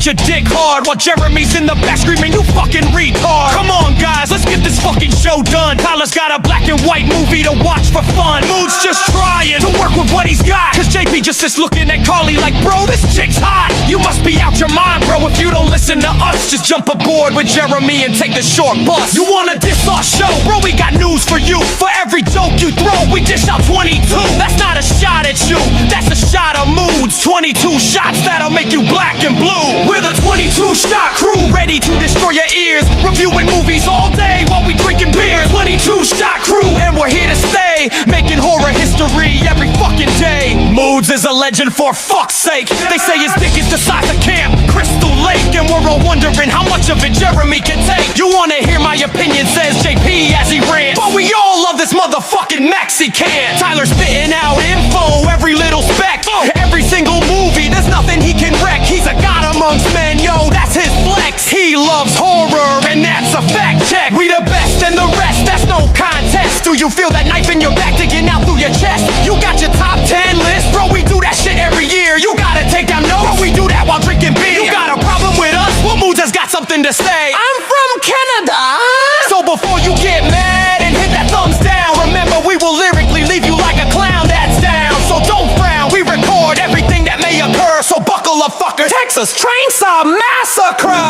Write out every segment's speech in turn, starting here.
your dick hard while Jeremy's in the back screaming, you fucking retard. Come on, guys, let's get this fucking show done. Tyler's got a black and white movie to watch for fun. Mood's just trying to work with what he's got, cause JP just sits looking at Carly like, bro, this chick's hot. You must be out your mind, bro, if you don't listen to us. Just jump aboard with Jeremy and take the short bus. You wanna diss our show? Bro, we got news for you. For every joke you throw, we dish out 22. That's not a shot at you, that's a shot of Moodz. 22 shots that'll make you black and blue. We're the 22 shot crew, ready to destroy your ears. Reviewing movies all day while we drinking beer. 22 shot crew, and we're here to stay, making horror history every fucking day. Moodz is a legend for fuck's sake. They say his dick is the size of Camp Crystal Lake, and we're all wondering how much of it Jeremy can take. You wanna hear my opinion, says JP as he rants, but we all love this motherfucking Maxi can. Tyler spitting out info, every little speck, every single movie, there's nothing he can wreck. He's a god amongst men, yo, that's his flex. He loves horror, and that's a fact check. We the best and the rest, that's no contest. Do you feel that knife in your back digging out through your chest? You got your top 10 list, bro, we do that shit every year. You gotta take down notes, bro, we do that while drinking beer. You got a problem with us? Well, Moodz has got something to say. I'm from Canada. So before you get mad and hit that thumbs down, remember we will lyrically leave you like a clown that's down. So don't frown, we record everything that may occur. So buckle up, fuckers. Texas Chainsaw Massacre.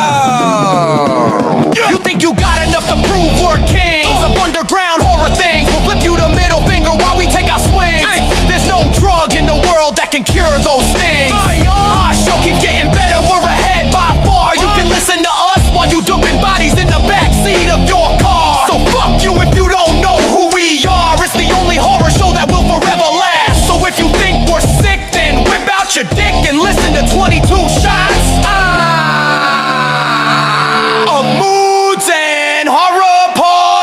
You think you got enough to prove we're kings of underground horror things? We'll flip you the middle finger while we take our swings. There's no drug in the world that can cure those things. Our show keeps getting better, we're ahead by far. You can listen to us while you dumping bodies in the backseat of your car. So fuck you if you don't know who we are. It's the only horror show that will forever last. So if you think we're sick, then whip out your dick and listen to 22 shots. A Moodz and Horror Podcast.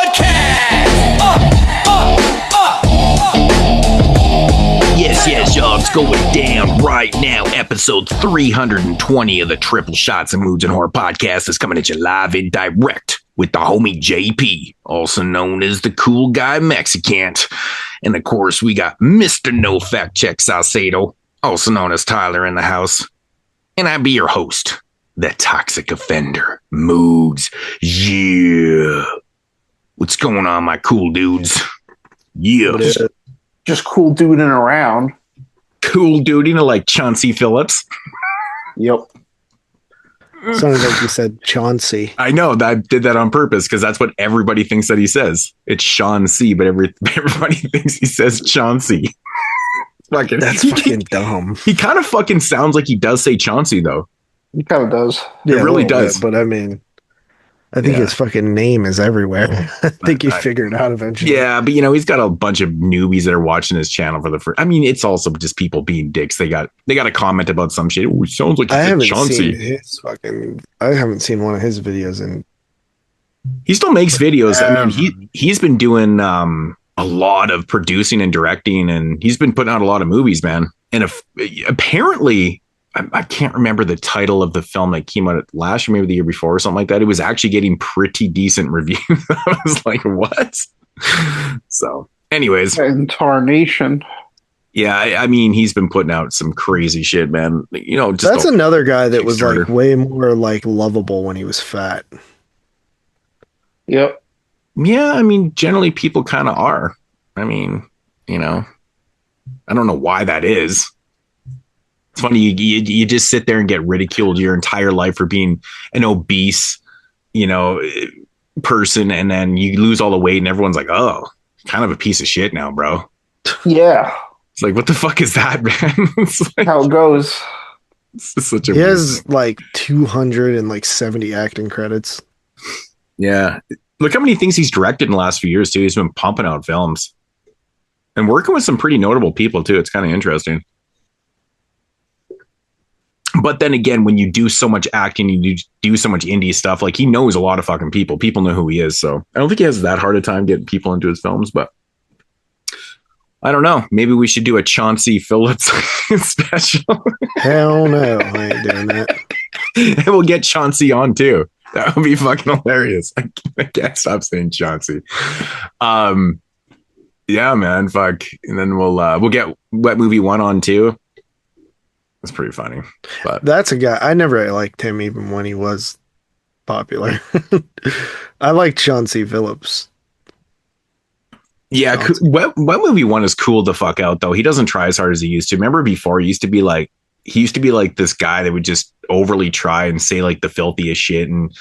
Yes, y'all, it's going down right now. Episode 320 of the Triple Shots of Moodz and Horror Podcast is coming at you live and direct with the homie JP, also known as the cool guy Mexican. And of course, we got Mr. No Fact Check Salcedo, also known as Tyler, in the house. And I be your host, the toxic offender, Moodz. Yeah. What's going on, my cool dudes? Yeah. Just cool duding around. Cool duding like Chancey Phillips. Yep. Sounded like you said Chauncey. I know that I did that on purpose because that's what everybody thinks that he says. It's Sean C, but everybody thinks he says Chauncey. That's fucking dumb. He kind of fucking sounds like he does say Chauncey though. He kind of does. It really does. Bit, but I mean, I think his fucking name is everywhere. I think he figured it out eventually. Yeah, but he's got a bunch of newbies that are watching his channel for the first. I mean, it's also just people being dicks. They got a comment about some shit. Ooh, it sounds like I haven't seen one of his videos, and he still makes videos. I mean, he's been doing a lot of producing and directing, and he's been putting out a lot of movies, man. And apparently, I can't remember the title of the film that came out last year, maybe the year before or something like that. It was actually getting pretty decent reviews. I was like, what? So anyways. Incarnation. Yeah, I mean, he's been putting out some crazy shit, man. That's another guy that was like way more like lovable when he was fat. Yep. Yeah, I mean, generally people kind of are. I mean, I don't know why that is. It's funny, you just sit there and get ridiculed your entire life for being an obese, person, and then you lose all the weight and everyone's like, oh, kind of a piece of shit now, bro. Yeah. It's like, what the fuck is that, man? It's like, how it goes. It's just such a He has like 270 acting credits. Yeah. Look how many things he's directed in the last few years, too. He's been pumping out films. And working with some pretty notable people, too. It's kind of interesting. But then again, when you do so much acting, you do so much indie stuff, like he knows a lot of fucking people. People know who he is. So I don't think he has that hard a time getting people into his films, but I don't know. Maybe we should do a Chancey Phillips special. Hell no, I ain't doing that. And we'll get Chancey on too. That would be fucking hilarious. I can't stop saying Chancey. Yeah, man, fuck. And then we'll get Wet Movie 1 on too. It's pretty funny. But That's a guy I never really liked him even when he was popular. I like Chancey Phillips. yeah, what movie one is cool to fuck out though. He doesn't try as hard as he used to. Remember before he used to be like this guy that would just overly try and say like the filthiest shit, and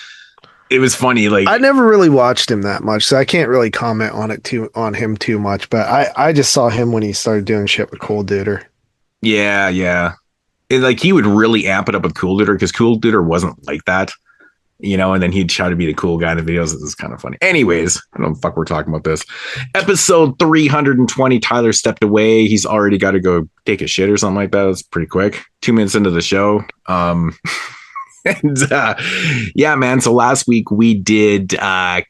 it was funny. Like I never really watched him that much, so I can't really comment on him too much. But I just saw him when he started doing shit with Cool Duder. yeah. And like he would really amp it up with Cool Duder because Cool Duder wasn't like that. And then he'd try to be the cool guy in the videos. This is kind of funny. Anyways, I don't know the fuck we're talking about this. Episode 320, Tyler stepped away. He's already got to go take a shit or something like that. That's pretty quick. 2 minutes into the show. Yeah, man. So last week we did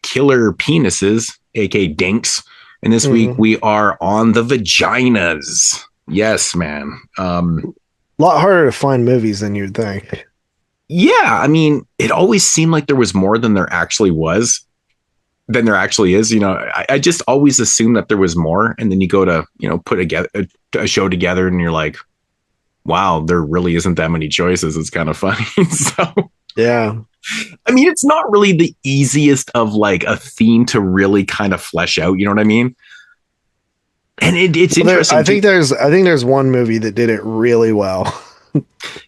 Killer Penises, aka Dinks. And this week we are on the Vaginas. Yes, man. A lot harder to find movies than you'd think. Yeah, I mean, it always seemed like there was more than there actually is. I just always assumed that there was more. And then you go to, put a show together and you're like, wow, there really isn't that many choices. It's kind of funny. So, yeah. I mean, it's not really the easiest of like a theme to really kind of flesh out. You know what I mean? And it's interesting. I think there's one movie that did it really well.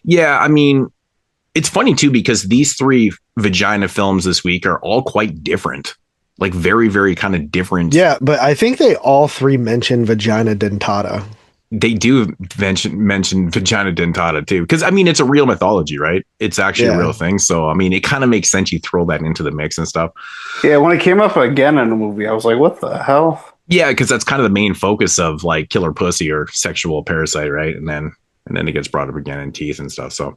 Yeah, I mean, it's funny too because these 3 vagina films this week are all quite different, like very, very kind of different. Yeah, but I think they all 3 mention vagina dentata. They do mention vagina dentata too, because I mean it's a real mythology, right? It's actually a real thing. So I mean, it kind of makes sense you throw that into the mix and stuff. Yeah, when it came up again in the movie, I was like, "What the hell?" Yeah, because that's kind of the main focus of like killer pussy or sexual parasite, right? And then it gets brought up again in teeth and stuff. So.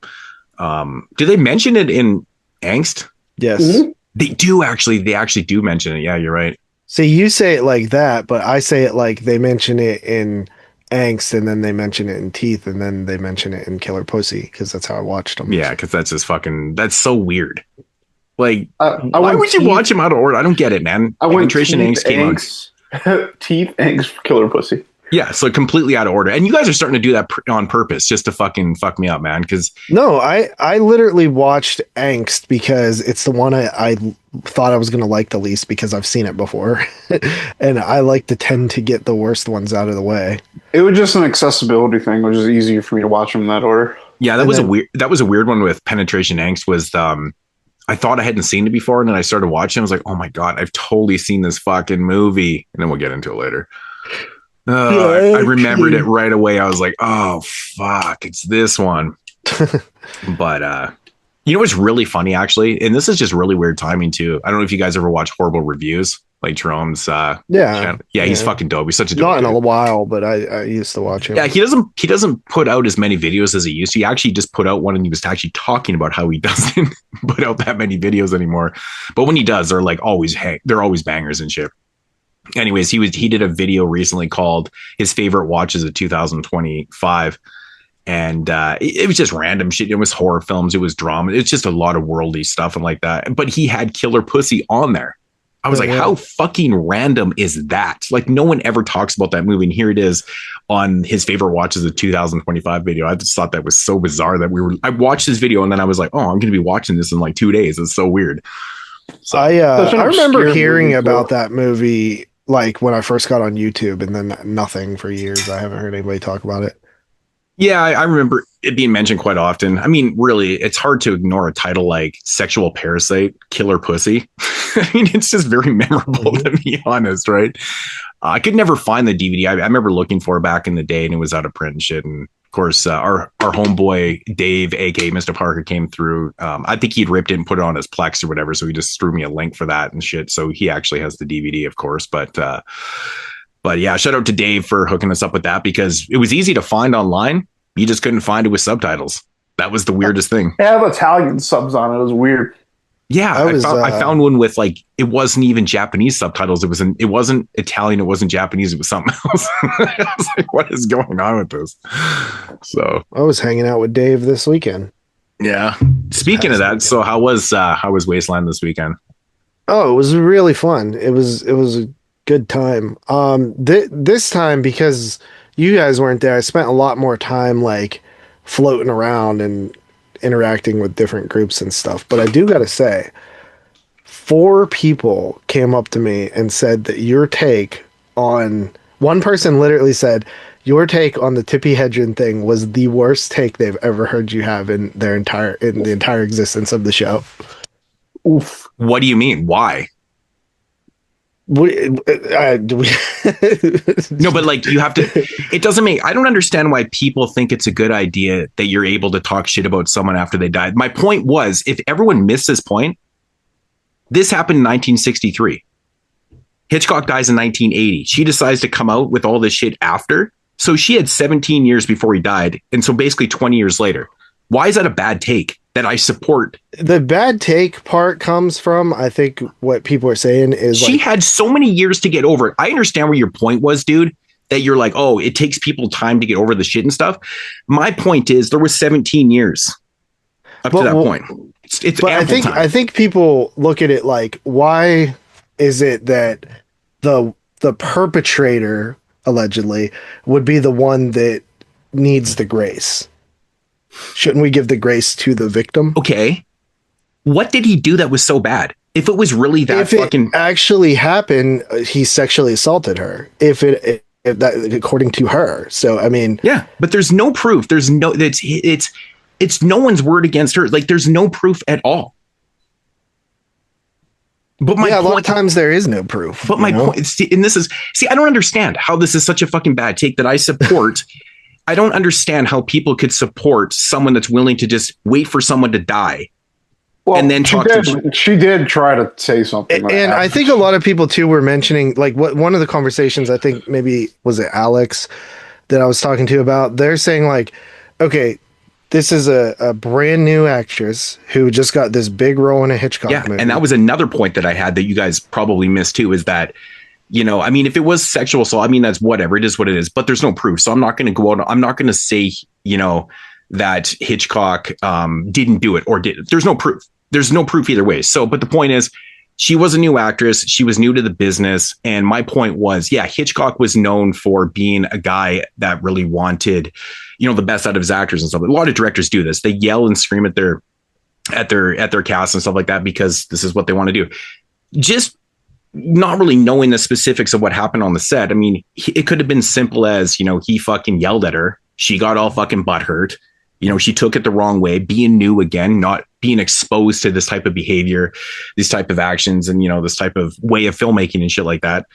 Do they mention it in Angst? Yes. They do actually. They actually do mention it. Yeah, you're right. See, you say it like that, but I say it like they mention it in Angst, and then they mention it in Teeth, and then they mention it in Killer Pussy, because that's how I watched them. Yeah, because that's just that's so weird. Like, why would you watch them out of order? I don't get it, man. I went Penetration Angst came on. Teeth, Angst, Killer Pussy. Yeah, so completely out of order. And you guys are starting to do that on purpose just to fucking fuck me up, man. Because no, I literally watched Angst because it's the one I thought I was going to like the least because I've seen it before. And I like to tend to get the worst ones out of the way. It was just an accessibility thing, which is easier for me to watch them in that order. Yeah, that was a weird one with Penetration Angst was I thought I hadn't seen it before, and then I started watching. I was like, oh my God, I've totally seen this fucking movie. And then we'll get into it later. I remembered it right away. I was like, oh fuck, it's this one. But you know what's really funny actually, and this is just really weird timing too. I don't know if you guys ever watch Horrible Reviews, like Jerome's channel. He's fucking dope. He's such a dope not in dude. a while, but I used to watch him. Yeah, he doesn't put out as many videos as he used to. He actually just put out one, and he was actually talking about how he doesn't put out that many videos anymore. But when he does, they're like they're always bangers and shit. Anyways, he did a video recently called his favorite watches of 2025. And it was just random shit. It was horror films. It was drama. It's just a lot of worldly stuff and like that. But he had Killer Pussy on there. I was like, how fucking random is that? Like, no one ever talks about that movie. And here it is on his favorite watches of 2025 video. I just thought that was so bizarre that I watched this video and then I was like, oh, I'm going to be watching this in like 2 days. It's so weird. So, I remember hearing about that movie like when I first got on YouTube, and then nothing for years. I haven't heard anybody talk about it. Yeah, I remember it being mentioned quite often. I mean, really, it's hard to ignore a title like Sexual Parasite, Killer Pussy. I mean, it's just very memorable, to be honest, right? I could never find the DVD. I remember looking for it back in the day, and it was out of print and shit. And of course, our homeboy Dave, aka Mr. Parker, came through. I think he'd ripped it and put it on his Plex or whatever, so he just threw me a link for that and shit. So he actually has the DVD, of course. But yeah, shout out to Dave for hooking us up with that because it was easy to find online. You just couldn't find it with subtitles. That was the weirdest thing. They have Italian subs on it. It was weird. Yeah, I found one with like it wasn't even Japanese subtitles. It wasn't Italian. It wasn't Japanese. It was something else. I was like, what is going on with this? So I was hanging out with Dave this weekend. Yeah. Speaking of that, so how was Wasteland this weekend? Oh, it was really fun. It was a good time. This time because you guys weren't there, I spent a lot more time like floating around and interacting with different groups and stuff. But I do got to say, 4 people came up to me and said that your take on, one person literally said, your take on the Tippi Hedren thing was the worst take they've ever heard you have in the entire existence of the show. Oof. What do you mean? Why? No, but like you have to, it doesn't make, I don't understand why people think it's a good idea that you're able to talk shit about someone after they died. My point was, if everyone missed this point, this happened in 1963. Hitchcock dies in 1980. She decides to come out with all this shit after. So she had 17 years before he died. And so basically 20 years later. Why is that a bad take that I support? The bad take part comes from, I think what people are saying is she had so many years to get over it. I understand where your point was, dude, that you're like, oh, it takes people time to get over the shit and stuff. My point is there was 17 years up to that point. It's but I think people look at it like, why is it that the perpetrator allegedly would be the one that needs the grace? Shouldn't we give the grace to the victim? Okay. What did he do that was so bad? If it was really that it actually happened, he sexually assaulted her. If that, according to her. So, I mean, yeah, but there's no proof. There's no, it's no one's word against her. Like there's no proof at all. But a lot of times there is no proof. But my point is, and this is, I don't understand how this is such a fucking bad take that I support. I don't understand how people could support someone that's willing to just wait for someone to die. Well, and then she did try to say something. And I think a lot of people too were mentioning, like, one of the conversations, I think maybe was it Alex that I was talking to about, they're saying like, okay, this is a brand new actress who just got this big role in a Hitchcock movie. And that was another point that I had that you guys probably missed too, is that, you know, I mean, if it was sexual assault, I mean, that's whatever. It is what it is, but there's no proof. So I'm not going to go out. I'm not going to say, you know, that Hitchcock didn't do it or did. There's no proof. There's no proof either way. So, but the point is, she was a new actress. She was new to the business. And my point was, yeah, Hitchcock was known for being a guy that really wanted, you know, the best out of his actors and stuff. A lot of directors do this. They yell and scream at their cast and stuff like that because this is what they want to do. Just not really knowing the specifics of what happened on the set. I mean, it could have been simple as, you know, he fucking yelled at her. She got all fucking butthurt. You know, she took it the wrong way, being new again, not being exposed to this type of behavior, these type of actions, and, you know, this type of way of filmmaking and shit like that.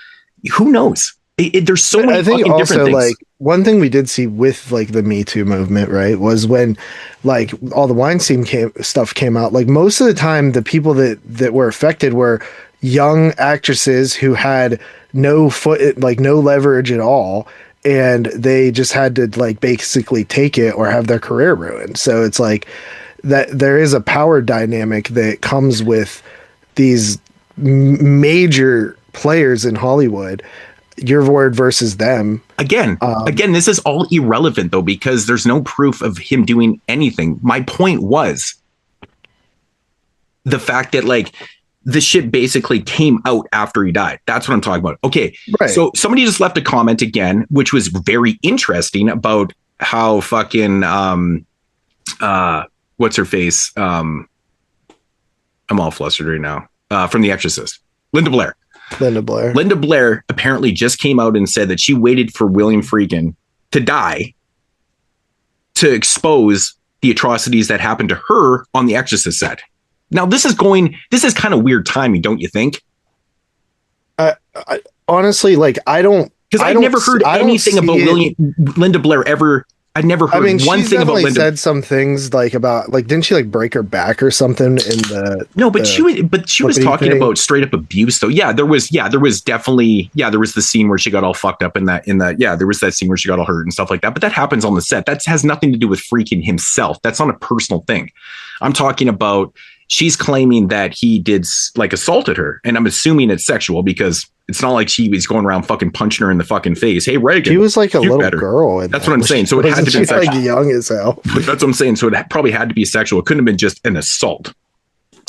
Who knows? There's so many fucking different things. Like, one thing we did see with like the Me Too movement, right, was when like all the Weinstein stuff came out, like most of the time the people that were affected were young actresses who had no leverage at all, and they just had to like basically take it or have their career ruined. So it's like that there is a power dynamic that comes with these major players in Hollywood. Your word versus them. Again, this is all irrelevant though, because there's no proof of him doing anything. My point was the fact that like the shit basically came out after he died. That's what I'm talking about. Okay. Right. So somebody just left a comment again, which was very interesting about how fucking, what's her face? I'm all flustered right now. From The Exorcist, Linda Blair. Linda Blair apparently just came out and said that she waited for William Friedkin to die to expose the atrocities that happened to her on the Exorcist set. Now, this is kind of weird timing, don't you think? Honestly, like, because I've never heard anything about Linda Blair ever. I'd never heard one thing about Linda. Said some things like about, like, didn't she like break her back or something in the? No, but she was talking about straight up abuse though. There was the scene where she got all fucked up there was that scene where she got all hurt and stuff like that. But that happens on the set. That has nothing to do with Friedkin himself. That's not a personal thing. I'm talking about, she's claiming that he did like assaulted her, and I'm assuming it's sexual because it's not like she was going around fucking punching her in the fucking face. Hey, Reagan. She was like a little girl. That's what I'm saying. So it had to be sexual. Like young as hell. But that's what I'm saying. So it probably had to be sexual. It couldn't have been just an assault.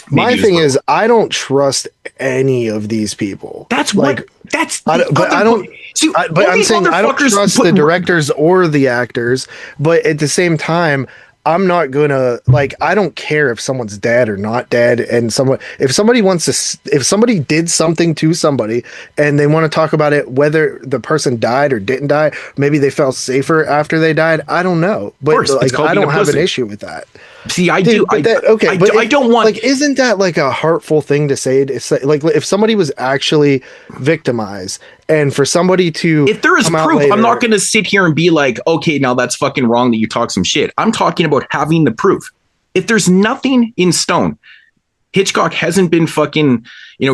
My Maybe thing is, I don't trust any of these people. that's like, what that's. but I don't. See, But all I'm these saying I don't motherfuckers trust put- the directors or the actors. But at the same time, I'm not gonna like. I don't care if someone's dead or not dead. And if somebody wants to, if somebody did something to somebody and they want to talk about it, whether the person died or didn't die, maybe they felt safer after they died. I don't know. But course, it's like, called I being don't a have an pussy. issue with that. See, I Dude, do. I don't want. like, isn't that like a hurtful thing to say? It's like if somebody was actually victimized, and for somebody to, if there is come out proof, I'm later- not going to sit here and be like, okay, now that's fucking wrong that you talk some shit. I'm talking about having the proof. If there's nothing in stone, Hitchcock hasn't been fucking,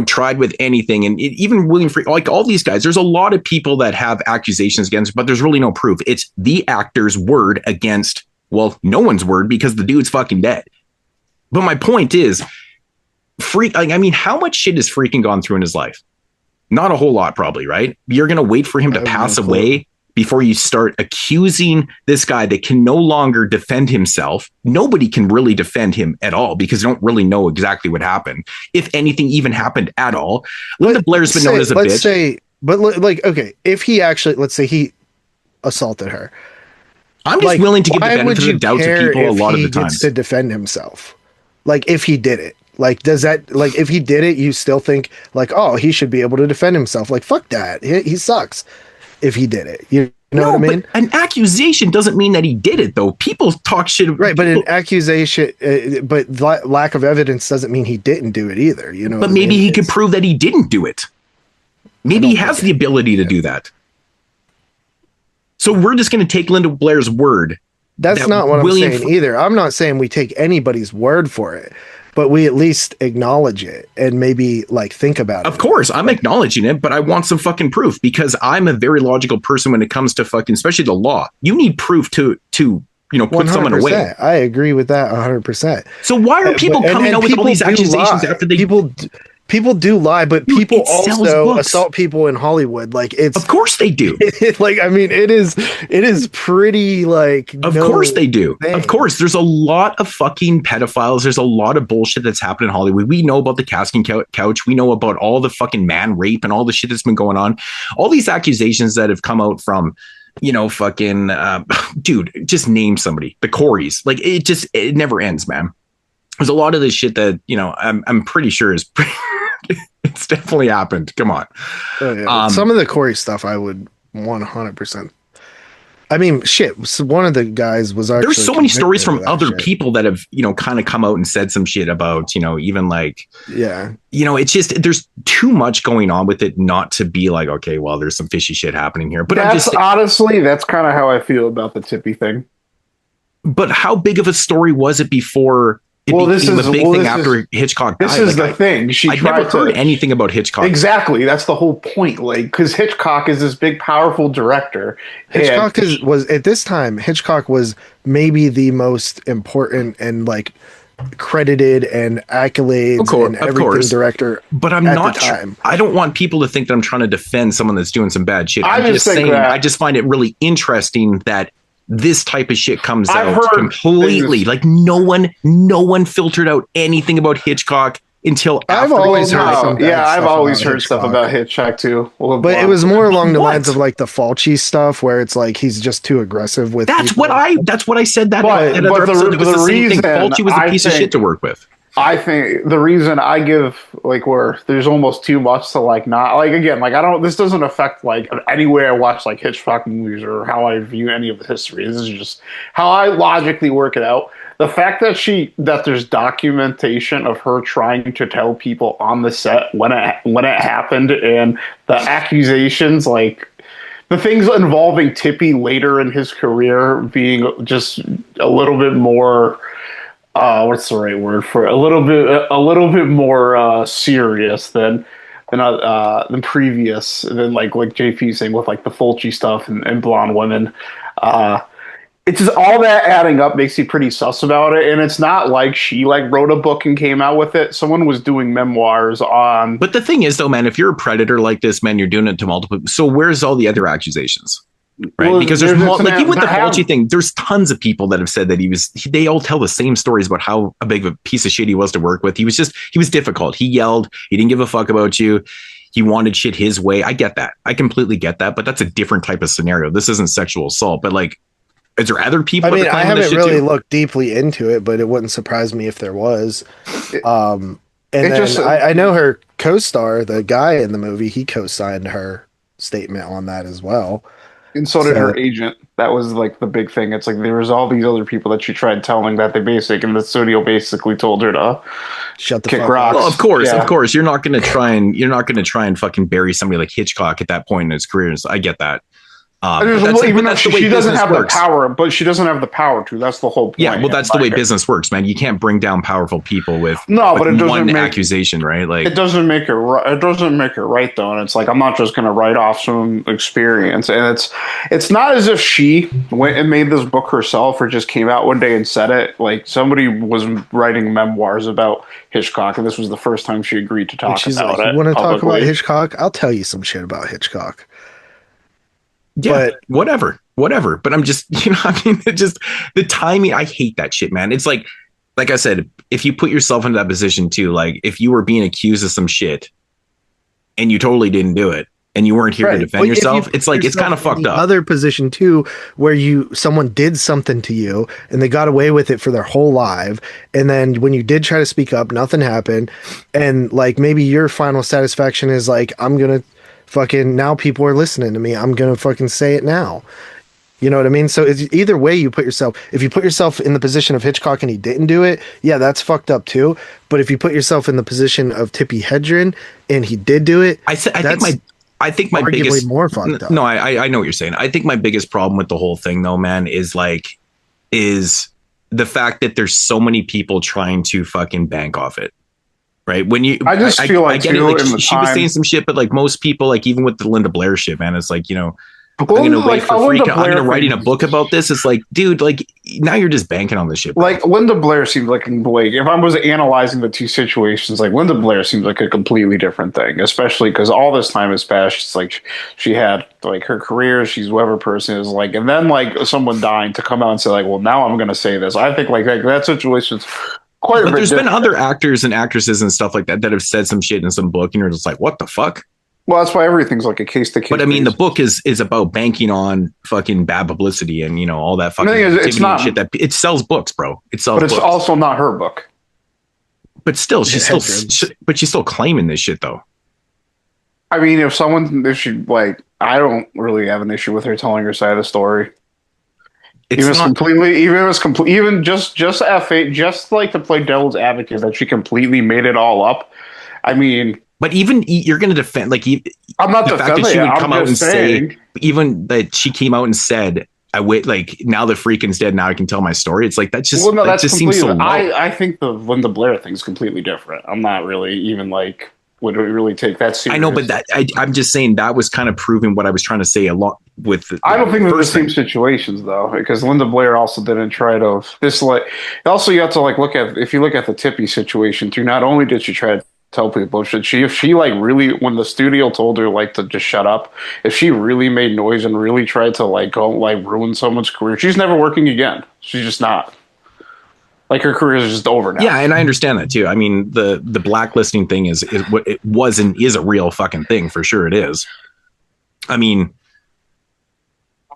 tried with anything. And even William Friedkin, like all these guys, there's a lot of people that have accusations against, but there's really no proof. It's the actor's word against, well, no one's word because the dude's fucking dead. But my point is, how much shit has Freaking gone through in his life? Not a whole lot, probably, right? You're going to wait for him to pass away before you start accusing this guy that can no longer defend himself. Nobody can really defend him at all because they don't really know exactly what happened. If anything even happened at all. Linda Blair's been known as a bitch. Okay, if he actually, let's say he assaulted her. I'm just willing to give the benefit of the doubt to people a lot of the time times. to defend himself. Like if he did it. Like, does that, like, if he did it, you still think, like, oh, he should be able to defend himself? Like, fuck that. He sucks if he did it. You know what I mean? But an accusation doesn't mean that he did it, though. People talk shit. Right, but an accusation, but lack of evidence doesn't mean he didn't do it either. You know, but maybe he could prove that he didn't do it. Maybe he has the ability to do that. So we're just going to take Linda Blair's word. That's not what I'm saying either. I'm not saying we take anybody's word for it, but we at least acknowledge it and maybe like think about it. Of course, I'm acknowledging it, but I want some fucking proof because I'm a very logical person when it comes to fucking, especially the law. You need proof to put someone away. I agree with that 100%. So why are people coming out with all these accusations after they People do lie, but Dude, people it sells also books. assault people in Hollywood. Like it's, Of course they do. like, I mean, it is pretty like, Of course they do. Of course, there's a lot of fucking pedophiles. There's a lot of bullshit that's happened in Hollywood. We know about the casting couch. We know about all the fucking man rape and all the shit that's been going on. All these accusations that have come out from, fucking, dude, just name somebody. The Coreys. Like it never ends, man. There's a lot of this shit that, I'm pretty sure is it's definitely happened. Come on. Oh, yeah. Some of the Corey stuff I would 100%. I mean, shit. So one of the guys was actually. There's so many stories from other shit. people that have, kind of come out and said some shit about, even like, yeah, it's just there's too much going on with it not to be like, okay, well, there's some fishy shit happening here. But honestly, that's kind of how I feel about the Tippy thing. But how big of a story was it before? This is a big thing after Hitchcock died. This is the thing. I've never heard anything about Hitchcock. Exactly. That's the whole point. Like, because Hitchcock is this big, powerful director. Hitchcock was at this time. Hitchcock was maybe the most important and like credited and accolades and everything director. But I'm not. I don't want people to think that I'm trying to defend someone that's doing some bad shit. I'm just saying. I just find it really interesting that this type of shit comes out completely. Like no one filtered out anything about Hitchcock until I've always heard stuff about Hitchcock too. But it was more along the lines of like the Fulci stuff, where it's like he's just too aggressive with. That's what I said. That the reason Fulci was a piece of shit to work with. I think the reason I give where there's almost too much to not again this doesn't affect any way I watch Hitchcock movies or how I view any of the history. This is just how I logically work it out. The fact that there's documentation of her trying to tell people on the set when it happened and the accusations the things involving Tippy later in his career being just a little bit more. What's the right word for it? A little bit more serious than previous. Than like JP saying with the Fulci stuff and blonde women. It's just all that adding up makes you pretty sus about it, and it's not like she wrote a book and came out with it. Someone was doing memoirs on. But the thing is, though, man, if you're a predator like this, man, you're doing it to multiple. So where's all the other accusations? right? Well, Because there's like even with the have- Fulci thing, there's tons of people that have said that they all tell the same stories about how a big of a piece of shit he was to work with. He was difficult. He yelled. He didn't give a fuck about you. He wanted shit his way. I get that. I completely get that. But that's a different type of scenario. This isn't sexual assault. But like, is there other people? I mean, I haven't really too? looked deeply into it, but it wouldn't surprise me if there was. And It then just- I know her co-star, the guy in the movie, he co-signed her statement on that as well. And so did So- her agent. That was like the big thing. It's like there was all these other people that she tried telling that and the studio basically told her to Shut the kick fuck rocks. up. Well, of course. Yeah. You're not going to try and fucking bury somebody like Hitchcock at that point in his career. I get that. Even though she doesn't have works. the power, but she doesn't have the power to. That's the whole point. Yeah, well, that's the way business works, man. You can't bring down powerful people with No, but it doesn't one make- accusation, right? Like, It doesn't make it right. It doesn't make it right though, and it's like I'm not just going to write off some experience. And it's not as if she went and made this book herself or just came out one day and said it. Like somebody was writing memoirs about Hitchcock, and this was the first time she agreed to talk She's about like, it. you want to talk about publicly. Hitchcock? I'll tell you some shit about Hitchcock. yeah, but- whatever. But I'm just, it just the timing. I hate that shit, man. It's like I said, if you put yourself into that position too, like if you were being accused of some shit and you totally didn't do it and you weren't here to Right. defend But if yourself, you it's put like it's yourself kind of in fucked the up. Other position too, where someone did something to you and they got away with it for their whole life, and then when you did try to speak up, nothing happened, and like maybe your final satisfaction is like, I'm gonna fucking, now people are listening to me, I'm gonna fucking say it now. You know what I mean? So it's either way you put yourself. If you put yourself in the position of Hitchcock and he didn't do it, yeah, that's fucked up too. But if you put yourself in the position of Tippi Hedren and he did do it, I think my arguably biggest more fucked up. No, I know what you're saying. I think my biggest problem with the whole thing though, man, is the fact that there's so many people trying to fucking bank off it. Right. When you, I just feel like, get it, too, like in the she was time- saying some shit, but like most people, like even with the Linda Blair shit, man, it's like, Well, I'm gonna wait like, for Linda freaking. I'm Blair gonna writing a thing- book about this. It's like, dude, like now you're just banking on this shit. Bro. Like Linda Blair seems like if I was analyzing the two situations, like Linda Blair seems like a completely different thing, especially because all this time has passed. It's like she had like her career, she's whoever person is like, and then like someone dying to come out and say like, well, now I'm gonna say this. I think like that situation's quite a But bit there's been different. other actors and actresses and stuff like that have said some shit in some book, and you're just like, what the fuck? Well, that's why everything's like a case to case. But I mean, the book is about banking on fucking bad publicity and all that fucking The thing is, it's negativity and not- shit that it sells books, bro. It sells but it's books. also not her book. But still, she's still, Hedren. she's still claiming this shit though. I mean, if she like, I don't really have an issue with her telling her side of the story. It's Even if not, it's complete, even just F8, just like to play devil's advocate that she completely made it all up. I mean, but even you're going to defend, like, I'm not the fact defending that she it. would I'm come out and just saying. say, even that she came out and said, I wait, like, now the freaking's dead, now I can tell my story. It's like, that just, Well, no, that that's just seems so completely. low. I think the Linda Blair thing's completely different. I'm not really even like would really take that serious. I know, but I'm just saying that was kind of proving what I was trying to say a lot with. I don't think they're the first same thing. situations though, because Linda Blair also didn't try to this like. Also, you have to like look at if you look at the Tippi situation too. Not only did she try to tell people, if she like really when the studio told her like to just shut up, if she really made noise and really tried to like go like ruin someone's career, she's never working again. She's just not. Like her career is just over now. Yeah, and I understand that too. I mean, the blacklisting thing is what it was and is a real fucking thing for sure. It is. I mean,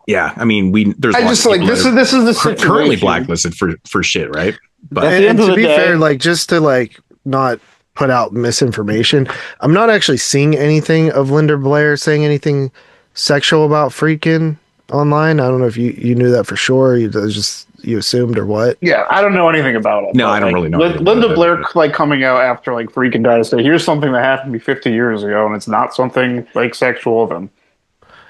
yeah. I mean, there's. I lots just of like people this that is are the situation. currently blacklisted for shit, right? But At the And end of to the be day- fair, like just to like not put out misinformation, I'm not actually seeing anything of Linda Blair saying anything sexual about freaking online. I don't know if you knew that for sure. You assumed or what. Yeah, I don't know anything about it. No, but, I don't like, really know anything Linda about Blair it. like coming out after like freaking died to say, here's something that happened to me 50 years ago, and it's not something like sexual. Then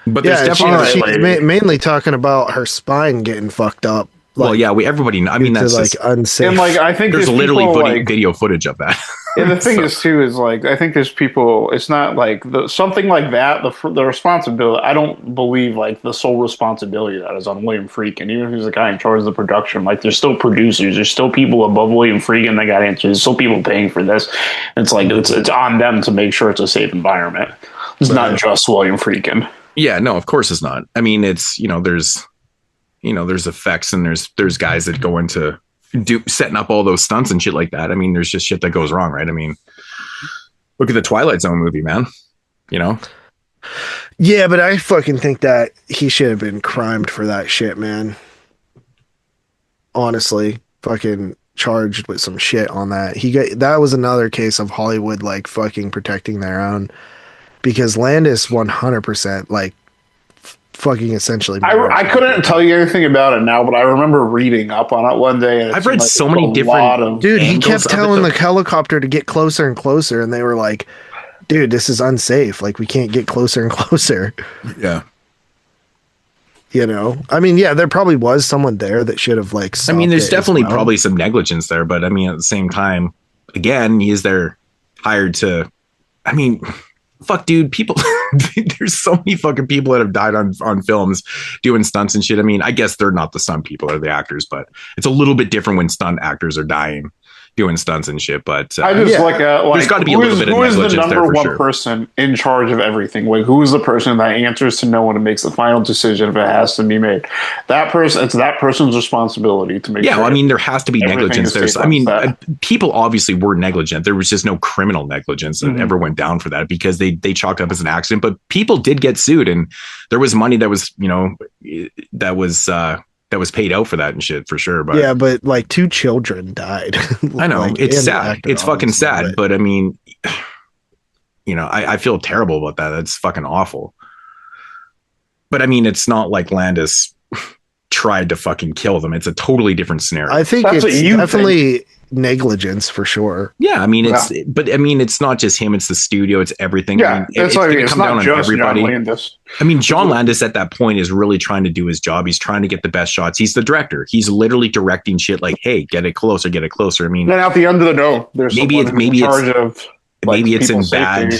there's definitely. she's mainly talking about her spine getting fucked up. Well, yeah, everybody. I mean, to that's like just, unsafe. and like I think there's literally people, video footage of that. and the thing So- is too is like I think there's people. It's not like something like that. The responsibility. I don't believe like the sole responsibility that is on William Friedkin. Even if he's the guy in charge of the production, like there's still producers. There's still people above William Friedkin that got into. There's still people paying for this. It's like it's on them to make sure it's a safe environment. It's not just William Friedkin. Yeah, no, of course it's not. I mean, it's, there's effects, and there's guys that go into setting up all those stunts and shit like that. I mean, there's just shit that goes wrong, right? I mean, look at the Twilight Zone movie, man. Yeah, but I fucking think that he should have been crimed for that shit, man. Honestly, fucking charged with some shit on that. That was another case of Hollywood like fucking protecting their own, because Landis 100% like fucking essentially. I couldn't tell you anything about it now, but I remember reading up on it one day. And I've read so many different. Dude, he kept telling the helicopter to get closer and closer, and they were like, "Dude, this is unsafe. Like, we can't get closer and closer." Yeah. I mean, yeah, there probably was someone there that should have like. I mean, there's definitely probably some negligence there, but I mean, at the same time, again, he is there hired to. I mean, fuck, dude, people. There's so many fucking people that have died on films doing stunts and shit. I mean, I guess they're not the stunt people, or the actors, but it's a little bit different when stunt actors are dying doing stunts and shit. But I just there's got to be a little bit of negligence there for sure. Who is the number one person in charge of everything? Like, who is the person that answers to no one and makes the final decision if it has to be made? That person. It's that person's responsibility to make. Yeah, sure well, I mean, there has to be negligence there. So, I mean, people obviously were negligent. There was just no criminal negligence that ever went down for that, because they chalked up as an accident. But people did get sued, and there was money that was that was paid out for that and shit, for sure. But yeah, but like 2 children died. I know, like, it's sad. It's fucking sad. But but I mean, I feel terrible about that. That's fucking awful. But I mean, it's not like Landis tried to fucking kill them. It's a totally different scenario. I think it's definitely negligence for sure. Yeah, I mean, but I mean, it's not just him. It's the studio. It's everything. Yeah, I mean, it's going to come down on everybody. I mean, John Landis at that point is really trying to do his job. He's trying to get the best shots. He's the director. He's literally directing shit like, "Hey, get it closer, get it closer." I mean, then at the end of the day, there's maybe it's in bad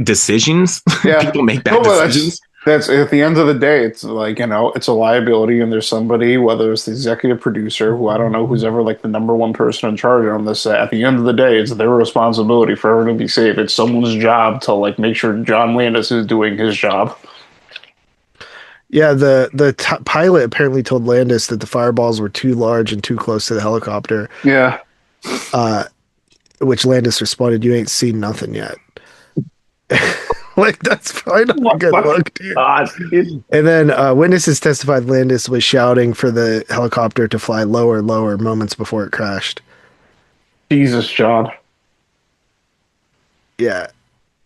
decisions. Yeah, people make bad decisions. That's at the end of the day, it's like, it's a liability, and there's somebody, whether it's the executive producer, who I don't know who's ever like the number one person in charge on this. At the end of the day, it's their responsibility for everyone to be safe. It's someone's job to like make sure John Landis is doing his job. Yeah, the pilot apparently told Landis that the fireballs were too large and too close to the helicopter. Yeah. Which Landis responded, "You ain't seen nothing yet." Like, that's probably not a good look, dude. And then witnesses testified Landis was shouting for the helicopter to fly lower and lower moments before it crashed. Jesus, John. Yeah.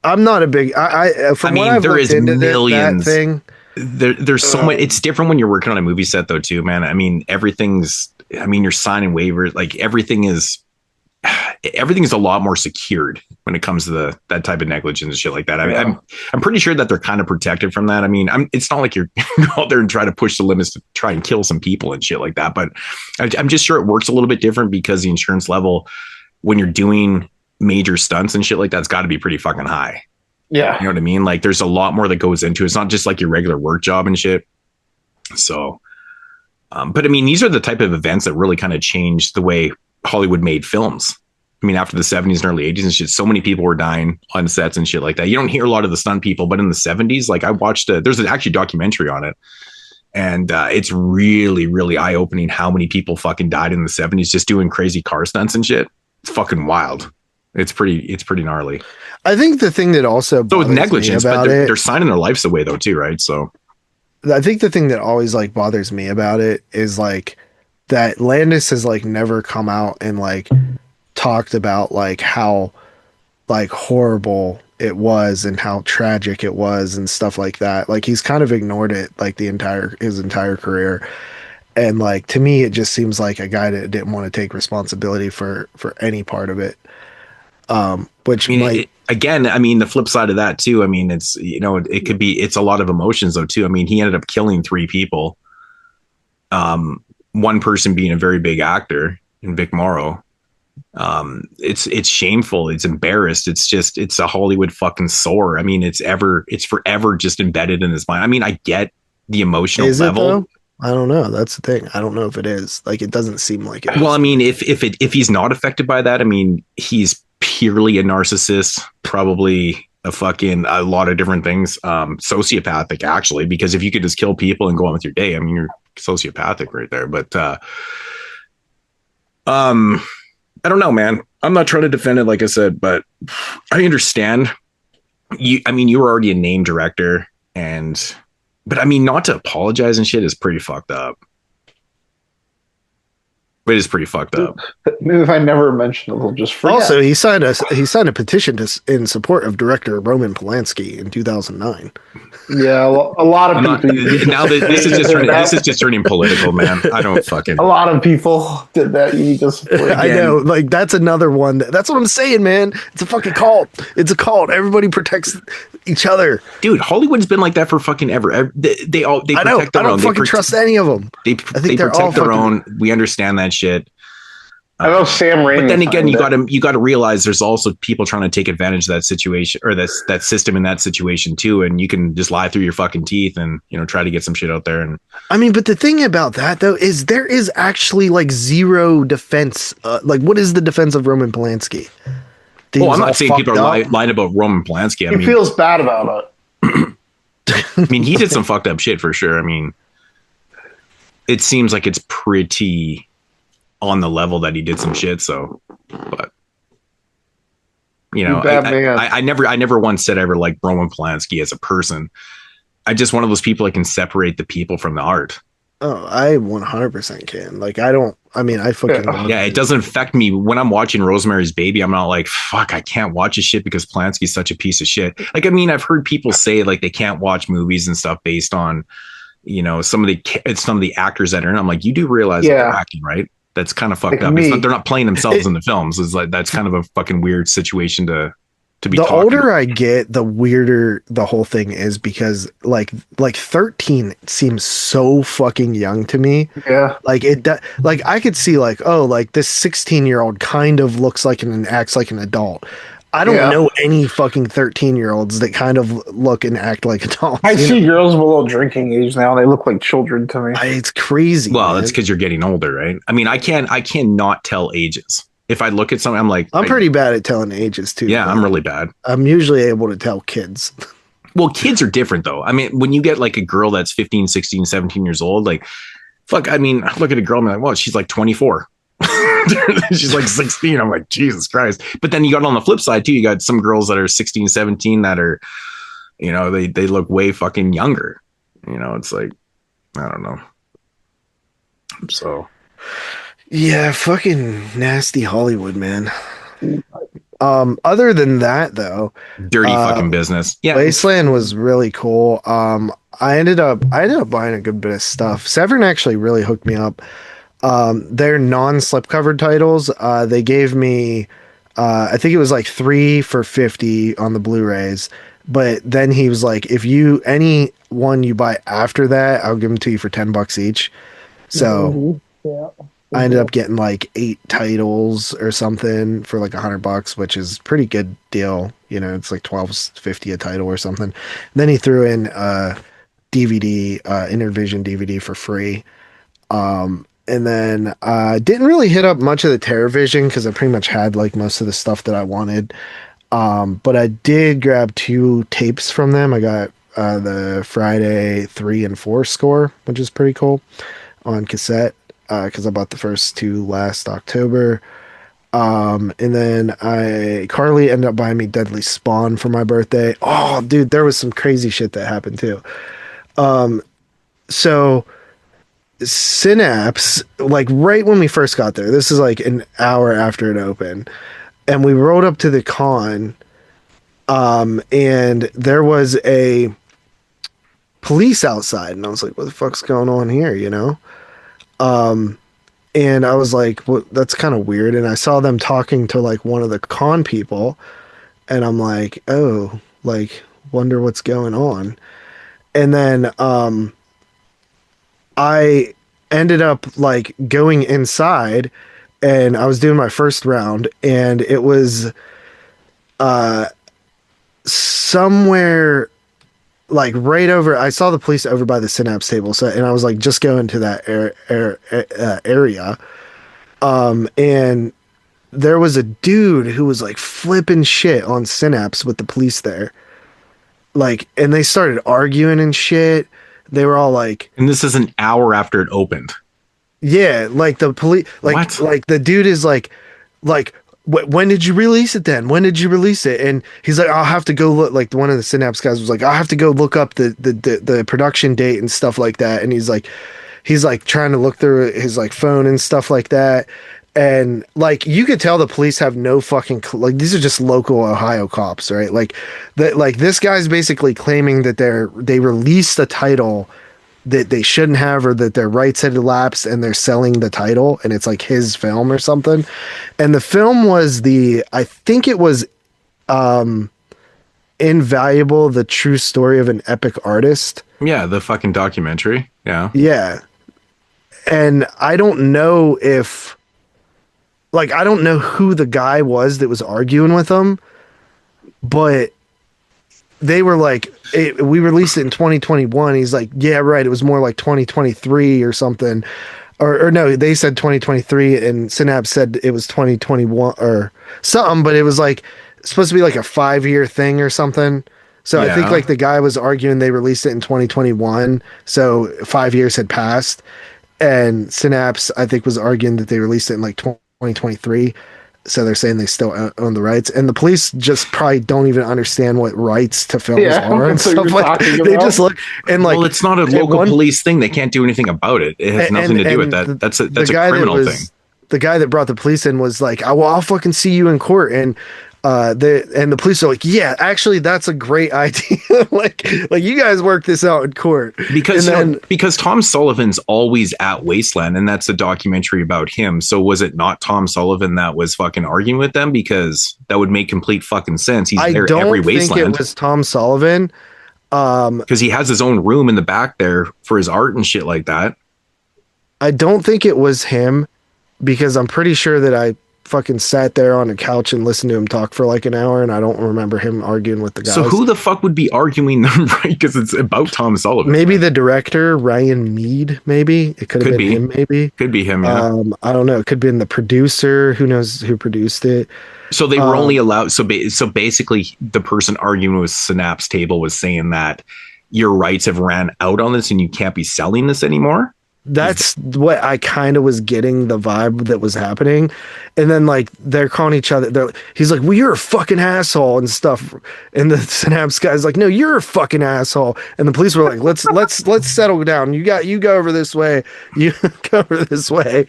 I'm not a big... there is millions. There's so much... It's different when you're working on a movie set, though, too, man. I mean, you're signing waivers. Like, everything is a lot more secured when it comes to that type of negligence and shit like that. I'm pretty sure that they're kind of protected from that. I mean, it's not like you're out there and try to push the limits to try and kill some people and shit like that. But I'm just sure it works a little bit different, because the insurance level when you're doing major stunts and shit like that's got to be pretty fucking high. Yeah, you know what I mean? Like, there's a lot more that goes into it. It's not just like your regular work job and shit. So, but I mean, these are the type of events that really kind of changed the way Hollywood made films. I mean, after the 70s and early 80s and shit, so many people were dying on sets and shit like that. You don't hear a lot of the stunt people, but in the 70s, like, I watched there's actually a documentary on it, and it's really, really eye-opening how many people fucking died in the 70s just doing crazy car stunts and shit. It's fucking wild. It's pretty gnarly. I think the thing that also so with negligence, but they're signing their lives away though too, right? So I think the thing that always like bothers me about it is like that Landis has like never come out and like talked about like how like horrible it was and how tragic it was and stuff like that. Like, he's kind of ignored it like his entire career. And like, to me, it just seems like a guy that didn't want to take responsibility for any part of it. Which I mean, again, I mean, the flip side of that too. I mean, it's, it's a lot of emotions though too. I mean, he ended up killing 3 people. One person being a very big actor in Vic Morrow. It's shameful. It's embarrassed. It's a Hollywood fucking sore. I mean, it's forever just embedded in his mind. I mean, I get the emotional level. I don't know. That's the thing. I don't know if it is. Like, it doesn't seem like it. Well, I mean, if he's not affected by that, I mean, he's purely a narcissist, probably a lot of different things. Sociopathic, actually, because if you could just kill people and go on with your day, I mean, you're sociopathic right there. But I don't know, man. I'm not trying to defend it, like I said, but I understand. You were already a name director, but I mean, not to apologize and shit is pretty fucked up. It is pretty fucked up. Maybe if I never mention it, they'll just forget. Also, he signed a petition in support of director Roman Polanski in 2009. Yeah, a lot of people. Now this is just turning political, man. I don't fucking. A lot of people did that. You just I know, like that's another one. That's what I'm saying, man. It's a fucking cult. It's a cult. Everybody protects each other, dude. Hollywood's been like that for fucking ever. They protect their own. I don't fucking trust any of them. They protect their own. We understand that shit. I know Sam Raimi. But then again, you got to realize there's also people trying to take advantage of that situation or that system in that situation too, and you can just lie through your fucking teeth and try to get some shit out there. And I mean, but the thing about that though is there is actually like zero defense. Like, what is the defense of Roman Polanski? Well, I'm not saying people are lying about Roman Polanski. He feels bad about it. I mean, he did some fucked up shit for sure. I mean, it seems like it's pretty on the level that he did some shit. So, but I never once said I ever liked Roman Polanski as a person. I just one of those people that can separate the people from the art. Oh, I 100% can. Like, I fucking yeah. It doesn't affect me when I'm watching Rosemary's Baby. I'm not like, fuck, I can't watch this shit because Polanski's such a piece of shit. Like, I mean, I've heard people say like they can't watch movies and stuff based on some of the actors that are in. I'm like, you do realize that they're acting, right? That's kind of fucked up. They're not playing themselves in the films. It's like that's kind of a fucking weird situation to be. The older I get, the weirder the whole thing is because like 13 seems so fucking young to me. Yeah, like like I could see like, oh, like this 16-year-old kind of looks like and acts like an adult. I don't know any fucking 13-year-olds that kind of look and act like adults. I see girls below drinking age now, and they look like children to me. It's crazy. Well, man. That's because you're getting older, right? I mean, I cannot tell ages. If I look at something, I'm like, I'm pretty bad at telling ages too. Yeah, I'm really bad. I'm usually able to tell kids. Well, kids are different though. I mean, when you get like a girl that's 15, 16, 17 years old, like, fuck, I mean, I look at a girl and I'm like, well, she's like 24. She's like 16. I'm like, Jesus Christ. But then you got on the flip side too, you got some girls that are 16, 17 that are, they look way fucking younger. It's like, I don't know. So yeah, fucking nasty Hollywood, man. Other than that though, dirty fucking business. Yeah, Wasteland was really cool. I ended up buying a good bit of stuff. Severn actually really hooked me up. They're non-slipcovered titles. They gave me, I think it was like 3 for $50 on the Blu-rays. But then he was like, any one you buy after that, I'll give them to you for $10 each. So I ended up getting like 8 titles or something for like $100, which is pretty good deal. It's like $12.50 a title or something. And then he threw in DVD, Intervision DVD for free. And then didn't really hit up much of the TerrorVision because I pretty much had like most of the stuff that I wanted. But I did grab 2 tapes from them. I got the Friday 3 and 4 score, which is pretty cool, on cassette because I bought the first 2 last October. And then Carly ended up buying me Deadly Spawn for my birthday. Oh, dude, there was some crazy shit that happened too. So Synapse, like right when we first got there, this is like an hour after it opened, and we rode up to the con, and there was a police outside, and I was like, what the fuck's going on here, and I was like, well, that's kind of weird, and I saw them talking to like one of the con people, and I'm like, oh, like, wonder what's going on. And then I ended up like going inside, and I was doing my first round, and it was somewhere like right over, I saw the police over by the Synapse table, so, and I was like just going to that area, and there was a dude who was like flipping shit on Synapse with the police there. Like, and they started arguing and shit. They were all like, and this is an hour after it opened. Yeah, like the police, like the dude is like, when did you release it then? When did you release it? And he's like, I'll have to go look. Like one of the Synapse guys was like, I'll have to go look up the production date and stuff like that. And he's like trying to look through his like phone and stuff like that. And like you could tell the police have no fucking like these are just local Ohio cops, right? Like that, like this guy's basically claiming that they released a title that they shouldn't have, or that their rights had elapsed and they're selling the title and it's like his film or something. And the film was I think it was Invaluable, the true story of an epic artist. Yeah, the fucking documentary. Yeah. Yeah. And I don't know if I don't know who the guy was that was arguing with them, but they were like, we released it in 2021. He's like, yeah, right. It was more like 2023 or something. Or no, they said 2023 and Synapse said it was 2021 or something, but it was like supposed to be like a 5-year thing or something. So yeah. I think like the guy was arguing they released it in 2021. So 5 years had passed, and Synapse, I think, was arguing that they released it in like 2023. So they're saying they still own the rights, and the police just probably don't even understand what rights to films are and stuff like that. They just look and like, well, it's not a local police thing. They can't do anything about it. It has nothing to do with that. That's a criminal thing. The guy that brought the police in was like, I'll fucking see you in court. And the police are like, yeah, actually, that's a great idea. like you guys work this out in court. Because Tom Sullivan's always at Wasteland, and that's a documentary about him. So was it not Tom Sullivan that was fucking arguing with them? Because that would make complete fucking sense. He's there every Wasteland. I don't think it was Tom Sullivan. Because he has his own room in the back there for his art and shit like that. I don't think it was him, because I'm pretty sure that I fucking sat there on a couch and listened to him talk for like an hour, and I don't remember him arguing with the guys. So who the fuck would be arguing them, right? Because it's about Tom Sullivan. Maybe the director, Ryan Mead, maybe. It could have been him, maybe. Could be him, yeah. I don't know. It could have been the producer. Who knows who produced it? So they were only allowed... So basically, the person arguing with Synapse table was saying that your rights have ran out on this and you can't be selling this anymore? That's what I kind of was getting, the vibe that was happening. And then like they're calling each other. He's like, well, you're a fucking asshole and stuff. And the Synapse guy's like, no, you're a fucking asshole. And the police were like, let's settle down. You go over this way. You go over this way.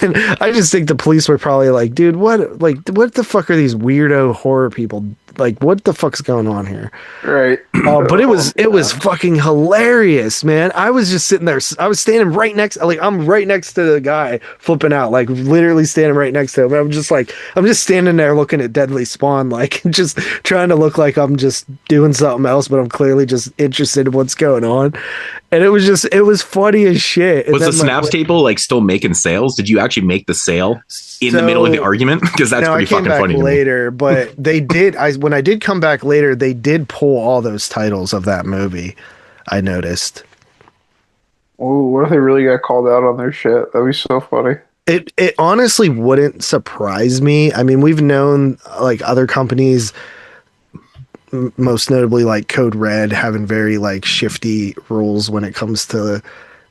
And I just think the police were probably like, dude, what the fuck are these weirdo horror people? Like, what the fuck's going on here? Right. But it was fucking hilarious, man. I was just sitting there. I was standing right next, I'm right next to the guy flipping out, like literally standing right next to him. I'm just standing there looking at Deadly Spawn, like just trying to look like I'm just doing something else, but I'm clearly just interested in what's going on. And it was funny as shit. Was the Synapse table like still making sales? Did you actually make the sale in the middle of the argument? Because that's pretty fucking funny. Later, but they did. When I did come back later, they did pull all those titles of that movie. I noticed. Oh, what if they really got called out on their shit? That'd be so funny. It honestly wouldn't surprise me. I mean, we've known like other companies, most notably like Code Red, having very like shifty rules when it comes to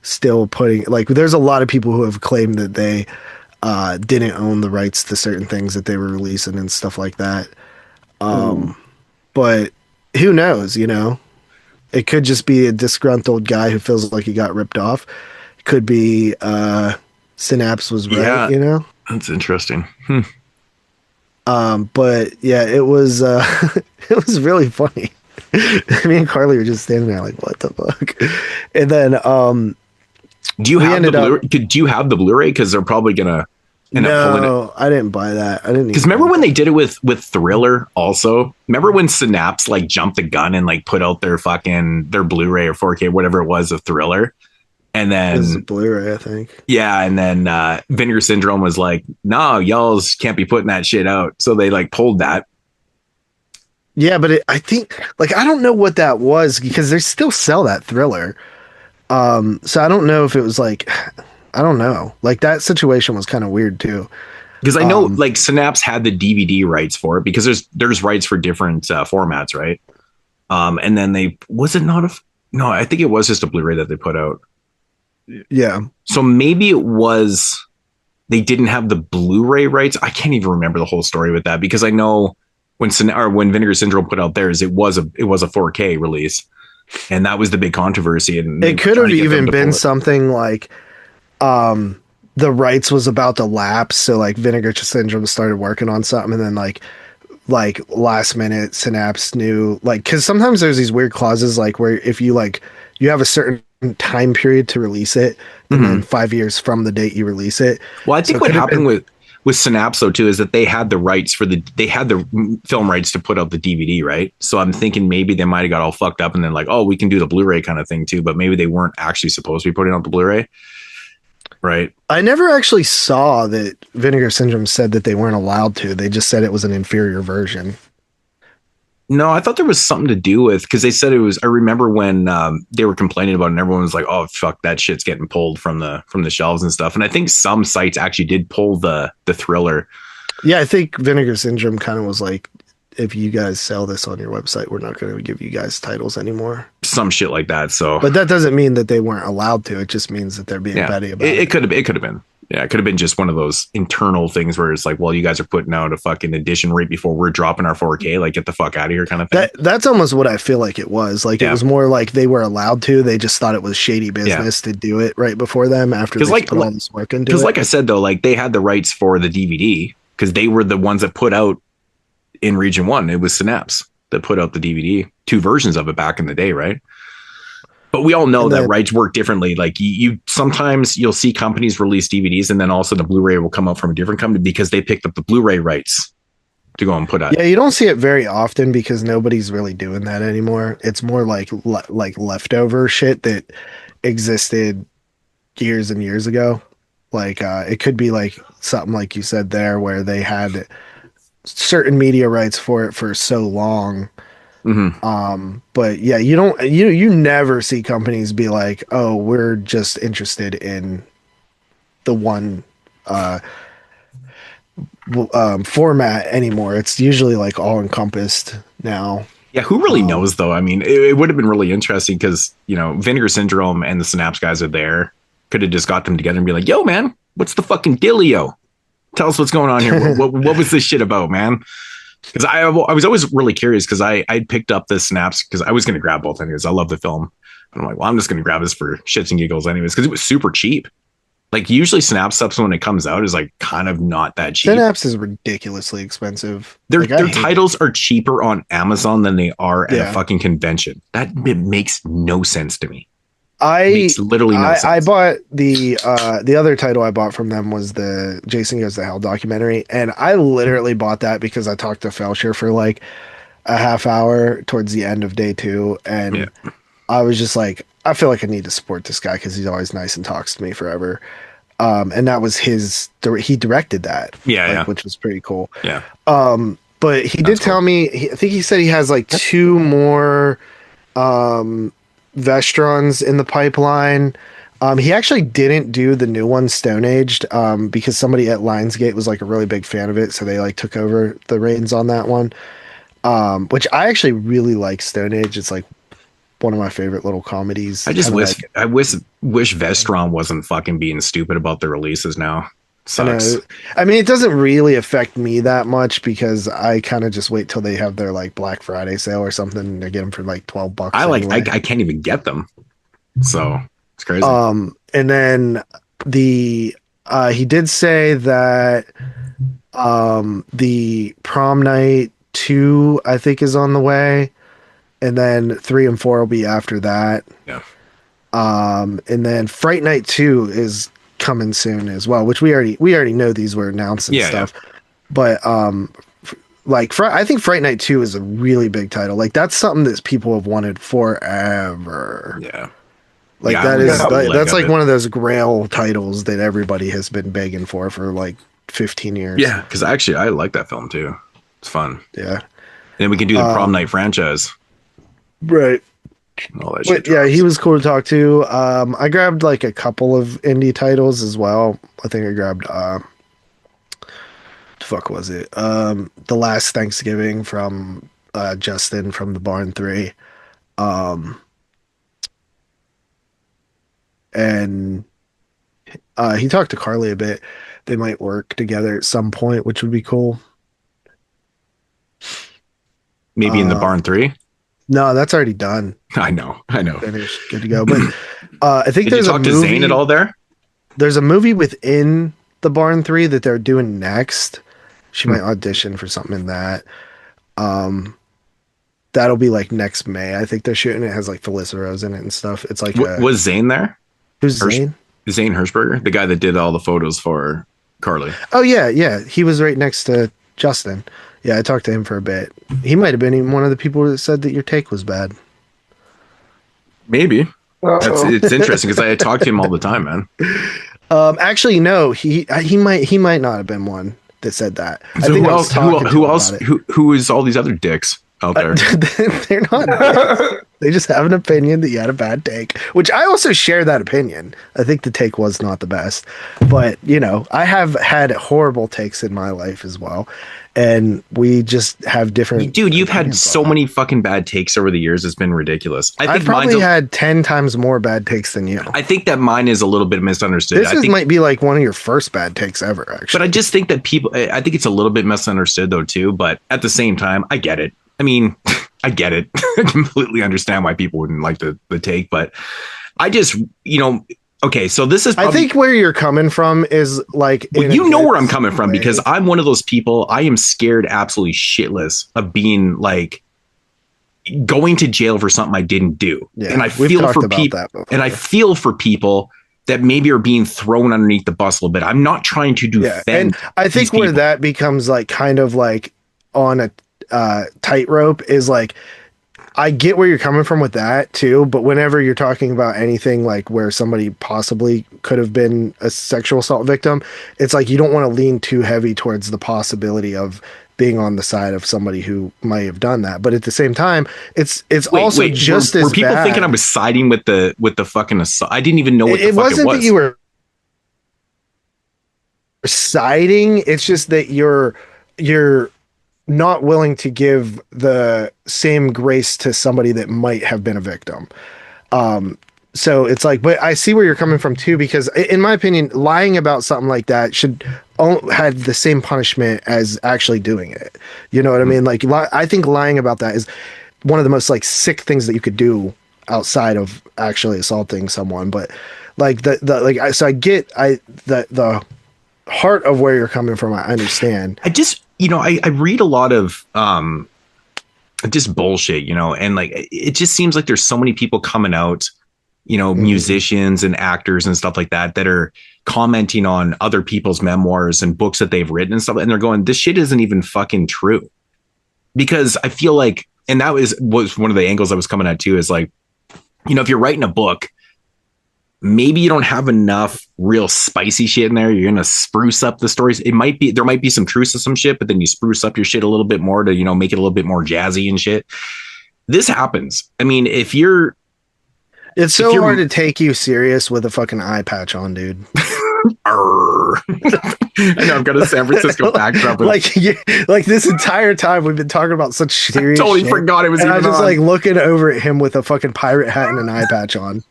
still putting, like, there's a lot of people who have claimed that they didn't own the rights to certain things that they were releasing and stuff like that. But who knows, you know? It could just be a disgruntled guy who feels like he got ripped off. It could be Synapse was right, you know? That's interesting. But yeah, it was it was really funny. Me and Carly were just standing there like, what the fuck? And then do you have the Blu-ray? Because they're probably gonna end up pulling it. I didn't buy that. I didn't. Because remember when they did it with Thriller also? Remember when Synapse like jumped the gun and like put out their Blu-ray or 4K, whatever it was, of Thriller? And then it was a Blu-ray, I think. Yeah, and then Vinegar Syndrome was like, no, y'all can't be putting that shit out. So they like pulled that. Yeah, but I think, like, I don't know what that was, because they still sell that Thriller. So I don't know if it was like, I don't know. Like, that situation was kind of weird too. Because I know like Synapse had the DVD rights for it because there's rights for different formats, right? And then no, I think it was just a Blu-ray that they put out. Yeah. So maybe it was they didn't have the Blu-ray rights. I can't even remember the whole story with that because I know when Vinegar Syndrome put out theirs, it was a 4K release, and that was the big controversy. And it could have even been something like the rights was about to lapse, so like Vinegar Syndrome started working on something, and then like last minute Synapse knew, like, because sometimes there's these weird clauses like where if you like you have a certain time period to release it, and then 5 years from the date you release it. Well, I think what happened with Synapse though too is that they had the rights they had the film rights to put out the DVD, right? So I'm thinking maybe they might have got all fucked up and then like, oh, we can do the Blu-ray kind of thing too, but maybe they weren't actually supposed to be putting out the Blu-ray. Right. I never actually saw that Vinegar Syndrome said that they weren't allowed to. They just said it was an inferior version. No, I thought there was something to do with, because they said it was, I remember when they were complaining about it and everyone was like, oh, fuck, that shit's getting pulled from the shelves and stuff. And I think some sites actually did pull the Thriller. Yeah, I think Vinegar Syndrome kind of was like, if you guys sell this on your website, we're not going to give you guys titles anymore. Some shit like that. So, but that doesn't mean that they weren't allowed to. It just means that they're being petty about it. It could have been. Yeah, it could have been just one of those internal things where it's like, well, you guys are putting out a fucking edition right before we're dropping our 4K. Like, get the fuck out of here, kind of thing. That's almost what I feel like it was. Like, it was more like they were allowed to. They just thought it was shady business to do it right before them after they put all this work into it. Because, like I said, though, like they had the rights for the DVD because they were the ones that put out in Region 1. It was Synapse that put out the DVD, 2 versions of it back in the day, right? But we all know that rights work differently. Like you sometimes you'll see companies release DVDs and then also the Blu-ray will come out from a different company because they picked up the Blu-ray rights to go and put out. Yeah, you don't see it very often because nobody's really doing that anymore. It's more like leftover shit that existed years and years ago. Like it could be like something like you said there where they had certain media rights for it for so long. But yeah, you never see companies be like, oh, we're just interested in the one format anymore. It's usually like all encompassed now. Yeah, who really knows though? I mean, it would have been really interesting because, you know, Vinegar Syndrome and the Synapse guys are there. Could have just got them together and be like, yo, man, what's the fucking dealio? Tell us what's going on here. what was this shit about, man? Because I was always really curious because I picked up the Synapse because I was going to grab both anyways. I love the film. And I'm like, well, I'm just going to grab this for shits and giggles anyways because it was super cheap. Like usually Synapse stuff when it comes out is like kind of not that cheap. Synapse is ridiculously expensive. Their titles are cheaper on Amazon than they are at a fucking convention. It makes no sense to me. Makes literally no sense. I bought the other title I bought from them was the Jason Goes to Hell documentary, and I literally bought that because I talked to Felcher for like a half hour towards the end of day 2, and I was just like, I feel like I need to support this guy because he's always nice and talks to me forever. And that was he directed that, which was pretty cool. Yeah. But he did tell me, I think he said he has like 2 more Vestrons in the pipeline. He actually didn't do the new one, Stone Aged, because somebody at Lionsgate was like a really big fan of it, so they like took over the reins on that one. Which I actually really like Stone Age. It's like one of my favorite little comedies. I just wish Vestron wasn't fucking being stupid about the releases now. Sucks. I mean, it doesn't really affect me that much because I kind of just wait till they have their like Black Friday sale or something and they get them for like $12. I can't even get them. So it's crazy. And then he did say that the Prom Night 2 I think is on the way, and then 3 and 4 will be after that. Yeah. And then Fright Night 2 is coming soon as well, which we already know these were announced and stuff. But I think Fright Night 2 is a really big title. Like that's something that people have wanted forever. Yeah. Like that's like one of those grail titles that everybody has been begging for like 15 years. Yeah, because actually I like that film too. It's fun. Yeah. And then we can do the Prom Night franchise. Right. All that shit yeah, he was cool to talk to. I grabbed like a couple of indie titles as well. I think I grabbed fuck was it? The Last Thanksgiving from Justin from the Barn 3. And he talked to Carly a bit. They might work together at some point, which would be cool. Maybe in the Barn 3? No, that's already done. I know. Finished, good to go. But I think Did you talk to Zane at all there? There's a movie within the Barn 3 that they're doing next. She might audition for something in that. That'll be like next May. I think they're shooting. It has like Felissa Rose in it and stuff. It's like was Zane there? Who's Zane? Zane Hershberger, the guy that did all the photos for Carly. Oh yeah. He was right next to Justin. Yeah, I talked to him for a bit. He might have been even one of the people that said that your take was bad. Maybe. It's interesting because I talk to him all the time, man. Actually, no. He might not have been one that said that. So who else? Who is all these other dicks out there? They're not dicks. They just have an opinion that you had a bad take, which I also share that opinion. I think the take was not the best, but I have had horrible takes in my life as well. And we just have different. Dude, you've had so many fucking bad takes over the years. It's been ridiculous. I've probably had 10 times more bad takes than you. I think that mine is a little bit misunderstood. This might be like one of your first bad takes ever, actually. But I just think that I think it's a little bit misunderstood though, too. But at the same time, I get it. I mean, I get it. I completely understand why people wouldn't like the take. But I just, okay, so this is. I think where you're coming from is like. Well, where I'm coming from because I'm one of those people. I am scared absolutely shitless of being like going to jail for something I didn't do. Yeah, and I feel for people. And I feel for people that maybe are being thrown underneath the bus a little bit. I'm not trying to defend. Yeah, and I think where that becomes like kind of like on a tightrope is like. I get where you're coming from with that too, but whenever you're talking about anything like where somebody possibly could have been a sexual assault victim, it's like you don't want to lean too heavy towards the possibility of being on the side of somebody who might have done that. But at the same time, it's also just as were people bad. Thinking I was siding with the fucking assault? I didn't even know what the fuck it was. It wasn't that you were siding. It's just that you're not willing to give the same grace to somebody that might have been a victim. So it's like, but I see where you're coming from too, because in my opinion, lying about something like that should have the same punishment as actually doing it. You know what I mean? Like, I think lying about that is one of the most like sick things that you could do outside of actually assaulting someone. But like so I get the heart of where you're coming from. I understand. I just, I read a lot of just bullshit, and like it just seems like there's so many people coming out, musicians and actors and stuff like that are commenting on other people's memoirs and books that they've written and stuff, and they're going, this shit isn't even fucking true. Because I feel like, and that was one of the angles I was coming at too, is like, if you're writing a book, maybe you don't have enough real spicy shit in there. You're going to spruce up the stories. There might be some truth to some shit, but then you spruce up your shit a little bit more to, make it a little bit more jazzy and shit. This happens. I mean, it's so hard to take you serious with a fucking eye patch on, dude. I know I've got a San Francisco backdrop. like this entire time we've been talking about such serious I totally shit, forgot it was. And I was just like looking over at him with a fucking pirate hat and an eye patch on.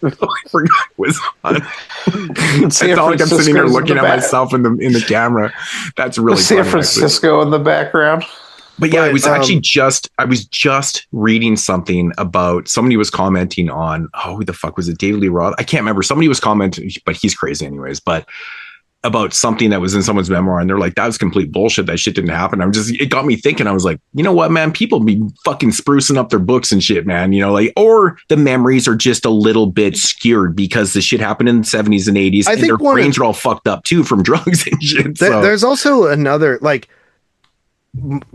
I forgot it was on. It's not like I'm sitting there looking at myself in the camera. That's really San Francisco in the background. But yeah, I was actually just reading something about somebody was commenting on, who the fuck was it? David Lee Roth? I can't remember. Somebody was commenting, but he's crazy anyways, but about something that was in someone's memoir, and they're like, that was complete bullshit. That shit didn't happen. It got me thinking. I was like, you know what, man? People be fucking sprucing up their books and shit, man. Or the memories are just a little bit skewed because the shit happened in the 70s and 80s, and their brains are all fucked up too from drugs and shit. There's also another, like,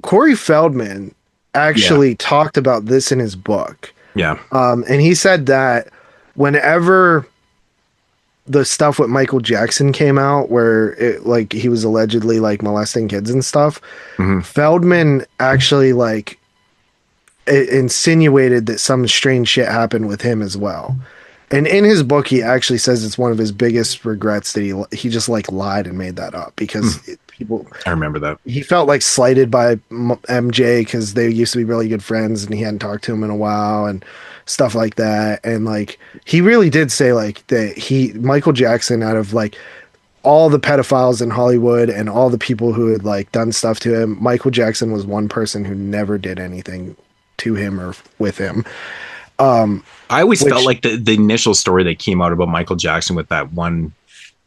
Corey Feldman actually talked about this in his book. Yeah. And he said that whenever the stuff with Micheal Jackson came out, where he was allegedly like molesting kids and stuff, Feldman actually like insinuated that some strange shit happened with him as well. And in his book, he actually says it's one of his biggest regrets that he just like lied and made that up because people. I remember that. He felt like slighted by MJ because they used to be really good friends, and he hadn't talked to him in a while and stuff like that. And like he really did say like that Micheal Jackson, out of like all the pedophiles in Hollywood and all the people who had like done stuff to him, Micheal Jackson was one person who never did anything to him or with him. I always felt like the initial story that came out about Micheal Jackson with that one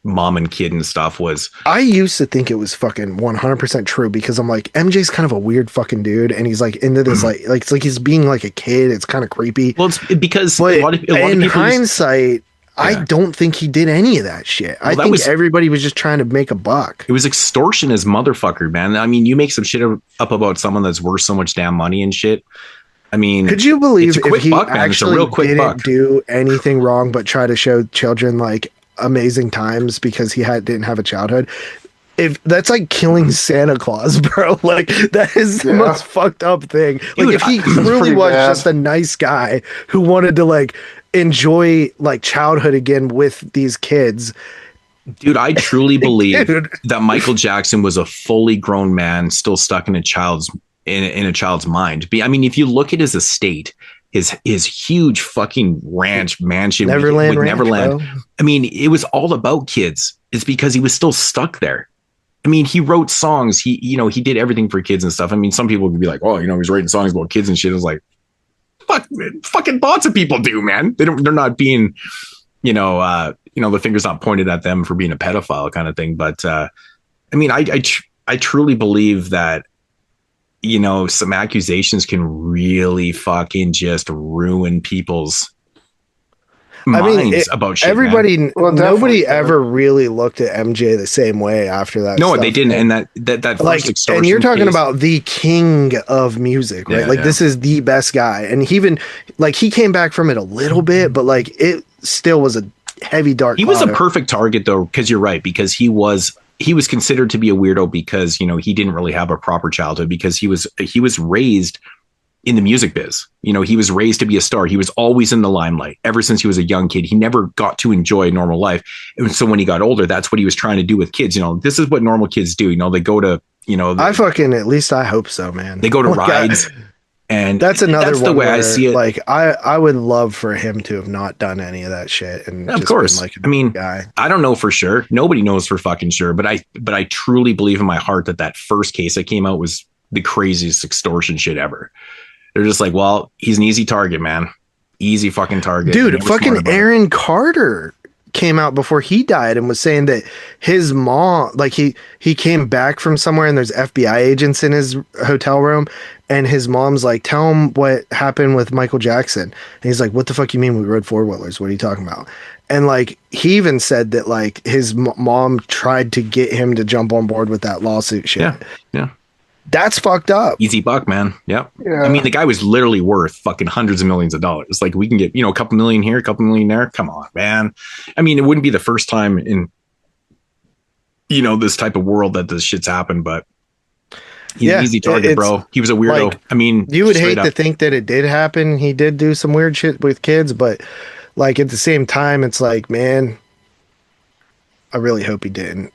mom and kid and stuff was, I used to think it was fucking 100% true, because I'm like, MJ's kind of a weird fucking dude, and he's like into this like it's like he's being like a kid. It's kind of creepy. well, it's because But a lot of people in just- hindsight, I don't think he did any of that shit. I think everybody was just trying to make a buck. it was extortion as motherfucker, man. I mean, you make some shit up about someone that's worth so much damn money and shit. I mean, Could you believe it's a if quick he buck, man. It's a actually real quick didn't buck. do anything wrong but try to show children like amazing times because he didn't have a childhood? If that's like killing Santa Claus, bro, like that is the most fucked up thing. Like Dude, if he that's truly pretty was bad. just a nice guy who wanted to like enjoy like childhood again with these kids. Dude, I truly believe Dude. that Micheal Jackson was a fully grown man still stuck in a child's mind. I mean, if you look at his estate, his huge fucking ranch mansion Neverland with Ranch, Neverland. bro. I mean, it was all about kids. It's because he was still stuck there. I mean, he wrote songs. He did everything for kids and stuff. I mean, some people would be like, "Oh, he's writing songs about kids and shit." I was like, "Fuck, man, fucking lots of people do, man. They're not being, the finger's not pointed at them for being a pedophile kind of thing." But I mean, I truly believe that, some accusations can really fucking just ruin people's minds about shit. Everybody, man. Well, nobody definitely. ever really looked at MJ the same way after that. No, stuff, they didn't. man. And that Like, first extortion and you're talking case- about the king of music, right? Yeah, like yeah. this is the best guy, and he even like he came back from it a little bit, but like it still was a heavy dark. He was a cloud. perfect target though, because you're right, because he was considered to be a weirdo because he didn't really have a proper childhood, because he was raised in the music biz. He was raised to be a star. He was always in the limelight ever since he was a young kid. He never got to enjoy normal life. And so when he got older, that's what he was trying to do with kids. This is what normal kids do. They go to, at least I hope so, man. they go to Like, rides. And That's another that's one the way I where, see it. Like I would love for him to have not done any of that shit, and Of just course. been like a I mean, guy. I don't know for sure. Nobody knows for fucking sure, but I truly believe in my heart that first case that came out was the craziest extortion shit ever. They're just like, well, he's an easy target, man. Easy fucking target. They Dude, were smart fucking about it. Aaron Carter came out before he died and was saying that his mom, like he came back from somewhere and there's FBI agents in his hotel room, and his mom's like, tell him what happened with Micheal Jackson. And he's like, what the fuck you mean we rode four-wheelers? What are you talking about? And like he even said that like his mom tried to get him to jump on board with that lawsuit shit. Yeah. That's fucked up. Easy buck, man. Yep. Yeah. I mean, the guy was literally worth fucking hundreds of millions of dollars. Like, we can get, a couple million here, a couple million there. Come on, man. I mean, it wouldn't be the first time in, this type of world that this shit's happened, but he's an easy target, bro. He was a weirdo. like, I mean, You would straight hate to up. think that it did happen. He did do some weird shit with kids, but like at the same time, it's like, man, I really hope he didn't.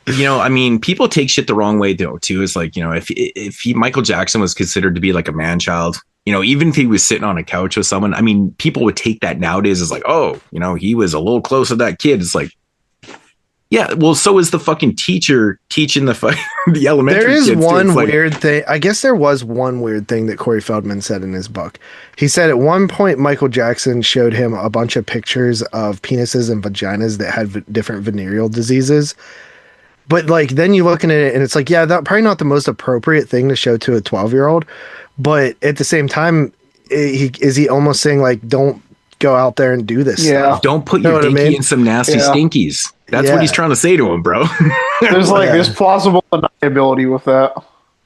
I mean, people take shit the wrong way though, too. It's like, if Micheal Jackson was considered to be like a man child, even if he was sitting on a couch with someone, I mean, people would take that nowadays as like, oh, he was a little close to that kid. It's like, yeah, well, so is the fucking teacher teaching the elementary There is kids, too. one It's like, weird thing. I guess there was one weird thing that Corey Feldman said in his book. He said at one point, Micheal Jackson showed him a bunch of pictures of penises and vaginas that had different venereal diseases. But like, then you look at it and it's like, yeah, that probably not the most appropriate thing to show to a 12-year-old. But at the same time, is he almost saying like, don't go out there and do this Yeah. stuff? don't put Know your what I dinky mean? in some nasty Yeah. stinkies. That's Yeah. what he's trying to say to him, bro. There's plausible deniability with that.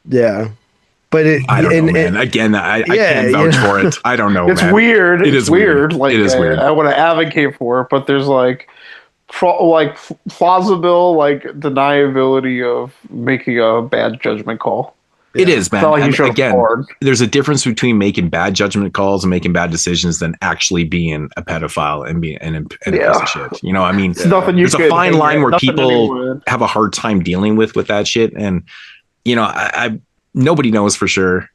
Yeah. But I don't know, man. Again, I can't vouch for it. I don't know, It's man. weird. It It's is weird. weird. Like It is weird. I want to advocate for it, but there's plausible deniability of making a bad judgment call. It is, man. It's not like you And should again, afford. there's a difference between making bad judgment calls and making bad decisions than actually being a pedophile and being a piece of shit. You know, I mean, It's nothing you there's a could fine hate line it, where nothing people anyone- have a hard time dealing with that shit. And, you know, I nobody knows for sure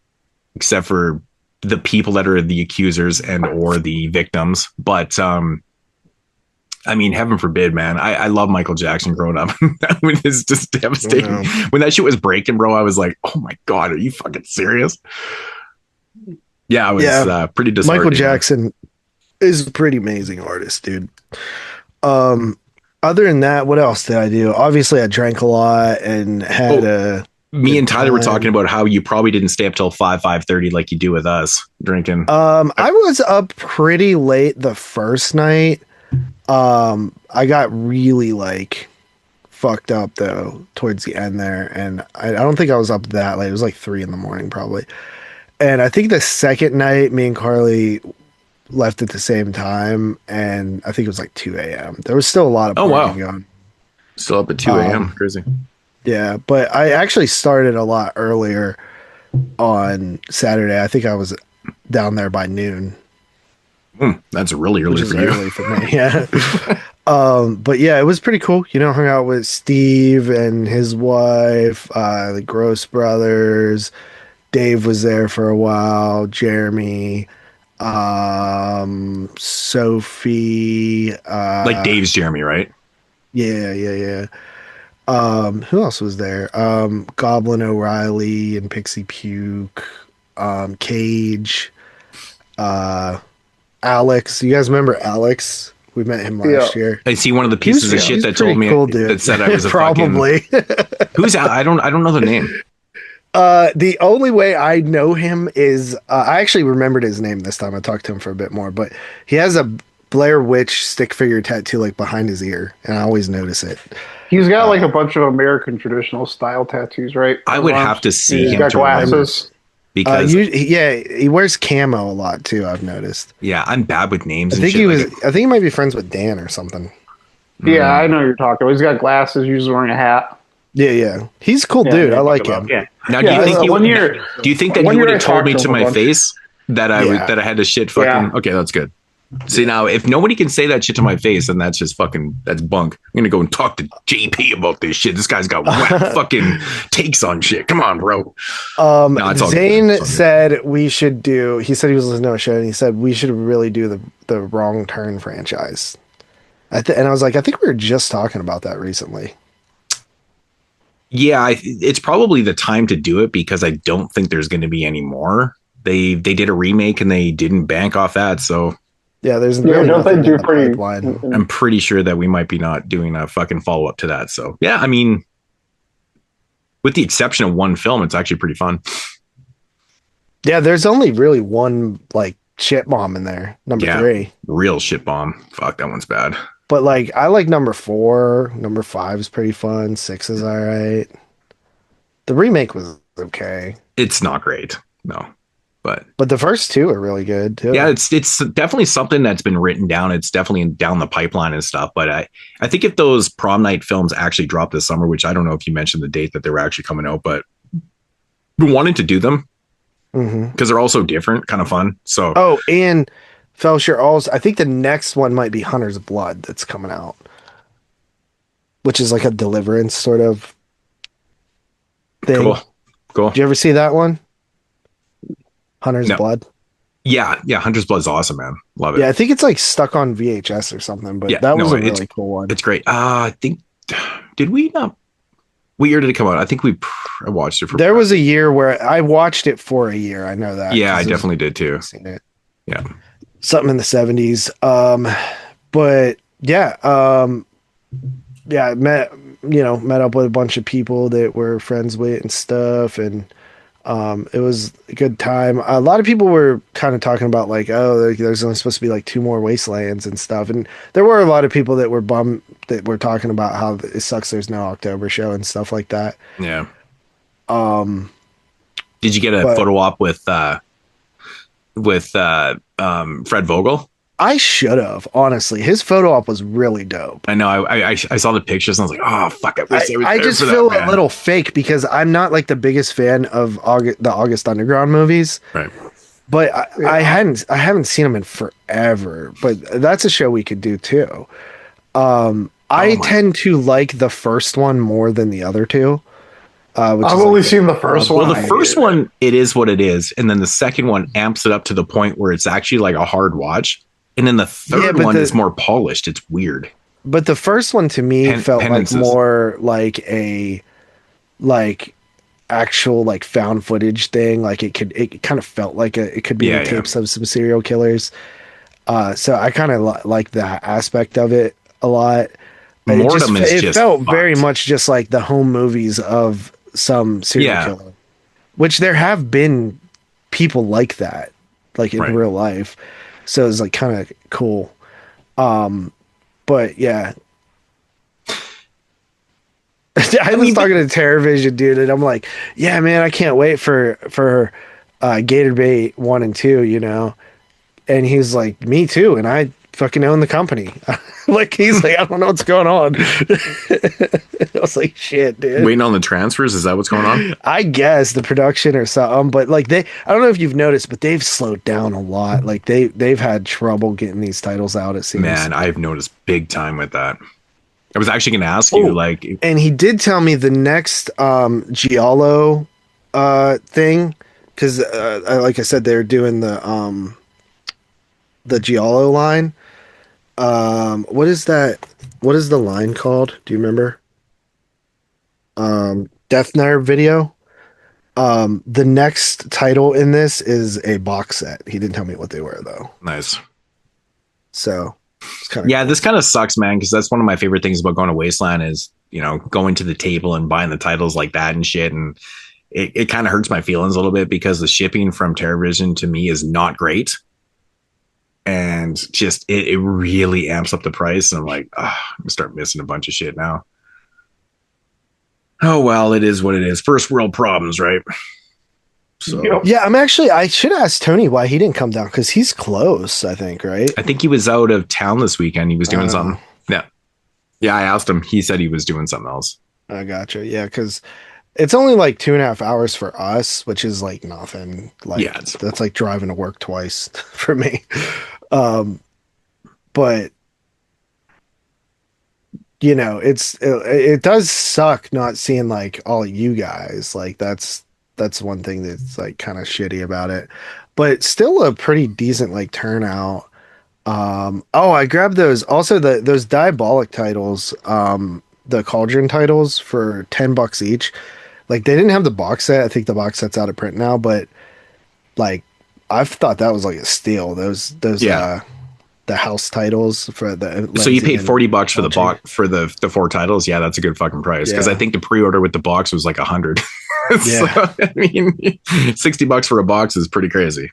except for the people that are the accusers and or the victims. But, I mean, heaven forbid, man. I love Micheal Jackson growing up. I mean, it's just devastating. When that shit was breaking, bro, I was like, oh my God, are you fucking serious? Yeah, I was pretty disheartened. Micheal Jackson is a pretty amazing artist, dude. Other than that, what else did I do? Obviously, I drank a lot and had me and Tyler were time. talking about how you probably didn't stay up till 5:30 like you do with us drinking. I was up pretty late the first night. I got really like fucked up though towards the end there, and I don't think I was up that late. It was like 3 a.m. probably. And I think the second night, me and Carly left at the same time, and I think it was like 2 a.m. There was still a lot of partying going. Still up at 2 a.m. Crazy. Yeah, but I actually started a lot earlier on Saturday. I think I was down there by noon. That's really early for you. Early for me, yeah. But yeah, it was pretty cool. You know, hung out with Steve and his wife, the Gross brothers. Dave was there for a while. Jeremy, Sophie. Like Dave's Jeremy, right? Yeah. Who else was there? Goblin O'Reilly and Pixie Puke. Cage. Alex. You guys remember Alex? We met him last year. I see one of the pieces of shit that told me cool, dude. that said I was a probably. Who's I don't know the name. The only way I know him is I actually remembered his name this time. I talked to him for a bit more, but he has a Blair Witch stick figure tattoo like behind his ear, and I always notice it. He's got like a bunch of American traditional style tattoos, right? I would have to see He's him got to remember. glasses. Because he wears camo a lot too. I've noticed. Yeah, I'm bad with names. I think I think he might be friends with Dan or something. Yeah, I know who you're talking about. He's got glasses. Usually wearing a hat. Yeah. He's a cool dude. I like him. Yeah. Now, do you think do you think that one you would year have I told me talked to to him a my bunch. face that I had to shit fucking? Yeah. Okay, that's good. See, now if nobody can say that shit to my face, then that's just that's bunk. I'm gonna go and talk to JP about this shit. This guy's got whack fucking takes on shit. Come on, bro. It's all Zane said we should do. He said he was listening to a show, and he said we should really do the Wrong Turn franchise. And I was like, I think we were just talking about that recently. Yeah, it's probably the time to do it because I don't think there's going to be any more. They did a remake and they didn't bank off that, so. Yeah, there's really don't they do pretty? pipeline. I'm pretty sure that we might be not doing a fucking follow up to that. So yeah, I mean, with the exception of one film, it's actually pretty fun. Yeah, there's only really one like shit bomb in there, number 3. Real shit bomb. Fuck, that one's bad. But like, I like number 4. Number 5 is pretty fun. 6 is all right. The remake was okay. It's not great, no. But the first 2 are really good too. Yeah, it's definitely something that's been written down. It's definitely down the pipeline and stuff. But I think if those prom night films actually drop this summer, which I don't know if you mentioned the date that they were actually coming out, but we wanted to do them because they're all so different, kind of fun. So and Felsher also, I think the next one might be Hunter's Blood that's coming out, which is like a Deliverance sort of thing. Cool. Did you ever see that one? Hunter's Blood. Yeah, Hunter's Blood is awesome, man. Love it. Yeah, I think it's like stuck on VHS or something, but that was a really cool one. It's great. I think did we not? What year did it come out? I think I watched it. There was a year where I watched it for a year. I know that. Yeah, I definitely did too. Seen it. Yeah, something in the 70s. But yeah, met up with a bunch of people that we're friends with and stuff, and it was a good time. A lot of people were kind of talking about like, oh, there's only supposed to be like 2 more Wastelands and stuff. And there were a lot of people that were bummed that were talking about how it sucks there's no October show and stuff like that. Yeah. Did you get a photo op with Fred Vogel? I should have, honestly. His photo op was really dope. I know. I saw the pictures and I was like, oh fuck! I wish I was I there just for feel that, a little fake because I'm not like the biggest fan of the August Underground movies. right. But I haven't seen them in forever. But that's a show we could do too. I tend to like the first one more than the other two. I've only seen the first one. Well, the first one, it is what it is, and then the second one amps it up to the point where it's actually like a hard watch, and then the third one is more polished. It's weird. But the first one to me felt like more like a actual like found footage thing. Like it kind of felt like it could be the tapes of some serial killers. So I kind of like that aspect of it a lot. It felt very much just like the home movies of some serial killer, which there have been people like that, like in real life. So it's like kind of cool. But yeah, I was talking to TerrorVision, dude, and I'm like, yeah, man, I can't wait for Gator Bait 1 and 2, you know? And he's like, me too. And I fucking own the company. Like, he's like, I don't know what's going on. I was like, shit, dude. Waiting on the transfers? Is that what's going on? I guess the production or something, but like I don't know if you've noticed, but they've slowed down a lot. Like they've had trouble getting these titles out, it seems. Man, I've noticed big time with that. I was actually going to ask you, like, and he did tell me the next Giallo thing, because like I said, they're doing the Giallo line. What is that? What is the line called? Do you remember? Death Nerve video. The next title in this is a box set. He didn't tell me what they were though. Nice. So it's kind of cool. This kind of sucks, man, because that's one of my favorite things about going to Wasteland is, you know, going to the table and buying the titles like that and shit. And it kind of hurts my feelings a little bit because the shipping from TerrorVision to me is not great. And just it really amps up the price. And I'm like, I'm gonna start missing a bunch of shit now. Oh well, it is what it is. First world problems, right? So yeah, I should ask Tony why he didn't come down, because he's close, I think, right? I think he was out of town this weekend. He was doing something. Yeah, I asked him. He said he was doing something else. I gotcha. Yeah, because it's only like 2.5 hours for us, which is like nothing. Like, yeah, that's like driving to work twice for me. But you know, it does suck not seeing like all of you guys. Like that's one thing that's like kind of shitty about it, but still a pretty decent like turnout. I grabbed those also, those Diabolic titles, the Cauldron titles for $10 each. Like they didn't have the box set. I think the box set's out of print now, but like I've thought that was like a steal. Those the house titles for the. So you paid $40 for the box for the 4 titles. Yeah, that's a good fucking price, because I think the pre-order with the box was like $100. So, I mean, $60 for a box is pretty crazy.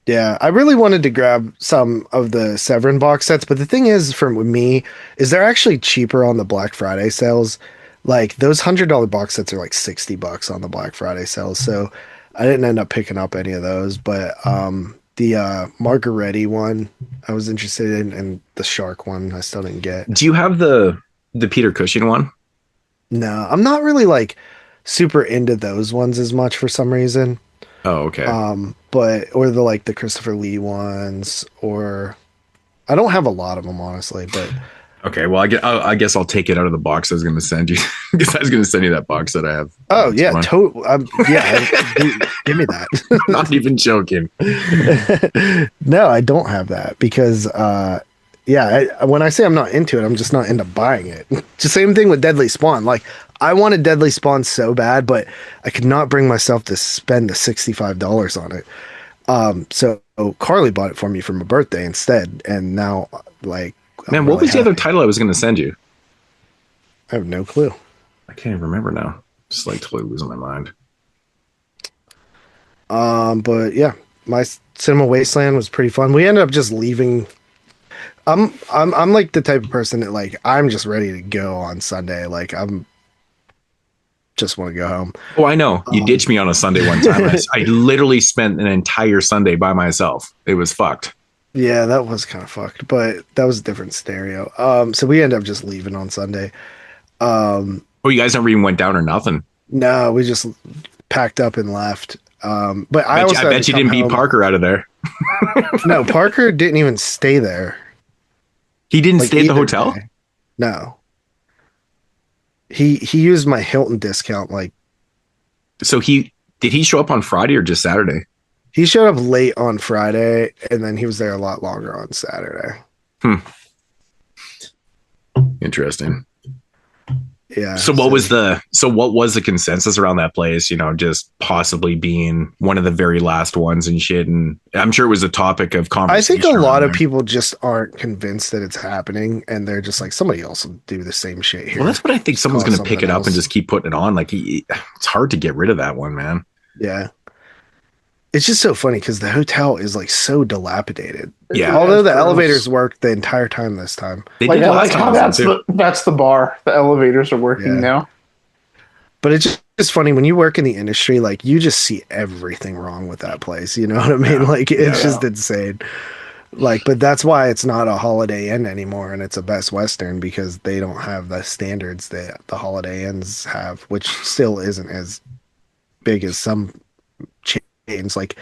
Yeah, I really wanted to grab some of the Severin box sets, but the thing is, for me, is they're actually cheaper on the Black Friday sales. Like those $100 box sets are like $60 on the Black Friday sales. So I didn't end up picking up any of those, but the Margaretti one I was interested in, and the Shark one I still didn't get. Do you have the Peter Cushing one? No, I'm not really like super into those ones as much for some reason. Oh, okay. Or the Christopher Lee ones, or I don't have a lot of them, honestly, but okay. Well, I guess I'll take it out of the box I was going to send you, because I was going to send you that box that I have. Oh yeah, give me that. Not even joking. No, I don't have that because when I say I'm not into it, I'm just not into buying it. It's the same thing with Deadly Spawn. Like I wanted Deadly Spawn so bad, but I could not bring myself to spend the $65 on it. So Carly bought it for me for my birthday instead, and now like. Man, what was the other title I was going to send you? I have no clue. I can't even remember now. Just like totally losing my mind. But yeah, my Cinema Wasteland was pretty fun. We ended up just leaving. I'm like the type of person that like I'm just ready to go on Sunday. Like I'm just want to go home. Oh, I know. You ditched me on a Sunday one time. I literally spent an entire Sunday by myself. It was fucked. Yeah, that was kind of fucked, but that was a different scenario. So we ended up just leaving on Sunday. Oh, you guys never even went down or nothing. No, we just packed up and left. But I I bet you didn't beat Parker out of there. No, Parker didn't even stay there. He didn't Like, stay at the either hotel? day. No. He used my Hilton discount. Like, So did he show up on Friday or just Saturday? he showed up late on Friday, and then he was there a lot longer on Saturday. Interesting. Yeah. So what was the consensus around that place? You know, just possibly being one of the very last ones and shit. And I'm sure it was a topic of I conversation. think a lot of there. people just aren't convinced that it's happening, and they're just like, somebody else will do the same shit here. Well, that's what I think. Someone's Call going to pick it something up and else. just keep putting it on. Like, it's hard to get rid of that one, man. Yeah. It's just so funny because the hotel is like so dilapidated. Yeah. Although the Gross. elevators worked the entire time this time. They Like, did I last like how time, too. that's the bar. The elevators are working Yeah. now. But it's just funny when you work in the industry, like you just see everything wrong with that place. You know what I mean? Like it's just insane. Like, but that's why it's not a Holiday Inn anymore, and it's a Best Western because they don't have the standards that the Holiday Inns have, which still isn't as big as some chains. Like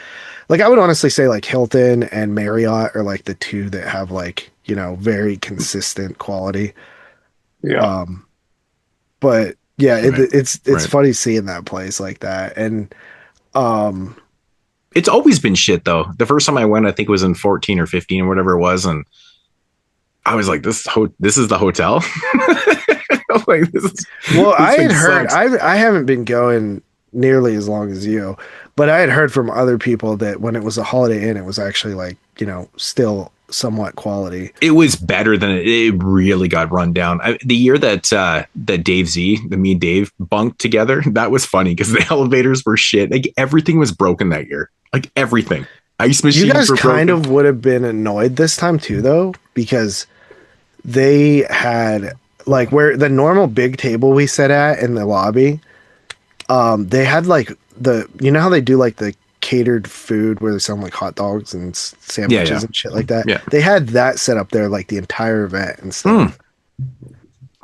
I would honestly say like Hilton and Marriott are like the two that have like, you know, very consistent quality. Yeah. But yeah, it's Right. funny seeing that place like that. And It's always been shit, though. The first time I went, I think it was in 14 or 15 or whatever it was. And I was like, this is the hotel? Like, well, I thing had heard, sucks. I haven't been going nearly as long as you, but I had heard from other people that when it was a Holiday Inn, it was actually like, you know, still somewhat quality. It was better than it really got run down. The year that Dave Z, me and Dave bunked together, that was funny because the elevators were shit. Like everything was broken that year. Like everything. Ice machines You guys were kind broken. of would have been annoyed this time too, though, because they had like where the normal big table we sat at in the lobby, they had like you know how they do like the catered food where they sell like hot dogs and sandwiches Yeah. and shit like that. Yeah. They had that set up there like the entire event and stuff.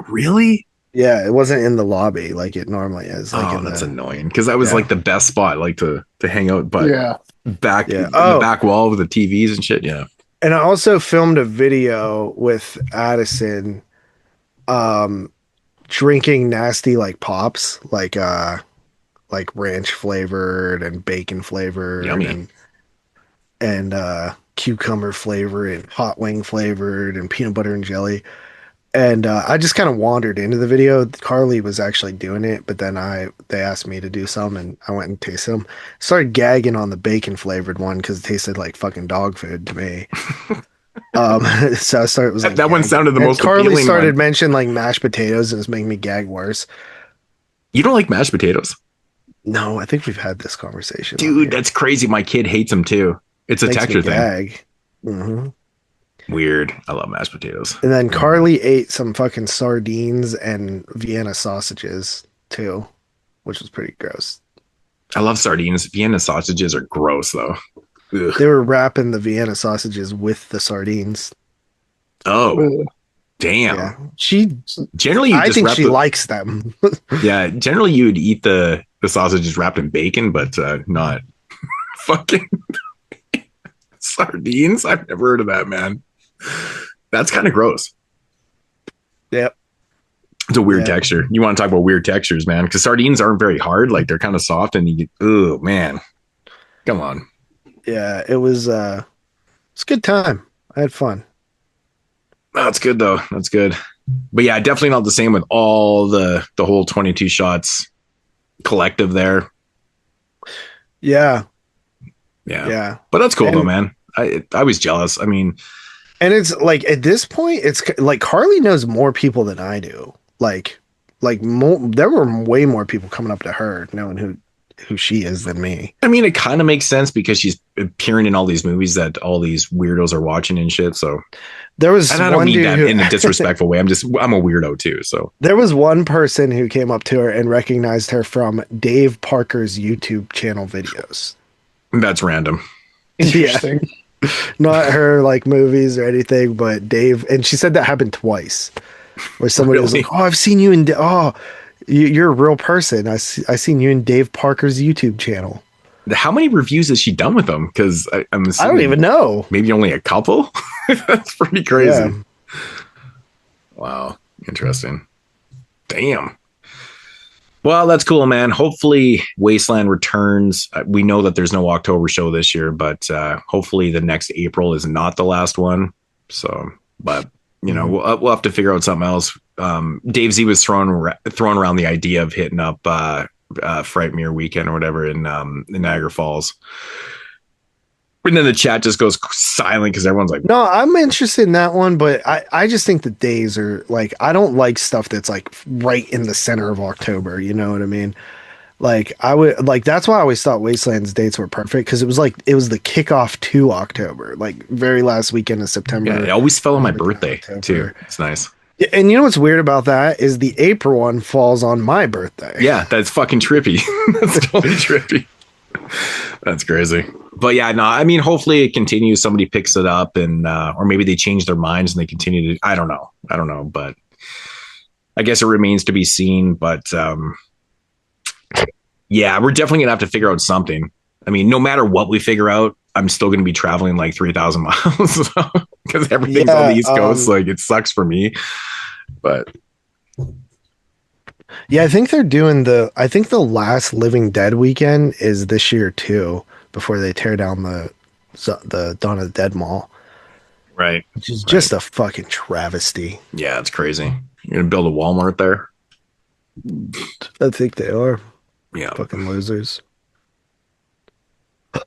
Really? Yeah, it wasn't in the lobby like it normally is. Like That's annoying because that was like the best spot, like to hang out. But Yeah. back in the Oh. back wall with the TVs and shit. Yeah. And I also filmed a video with Addison, drinking nasty like pops, like ranch flavored and bacon flavored Yummy. and cucumber flavored and hot wing flavored and peanut butter and jelly. And I just kind of wandered into the video. Carly was actually doing it, but then they asked me to do some, and I went and tasted them. Started gagging on the bacon flavored one because it tasted like fucking dog food to me. So I started was like That one gagging. sounded the And most Carly appealing started one. mentioning like mashed potatoes, and it's making me gag worse. You don't like mashed potatoes? No, I think we've had this conversation, on Dude, here. that's crazy. My kid hates them too. It's a Makes me texture thing. gag. hmm Weird. I love mashed potatoes. And then Carly ate some fucking sardines and Vienna sausages too, which was pretty gross. I love sardines. Vienna sausages are gross though. Ugh. They were wrapping the Vienna sausages with the sardines. Oh, damn. Yeah, she. Generally, you I just think wrap she likes them. Yeah, generally you would eat the sausages wrapped in bacon, but not fucking sardines. I've never heard of that, man. That's kind of gross. Yep. It's a weird Yeah. texture. You want to talk about weird textures, man? Because sardines aren't very hard. Like they're kind of soft, and you get, oh man, come on. Yeah, it was. It's a good time. I had fun. That's good though. That's good. But yeah, definitely not the same with all the whole 22 shots collective there. Yeah, Yeah. yeah. But that's cool And- though, man. I was jealous. I mean, And it's like at this point, it's like Carly knows more people than I do. Like there were way more people coming up to her knowing who she is than me. it kind of makes sense because she's appearing in all these movies that all these weirdos are watching and shit. So, There was and I don't one mean dude that who, in a disrespectful way. I'm a weirdo too. So there was one person who came up to her and recognized her from Dave Parker's YouTube channel videos. that's random. Interesting. not her like movies or anything, but Dave. And she said that happened twice, where somebody was like, "Oh, I've seen you in. You're a real person. I seen you in Dave Parker's YouTube channel." How many reviews has she done with them? Because I'm assuming I don't even know. Maybe only a couple. That's pretty crazy. Yeah. Wow, interesting. Damn. Well, that's cool, man. Hopefully Wasteland returns. We know that there's no October show this year, but hopefully the next April is not the last one. So, but we'll have to figure out something else. Dave Z was throwing around the idea of hitting up Frightmare Weekend or whatever in Niagara Falls. And then the chat just goes silent because everyone's like, no, I'm interested in that one, but I just think the days are like, I don't like stuff that's like right in the center of October. You know what I mean? Like that's why I always thought Wasteland's dates were perfect, because it was the kickoff to October, like very last weekend of September. Yeah, it always fell on my birthday too. It's nice. And you know what's weird about that is the April one falls on my birthday. Yeah, that's fucking trippy. That's totally trippy. That's crazy. But yeah, no, I mean, hopefully it continues. Somebody picks it up, and or maybe they change their minds and they continue to. I don't know, but I guess it remains to be seen. But yeah, we're definitely gonna have to figure out something. I mean, no matter what we figure out, I'm still gonna be traveling like 3,000 miles because everything's on the East Coast. Like, it sucks for me, but. Yeah, I think they're doing I think the last Living Dead weekend is this year too, before they tear down the Dawn of the Dead mall. Right. Which is just a fucking travesty. Yeah, it's crazy. You're going to build a Walmart there? I think they are. Yeah. Fucking losers.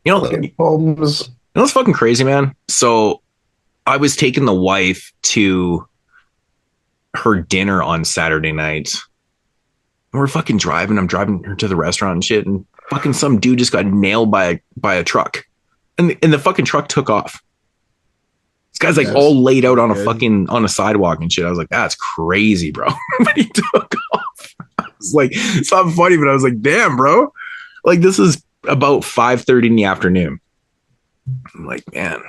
You know what's fucking crazy, man? So I was taking the wife to her dinner on Saturday night. We're fucking driving. I'm driving her to the restaurant and shit, and fucking some dude just got nailed by a truck, and the fucking truck took off. This guy's like all laid out on a sidewalk and shit. I was like, that's crazy, bro. But he took off. I was like, it's not funny, but I was like, damn, bro. Like, this is about 5:30 in the afternoon. I'm like, man.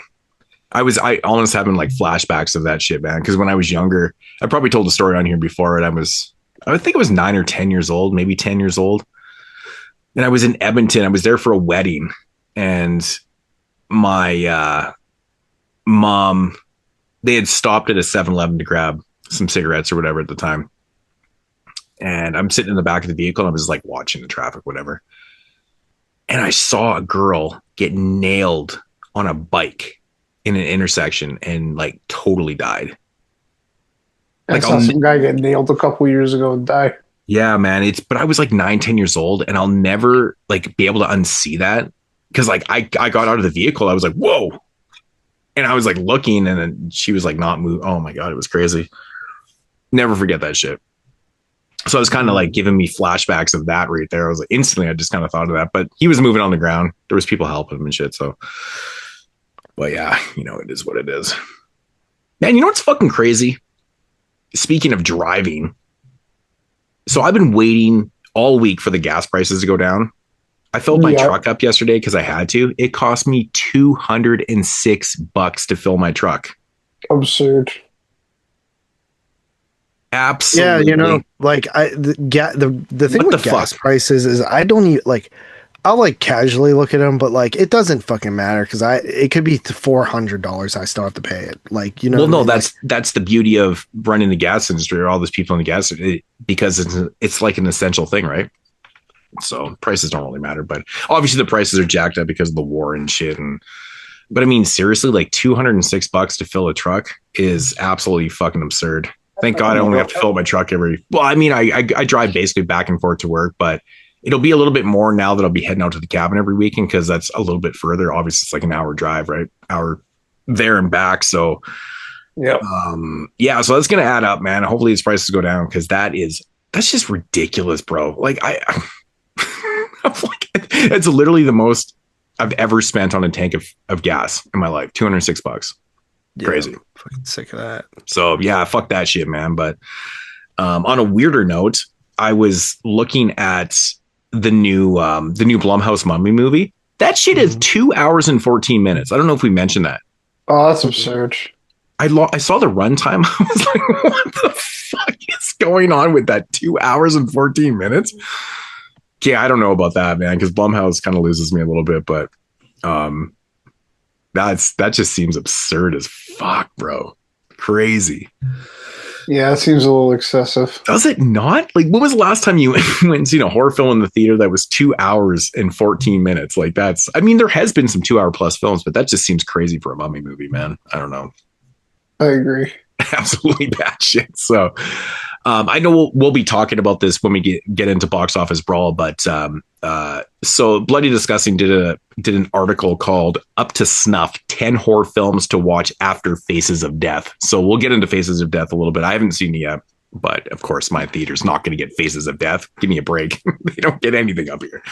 I almost having like flashbacks of that shit, man. Because when I was younger, I probably told the story on here before, and I think it was 9 or 10 years old, maybe 10 years old. And I was in Edmonton. I was there for a wedding, and my mom, they had stopped at a 7-Eleven to grab some cigarettes or whatever at the time. And I'm sitting in the back of the vehicle, and I was like watching the traffic, whatever. And I saw a girl get nailed on a bike in an intersection and like totally died. I saw some guy get nailed a couple years ago and die. Yeah, man. But I was like 9, 10 years old, and I'll never like be able to unsee that. Cause like I got out of the vehicle. I was like, whoa. And I was like looking, and then she was like not moving. Oh my God. It was crazy. Never forget that shit. So I was kind of like giving me flashbacks of that right there. I was like, instantly, I just kind of thought of that, but he was moving on the ground. There was people helping him and shit. So, but yeah, it is what it is. Man, you know what's fucking crazy? Speaking of driving, so I've been waiting all week for the gas prices to go down. I filled my truck up yesterday because I had to. It cost me $206 to fill my truck. Absurd. Absolutely. Yeah, like the thing with gas prices is I don't even like. I'll like casually look at them, but like it doesn't fucking matter because it could be $400. I still have to pay it. Like, Well, no, that's the beauty of running the gas industry, or all those people in the gas, because it's like an essential thing, right? So prices don't really matter, but obviously the prices are jacked up because of the war and shit. But I mean, seriously, like $206 to fill a truck is absolutely fucking absurd. Thank God I only have to fill my truck I drive basically back and forth to work, but it'll be a little bit more now that I'll be heading out to the cabin every weekend, because that's a little bit further. Obviously, it's like an hour drive, right? Hour there and back. So, so that's going to add up, man. Hopefully these prices go down, because that's just ridiculous, bro. Like I'm like, it's literally the most I've ever spent on a tank of gas in my life. $206. Crazy. Fucking sick of that. So yeah, fuck that shit, man. But on a weirder note, I was looking at the new Blumhouse Mummy movie, That shit is 2 hours and 14 minutes. I don't know if we mentioned that. Oh, that's absurd. I saw the runtime. I was like, what the fuck is going on with that 2 hours and 14 minutes? Yeah, I don't know about that, man, because Blumhouse kind of loses me a little bit, but that just seems absurd as fuck, bro. Crazy. Yeah, it seems a little excessive. Does it not? Like, when was the last time you went and seen a horror film in the theater that was 2 hours and 14 minutes? Like, that's, I mean, there has been some 2 hour plus films, but that just seems crazy for a mummy movie, man. I don't know. I agree. Absolutely bad shit. So, I know we'll be talking about this when we get into Box Office Brawl, but so Bloody Disgusting did an article called "Up to Snuff: 10 Horror Films to Watch After Faces of Death." So we'll get into Faces of Death a little bit. I haven't seen it yet, but of course my theater's not going to get Faces of Death. Give me a break. They don't get anything up here.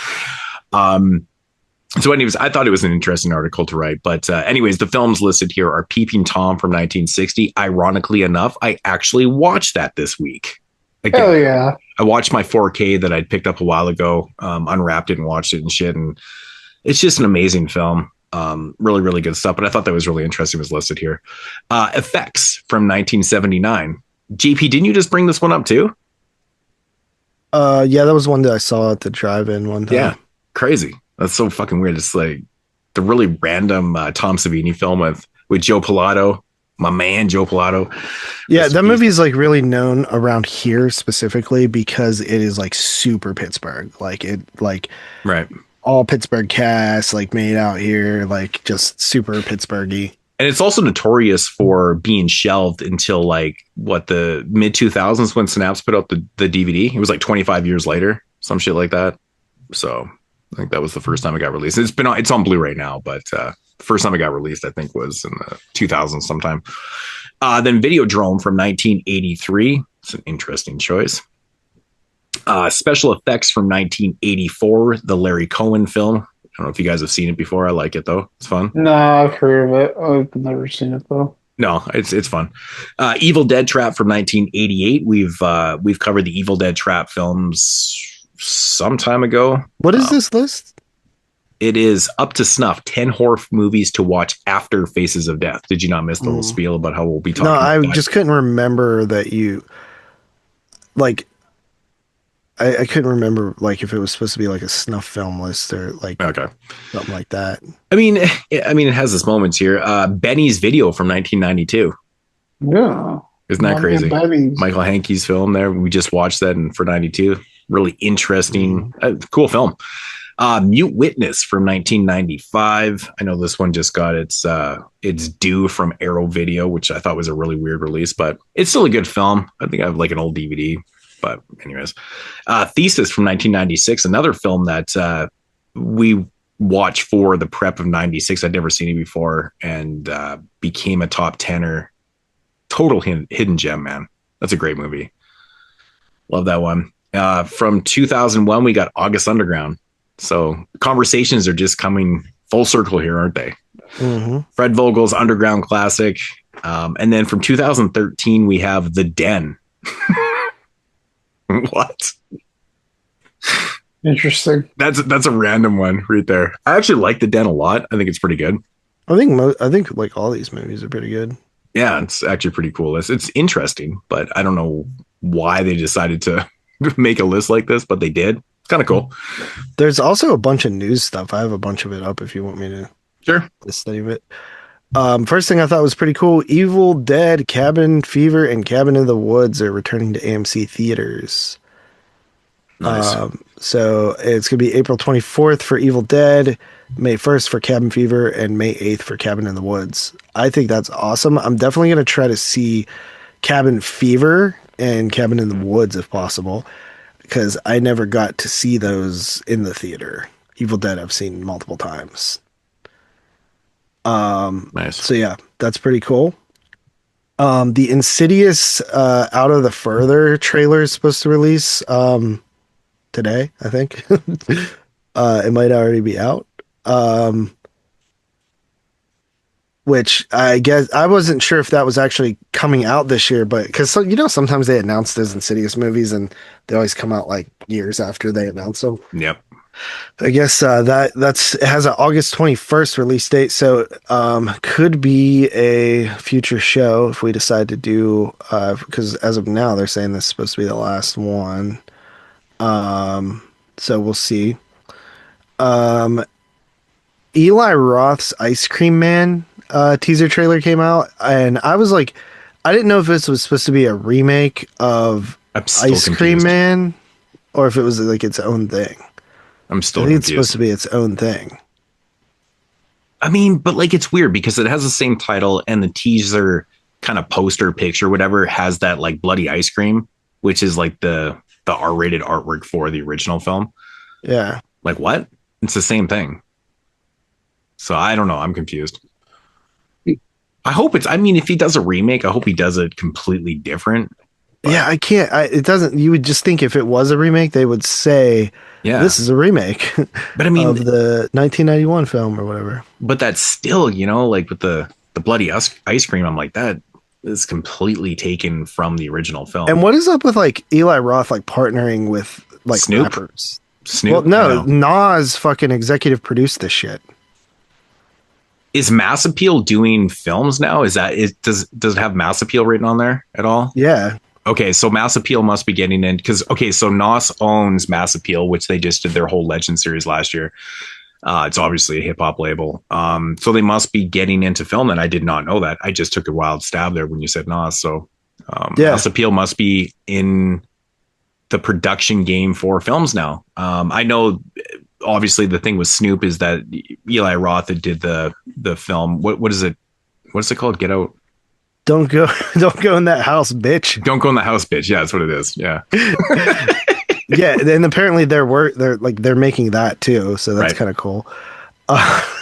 So anyways, I thought it was an interesting article to write. But anyways, the films listed here are Peeping Tom from 1960. Ironically enough, I actually watched that this week. Again, Hell yeah. I watched my 4K that I'd picked up a while ago, unwrapped it and watched it and shit. And it's just an amazing film. Really, really good stuff. But I thought that was really interesting, was listed here. Effects from 1979. JP, didn't you just bring this one up too? Yeah, that was one that I saw at the drive-in one time. Yeah, crazy. That's so fucking weird. It's like the really random Tom Savini film with Joe Pilato, my man Joe Pilato. Yeah, that movie is like really known around here specifically because it is like super Pittsburgh. Like Right. All Pittsburgh cast like made out here, like just super Pittsburghy. And it's also notorious for being shelved until like the mid 2000s when Synapse put out the DVD. It was like 25 years later, some shit like that. So I think that was the first time it got released. It's on Blu-ray now, but the first time it got released, I think, was in the 2000s sometime. Then Videodrome from 1983. It's an interesting choice. Special effects from 1984, the Larry Cohen film. I don't know if you guys have seen it before. I like it though. It's fun. No, I've heard of it. I've never seen it though. No, it's fun. Evil Dead Trap from 1988. We've covered the Evil Dead Trap films some time ago. What is this list? It is Up to Snuff: 10 horror movies to watch after Faces of Death. Did you not miss the little spiel about how we'll be talking? No, about I just couldn't remember that you like. I couldn't remember like if it was supposed to be like a snuff film list or like something like that. I mean, it has its moments here. Benny's Video from 1992. Yeah, isn't that crazy? Benny's. Michael Hankey's film there. We just watched that for 92. Really interesting, cool film. Mute Witness from 1995. I know this one just got its due from Arrow Video, which I thought was a really weird release, but it's still a good film. I think I have like an old DVD. But anyways, Thesis from 1996, another film that we watched for the prep of 96. I'd never seen it before and became a top 10er. Total hidden gem, man. That's a great movie. Love that one. From 2001, we got August Underground. So conversations are just coming full circle here, aren't they? Mm-hmm. Fred Vogel's Underground classic. And then from 2013, we have The Den. What? Interesting. That's a random one right there. I actually like The Den a lot. I think it's pretty good. I think like all these movies are pretty good. Yeah, it's actually pretty cool. It's interesting, but I don't know why they decided to make a list like this, but they did. It's kind of cool. There's also a bunch of news stuff. I have a bunch of it up if you want me to. Sure. Study of it. First thing I thought was pretty cool. Evil Dead, Cabin Fever, and Cabin in the Woods are returning to AMC theaters. Nice. So it's going to be April 24th for Evil Dead, May 1st for Cabin Fever, and May 8th for Cabin in the Woods. I think that's awesome. I'm definitely going to try to see Cabin Fever and Cabin in the Woods if possible, because I never got to see those in the theater. Evil Dead I've seen multiple times. Nice. So yeah, that's pretty cool. The Insidious Out of the Further trailer is supposed to release today, I think. It might already be out. Which I guess I wasn't sure if that was actually coming out this year, but because sometimes they announce those Insidious movies and they always come out like years after they announce them. Yep. I guess that's it has an August 21st release date, so could be a future show if we decide to do because as of now they're saying this is supposed to be the last one. So we'll see. Eli Roth's Ice Cream Man teaser trailer came out, and I was like, I didn't know if this was supposed to be a remake of Ice Cream Man or if it was like its own thing. I'm still I think confused. it's supposed to be its own thing. I mean, but like it's weird because it has the same title and the teaser kind of poster picture, whatever, has that like bloody ice cream, which is like the R-rated artwork for the original film. Yeah. Like what? It's the same thing. So I don't know. I'm confused. I hope I mean, if he does a remake, I hope he does it completely different. But Yeah, I can't. It doesn't. You would just think if it was a remake, they would say, yeah, "This is a remake." But I mean, of the 1991 film or whatever. But that's still, like with the bloody ice cream, I'm like, that is completely taken from the original film. And what is up with like Eli Roth like partnering with like Snoop? rappers? Snoop? Well, no, Nas fucking executive produced this shit. Is Mass Appeal doing films now? Does it have Mass Appeal written on there at all? Yeah. Okay, so Mass Appeal must be getting in because so Nas owns Mass Appeal, which they just did their whole Legend series last year. It's obviously a hip hop label. So they must be getting into film, and I did not know that. I just took a wild stab there when you said Nas. So Mass Appeal must be in the production game for films now. I know obviously the thing with Snoop is that Eli Roth did the film. What is it? What's it called? Get Out. Don't go in that house, bitch. Don't go in the house, bitch. Yeah, that's what it is. Yeah. Yeah, and apparently they're making that too, so that's kind of cool.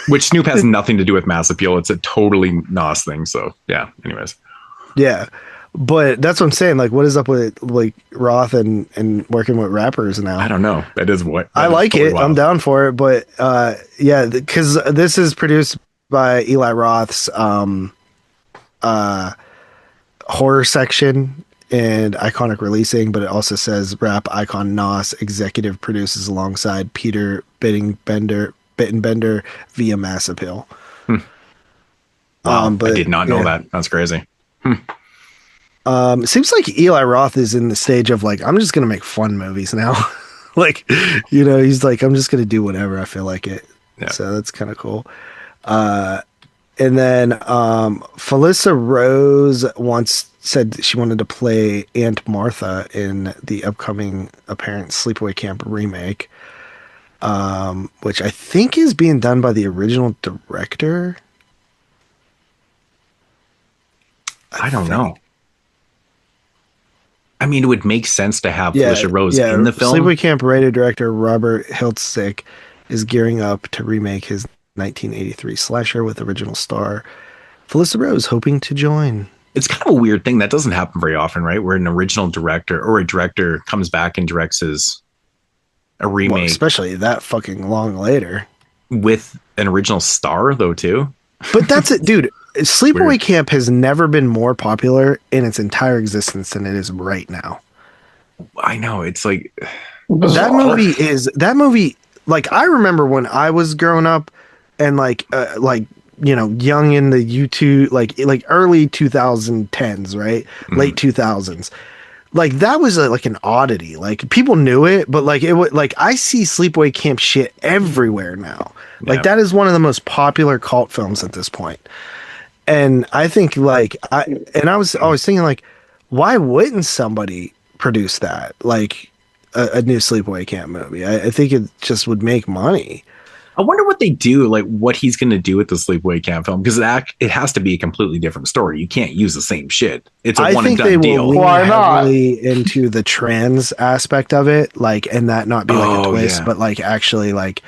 Which Snoop has nothing to do with Mass Appeal. It's a totally Nas thing. So yeah. Anyways. Yeah, but that's what I'm saying. Like, what is up with like Roth and working with rappers now? I don't know. That is what I like totally it. wild. I'm down for it. But yeah, because this is produced by Eli Roth's horror section and Iconic Releasing, but it also says rap icon Nas executive produces alongside Peter Bittenbender via Mass Appeal. Wow, But I did not know that. That's crazy. It seems like Eli Roth is in the stage of like, I'm just gonna make fun movies now. Like, he's like, I'm just gonna do whatever I feel like it. Yeah. So that's kind of cool. And then Felissa Rose once said she wanted to play Aunt Martha in the upcoming apparent Sleepaway Camp remake, which I think is being done by the original director. I don't know. I mean, it would make sense to have Felissa Rose in the film. Sleepaway Camp writer director Robert Hiltzik is gearing up to remake his 1983 slasher with original star Felissa Rose, hoping to join. It's kind of a weird thing that doesn't happen very often, right? Where an original director or a director comes back and directs a remake, Well, especially that fucking long later, with an original star, though, too. But that's it, dude. Sleepaway Camp has never been more popular in its entire existence than it is right now. I know. It's like that movie. Like, I remember when I was growing up and like young in the YouTube, like early 2010s, right? Mm-hmm. Late 2000s. Like, that was like an oddity. Like, people knew it, but like it would, like, I see Sleepaway Camp shit everywhere now. Like, that is one of the most popular cult films at this point. And I think I was always thinking, like, why wouldn't somebody produce that? Like a new Sleepaway Camp movie. I think it just would make money. I wonder what they do, like what he's going to do with the Sleepaway Camp film, because it has to be a completely different story. You can't use the same shit. It's a one and done deal. Why not? Heavily into the trans aspect of it, like, and that not be like a twist, but like actually like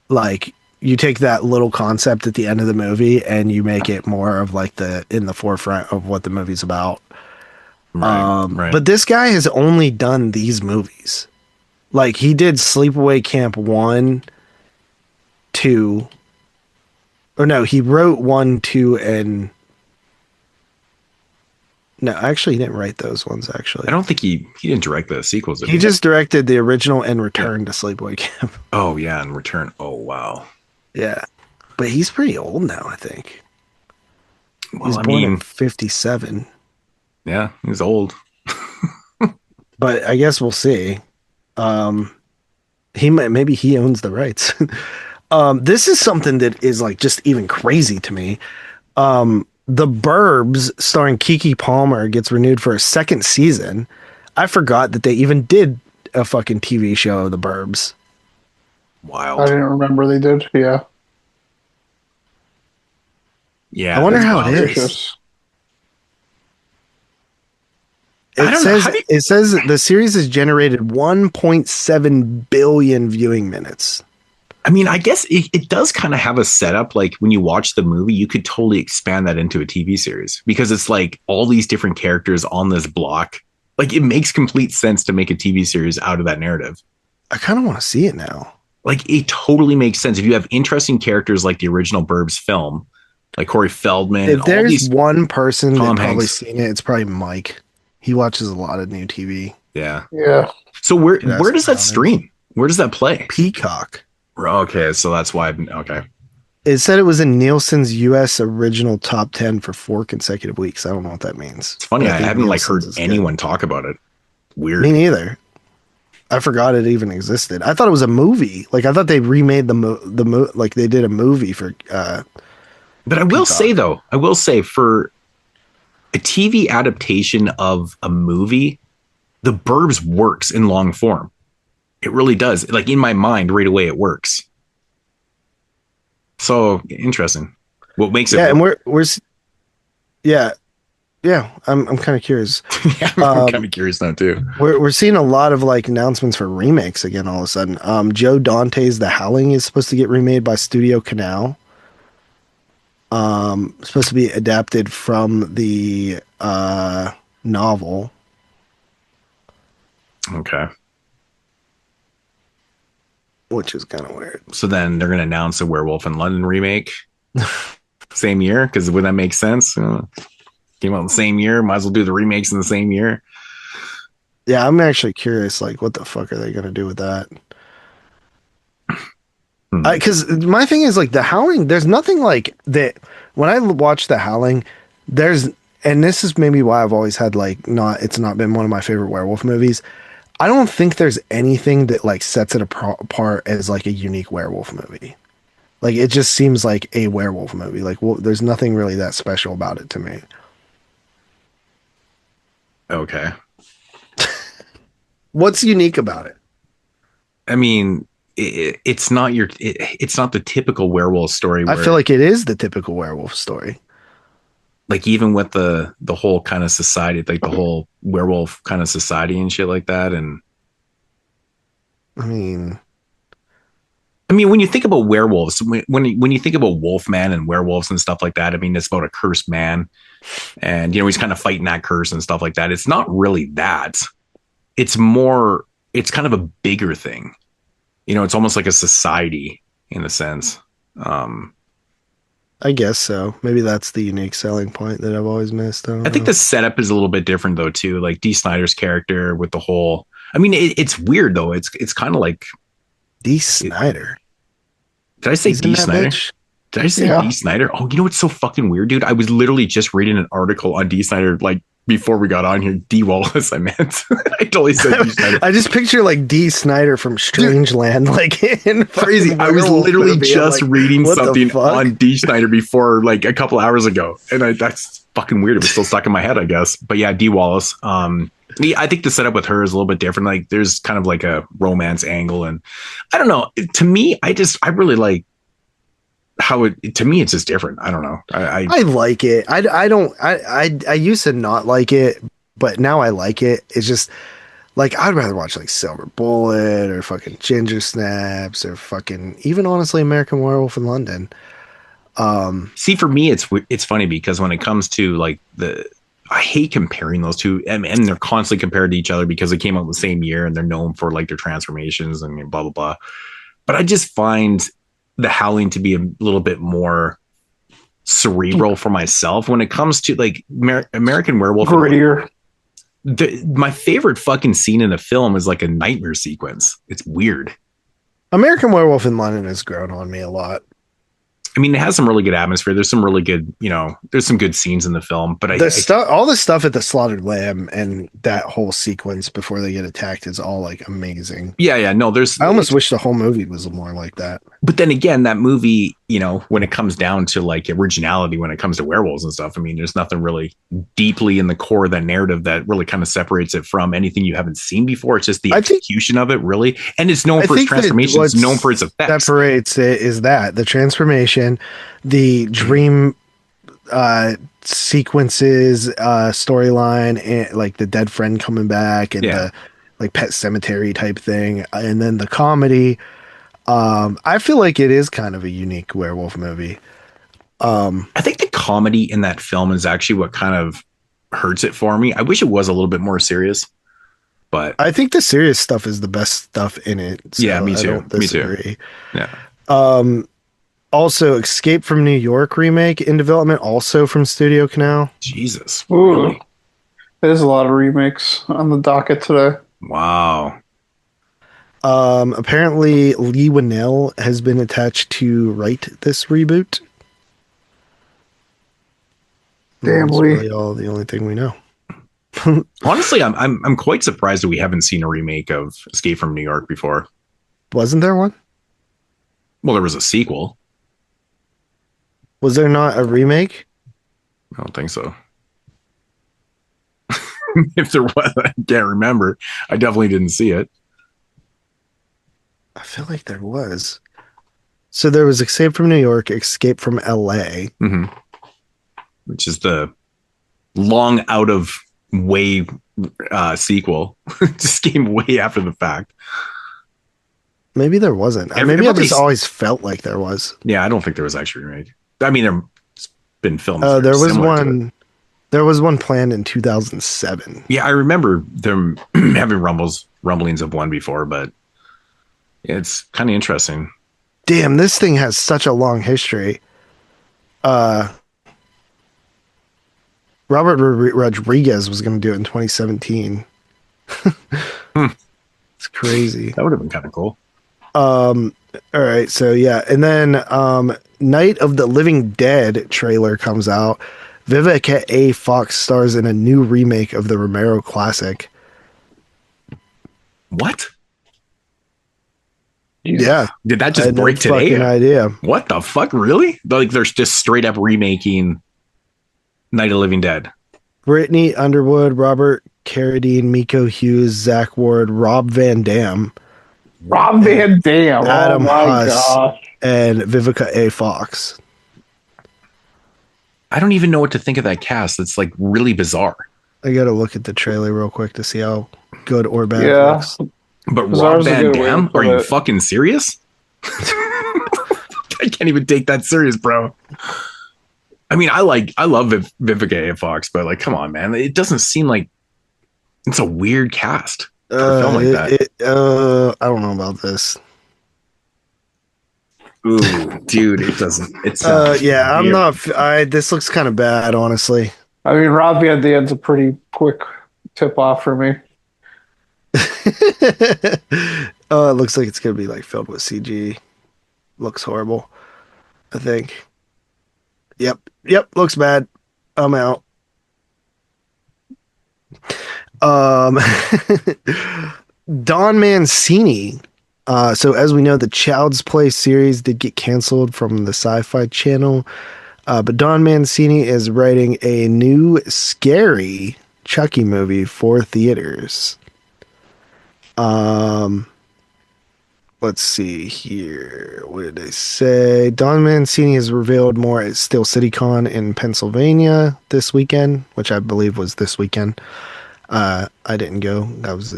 like you take that little concept at the end of the movie and you make it more of like in the forefront of what the movie's about. Right. But this guy has only done these movies. Like, he did Sleepaway Camp 1, 2, or no, he wrote 1, 2, and No, actually, he didn't write those ones. Actually, I don't think he didn't direct the sequels. he just directed the original and Return to Sleepaway Camp. Oh yeah, and Return. Oh wow. Yeah, but he's pretty old now. I think Well, he's born in 57. Yeah, he's old. But I guess we'll see. Maybe he owns the rights. This is something that is like just even crazy to me. The Burbs, starring Keke Palmer, gets renewed for a second season. I forgot that they even did a fucking TV show of The Burbs. Wild. I didn't remember they did. Yeah. Yeah. I wonder how wild. it is. I don't know. It says the series has generated 1.7 billion viewing minutes. I mean, I guess it does kind of have a setup. Like when you watch the movie, you could totally expand that into a TV series because it's like all these different characters on this block. Like it makes complete sense to make a TV series out of that narrative. I kind of want to see it now. Like it totally makes sense. If you have interesting characters like the original Burbs film, like Corey Feldman. If there's one person Tom that probably Hanks. seen it, it's probably Mike. He watches a lot of new TV. Yeah. Yeah. So where Dude, that's does that common. stream? Where does that play? Peacock. Okay, so that's why. Okay. It said it was in Nielsen's U.S. original top 10 for 4 consecutive weeks. I don't know what that means. It's funny. But I think haven't like heard Nielsen's is good. anyone talk about it. Weird. Me neither. I forgot it even existed. I thought it was a movie. Like I thought they remade like they did a movie for. But I will say though, for a TV adaptation of a movie, The Burbs works in long form. It really does. Like in my mind, right away, it works. So interesting. What makes it? Yeah, work? and I'm kind of curious. Yeah, I'm kind of curious now too. We're seeing a lot of like announcements for remakes again all of a sudden. Joe Dante's The Howling is supposed to get remade by Studio Canal. Supposed to be adapted from the novel. Okay. Which is kind of weird. So then they're going to announce a Werewolf in London remake same year, because would that make sense? Came out in the same year, might as well do the remakes in the same year. Yeah, I'm actually curious. Like, what the fuck are they going to do with that? Because my thing is like The Howling. There's nothing like that. When I watch The Howling, and this is maybe why I've always had like it's not been one of my favorite werewolf movies. I don't think there's anything that like sets it apart as like a unique werewolf movie. Like it just seems like a werewolf movie. Like there's nothing really that special about it to me. Okay. What's unique about it? I mean, it's not it's not the typical werewolf story. I feel like it is the typical werewolf story. Like even with the whole kind of society, like the whole werewolf kind of society and shit like that. And I mean, when you think about werewolves, when you think about Wolfman and werewolves and stuff like that, I mean, it's about a cursed man, and he's kind of fighting that curse and stuff like that. It's not really that. It's kind of a bigger thing. It's almost like a society in a sense. I guess so. Maybe that's the unique selling point that I've always missed. I think the setup is a little bit different though too. Like Dee Snider's character with the whole. I mean, it's weird though. It's kind of like Dee Snider. Did I say He's in Dee that Snider? bitch? Did I say Dee Snider? Oh, you know what's so fucking weird, dude? I was literally just reading an article on Dee Snider like before we got on here. Dee Wallace, I meant. I totally said Dee Snider. I just picture like Dee Snider from Strangeland, like in Crazy. I was werewolf literally movie. just I'm like, reading what the something fuck? on Dee Snider before like a couple hours ago. And that's fucking weird. It was still stuck in my head, I guess. But yeah, Dee Wallace. I think the setup with her is a little bit different. Like there's kind of like a romance angle. And I don't know. To me, I really like how to me, it's just different. I don't know. I like it. I used to not like it, but now I like it. It's just like I'd rather watch like Silver Bullet or fucking Ginger Snaps or fucking even honestly American Werewolf in London. see, for me, it's funny because when it comes to like I hate comparing those two, and they're constantly compared to each other because they came out the same year and they're known for like their transformations and blah blah blah. But I just find The Howling to be a little bit more cerebral for myself when it comes to like American Werewolf. Grittier. My favorite fucking scene in the film is like a nightmare sequence. It's weird. American Werewolf in London has grown on me a lot. I mean, it has some really good atmosphere. There's some really good, there's some good scenes in the film. But all the stuff at the Slaughtered Lamb and that whole sequence before they get attacked is all like amazing. Yeah. No, I almost wish the whole movie was more like that. But then again, that movie, when it comes down to like originality, when it comes to werewolves and stuff, I mean, there's nothing really deeply in the core of that narrative that really kind of separates it from anything you haven't seen before. It's just the execution of it, really. And it's known for its transformation. It's known for its effects. Separates it is that the transformation, the dream sequences, storyline, and like the dead friend coming back and the like Pet Cemetery type thing. And then the comedy. I feel like it is kind of a unique werewolf movie. I think the comedy in that film is actually what kind of hurts it for me. I wish it was a little bit more serious, but I think the serious stuff is the best stuff in it. So yeah, me too. Me too. Yeah. Also, Escape from New York remake in development, also from Studio Canal. Jesus. Ooh, really? There's a lot of remakes on the docket today. Wow. Apparently Lee Winnell has been attached to write this reboot. Damn, That's Lee. really the only thing we know. Honestly, I'm quite surprised that we haven't seen a remake of Escape from New York before. Wasn't there one? Well, there was a sequel. Was there not a remake? I don't think so. If there was, I can't remember. I definitely didn't see it. I feel like there was. So there was Escape from New York, Escape from LA. Mm-hmm. Which is the long out of way sequel. Just came way after the fact. Maybe there wasn't. Maybe I just always felt like there was. Yeah, I don't think there was actually a remake. I mean, there's been films. There was one. There was one planned in 2007. Yeah, I remember them having rumblings of one before, but it's kind of interesting. Damn, this thing has such a long history. Robert Rodriguez was going to do it in 2017. It's crazy. That would have been kind of cool. All right, so yeah, and then Night of the Living Dead trailer comes out. Vivica A. Fox stars in a new remake of the Romero classic. What? Yeah. Did that just break today? Idea. What the fuck? Really? Like, there's just straight up remaking Night of the Living Dead. Brittany Underwood, Robert Carradine, Miko Hughes, Zach Ward, Rob Van Dam. Rob Van Dam. Adam oh my Huss, gosh. and Vivica A. Fox. I don't even know what to think of that cast. It's like really bizarre. I gotta look at the trailer real quick to see how good or bad it Yeah. looks. But Rob Van Dam? Are you fucking serious? I can't even take that serious, bro. I mean, I love Vivica A. Fox, but like, come on, man. It doesn't seem like it's a weird cast for a film like that. I don't know about this. Ooh, dude, it doesn't. It's yeah, I'm not. This looks kind of bad, honestly. I mean, Rob Van Dam's a pretty quick tip off for me. Oh, it looks like it's gonna be like filled with CG. Looks horrible. I think. Yep, looks bad. I'm out. Don Mancini. So as we know, the Child's Play series did get canceled from the Sci-Fi Channel, but Don Mancini is writing a new scary Chucky movie for theaters. Let's see here. What did they say? Don Mancini has revealed more at Steel City Con in Pennsylvania this weekend, which I believe was this weekend. I didn't go. I was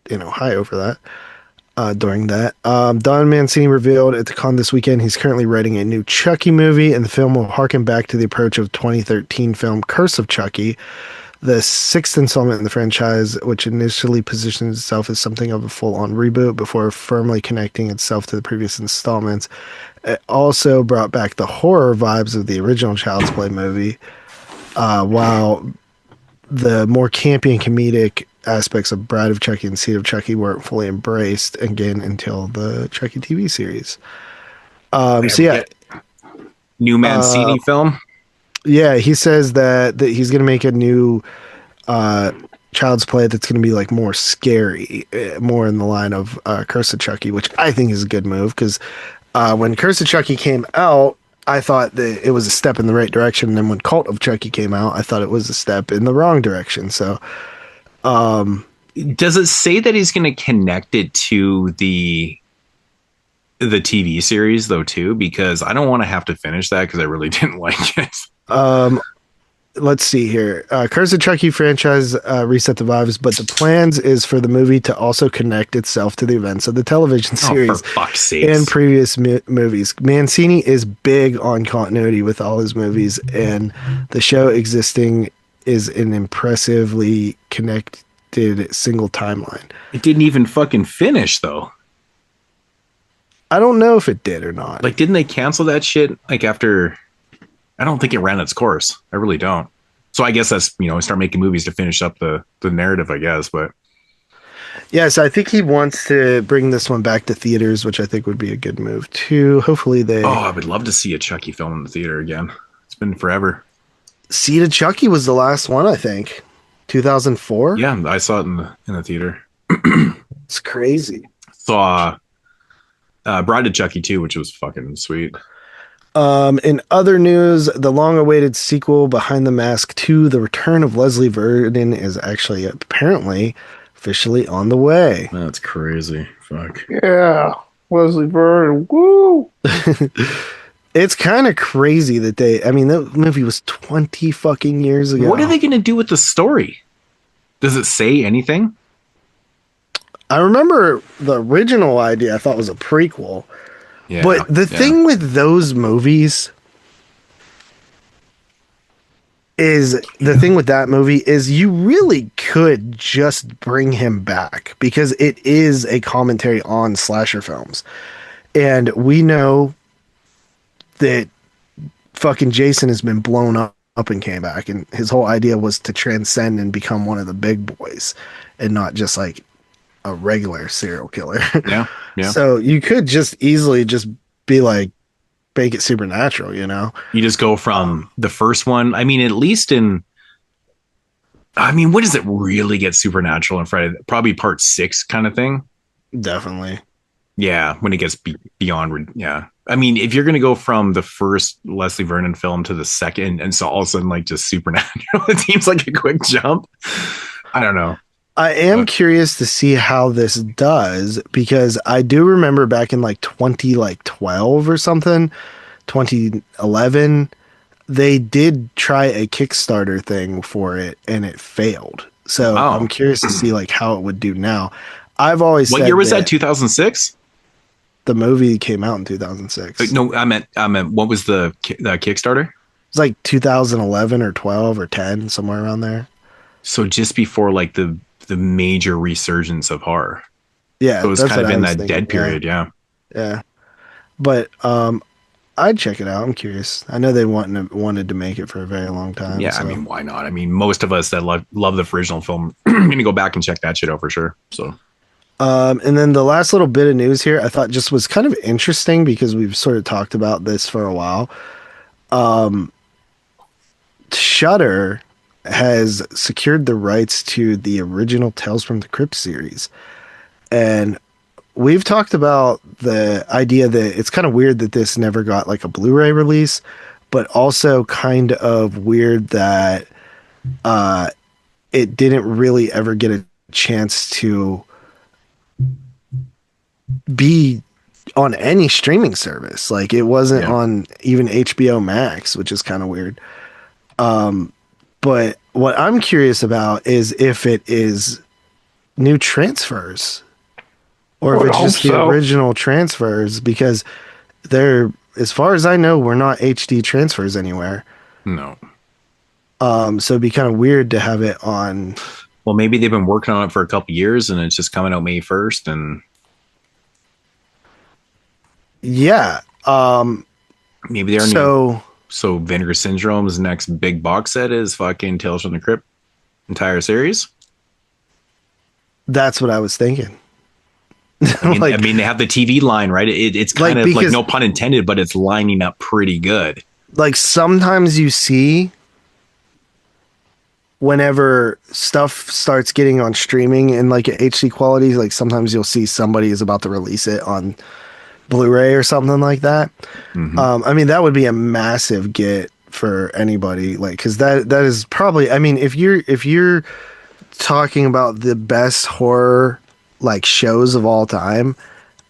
in Ohio for that. During that, Don Mancini revealed at the con this weekend he's currently writing a new Chucky movie, and the film will harken back to the approach of 2013 film Curse of Chucky. the sixth installment in the franchise, which initially positions itself as something of a full-on reboot before firmly connecting itself to the previous installments. It also brought back the horror vibes of the original Child's Play movie, while the more campy and comedic aspects of Bride of Chucky and Seed of Chucky weren't fully embraced again until the Chucky TV series. New Mancini film. Yeah, he says that he's going to make a new Child's Play that's going to be like more scary, more in the line of Curse of Chucky, which I think is a good move because when Curse of Chucky came out, I thought that it was a step in the right direction. And then when Cult of Chucky came out, I thought it was a step in the wrong direction. So, does it say that he's going to connect it to the TV series though too? Because I don't want to have to finish that because I really didn't like it. Let's see here. Curse of Chucky franchise reset the vibes, but the plans is for the movie to also connect itself to the events of the television series for fuck's sakes. and previous movies. Mancini is big on continuity with all his movies, and the show existing is an impressively connected single timeline. It didn't even fucking finish though. I don't know if it did or not. Like, didn't they cancel that shit like after? I don't think it ran its course. I really don't. So I guess that's, start making movies to finish up the narrative, I guess. But yes, I think he wants to bring this one back to theaters, which I think would be a good move too. Hopefully they. Oh, I would love to see a Chucky film in the theater again. It's been forever. Seed of Chucky was the last one, I think. 2004? Yeah, I saw it in the theater. It's crazy. Saw Bride of Chucky too, which was fucking sweet. In other news, the long-awaited sequel, Behind the Mask 2, The Return of Leslie Vernon, is actually apparently officially on the way. That's crazy. Fuck. Yeah, Leslie Vernon. Woo! It's kind of crazy that that movie was 20 fucking years ago. What are they going to do with the story? Does it say anything? I remember the original idea I thought was a prequel. Yeah, but the thing with those movies is you really could just bring him back because it is a commentary on slasher films. And we know that fucking Jason has been blown up and came back, and his whole idea was to transcend and become one of the big boys and not just like a regular serial killer. Yeah. So you could just easily just be like, make it supernatural, You just go from the first one. I mean, at least when does it really get supernatural in Friday? Probably part 6 kind of thing. Definitely. Yeah. When it gets beyond. Yeah. I mean, if you're going to go from the first Leslie Vernon film to the second, and so all of a sudden, like, just supernatural, it seems like a quick jump. I don't know. I am curious to see how this does, because I do remember back in like 2012 or something, 2011, they did try a Kickstarter thing for it and it failed. So I'm curious to see like how it would do now. I've always What said year was that? 2006? The movie came out in 2006. No, I meant what was the Kickstarter? It's like 2011 or 12 or 10, somewhere around there. So just before like the major resurgence of horror. Yeah. So it was kind of in that dead period. Yeah. But I'd check it out. I'm curious. I know they wanted to make it for a very long time. Yeah. So. I mean, why not? I mean, most of us that love the original film are going to go back and check that shit out for sure. So. And then the last little bit of news here, I thought just was kind of interesting because we've sort of talked about this for a while. Shudder has secured the rights to the original Tales from the Crypt series. And we've talked about the idea that it's kind of weird that this never got like a Blu-ray release, but also kind of weird that it didn't really ever get a chance to be on any streaming service. Like it wasn't on even HBO Max, which is kind of weird. But what I'm curious about is if it is new transfers or if it's just the original transfers, because they're, as far as I know, we're not HD transfers anywhere. No. So it'd be kind of weird to have it on. Well, maybe they've been working on it for a couple years and it's just coming out May 1st. And yeah. Maybe they're so Vinegar Syndrome's next big box set is fucking Tales from the Crypt entire series. That's what I was thinking. I mean, they have the TV line, right? It's kind of like, no pun intended, but it's lining up pretty good. Like sometimes you see whenever stuff starts getting on streaming in like HD quality, like sometimes you'll see somebody is about to release it on Blu-ray or something like that. Mm-hmm. I mean, that would be a massive get for anybody, like, because that is probably, I mean, if you're talking about the best horror like shows of all time,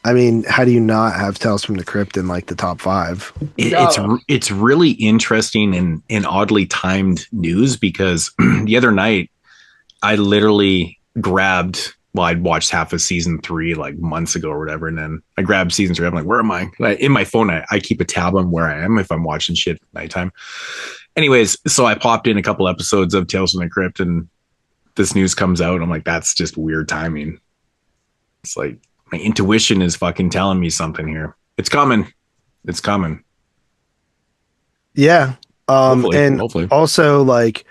I mean, how do you not have Tales from the Crypt in like the top 5? It's really interesting and oddly timed news, because the other night I literally grabbed, well, I'd watched half of season 3 like months ago or whatever, and then I grabbed season 3. I'm like, where am I? In my phone, I keep a tab on where I am if I'm watching shit at nighttime. Anyways, so I popped in a couple episodes of Tales from the Crypt, and this news comes out. I'm like, that's just weird timing. It's like my intuition is fucking telling me something here. It's coming. It's coming. Yeah. Hopefully. Also like,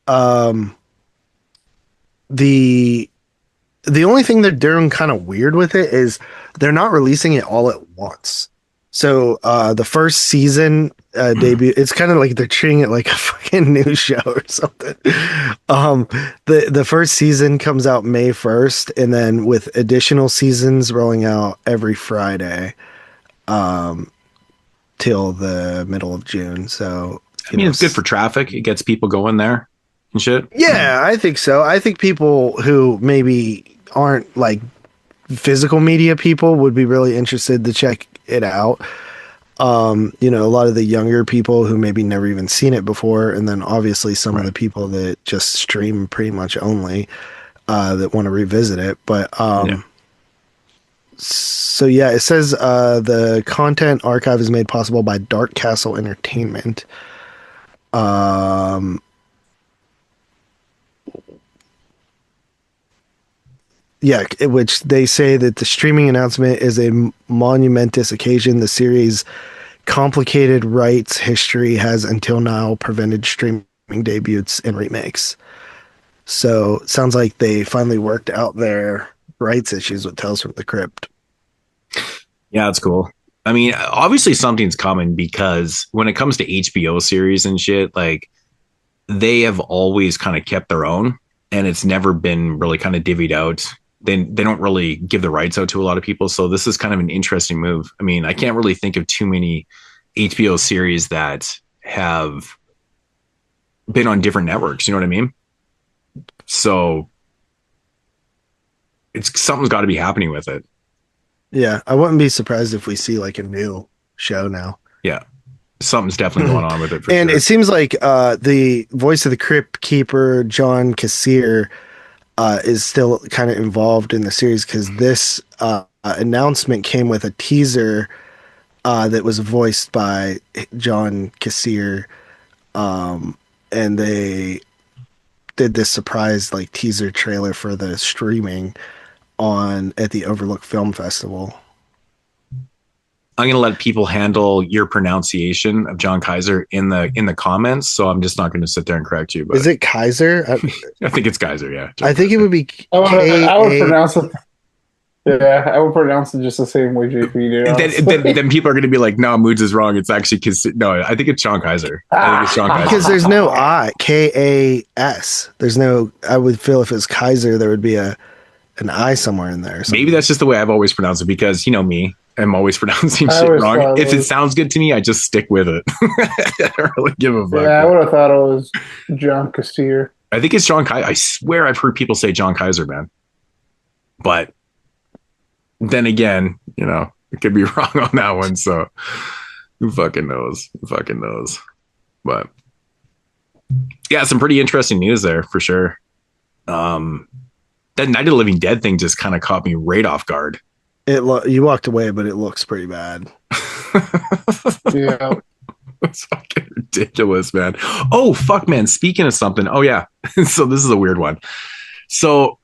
the only thing they're doing kind of weird with it is they're not releasing it all at once. So the first season debut, it's kind of like they're treating it like a fucking new show or something. The first season comes out May 1st, and then with additional seasons rolling out every Friday till the middle of June. So I mean, it's good for traffic. It gets people going there and shit. Yeah, I think so. I think people who maybe aren't like physical media people would be really interested to check it out. You know, a lot of the younger people who maybe never even seen it before, and then obviously some of the people that just stream pretty much only that want to revisit it. But so yeah, it says the content archive is made possible by Dark Castle Entertainment. Yeah, which they say that the streaming announcement is a monumentous occasion. The series' complicated rights history has until now prevented streaming debuts and remakes. So it sounds like they finally worked out their rights issues with Tales from the Crypt. Yeah, that's cool. I mean, obviously something's coming, because when it comes to HBO series and shit, like, they have always kind of kept their own, and it's never been really kind of divvied out. They don't really give the rights out to a lot of people. So this is kind of an interesting move. I mean, I can't really think of too many HBO series that have been on different networks. You know what I mean? So something's got to be happening with it. Yeah, I wouldn't be surprised if we see like a new show now. Yeah, something's definitely going on with it. And it seems like the voice of the Crypt Keeper, John Kassir, is still kind of involved in the series, because this announcement came with a teaser that was voiced by John Kassir, and they did this surprise like teaser trailer for the streaming at the Overlook Film Festival. I'm going to let people handle your pronunciation of John Kaiser in the comments, so I'm just not going to sit there and correct you. But is it Kaiser? I think it's Kaiser, yeah. I think it would be I would pronounce it. Yeah, I would pronounce it just the same way JP did. Then people are going to be like, no, Moodz is wrong. It's actually no. I think it's John Kaiser. I think it's John Kaiser. Because there's no I, Kas. There's no. I would feel if it's Kaiser, there would be an I somewhere in there. Maybe that's just the way I've always pronounced it, because you know me, I'm always pronouncing shit wrong. If it sounds good to me, I just stick with it. I don't really give a fuck. Yeah, I would have thought it was John Kassir. I think it's John Kaiser. I swear I've heard people say John Kaiser, man. But then again, you know, it could be wrong on that one. So who fucking knows? Who fucking knows? But yeah, some pretty interesting news there for sure. That Night of the Living Dead thing just kind of caught me right off guard. You walked away, but it looks pretty bad. Yeah. It's fucking ridiculous, man. Oh, fuck, man. Speaking of something. Oh, yeah. So this is a weird one. So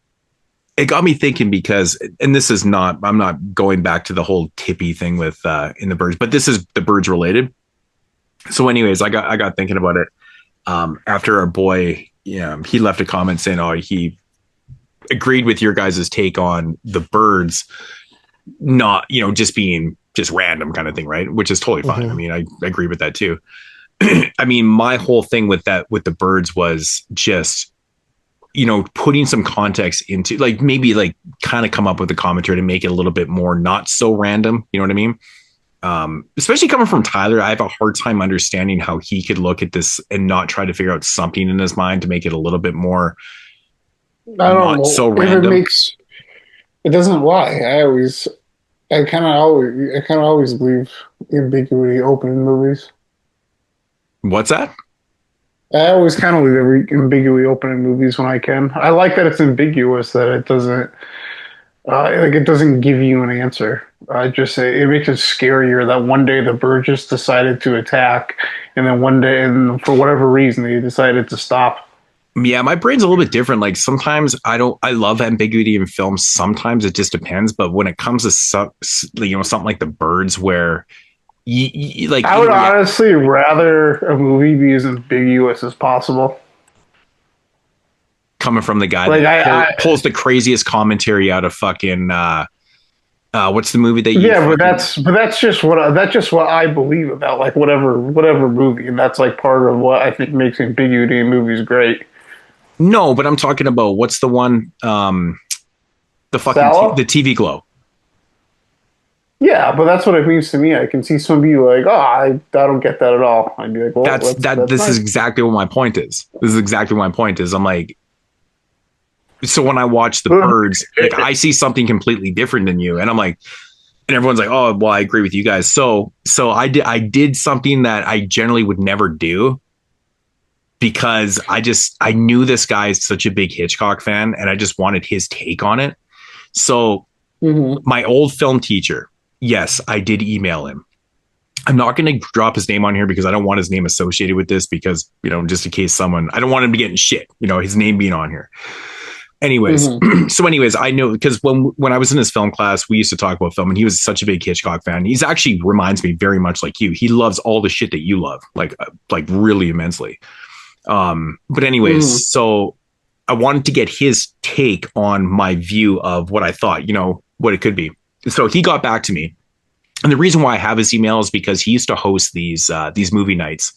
it got me thinking because, and this is not, I'm not going back to the whole tippy thing with in the birds, but this is the birds related. So anyways, I got thinking about it after our boy, he left a comment saying, oh, he agreed with your guys' take on the birds, not, just being just random kind of thing, right? Which is totally fine. I mean, I agree with that too. I mean, my whole thing with the birds was just, putting some context into, like, maybe like kind of come up with a commentary to make it a little bit more not so random. You know what I mean? Especially coming from Tyler, I have a hard time understanding how he could look at this and not try to figure out something in his mind to make it a little bit more not so random. It doesn't lie. I kind of always leave ambiguity open in movies. What's that? I always kind of leave every ambiguity open in movies when I can. I like that it's ambiguous, that it doesn't it doesn't give you an answer. Just it makes it scarier that one day the bird just decided to attack, and then one day, and for whatever reason, they decided to stop. Yeah, my brain's a little bit different. Like sometimes I love ambiguity in films. Sometimes it just depends. But when it comes to something like the birds, where like, I would honestly rather a movie be as ambiguous as possible. Coming from the guy that pulls the craziest commentary out of fucking what's the movie that you but that's just what I believe about, like, whatever movie, and that's like part of what I think makes ambiguity in movies great. No, but I'm talking about what's the one the fucking the TV Glow. Yeah, but that's what it means to me. I can see somebody like, I don't get that at all. I'd be like, well, that's this nice. Is exactly what my point is. I'm like, so when I watch the birds, like, I see something completely different than you, and I'm like, and everyone's like, oh, well, I agree with you guys. So I did something that I generally would never do, because I knew this guy is such a big Hitchcock fan, and I just wanted his take on it. So my old film teacher, yes, I did email him. I'm not going to drop his name on here because I don't want his name associated with this, because, just in case I don't want him to get in shit, his name being on here. Anyways, anyways, I know, because when I was in his film class, we used to talk about film, and he was such a big Hitchcock fan. He's actually reminds me very much like you. He loves all the shit that you love, like really immensely. But anyways, so I wanted to get his take on my view of what I thought, what it could be. So he got back to me, and the reason why I have his email is because he used to host these movie nights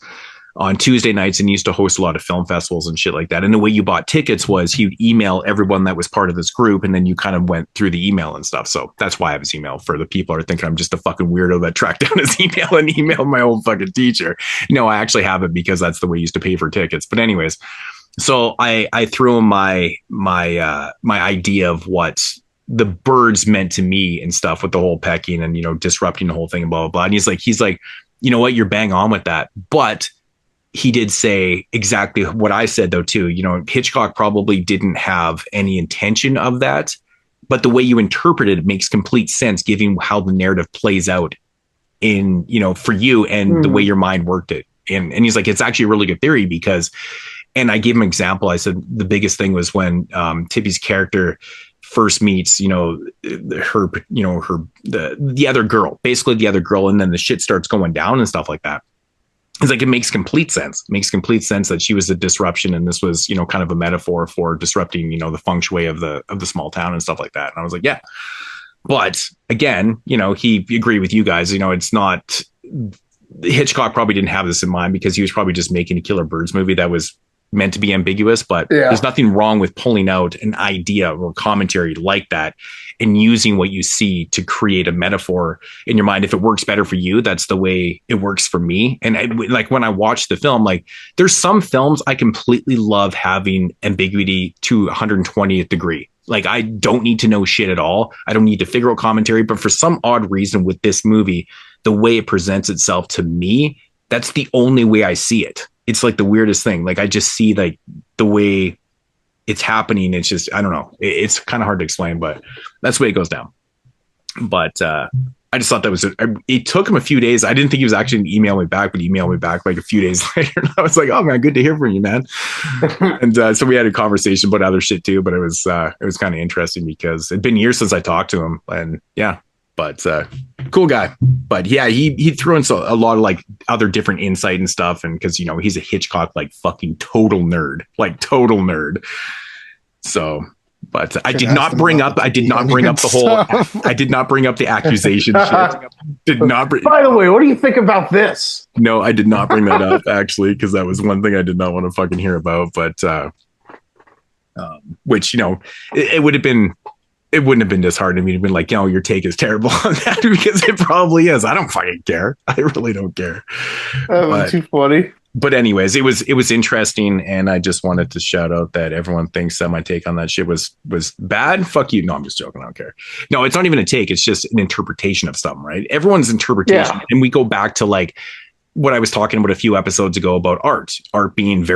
on Tuesday nights, and he used to host a lot of film festivals and shit like that. And the way you bought tickets was he'd email everyone that was part of this group, and then you kind of went through the email and stuff. So that's why I have his email, for the people who are thinking I'm just a fucking weirdo that tracked down his email and emailed my old fucking teacher. No, I actually have it because that's the way you used to pay for tickets. But anyways, so I threw him my idea of what the birds meant to me and stuff, with the whole pecking and, disrupting the whole thing and blah, blah, blah. And he's like, you know what, you're bang on with that. But he did say exactly what I said, though, too. Hitchcock probably didn't have any intention of that, but the way you interpret it makes complete sense, given how the narrative plays out in, for you, and the way your mind worked it. And he's like, it's actually a really good theory, because, and I gave him an example. I said, the biggest thing was when Tippy's character first meets, the other girl, basically the other girl, and then the shit starts going down and stuff like that. It's like, it makes complete sense. It makes complete sense that she was a disruption, and this was, kind of a metaphor for disrupting, the feng shui of the small town and stuff like that. And I was like, yeah. But again, he agreed with you guys. It's not, Hitchcock probably didn't have this in mind, because he was probably just making a Killer Birds movie that was meant to be ambiguous. But there's nothing wrong with pulling out an idea or commentary like that and using what you see to create a metaphor in your mind. If it works better for you, that's the way it works for me. And like, when I watch the film, like, there's some films I completely love having ambiguity to 120th degree. Like, I don't need to know shit at all. I don't need to figure out commentary. But for some odd reason with this movie, the way it presents itself to me, that's the only way I see it. It's like the weirdest thing. Like, I just see, like, the way it's happening. It's just, I don't know. It's kind of hard to explain, but that's the way it goes down. But I just thought that was it took him a few days. I didn't think he was actually going to email me back, but he emailed me back like a few days later. And I was like, oh man, good to hear from you, man. And so we had a conversation about other shit too, but it was kind of interesting because it'd been years since I talked to him, and yeah, but cool guy. But yeah, he threw in a lot of like other different insight and stuff. And cause he's a Hitchcock, like fucking total nerd. So, but I did not bring up the whole, I did not bring up the accusation shit. By the way, what do you think about this? No, I did not bring that up actually, because that was one thing I did not want to fucking hear about. But, which, it would have been, it wouldn't have been disheartening me to be like, your take is terrible on that, because it probably is. I don't fucking care. I really don't care. That was too funny. But anyways, it was interesting, and I just wanted to shout out that everyone thinks that my take on that shit was bad. Fuck you. No, I'm just joking. I don't care. No, it's not even a take. It's just an interpretation of something, right? Everyone's interpretation. Yeah. And we go back to like what I was talking about a few episodes ago about art being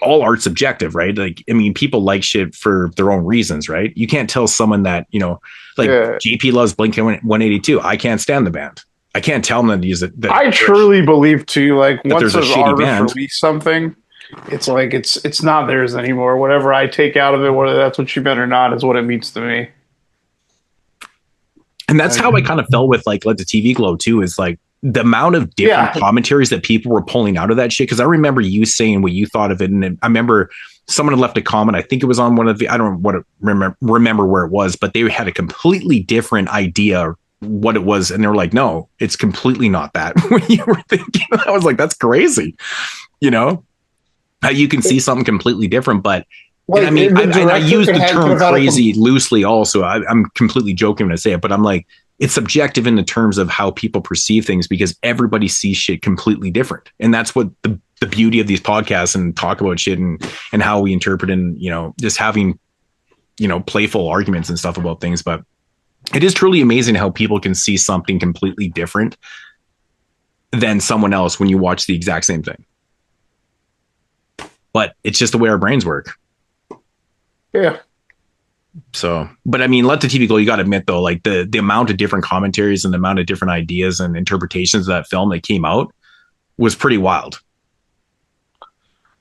all art's subjective, right? Like, I mean, people like shit for their own reasons, right? You can't tell someone that, JP loves Blink-182. I can't stand the band. I can't tell them that I truly believe too, like once an artist release something, it's like it's not theirs anymore. Whatever I take out of it, whether that's what you meant or not, is what it means to me. And that's how I kind of felt with like Let the TV Glow too, is like the amount of different commentaries that people were pulling out of that shit. Cause I remember you saying what you thought of it. And I remember someone had left a comment. I think it was on one of the, I don't remember where it was, but they had a completely different idea what it was, and they were like, no, it's completely not that. When you were thinking, I was like, that's crazy. How you can see something completely different. But like, I mean, I use the term crazy loosely also. I'm completely joking when I say it, but I'm like, it's subjective in the terms of how people perceive things, because everybody sees shit completely different. And that's what the beauty of these podcasts and talk about shit and how we interpret, and just having playful arguments and stuff about things. But it is truly amazing how people can see something completely different than someone else when you watch the exact same thing. But it's just the way our brains work. Yeah. So, but I mean, Let the TV Go, you got to admit though, like the amount of different commentaries and the amount of different ideas and interpretations of that film that came out was pretty wild.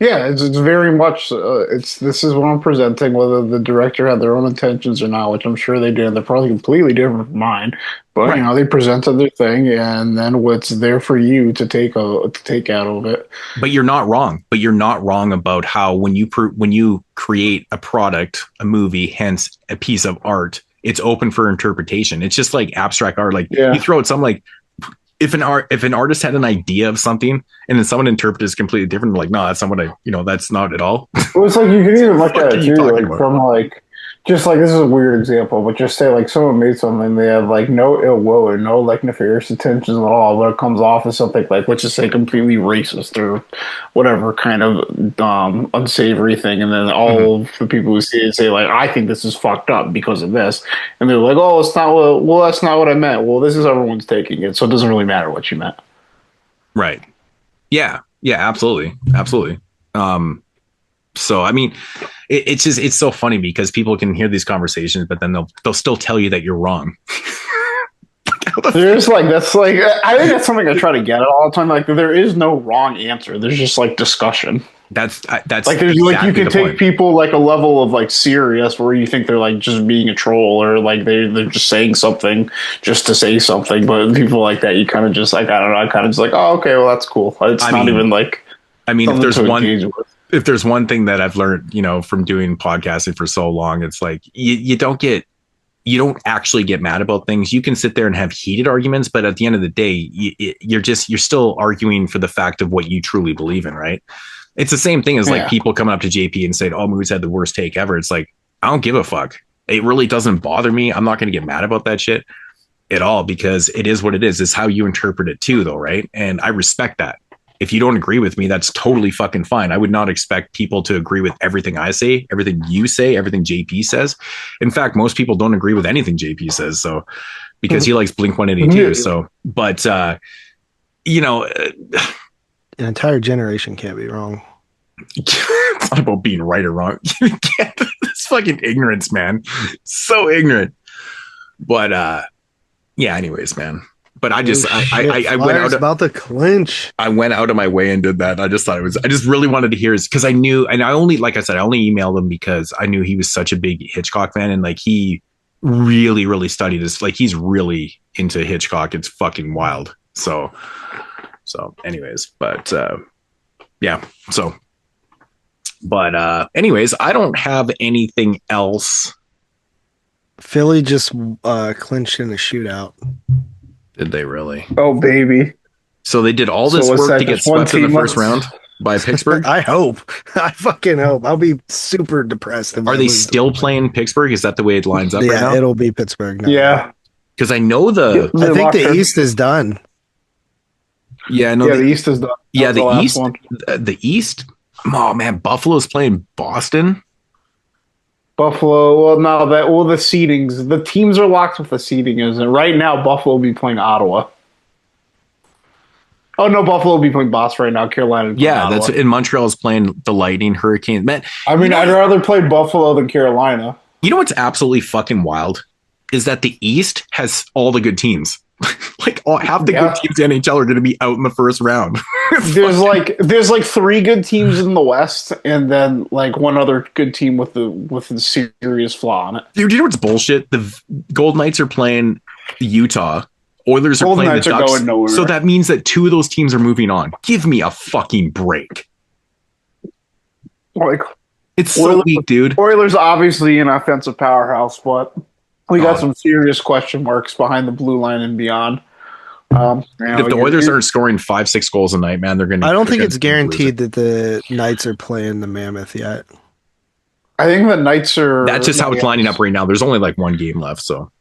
Yeah, it's very much. This is what I'm presenting, whether the director had their own intentions or not, which I'm sure they did. They're probably completely different from mine, but right. They presented their thing, and then what's there for you to take out of it. But you're not wrong. But you're not wrong about how when you create a product, a movie, hence a piece of art, it's open for interpretation. It's just like abstract art. Like you throw out something like. If an artist had an idea of something and then someone interprets it completely different, like, no, that's not what that's not at all. Well, it's like you can even look at it too, like from like, just like, this is a weird example, but just say like someone made something, they have like no ill will or no like nefarious intentions at all, but it comes off as something like, let's just say completely racist or whatever kind of unsavory thing, and then all of the people who see it say like, I think this is fucked up because of this, and they're like, oh, it's not what, well, that's not what I meant. Well, this is everyone's taking it, so it doesn't really matter what you meant. Right. Yeah, absolutely. So, I mean, it's so funny because people can hear these conversations, but then they'll still tell you that you're wrong. There's like, that's like, I think that's something I try to get at all the time. Like, there is no wrong answer. There's just like discussion. That's like, there's exactly like, you can take point. people like a level of like serious where you think they're like just being a troll, or like they're just saying something just to say something. But people like that, you kind of just like, I don't know, I kind of just like, oh, okay, well, that's cool. It's not even like, I mean, if there's one thing that I've learned, from doing podcasting for so long, it's like you don't actually get mad about things. You can sit there and have heated arguments, but at the end of the day, you're still arguing for the fact of what you truly believe in, right? It's the same thing as like people coming up to JP and saying, "Oh, Moodz had the worst take ever." It's like, I don't give a fuck. It really doesn't bother me. I'm not going to get mad about that shit at all, because it is what it is. It's how you interpret it too, though, right? And I respect that. If you don't agree with me, that's totally fucking fine. I would not expect people to agree with everything I say, everything you say, everything JP says. In fact, most people don't agree with anything JP says. So, because he likes Blink-182. So, but, an entire generation can't be wrong. It's not about being right or wrong. It's fucking ignorance, man. So ignorant. But, anyways, man. But I just, I went Flyers out about the clinch. I went out of my way and did that. I just thought it was, I just really wanted to hear his, because I knew, and I only, like I said, I only emailed him because I knew he was such a big Hitchcock fan, and like he really, really studied this. Like he's really into Hitchcock. It's fucking wild. So anyways, but yeah. So, but anyways, I don't have anything else. Philly just clinched in a shootout. Did they really? Oh, baby. So they did all this what's work that, to get just one swept in the team first round by Pittsburgh? I hope. I fucking hope. I'll be super depressed. If Are I they lose still playing Pittsburgh? Is that the way it lines up right now? Yeah, it'll be Pittsburgh now. Yeah. Because I know the... I think locked the her. East is done. Yeah, no, Yeah, the East is done. yeah, That was the the last East... one. The East... Oh, man, Buffalo's playing Boston? Buffalo. Well, the seedings. The teams are locked with the seeding, isn't it? Right now, Buffalo will be playing Ottawa. Oh, no, Buffalo will be playing Boston right now. Carolina will be playing Yeah, Ottawa. that's in Montreal's playing the Lightning, Hurricanes. Man, I mean, I'd rather play Buffalo than Carolina. you know what's absolutely fucking wild? Is that the East has all the good teams. Like half the good teams in NHL are going to be out in the first round. There's like 3 good teams in the West, and then like one other good team with the serious flaw on it. Dude, you know what's bullshit? The Gold Knights are playing Utah. Oilers are Golden playing Knights the are Ducks. going nowhere. So that means that 2 of those teams are moving on. Give me a fucking break. Like It's so weak, dude. Oilers obviously an offensive powerhouse, but we got some serious question marks behind the blue line and beyond. If the Oilers aren't scoring 5-6 goals a night, man, they're going to... I don't think it's guaranteed that the Knights are playing the Mammoth yet. I think the Knights are... That's just how it's lining up right now. There's only like 1 game left, so...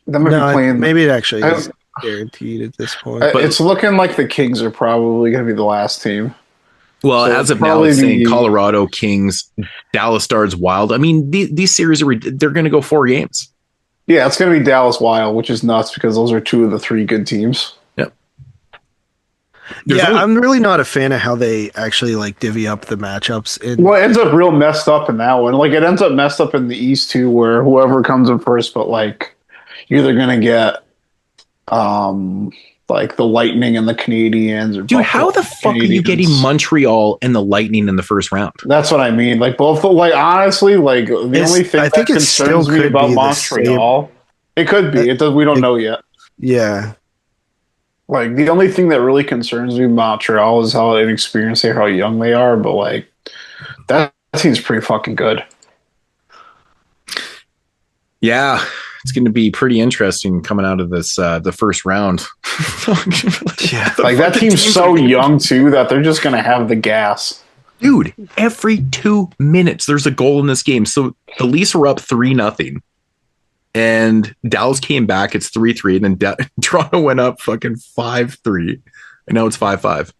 They might be playing... Maybe it actually is guaranteed at this point. But it's looking like the Kings are probably going to be the last team. Well, So as of now, it's saying Colorado, Kings, Dallas Stars, Wild. I mean, these series they're going to go 4 games. Yeah, it's going to be Dallas Wild, which is nuts because those are 2 of the 3 good teams. Yep. I'm really not a fan of how they actually like divvy up the matchups. Well, it ends up real messed up in that one. Like it ends up messed up in the East too, where whoever comes in first, but like you're either going to get like the Lightning and the Canadians. Or Dude, how the fuck are you getting Montreal and the Lightning in the first round? That's what I mean. Like both, like honestly, like the only thing that concerns me about Montreal, it could be. It does. We don't know yet. Yeah. Like the only thing that really concerns me about Montreal is how inexperienced they are, how young they are. But like that seems pretty fucking good. Yeah. It's going to be pretty interesting coming out of this the first round. Yeah, like that team's so young too that they're just going to have the gas. Dude, every 2 minutes there's a goal in this game. So the Leafs were up 3-0, and Dallas came back. It's 3-3, and then Toronto went up fucking 5-3, and now it's 5-5.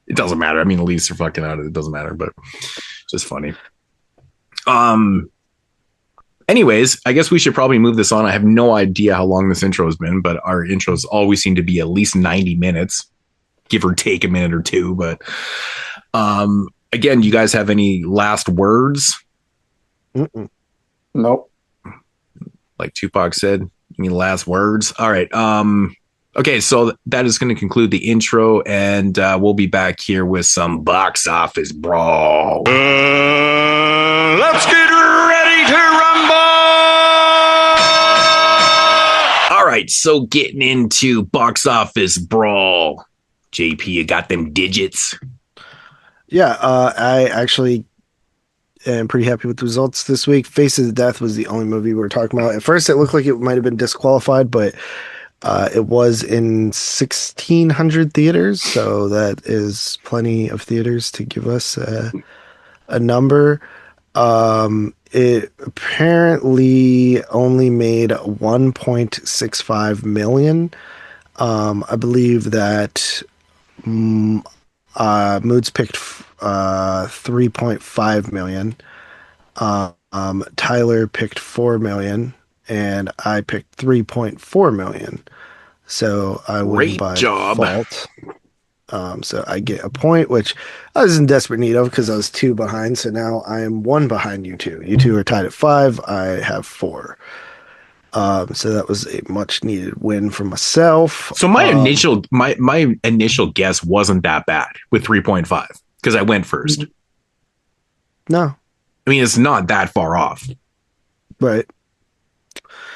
It doesn't matter. I mean, the Leafs are fucking out of it. It doesn't matter, but it's just funny. Anyways, I guess we should probably move this on. I have no idea how long this intro has been, but our intros always seem to be at least 90 minutes, give or take a minute or 2. But again, do you guys have any last words? Nope. Like Tupac said, any last words? All right. Okay, so that is going to conclude the intro, and we'll be back here with some box office brawl. Let's get ready to rumble! All right, so getting into box office brawl. JP, you got them digits? Yeah, I actually am pretty happy with the results this week. Faces of Death was the only movie we were talking about. At first, it looked like it might have been disqualified, but it was in 1,600 theaters, so that is plenty of theaters to give us a number. It apparently only made 1.65 million. I believe that Moodz picked 3.5 million. Tyler picked 4 million, and I picked 3.4 million. So I win Great by job. default. So I get a point, which I was in desperate need of because I was 2 behind. So now I am 1 behind you two. You two are tied at 5. I have 4. So that was a much needed win for myself. So my initial guess wasn't that bad with 3.5 because I went first. No. I mean, it's not that far off. Right.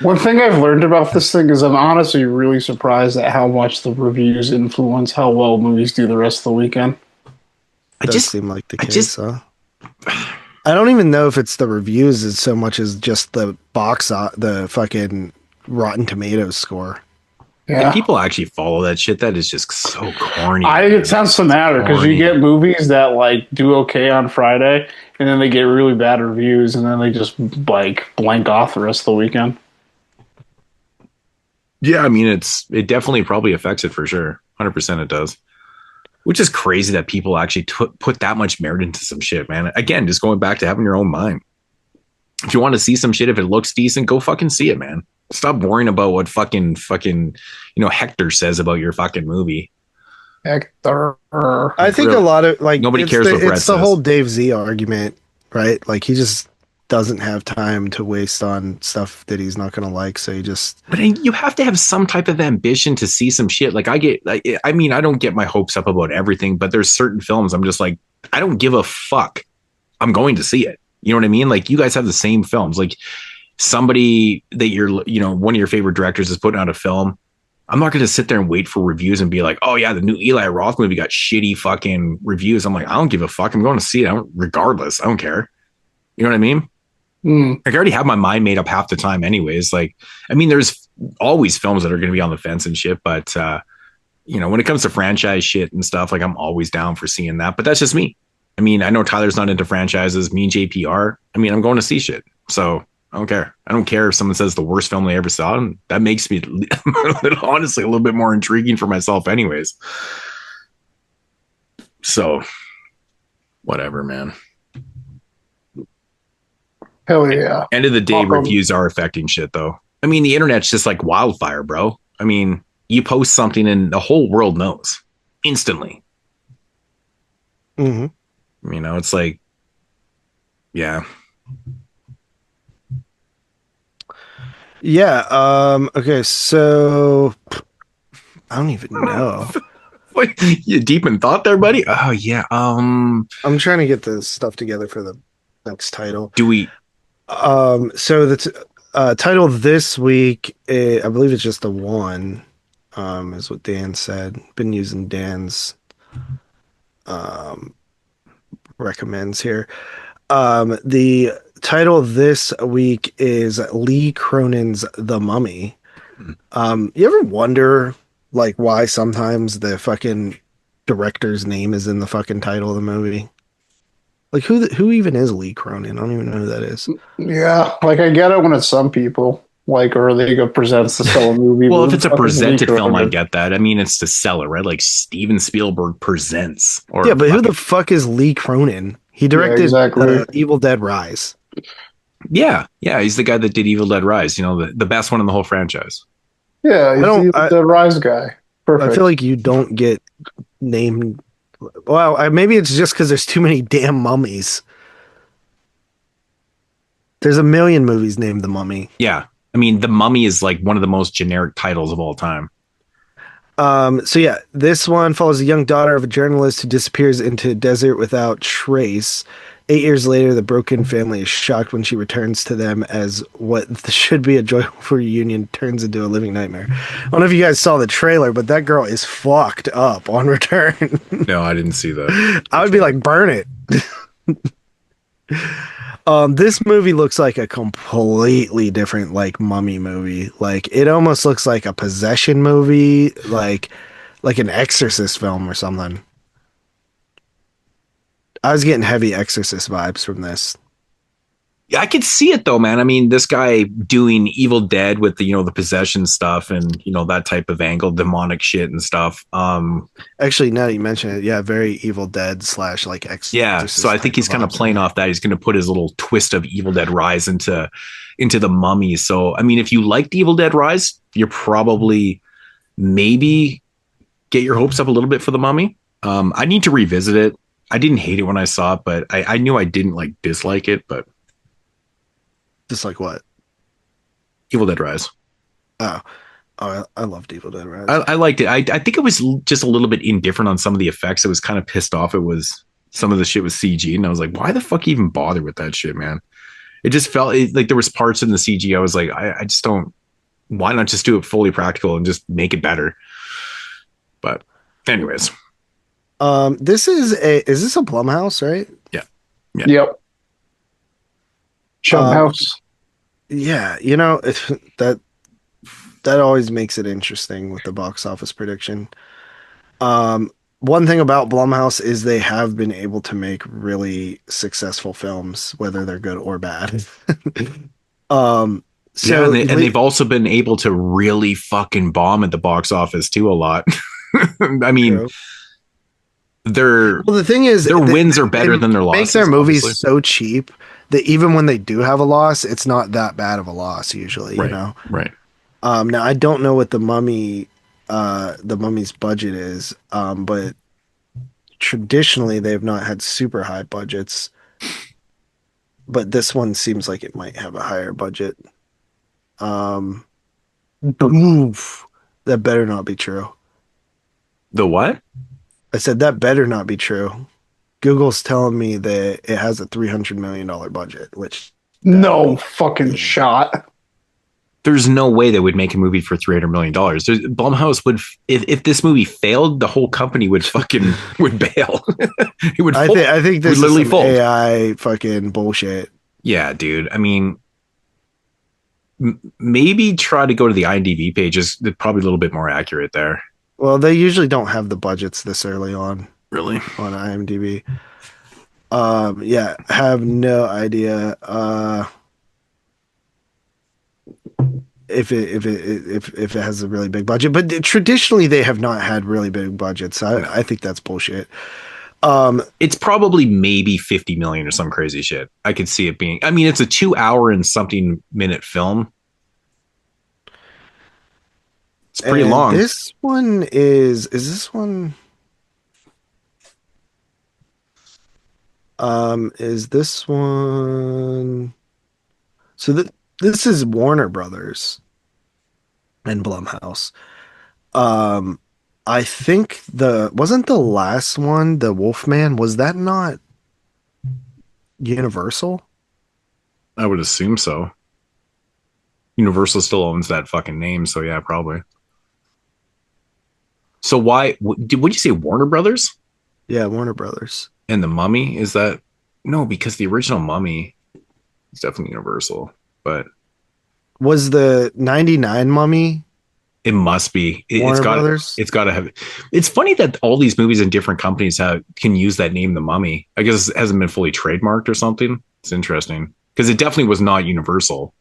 One thing I've learned about this thing is I'm honestly really surprised at how much the reviews influence how well movies do the rest of the weekend. It does seem like the case, huh? I don't even know if it's the reviews as so much as just the the fucking Rotten Tomatoes score. Yeah. If people actually follow that shit, that is just so corny. It sounds to matter because you get movies that like do okay on Friday and then they get really bad reviews and then they just like blank off the rest of the weekend. Yeah, I mean, it definitely probably affects it for sure. 100% it does. Which is crazy that people actually put that much merit into some shit, man. Again, just going back to having your own mind. If you want to see some shit, if it looks decent, go fucking see it, man. Stop worrying about what fucking, Hector says about your fucking movie. Hector. I think a lot of nobody cares what Brett says. It's the whole Dave Z argument, right? Like he just doesn't have time to waste on stuff that he's not going to like. So but you have to have some type of ambition to see some shit. Like I don't get my hopes up about everything, but there's certain films I'm just like, I don't give a fuck. I'm going to see it. You know what I mean? Like you guys have the same films, like somebody that one of your favorite directors is putting out a film. I'm not going to sit there and wait for reviews and be like, oh yeah, the new Eli Roth movie got shitty fucking reviews. I'm like, I don't give a fuck. I'm going to see it. Regardless. I don't care. You know what I mean? Like I already have my mind made up half the time anyways. Like, I mean, there's always films that are going to be on the fence and shit, but when it comes to franchise shit and stuff, like I'm always down for seeing that, but that's just me. I mean, I know Tyler's not into franchises. Me and JP are. I mean, I'm going to see shit. So I don't care. I don't care if someone says the worst film they ever saw. And that makes me honestly a little bit more intriguing for myself anyways. So whatever, man. Hell yeah. End of the day, reviews are affecting shit, though. I mean, the internet's just like wildfire, bro. I mean, you post something and the whole world knows instantly. Mm-hmm. It's like, yeah. Yeah. Okay. So I don't even know. What, you deep in thought there, buddy? Oh yeah. I'm trying to get the stuff together for the next title. Do we? So the title this week, I believe it's just the one, is what Dan said. Been using Dan's recommends here. The title this week is Lee Cronin's The Mummy. You ever wonder like why sometimes the fucking director's name is in the fucking title of the movie? Like who even is Lee Cronin? I don't even know who that is. Yeah, like I get it when it's some people, like, or they go presents to sell a movie. Well, if it's a presented film, I get that. I mean, it's to sell it, right? Like Steven Spielberg presents. Yeah, but who the fuck is Lee Cronin? He directed Evil Dead Rise. Yeah, he's the guy that did Evil Dead Rise. The best one in the whole franchise. Yeah, he's the Evil Dead Rise guy. Perfect. I feel like you don't get named. Well, maybe it's just because there's too many damn mummies. There's a million movies named The Mummy. Yeah. I mean, The Mummy is like one of the most generic titles of all time. So yeah, this one follows the young daughter of a journalist who disappears into a desert without trace. 8 years later, the broken family is shocked when she returns to them as what should be a joyful reunion turns into a living nightmare. I don't know if you guys saw the trailer, but that girl is fucked up on return. No, I didn't see that. I would be like, burn it. This movie looks like a completely different like mummy movie. Like it almost looks like a possession movie, like an Exorcist film or something. I was getting heavy Exorcist vibes from this. Yeah, I could see it though, man. I mean, this guy doing Evil Dead with the possession stuff and that type of angle, demonic shit and stuff. Actually, now that you mention it, yeah, very Evil Dead / like Exorcist. Yeah, so I think he's kind of playing off that. He's going to put his little twist of Evil Dead Rise into The Mummy. So, I mean, if you liked Evil Dead Rise, you're probably maybe get your hopes up a little bit for The Mummy. I need to revisit it. I didn't hate it when I saw it, but I knew I didn't like dislike it. But dislike what? Evil Dead Rise. Oh, I loved Evil Dead Rise. I liked it. I think it was just a little bit indifferent on some of the effects. I was kind of pissed off. It was some of the shit was CG, and I was like, why the fuck even bother with that shit, man? It just felt like there was parts in the CG. I was like, I just don't. Why not just do it fully practical and just make it better? But anyways, is this a Blumhouse, right? Yeah. Yep. House. Yeah, you know, that always makes it interesting with the box office prediction. One thing about Blumhouse is they have been able to make really successful films, whether they're good or bad. So yeah, and they've also been able to really fucking bomb at the box office too a lot. I mean, the thing is, their wins are better than their losses. Make their movies obviously so cheap that even when they do have a loss, it's not that bad of a loss usually. Right, you know, right? Now I don't know what the Mummy's budget is, but traditionally they've not had super high budgets. But this one seems like it might have a higher budget. Oof, that better not be true. The what? I said that better not be true. Google's telling me that it has a $300 million budget, which no fucking shot. There's no way they would make a movie for $300 million. Blumhouse would, if this movie failed, the whole company would fucking would bail. It would. I think this is some AI fucking bullshit. Yeah, dude. I mean, maybe try to go to the IMDb page. Is probably a little bit more accurate there. Well, they usually don't have the budgets this early on. Really? On IMDb. Yeah, have no idea. If it has a really big budget, but traditionally they have not had really big budgets. I think that's bullshit. It's probably maybe 50 million or some crazy shit. I could see it being. I mean, it's a 2 hour and something minute film. It's pretty long. This one is this one? Is this one? So this is Warner Brothers and Blumhouse. I think wasn't the last one, the Wolfman, was that not Universal? I would assume so. Universal still owns that fucking name, so yeah, probably. So why would you say Warner Brothers? Yeah, Warner Brothers. And the Mummy, is that no? Because the original Mummy is definitely Universal, but was the 99 Mummy? It must be. Warner Brothers? It's got to have. It's funny that all these movies in different companies can use that name, the Mummy. I guess it hasn't been fully trademarked or something. It's interesting because it definitely was not Universal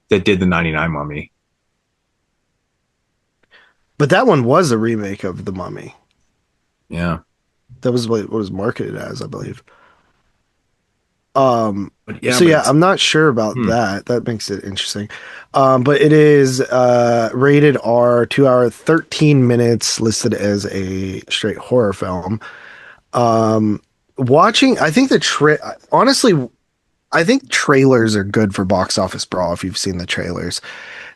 that did the 99 Mummy. But that one was a remake of The Mummy. Yeah. That was what it was marketed as, I believe. Yeah, I'm not sure about that. That makes it interesting. But it is rated R, 2 hour, 13 minutes, listed as a straight horror film. Watching, I think honestly, I think trailers are good for Box Office Brawl if you've seen the trailers.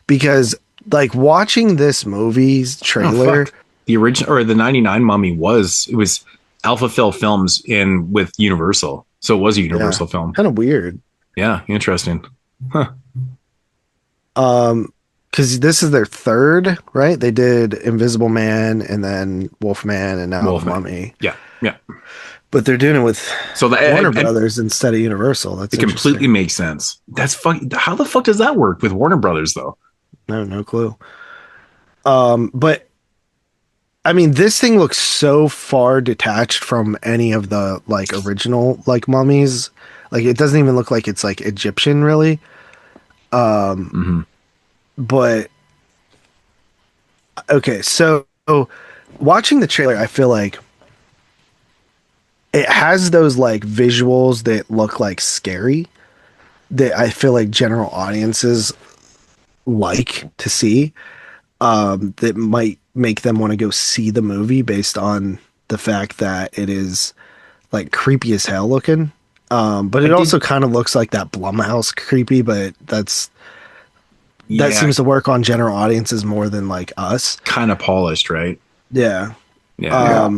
Because like watching this movie's trailer, the original or the 99 Mummy was Alpha Phil Films with Universal, so it was a Universal film. Kind of weird. Yeah, interesting. Huh. Because this is their third, right? They did Invisible Man and then Wolfman and now Mummy. Yeah. But they're doing it with Warner Brothers instead of Universal. That's it completely makes sense. That's fucking. How the fuck does that work with Warner Brothers though? No clue. But I mean, this thing looks so far detached from any of the like original like mummies. Like it doesn't even look like it's like Egyptian really. But okay, so watching the trailer, I feel like it has those like visuals that look like scary that I feel like general audiences like to see, that might make them want to go see the movie based on the fact that it is like creepy as hell looking. But it also kind of looks like that Blumhouse creepy, but that's that seems to work on general audiences more than like us. Kind of polished, right? Yeah. Yeah.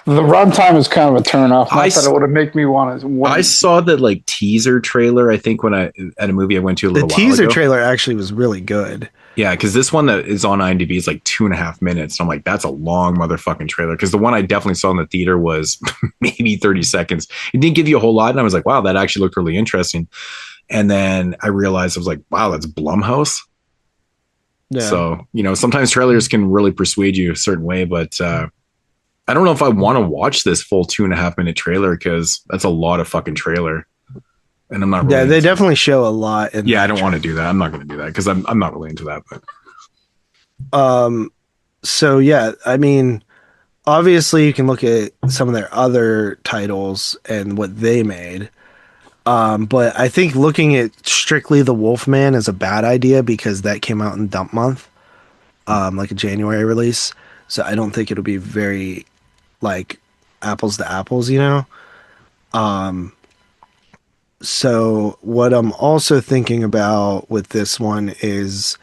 The runtime is kind of a turn off. Not that it would have made me want to. I saw the like teaser trailer. I think when at a movie I went to a little while ago. The teaser trailer actually was really good. Yeah, because this one that is on IMDb is like 2.5 minutes. And I'm like, that's a long motherfucking trailer. Because the one I definitely saw in the theater was maybe 30 seconds. It didn't give you a whole lot, and I was like, wow, that actually looked really interesting. And then I realized I was like, wow, that's Blumhouse. Yeah. So sometimes trailers can really persuade you a certain way, but I don't know if I want to watch this full 2.5 minute trailer because that's a lot of fucking trailer. And I'm not really they definitely show a lot. I don't want to do that. I'm not going to do that because I'm not really into that. But so yeah, I mean, obviously you can look at some of their other titles and what they made. But I think looking at strictly The Wolfman is a bad idea because that came out in dump month, like a January release. So I don't think it'll be very like apples to apples, So what I'm also thinking about with this one is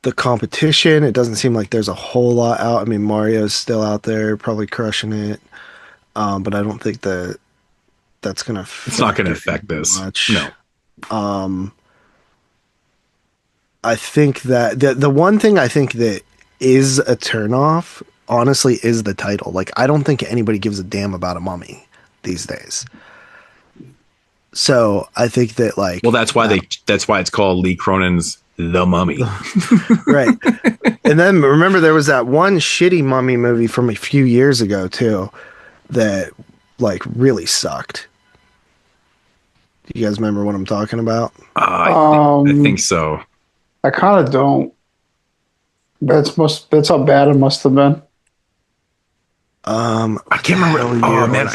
the competition. It doesn't seem like there's a whole lot out. I mean, Mario's still out there, probably crushing it. But I don't think that's gonna. It's not gonna affect this much. No. I think that the one thing I think that is a turnoff, honestly, is the title. Like, I don't think anybody gives a damn about a mummy these days. So I think that that's why that's why it's called Lee Cronin's The Mummy. Right. And then remember there was that one shitty mummy movie from a few years ago too that really sucked. Do you guys remember what I'm talking about? I think so. I kind of don't. That's how bad it must have been. I can't remember. Oh man,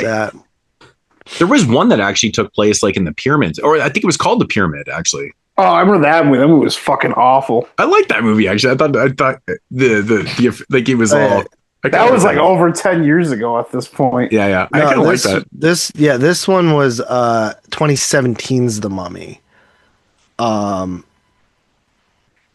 there was one that actually took place in the pyramids, or I think it was called The Pyramid, actually. Oh, I remember that movie. That movie was fucking awful. I liked that movie actually. I thought it was all. That was over 10 years ago at this point. Yeah. I kind of like that. This one was 2017's The Mummy.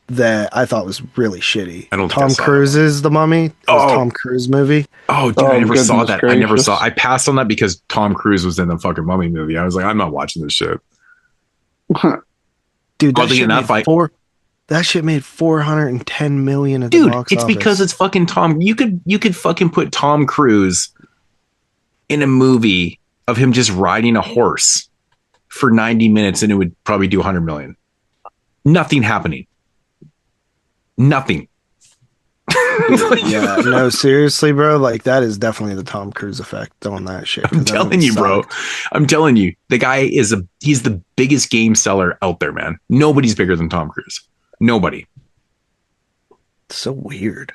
That I thought was really shitty. Tom Cruise's The Mummy. Tom Cruise movie. Oh, dude, I never saw that. Gracious. I passed on that because Tom Cruise was in the fucking Mummy movie. I was like, I'm not watching this shit. Dude, that shit made $410 million at the box office. It's because it's fucking Tom. You could fucking put Tom Cruise in a movie of him just riding a horse for 90 minutes and it would probably do 100 million. Nothing happening. Nothing. Yeah, no, seriously, bro. That is definitely the Tom Cruise effect on that shit. I'm telling you, bro. I'm telling you, the guy he's the biggest game seller out there, man. Nobody's bigger than Tom Cruise. Nobody. It's so weird.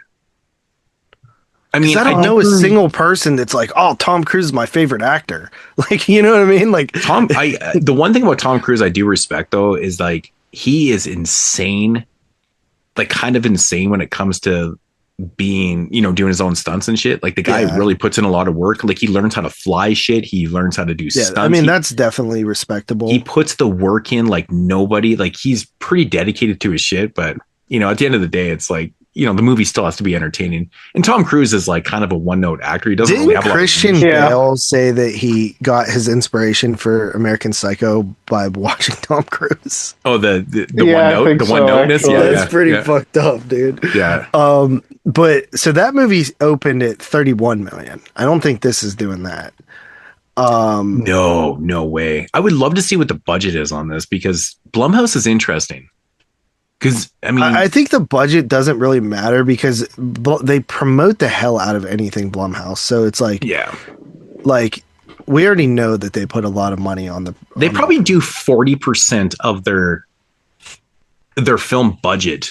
I mean, I don't know a single person that's like, oh, Tom Cruise is my favorite actor. You know what I mean? Tom. The one thing about Tom Cruise I do respect though is he is insane. Kind of insane when it comes to being, doing his own stunts and shit. The guy really puts in a lot of work. He learns how to fly shit. He learns how to do stunts. I mean, that's definitely respectable. He puts the work in like nobody. He's pretty dedicated to his shit. But, at the end of the day, it's the movie still has to be entertaining. And Tom Cruise is kind of a one-note actor. He doesn't really have Christian Bale say that he got his inspiration for American Psycho by watching Tom Cruise? Oh, the one-noteness? Yeah, that's pretty fucked up, dude. Yeah. But so that movie opened at 31 million. I don't think this is doing that. No way. I would love to see what the budget is on this because Blumhouse is interesting. Because I think the budget doesn't really matter because they promote the hell out of anything Blumhouse. So it's we already know that they put a lot of money on the. They probably do 40% of their film budget,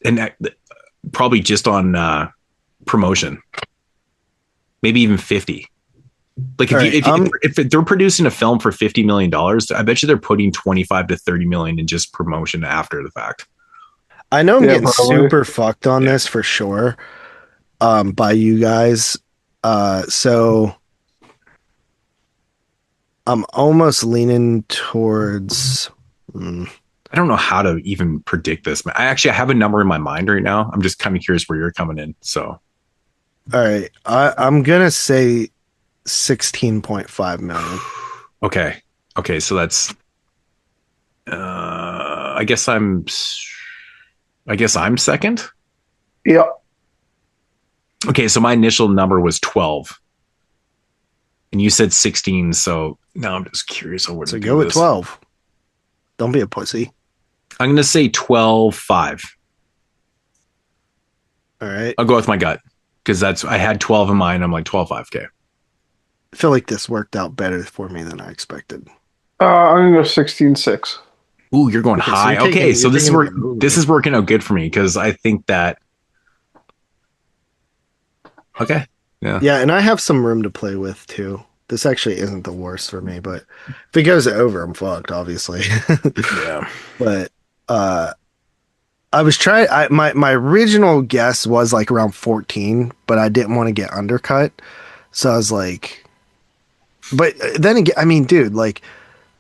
and probably just on promotion. Maybe even 50. If they're producing a film for $50 million, I bet you they're putting 25 to 30 million in just promotion after the fact. I know I'm getting super fucked on this for sure by you guys. So I'm almost leaning towards I don't know how to even predict this. I have a number in my mind right now. I'm just kind of curious where you're coming in. So, all right, I'm gonna say 16.5 million. Okay. So that's. I guess I'm second. Yeah. Okay, so my initial number was 12, and you said 16. So now I'm just curious on where to go with 12. Don't be a pussy. I'm going to say 12.5. All right. I'll go with my gut because I had 12 in mind. I'm like 12.5. Okay. I feel like this worked out better for me than I expected. I'm gonna go 16.6. Ooh, you're going high. Okay, so this is working out good for me because I think that. Okay. Yeah. Yeah, and I have some room to play with too. This actually isn't the worst for me, but if it goes over, I'm fucked, obviously. Yeah. But I was trying. My original guess was like around 14, but I didn't want to get undercut, so I was like. But then again, I mean, dude, like.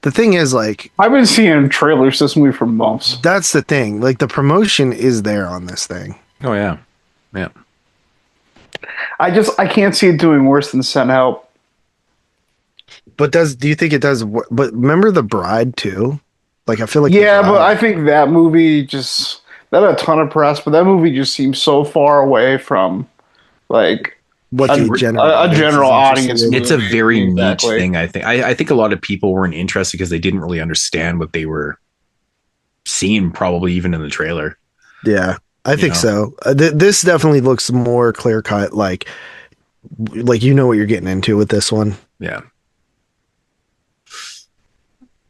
The thing is, like, I've been seeing trailers this movie for months. That's the thing. Like, the promotion is there on this thing. Oh yeah, yeah. I can't see it doing worse than Send Help. But do you think it does? But remember The Bride too? Like, I feel like but I think that movie that had a ton of press, but that movie just seems so far away from like. What a general audience. It's a very niche thing. I think a lot of people weren't interested because they didn't really understand what they were seeing, probably even in the trailer. Yeah, I think so. This definitely looks more clear cut. Like you know what you're getting into with this one. Yeah.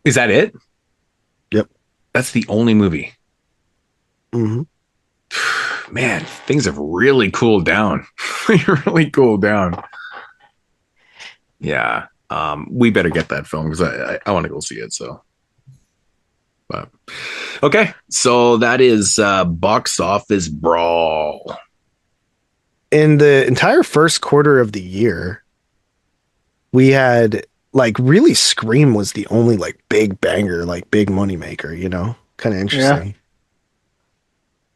Is that it? Yep. That's the only movie. Mm-hmm. Man, things have really cooled down. Really cooled down. Yeah. We better get that film because I want to go see it. So, but okay. So that is Box Office Brawl. In the entire first quarter of the year, we had like really Scream was the only like big banger, like big money maker, kind of interesting. Yeah.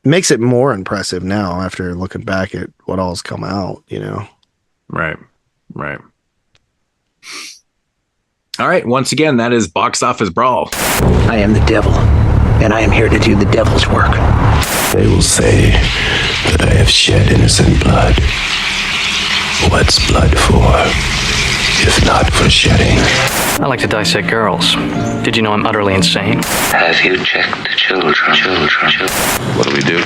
Makes it more impressive now after looking back at what all's come out, Right. All right. Once again, that is Box Office Brawl. I am the devil, and I am here to do the devil's work. They will say that I have shed innocent blood. What's blood for, if not for shedding? I like to dissect girls. Did you know I'm utterly insane? Have you checked the children? What do we do?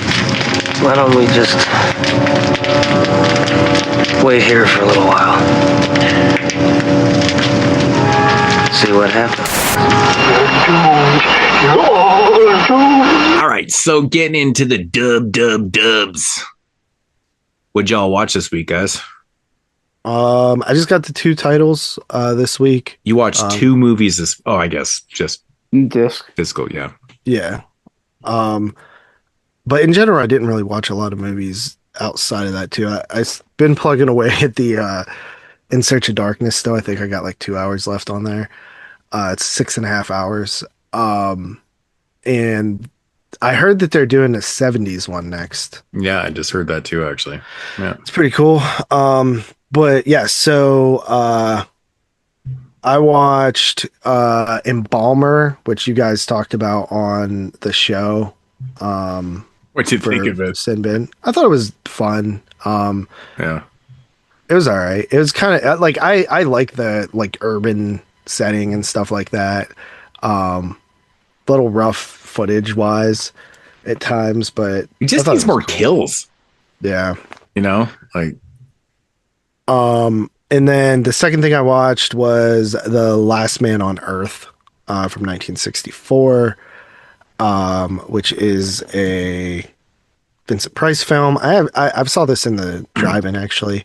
Why don't we just wait here for a little while? See what happens. All right, so getting into the dubs. What'd y'all watch this week, guys? I just got the 2 titles this week. You watched 2 movies I guess just disc. Physical, yeah. Yeah. But in general, I didn't really watch a lot of movies outside of that too. I've been plugging away at the In Search of Darkness still. I think I got like 2 hours left on there. It's 6.5 hours. And I heard that they're doing a 70s one next. Yeah, I just heard that too, actually. Yeah. It's pretty cool. But yeah, so I watched Embalmer, which you guys talked about on the show. What'd you think of it? Sin Bin. I thought it was fun. Yeah. It was all right. It was kind of like I like the like urban setting and stuff like that. Little rough footage wise at times, but he just needs more kills. Yeah. Like and then the second thing I watched was The Last Man on Earth from 1964, which is a Vincent Price film. I've saw this in the drive-in actually.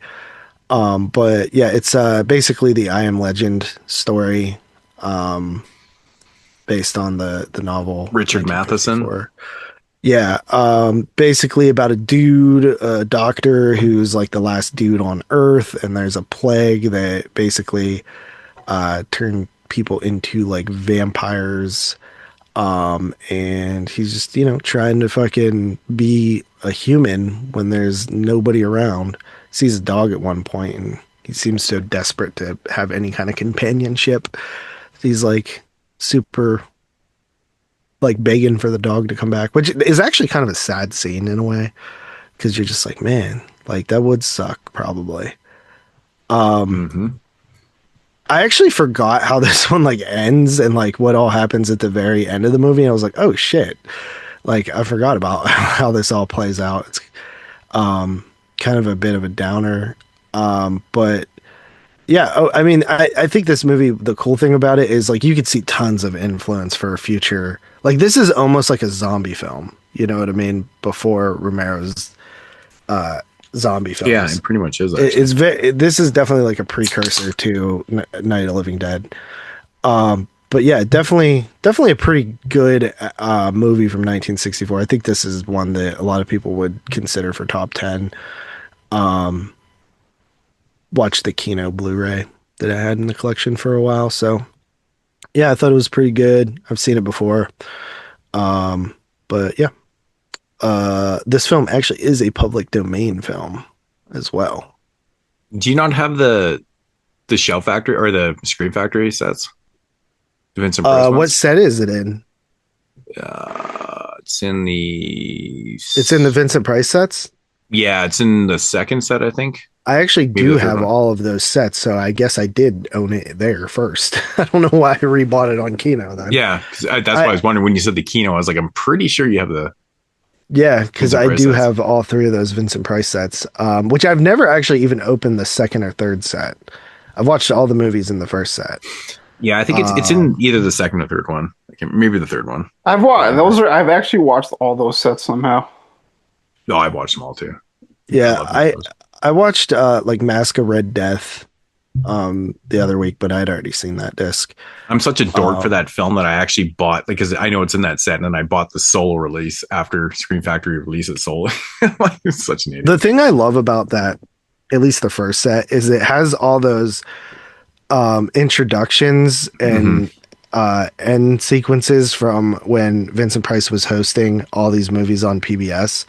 But yeah, it's basically the I Am Legend story, based on the novel Richard Matheson. Yeah, basically about a doctor who's like the last dude on Earth, and there's a plague that basically turned people into like vampires. And he's just, trying to fucking be a human when there's nobody around. Sees a dog at one point and he seems so desperate to have any kind of companionship. He's like super like begging for the dog to come back, which is actually kind of a sad scene in a way, because you're just like, man, like that would suck probably. I actually forgot how this one like ends and like what all happens at the very end of the movie. And I was like, oh shit. Like I forgot about how this all plays out. It's kind of a bit of a downer. But yeah, I mean, I think this movie, the cool thing about it is like you could see tons of influence for a future. Like this is almost like a zombie film. You know what I mean? Before Romero's zombie films. Yeah, it pretty much is. This is definitely like a precursor to Night of the Living Dead. But yeah, definitely a pretty good movie from 1964. I think this is one that a lot of people would consider for top 10. Watched the Kino Blu-ray that I had in the collection for a while, so yeah, I thought it was pretty good. I've seen it before. But yeah. This film actually is a public domain film as well. Do you not have the Shell Factory or the Scream Factory sets? Vincent Price what set is it in? It's in the Vincent Price sets? Yeah, it's in the second set, I think. I actually do have all of those sets, so I guess I did own it there first. I don't know why I rebought it on Kino then. Yeah, that's why I was wondering when you said the Kino. I was like, I'm pretty sure you have the... Yeah, because I do have all three of those Vincent Price sets, which I've never actually even opened the second or third set. I've watched all the movies in the first set. Yeah, I think it's in either the second or third one. Maybe the third one. I've actually watched all those sets somehow. No, I've watched them all too. Yeah, I watched like Mask of Red Death the other week, but I'd already seen that disc. I'm such a dork for that film that I actually bought, because I know it's in that set, and then I bought the solo release after Scream Factory released it solo. Like, it's such an idiot. The thing I love about that, at least the first set, is it has all those introductions and end sequences from when Vincent Price was hosting all these movies on PBS,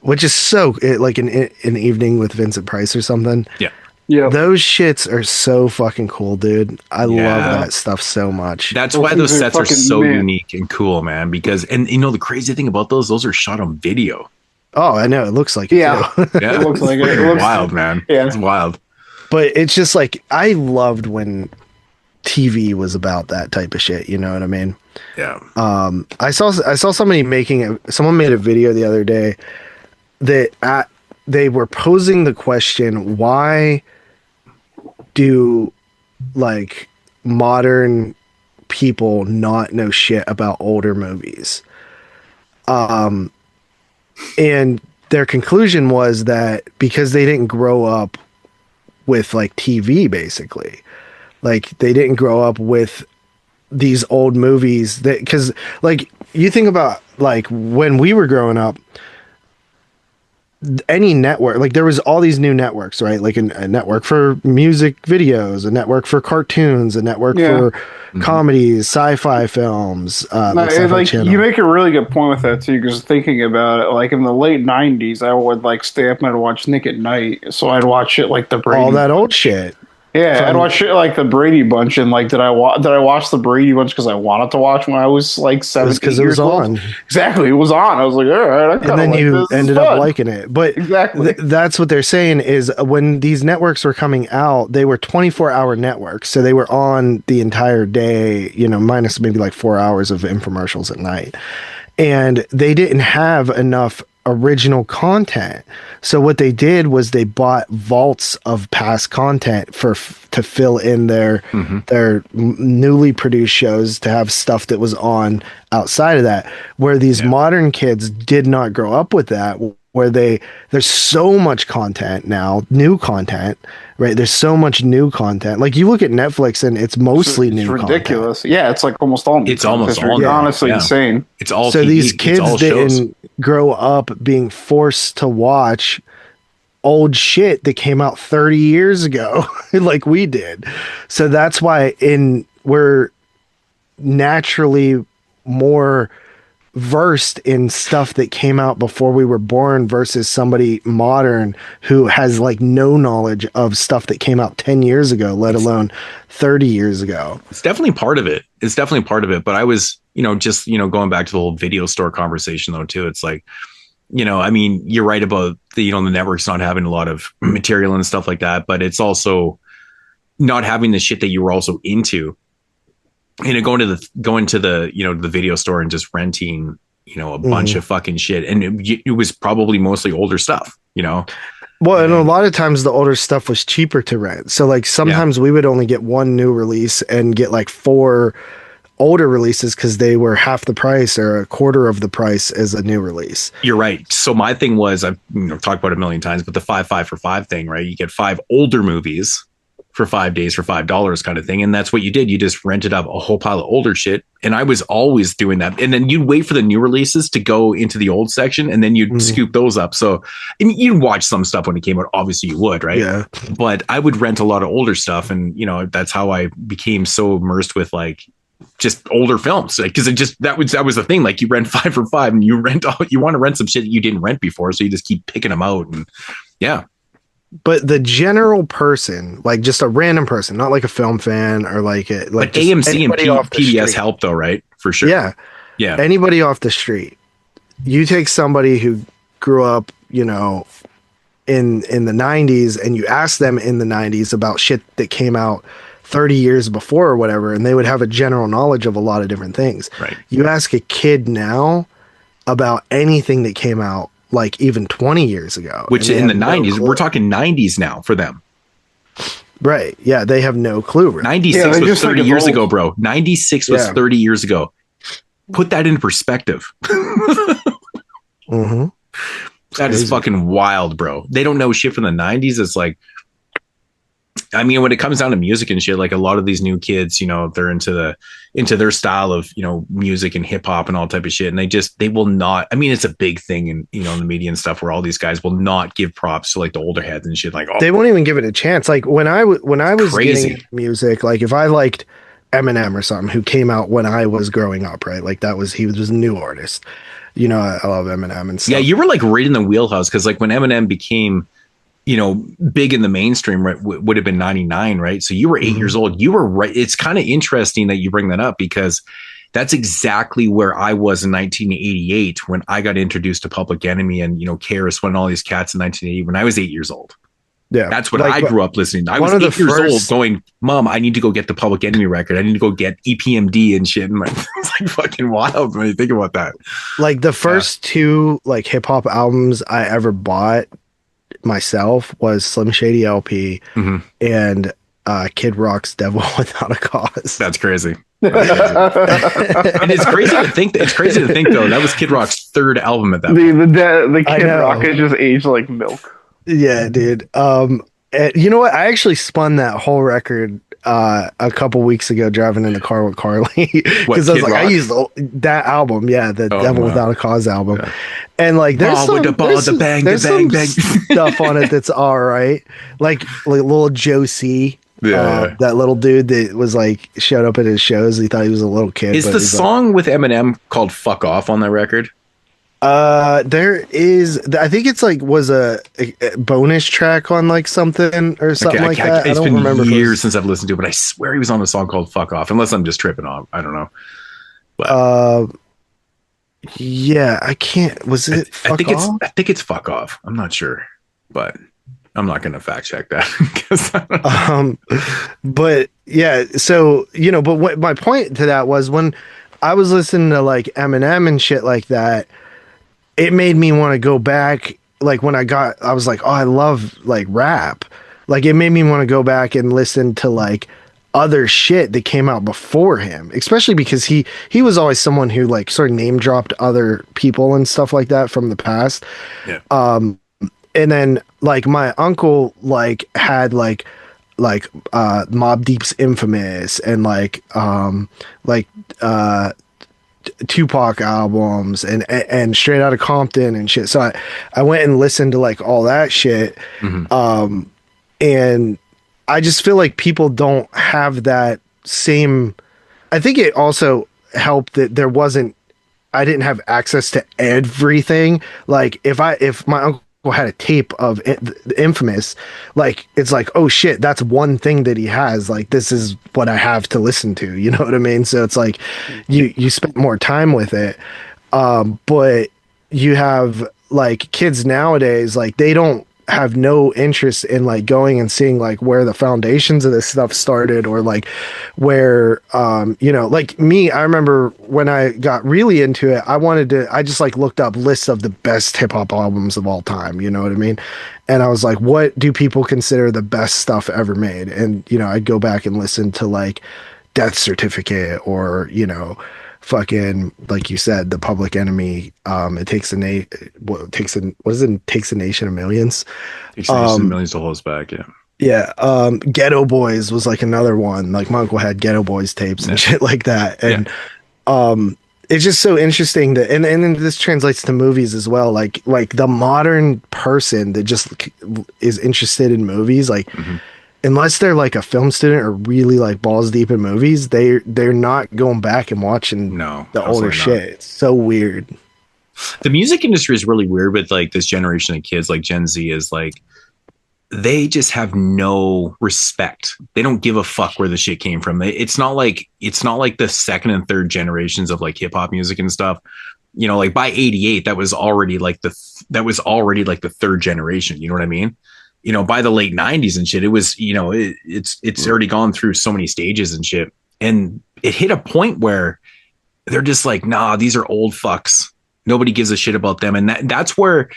which is so like an evening with Vincent Price or something. Yeah. Yeah, those shits are so fucking cool, dude. I love that stuff so much. That's why those sets are so unique and cool, man. Because, and you know, the crazy thing about those are shot on video. Oh, I know. It looks like yeah. it too. Yeah, it looks like it. It looks wild, man. Yeah, it's wild. But it's just like, I loved when TV was about that type of shit. You know what I mean? Yeah. I saw somebody someone made a video the other day that they were posing the question, why do like modern people not know shit about older movies? And their conclusion was that because they didn't grow up with like TV, basically, like they didn't grow up with these old movies that, because like you think about like when we were growing up, any network, like there was all these new networks, right? Like a network for music videos, a network for cartoons, a network for comedies, sci-fi films. Like you make a really good point with that too, because thinking about it, like in the late '90s, I would like stay up and I'd watch Nick at Night, so I'd watch shit like the Brady, all that old shit. Yeah, I'd watch shit like the Brady Bunch, and like did I watch the Brady Bunch because I wanted to watch when I was like 7 because it was on. Exactly, it was on. I was like, all right, and then you ended up liking it. But exactly, that's what they're saying is when these networks were coming out, they were 24-hour networks, so they were on the entire day, you know, minus maybe like 4 hours of infomercials at night, and they didn't have enough original content. So what they did was they bought vaults of past content to fill in their newly produced shows, to have stuff that was on outside of that, where these modern kids did not grow up with that, where there's so much content now, new content, right? There's so much new content. Like you look at Netflix and it's mostly new content. It's ridiculous. Yeah, it's like almost all new. It's almost all honestly insane. It's all so TV. These kids didn't grow up being forced to watch old shit that came out 30 years ago like we did. So that's why we're naturally more versed in stuff that came out before we were born versus somebody modern who has like no knowledge of stuff that came out 10 years ago, let alone 30 years ago. It's definitely part of it. It's definitely part of it. But I was, just, going back to the whole video store conversation though, too. It's like, I mean, you're right about the networks not having a lot of material and stuff like that, but it's also not having the shit that you were also into. Going to the the video store and just renting a bunch of fucking shit, and it was probably mostly older stuff. Well, and a lot of times the older stuff was cheaper to rent. So like sometimes we would only get one new release and get like 4 older releases because they were half the price or a quarter of the price as a new release. You're right. So my thing was, I've talked about it a million times, but the 5 for 5 thing, right? You get 5 older movies for 5 days for $5 kind of thing. And that's what you did. You just rented up a whole pile of older shit. And I was always doing that. And then you'd wait for the new releases to go into the old section and then you'd scoop those up. So, and you'd watch some stuff when it came out. Obviously you would, right? Yeah. But I would rent a lot of older stuff. And, that's how I became so immersed with like just older films. Like, cause that was the thing. Like you rent 5 for 5 and you want to rent some shit that you didn't rent before. So you just keep picking them out and yeah. But the general person, like just a random person, not like a film fan or like AMC and PBS help though, right? For sure. Yeah. Yeah. Anybody off the street. You take somebody who grew up, in the 90s and you ask them in the 90s about shit that came out 30 years before or whatever, and they would have a general knowledge of a lot of different things. Right. You ask a kid now about anything that came out like even 20 years ago, which in the 90s, we're talking 90s now for them. Right. Yeah. They have no clue. Right? 96 was 30 years ago, bro. 96 was 30 years ago. Put that in perspective. Mm-hmm. That is fucking wild, bro. They don't know shit from the 90s. It's like, I mean, when it comes down to music and shit, like a lot of these new kids, they're into their style of, music and hip hop and all type of shit. And they will not, I mean, it's a big thing in, in the media and stuff where all these guys will not give props to like the older heads and shit. Like, they won't even give it a chance. Like when I was crazy. Getting music, like if I liked Eminem or something who came out when I was growing up, right? Like he was a new artist, I love Eminem and stuff. Yeah. You were like right in the wheelhouse. Cause like when Eminem became, big in the mainstream, right, would have been 99, right? So you were 8 years old. You were right. It's kind of interesting that you bring that up because that's exactly where I was in 1988 when I got introduced to Public Enemy and, KRS One and all these cats in 1980 when I was 8 years old. Yeah. That's what I grew up listening to. I was 8 years old going, Mom, I need to go get the Public Enemy record. I need to go get EPMD and shit. And it's like fucking wild when you think about that. Like the first 2 like hip hop albums I ever bought myself was Slim Shady LP and Kid Rock's Devil Without a Cause. That's crazy. And it's crazy to think though that was Kid Rock's 3rd album at that point. The Kid Rock had just aged like milk. Yeah, dude. You know what? I actually spun that whole record a couple weeks ago driving in the car with Carly because I was like, Rock? I used that album, the Devil Without a Cause album, and like there's some stuff on it that's all right, like little Joe C. That little dude that was like showed up at his shows. He thought he was a little kid. Is the song with Eminem called "Fuck Off" on that record? There is, I think it's like was a bonus track on like something or something like that. It's been years since I've listened to it, but I swear he was on a song called "Fuck Off," unless I'm just tripping off. I don't know. But, yeah, I can't. Was it? I think it's "Fuck Off." I'm not sure, but I'm not going to fact check that. But yeah, so but what my point to that was when I was listening to like Eminem and shit like that. It made me want to go back. Like when I was like, oh, I love like rap. Like it made me want to go back and listen to like other shit that came out before him, especially because he was always someone who like sort of name dropped other people and stuff like that from the past. Yeah. And then like my uncle like had like Mobb Deep's Infamous and like Tupac albums and Straight Outta Compton and shit. So I went and listened to like all that shit. And I just feel like people don't have that same. I think it also helped that there wasn't, I didn't have access to everything. Like if my uncle had a tape of Infamous, like it's like, oh shit, that's one thing that he has, like this is what I have to listen to, you know what I mean? So it's like you spend more time with it, but you have like kids nowadays, like they don't have no interest in like going and seeing like where the foundations of this stuff started, or like where you know, like me, I remember when I got really into it, I just like looked up lists of the best hip-hop albums of all time, you know what I mean? And I was like, what do people consider the best stuff ever made? And you know, I'd go back and listen to like Death Certificate, or you know, fucking, like you said, the Public Enemy, it takes a takes a nation of millions. Takes a nation of millions to hold us back. Ghetto Boys was like another one. Like my uncle had Ghetto Boys tapes and shit like that. And it's just so interesting that, and then this translates to movies as well. Like the modern person that just is interested in movies, like unless they're like a film student or really like balls deep in movies, they're not going back and watching the older shit. It's so weird. The music industry is really weird with like this generation of kids, like Gen Z, is like they just have no respect. They don't give a fuck where the shit came from. It's not like the second and third generations of like hip hop music and stuff. You know, like by 88, that was already like the third generation. You know what I mean? You know, by the late 90s and shit, it was, you know, it's already gone through so many stages and shit. And it hit a point where they're just like, nah, these are old fucks. Nobody gives a shit about them. And that's where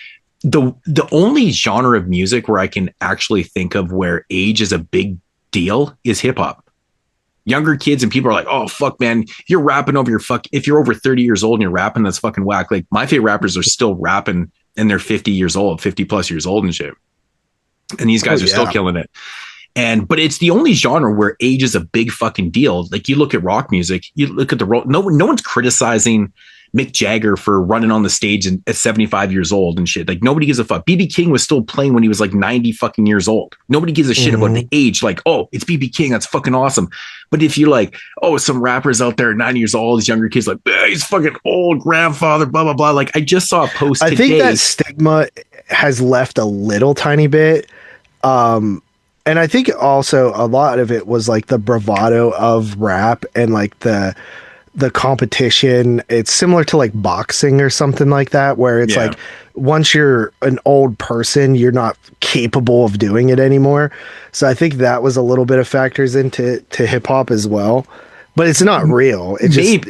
the only genre of music where I can actually think of where age is a big deal is hip hop. Younger kids and people are like, oh, fuck, man, you're rapping over if you're over 30 years old and you're rapping, that's fucking whack. Like my favorite rappers are still rapping and they're 50 plus years old and shit. And these guys are still killing it. But it's the only genre where age is a big fucking deal. Like you look at rock music, you look at no one's criticizing Mick Jagger for running on the stage at 75 years old and shit. Like nobody gives a fuck. BB King was still playing when he was like 90 fucking years old. Nobody gives a shit about the age. Like, oh, it's BB King. That's fucking awesome. But if you like, oh, some rappers out there 90 years old, these younger kids like, he's fucking old grandfather, blah, blah, blah. Like I just saw a post today. I think that stigma has left a little tiny bit. And I think also a lot of it was like the bravado of rap and like the competition. It's similar to like boxing or something like that, where it's like once you're an old person, you're not capable of doing it anymore. So I think that was a little bit of factors into hip hop as well, but it's not real. It just,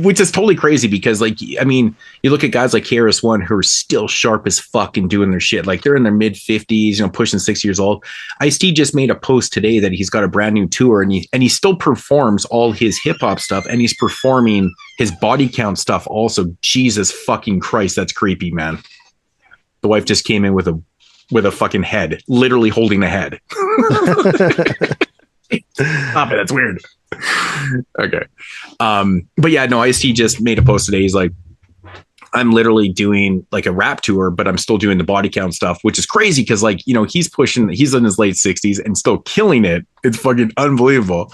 which is totally crazy because like, I mean, you look at guys like KRS-One who are still sharp as fuck and doing their shit. Like they're in their mid 50s, you know, pushing 6 years old. Ice-T just made a post today that he's got a brand new tour and he still performs all his hip hop stuff and he's performing his body count stuff also. Jesus fucking Christ. That's creepy, man. The wife just came in with a fucking head, literally holding a head. Stop it. That's weird. Okay. But yeah, no, Ice-T just made a post today. He's like, I'm literally doing like a rap tour, but I'm still doing the body count stuff, which is crazy because like, you know, he's in his late 60s and still killing it. It's fucking unbelievable.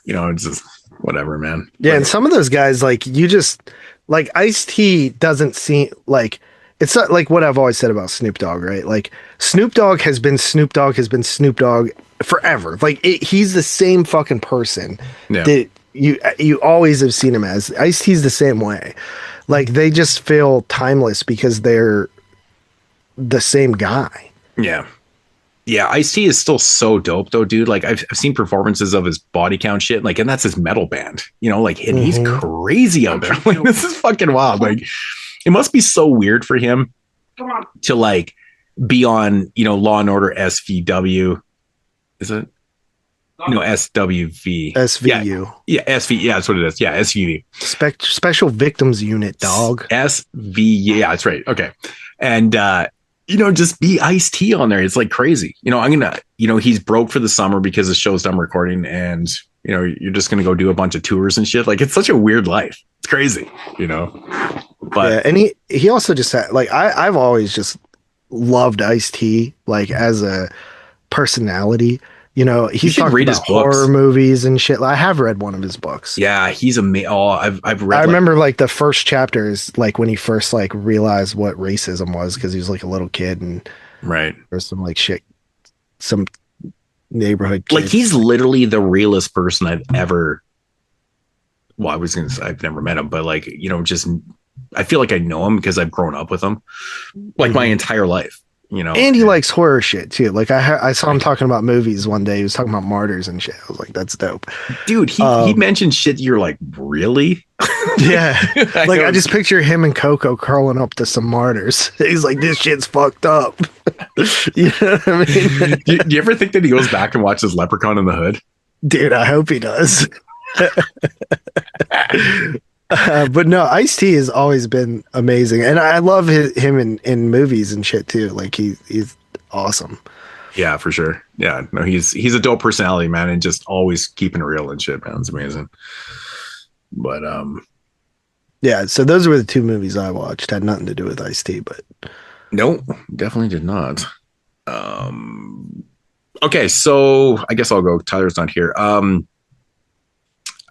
You know, it's just whatever, man. Yeah. And some of those guys, like you just like Ice-T doesn't seem like, it's not like what I've always said about Snoop Dogg, right? Like Snoop Dogg has been Snoop Dogg forever. Like he's the same fucking person that you always have seen him as. Ice-T's the same way. Like they just feel timeless because they're the same guy. Yeah. Yeah. Ice-T is still so dope though, dude. Like I've seen performances of his body count shit. Like, and that's his metal band, you know, like, and he's crazy out there. Like this is fucking wild. Like it must be so weird for him to like be on, you know, Law and Order SVW. Is it? No, SWV. SVU. Yeah, SV. Yeah, that's what it is. Yeah, SVV. Special Victims Unit, dog. SV. Yeah, that's right. Okay. And, you know, just be Ice-T on there. It's like crazy. You know, he's broke for the summer because the show's done recording and, you know, you're just going to go do a bunch of tours and shit. Like, it's such a weird life. It's crazy, you know? But yeah, and he also just had, like, I've always just loved Ice-T, like, as a personality. You know, he's should talking read about his books. horror movies and shit. I have read one of his books. Yeah, he's amazing. Oh, I've read. I remember like the first chapter is like when he first like realized what racism was because he was like a little kid and right. there's some like shit, some neighborhood kid. Like he's literally the realest person I've ever. Well, I was gonna say I've never met him, but like just I feel like I know him because I've grown up with him, like my entire life. And he likes horror shit too. Like I saw him talking about movies one day. He was talking about Martyrs and shit. I was like, that's dope. Dude, he mentioned shit. You're like, really? Yeah. I just picture him and Coco curling up to some Martyrs. He's like, this shit's fucked up. You know what I mean? Do you ever think that he goes back and watches Leprechaun in the Hood? Dude, I hope he does. But no, Ice-T has always been amazing, and I love him in movies and shit too. Like he's awesome. Yeah, for sure. Yeah, no, he's a dope personality, man, and just always keeping it real and shit, man. It's amazing. But yeah. So those were the two movies I watched. Had nothing to do with Ice-T, but no, definitely did not. Okay, so I guess I'll go. Tyler's not here. I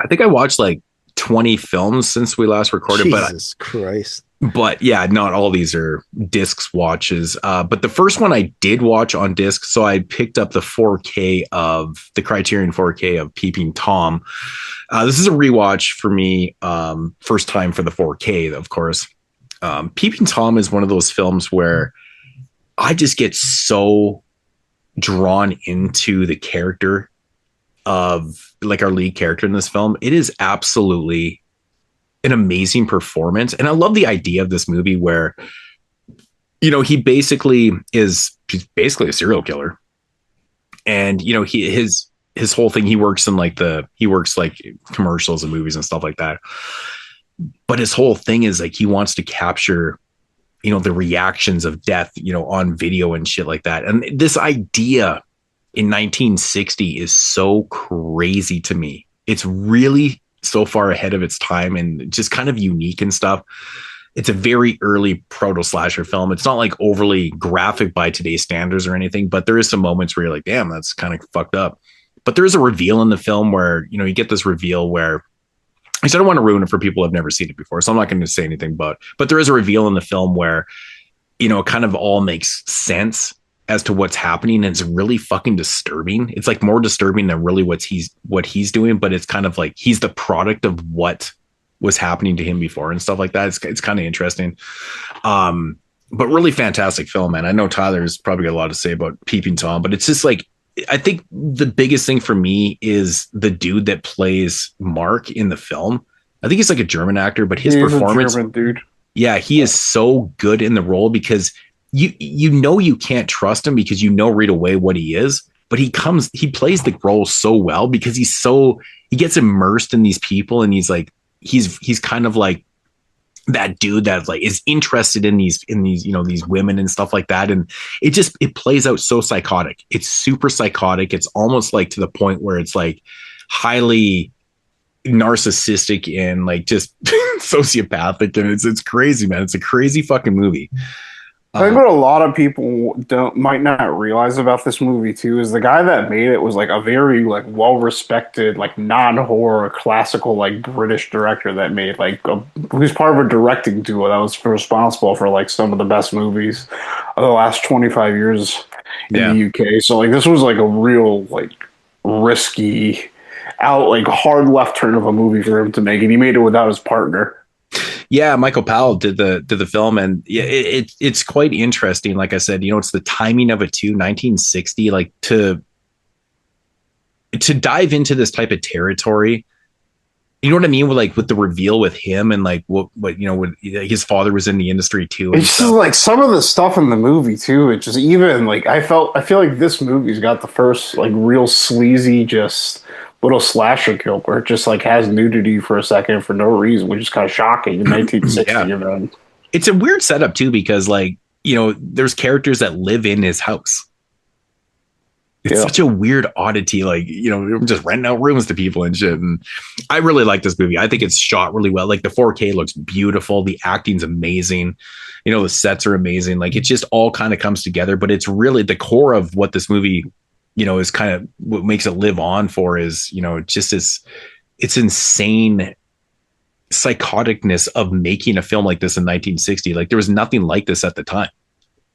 think I watched like 20 films since we last recorded. Jesus Christ. But yeah, not all these are discs watches. But the first one I did watch on disc, so I picked up the 4K of the Criterion 4K of Peeping Tom. This is a rewatch for me. First time for the 4K, of course. Peeping Tom is one of those films where I just get so drawn into the character of like our lead character in this film. It is absolutely an amazing performance. And I love the idea of this movie where, he's basically a serial killer. And, his whole thing, he works like commercials and movies and stuff like that. But his whole thing is like, he wants to capture, the reactions of death, on video and shit like that. And this idea in 1960 is so crazy to me. It's really so far ahead of its time and just kind of unique and stuff. It's a very early proto slasher film. It's not like overly graphic by today's standards or anything, but there is some moments where you're like, damn, that's kind of fucked up. But there is a reveal in the film where, you get this reveal where I don't want to ruin it for people who have never seen it before. So I'm not going to say anything, but there is a reveal in the film where, it kind of all makes sense as to what's happening. And it's really fucking disturbing. It's like more disturbing than really what he's doing, but it's kind of like he's the product of what was happening to him before and stuff like that. It's kind of interesting. But really fantastic film, man. I know Tyler's probably got a lot to say about Peeping Tom, but it's just like, I think the biggest thing for me is the dude that plays Mark in the film. I think he's like a German actor, but his performance, a German dude. Yeah, he is so good in the role because you can't trust him because right away what he is, but he plays the role so well because he gets immersed in these people and he's like he's kind of like that dude that like is interested in these these women and stuff like that, and it plays out so psychotic. It's super psychotic. It's almost like to the point where it's like highly narcissistic and like just sociopathic, and it's crazy, man. It's a crazy fucking movie. I think what a lot of people might not realize about this movie too is the guy that made it was like a very like well-respected like non-horror classical like British director that made like who's part of a directing duo that was responsible for like some of the best movies of the last 25 years in the UK. So like this was like a real like risky like hard left turn of a movie for him to make, and he made it without his partner. Yeah, Michael Powell did the film, and yeah, it's quite interesting. Like I said, it's the timing of it too. 1960, like to dive into this type of territory. You know what I mean? With the reveal with him and like what his father was in the industry too. And it's just like some of the stuff in the movie too. It just even like I feel like this movie's got the first like real sleazy just little slasher kill where it just like has nudity for a second for no reason, which is kind of shocking in 1960. Yeah. It's a weird setup too because like there's characters that live in his house. It's such a weird oddity, like just renting out rooms to people and shit. And I really like this movie. I think it's shot really well. Like the 4K looks beautiful. The acting's amazing. The sets are amazing. Like it just all kind of comes together. But it's really the core of what this movie is kind of what makes it live on for is, just it's insane psychoticness of making a film like this in 1960. Like there was nothing like this at the time.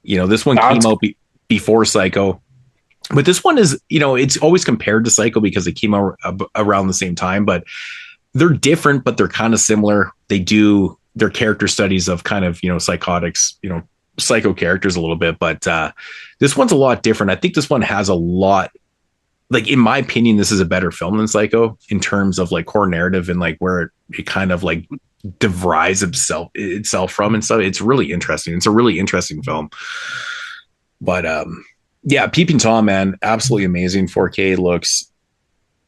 This one came out before Psycho, but this one is, it's always compared to Psycho because it came out around the same time, but they're different, but they're kind of similar. They do their character studies of kind of, psychotics, Psycho characters a little bit, but this one's a lot different. I think this one has a lot, like, in my opinion, this is a better film than Psycho in terms of like core narrative and like where it kind of like derives itself from and stuff. It's really interesting. It's a really interesting film. But yeah, Peeping Tom, man, absolutely amazing. 4K looks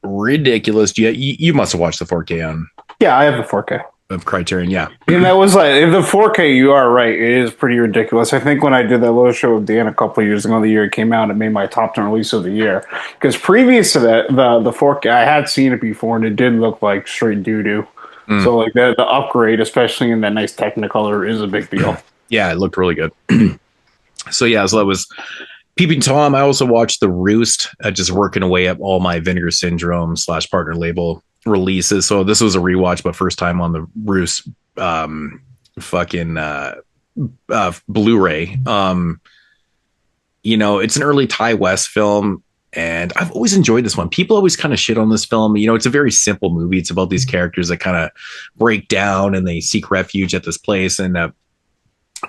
ridiculous. You must have watched the 4K on. Yeah, I have the 4K. Of Criterion, yeah. And that was like, the 4K, you are right. It is pretty ridiculous. I think when I did that little show with Dan a couple of years ago, the year it came out, it made my top 10 release of the year. Because previous to that, the 4K, I had seen it before, and it did look like straight doo-doo. So like the upgrade, especially in that nice Technicolor, is a big deal. Yeah, it looked really good. So that was Peeping Tom. I also watched The Roost, just working away up all my Vinegar Syndrome / partner label releases. So this was a rewatch, but first time on the Roost Blu-ray. It's an early Ty West film, and I've always enjoyed this one. People always kind of shit on this film. It's a very simple movie. It's about these characters that kind of break down and they seek refuge at this place, and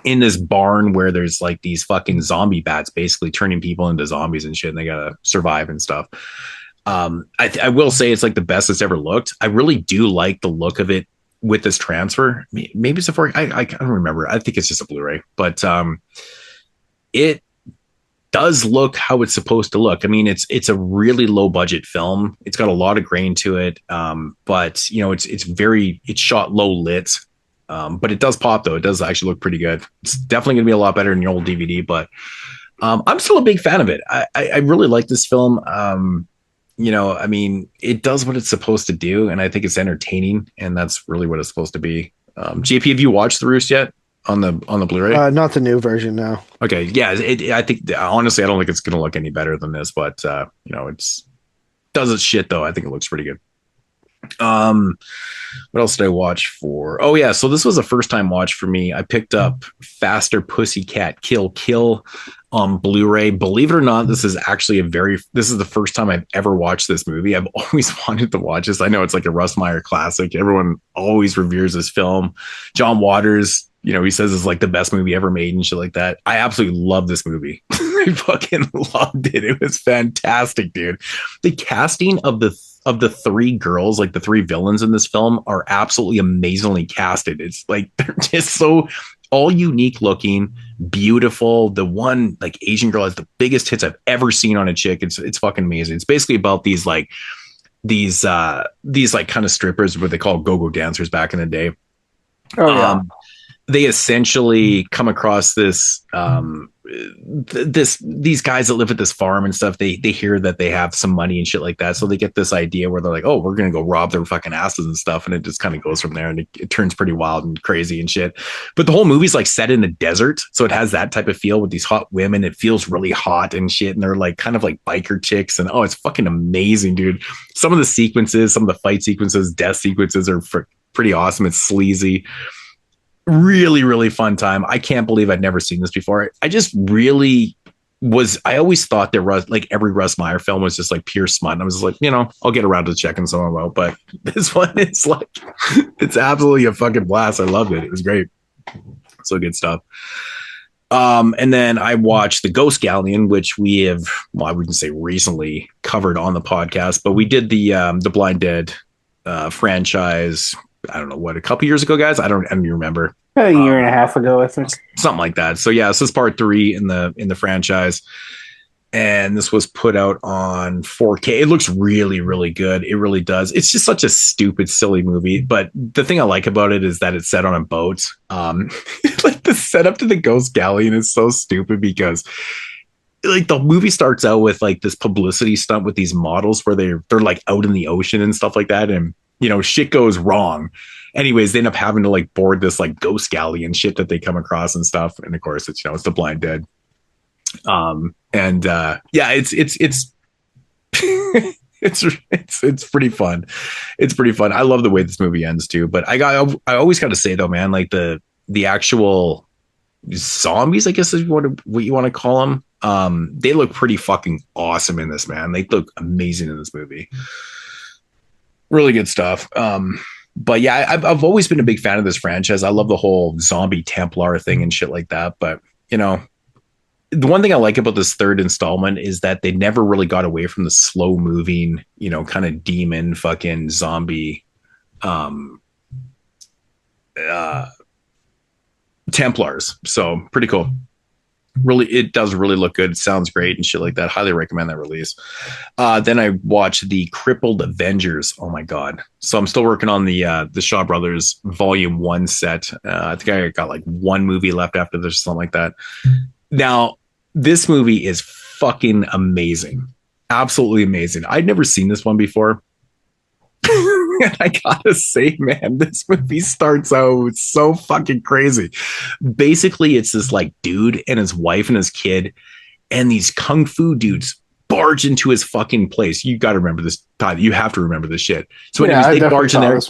in this barn where there's like these fucking zombie bats basically turning people into zombies and shit, and they gotta survive and stuff. I will say it's like the best it's ever looked. I really do like the look of it with this transfer. Maybe it's a 4K. I don't remember. I think it's just a Blu-ray, but it does look how it's supposed to look. I mean, it's a really low budget film. It's got a lot of grain to it, but it's shot low lit. But it does pop though. It does actually look pretty good. It's definitely gonna be a lot better than your old DVD, but I'm still a big fan of it. I really like this film. I mean, it does what it's supposed to do, and I think it's entertaining, and that's really what it's supposed to be. JP, have you watched The Roost yet on the Blu-ray? Not the new version, no. Okay, yeah. I think honestly, I don't think it's gonna look any better than this, but it's does its shit though. I think it looks pretty good. What else did I watch for? Oh yeah, so this was a first time watch for me. I picked up Faster Pussycat Kill on Blu-ray. Believe it or not, this is the first time I've ever watched this movie. I've always wanted to watch this. I know it's like a Russ Meyer classic. Everyone always reveres this film. John Waters, he says it's like the best movie ever made and shit like that. I absolutely love this movie. I fucking loved it. It was fantastic, dude. The casting of the three girls, like the three villains in this film, are absolutely amazingly casted. It's like they're just so all unique looking, beautiful. The one like Asian girl has the biggest tits I've ever seen on a chick. It's fucking amazing. It's basically about these like kind of strippers, what they call go-go dancers back in the day. Oh yeah. They essentially come across this these guys that live at this farm and stuff. They hear that they have some money and shit like that, so they get this idea where they're like, oh, we're gonna go rob their fucking asses and stuff, and it just kind of goes from there, and it turns pretty wild and crazy and shit. But the whole movie's like set in the desert, so it has that type of feel with these hot women. It feels really hot and shit, and they're like kind of like biker chicks, and it's fucking amazing, dude. Some of the sequences, some of the fight sequences, death sequences are pretty awesome. It's sleazy. Really, really fun time. I can't believe I'd never seen this before. I just really I always thought that like every Russ Meyer film was just like pure smut. And I was just like, I'll get around to checking some of them out. But this one is like, it's absolutely a fucking blast. I loved it. It was great. So good stuff. And then I watched The Ghost Galleon, which we have, I wouldn't say recently covered on the podcast, but we did the Blind Dead franchise. I don't know what, a couple years ago, guys. I don't even remember. A year and a half ago, I think. Something like that. So yeah, this is part 3 in the franchise. And this was put out on 4K. It looks really, really good. It really does. It's just such a stupid, silly movie. But the thing I like about it is that it's set on a boat. Like the setup to The Ghost Galleon is so stupid because like the movie starts out with like this publicity stunt with these models where they're like out in the ocean and stuff like that. And shit goes wrong. Anyways, they end up having to like board this like ghost galleon shit that they come across and stuff. And of course, it's it's the Blind Dead. Yeah, it's It's pretty fun. It's pretty fun. I love the way this movie ends too. But I always got to say though, man, like the actual zombies, I guess is what you want to call them. They look pretty fucking awesome in this, man. They look amazing in this movie. Really good stuff. But yeah, I've always been a big fan of this franchise. I love the whole zombie Templar thing and shit like that. But you know, the one thing I like about this third installment is that they never really got away from the slow moving, you know, kind of demon fucking zombie Templars. So pretty cool. Really, it does really look good. It sounds great and shit like that. Highly recommend that release. Then I watched the Crippled Avengers. Oh my god! So I'm still working on the Shaw Brothers Volume 1 set. I think I got like one movie left after this, something like that. Now, this movie is fucking amazing. Absolutely amazing. I'd never seen this one before. And I gotta say, man, this movie starts out so fucking crazy. Basically, it's this like dude and his wife and his kid, and these kung fu dudes barge into his fucking place. You got to remember this, Todd. You have to remember this shit. So anyways, they barge in there.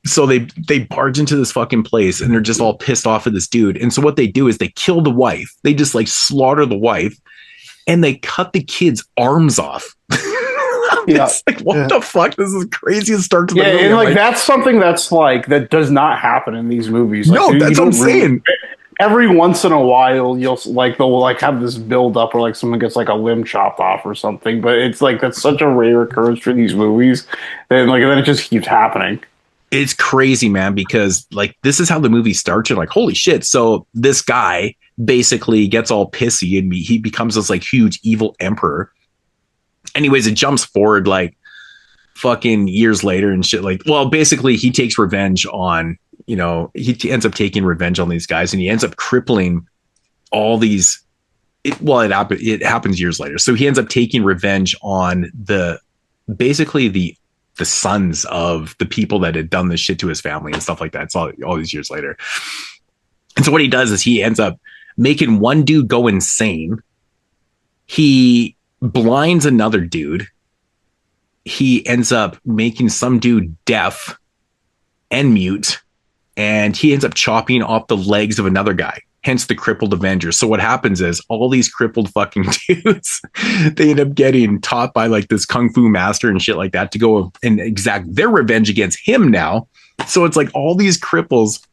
So they barge into this fucking place, and they're just all pissed off at this dude. And so what they do is they kill the wife. They just like slaughter the wife, and they cut the kid's arms off. It's like, what the fuck? This is crazy and starts. Yeah, and like that's something that's like that does not happen in these movies. Like, no, that's what I'm saying. Every once in a while, they'll like have this build up, or like someone gets like a limb chopped off or something. But it's like that's such a rare occurrence for these movies. Then it just keeps happening. It's crazy, man, because like this is how the movie starts. You're like, holy shit! So this guy basically gets all pissy and he becomes this like huge evil emperor. Anyways, it jumps forward like fucking years later and shit. Like, well, basically he takes revenge on, you know, he ends up taking revenge on these guys, and he ends up crippling all these. It happens years later. So he ends up taking revenge on the sons of the people that had done this shit to his family and stuff like that. It's all these years later. And so what he does is he ends up making one dude go insane. He blinds another dude. He ends up making some dude deaf and mute, and he ends up chopping off the legs of another guy, hence the Crippled Avengers. So what happens is all these crippled fucking dudes, they end up getting taught by like this kung fu master and shit like that to go and exact their revenge against him now. So it's like all these cripples,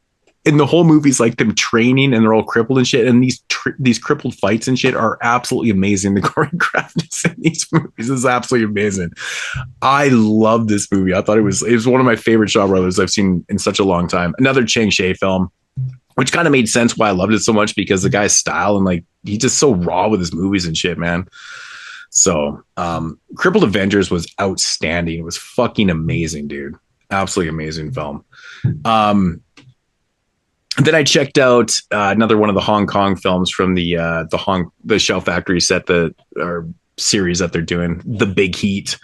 and the whole movie's like them training, and they're all crippled and shit. And these crippled fights and shit are absolutely amazing. The choreography in these movies is absolutely amazing. I love this movie. I thought it was one of my favorite Shaw Brothers I've seen in such a long time. Another Chang Sheh film, which kind of made sense why I loved it so much, because the guy's style and like he's just so raw with his movies and shit, man. So Crippled Avengers was outstanding. It was fucking amazing, dude. Absolutely amazing film. Then I checked out another one of the Hong Kong films from the Shell Factory set, or series that they're doing, The Big Heat.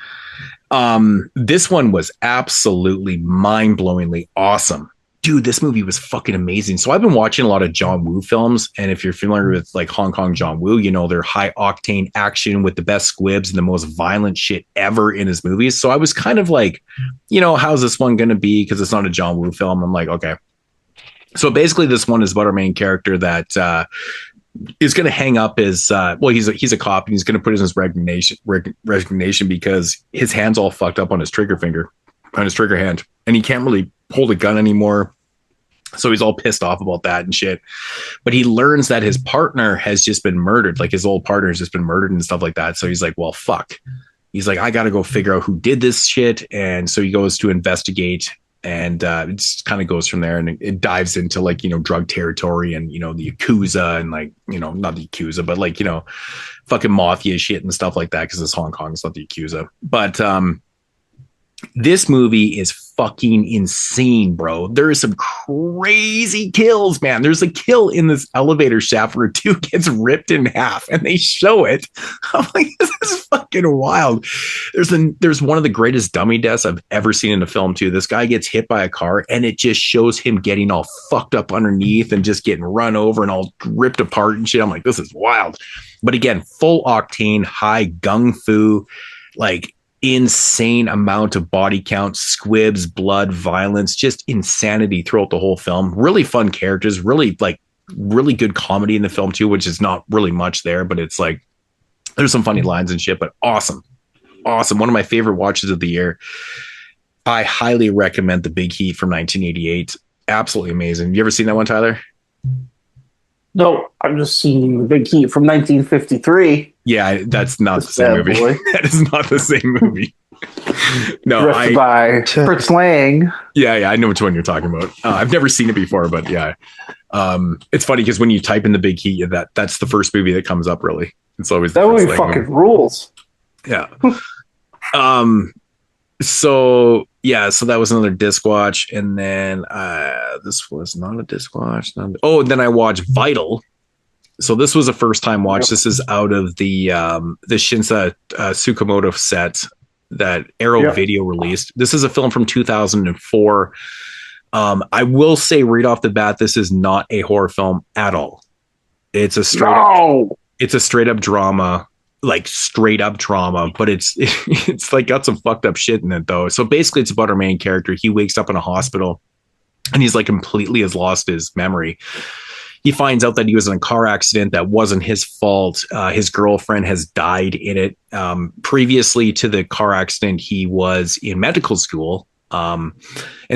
This one was absolutely mind-blowingly awesome. Dude, this movie was fucking amazing. So I've been watching a lot of John Woo films, and if you're familiar with like Hong Kong John Woo, you know, they're high octane action with the best squibs and the most violent shit ever in his movies. So I was kind of like, you know, how's this one going to be? Because it's not a John Woo film. I'm like, okay. So basically, this one is about our main character that is going to hang up his. He's a cop, and he's going to put his resignation because his hand's all fucked up on his trigger hand, and he can't really hold a gun anymore. So he's all pissed off about that and shit. But he learns that his partner has just been murdered, like his old partner has just been murdered and stuff like that. So he's like, well, fuck. He's like, I got to go figure out who did this shit, and so he goes to investigate. And it just kind of goes from there, and it dives into like, you know, drug territory and, you know, the Yakuza and like, you know, not the Yakuza, but like, you know, fucking mafia shit and stuff like that. Because it's Hong Kong, it's not the Yakuza. But this movie is fucking insane, bro. There is some crazy kills, man. There's a kill in this elevator shaft where a dude gets ripped in half, and they show it. I'm like, this is fucking wild. There's one of the greatest dummy deaths I've ever seen in a film too. This guy gets hit by a car, and it just shows him getting all fucked up underneath and just getting run over and all ripped apart and shit. I'm like, this is wild. But again, full octane, high gung fu, like insane amount of body count, squibs, blood, violence, just insanity throughout the whole film. Really fun characters, really good comedy in the film too, which is not really much there, but it's like there's some funny lines and shit, but awesome. One of my favorite watches of the year. I highly recommend The Big Heat from 1988. Absolutely amazing. You ever seen that one, Tyler? No, I'm just seeing The Big Heat from 1953. Yeah, that's not the same movie. That is not the same movie. No, by Fritz Lang. Yeah, I know which one you're talking about. I've never seen it before, but yeah. It's funny because when you type in The Big Heat, that's the first movie that comes up, really. It's always that movie fucking rules. Yeah. So that was another disc watch, and then this was not a disc watch. Then I watched Vital. So this was a first time watch. This is out of the Shinsa Tsukamoto set that Arrow Video released. This is a film from 2004. I will say right off the bat, this is not a horror film at all. It's a straight up drama. Like straight up drama, but it's like got some fucked up shit in it though. So basically it's about our main character. He wakes up in a hospital and he's like completely has lost his memory. He finds out that he was in a car accident that wasn't his fault. His girlfriend has died in it. Previously to the car accident, he was in medical school. And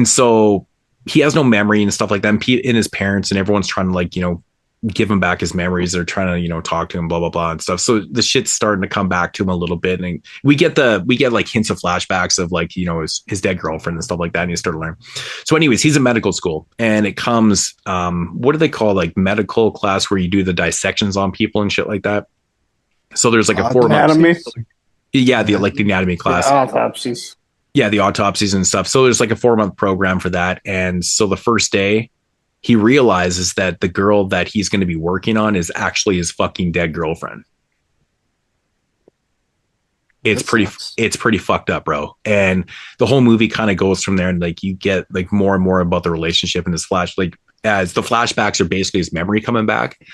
so he has no memory and stuff like that. And his parents and everyone's trying to give him back his memories. They're trying to, talk to him, blah, blah, blah and stuff. So the shit's starting to come back to him a little bit. And we get like hints of flashbacks of like, his dead girlfriend and stuff like that. And you start to learn. So anyways, he's in medical school and it comes, what do they call like medical class where you do the dissections on people and shit like that. So there's like a 4 anatomy. Yeah. The anatomy class. The autopsies. Yeah. The autopsies and stuff. So there's like a 4-month program for that. And so the first day, he realizes that the girl that he's going to be working on is actually his fucking dead girlfriend. It's pretty fucked up, bro. And the whole movie kind of goes from there. And like, you get like more and more about the relationship in this as the flashbacks are basically his memory coming back.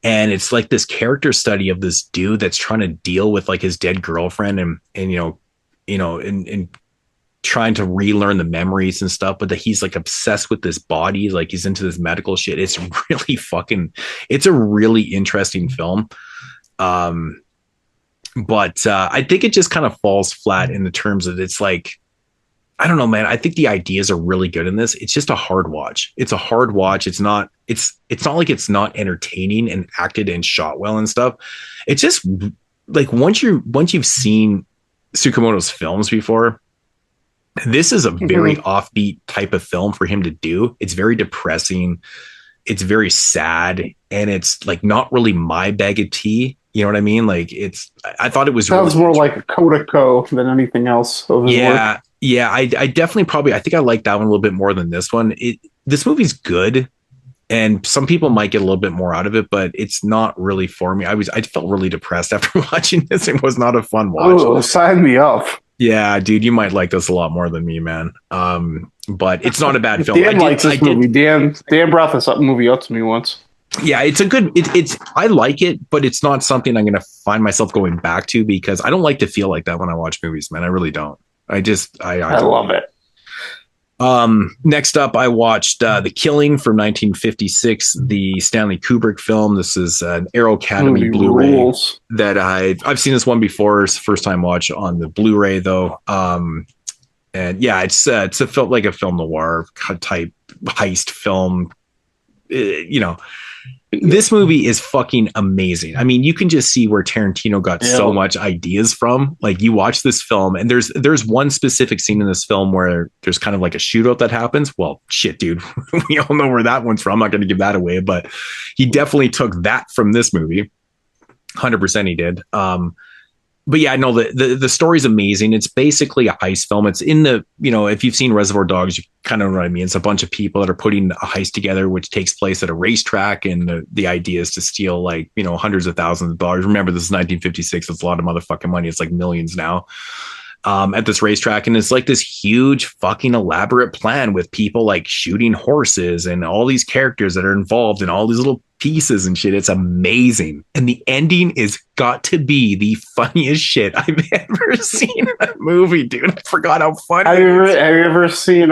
And it's like this character study of this dude that's trying to deal with like his dead girlfriend and trying to relearn the memories and stuff, but that he's like obsessed with this body, like he's into this medical shit. It's a really interesting film. But I think it just kind of falls flat in the terms of it's like, I don't know, man. I think the ideas are really good in this. It's just a hard watch. It's a hard watch. It's not like it's not entertaining and acted and shot well and stuff. It's just like once you've seen Tsukamoto's films before, this is a very offbeat type of film for him to do. It's very depressing. It's very sad. And it's like not really my bag of tea. You know what I mean? Like I thought it was sounds more like a Kodako than anything else. Yeah. Yeah. I definitely I think I like that one a little bit more than this one. This movie's good. And some people might get a little bit more out of it, but it's not really for me. I felt really depressed after watching this. It was not a fun watch. Oh, sign me up. Yeah, dude, you might like this a lot more than me, man. But it's not a bad film. Dan likes this movie. Dan brought this movie up to me once. Yeah, it's a good. I like it, but it's not something I'm going to find myself going back to because I don't like to feel like that when I watch movies, man. I really don't. I love it. Next up, I watched The Killing from 1956, the Stanley Kubrick film. This is an Arrow Academy Blu-ray that I've seen this one before. It's first time watch on the Blu-ray though. And yeah, it's felt like a film noir type heist film. This movie is fucking amazing. I mean, you can just see where Tarantino got so much ideas from. Like you watch this film and there's one specific scene in this film where there's kind of like a shootout that happens. Well, shit, dude, we all know where that one's from. I'm not going to give that away, but he definitely took that from this movie. 100% he did. But yeah, no, the story's amazing. It's basically a heist film. It's in the, if you've seen Reservoir Dogs, you kind of know what I mean. It's a bunch of people that are putting a heist together, which takes place at a racetrack. And the idea is to steal like, hundreds of thousands of dollars. Remember, this is 1956. It's a lot of motherfucking money. It's like millions now. At this racetrack. And it's like this huge fucking elaborate plan with people like shooting horses and all these characters that are involved and all these little pieces and shit. It's amazing. And the ending is got to be the funniest shit I've ever seen in a movie, dude. I forgot how funny have you ever seen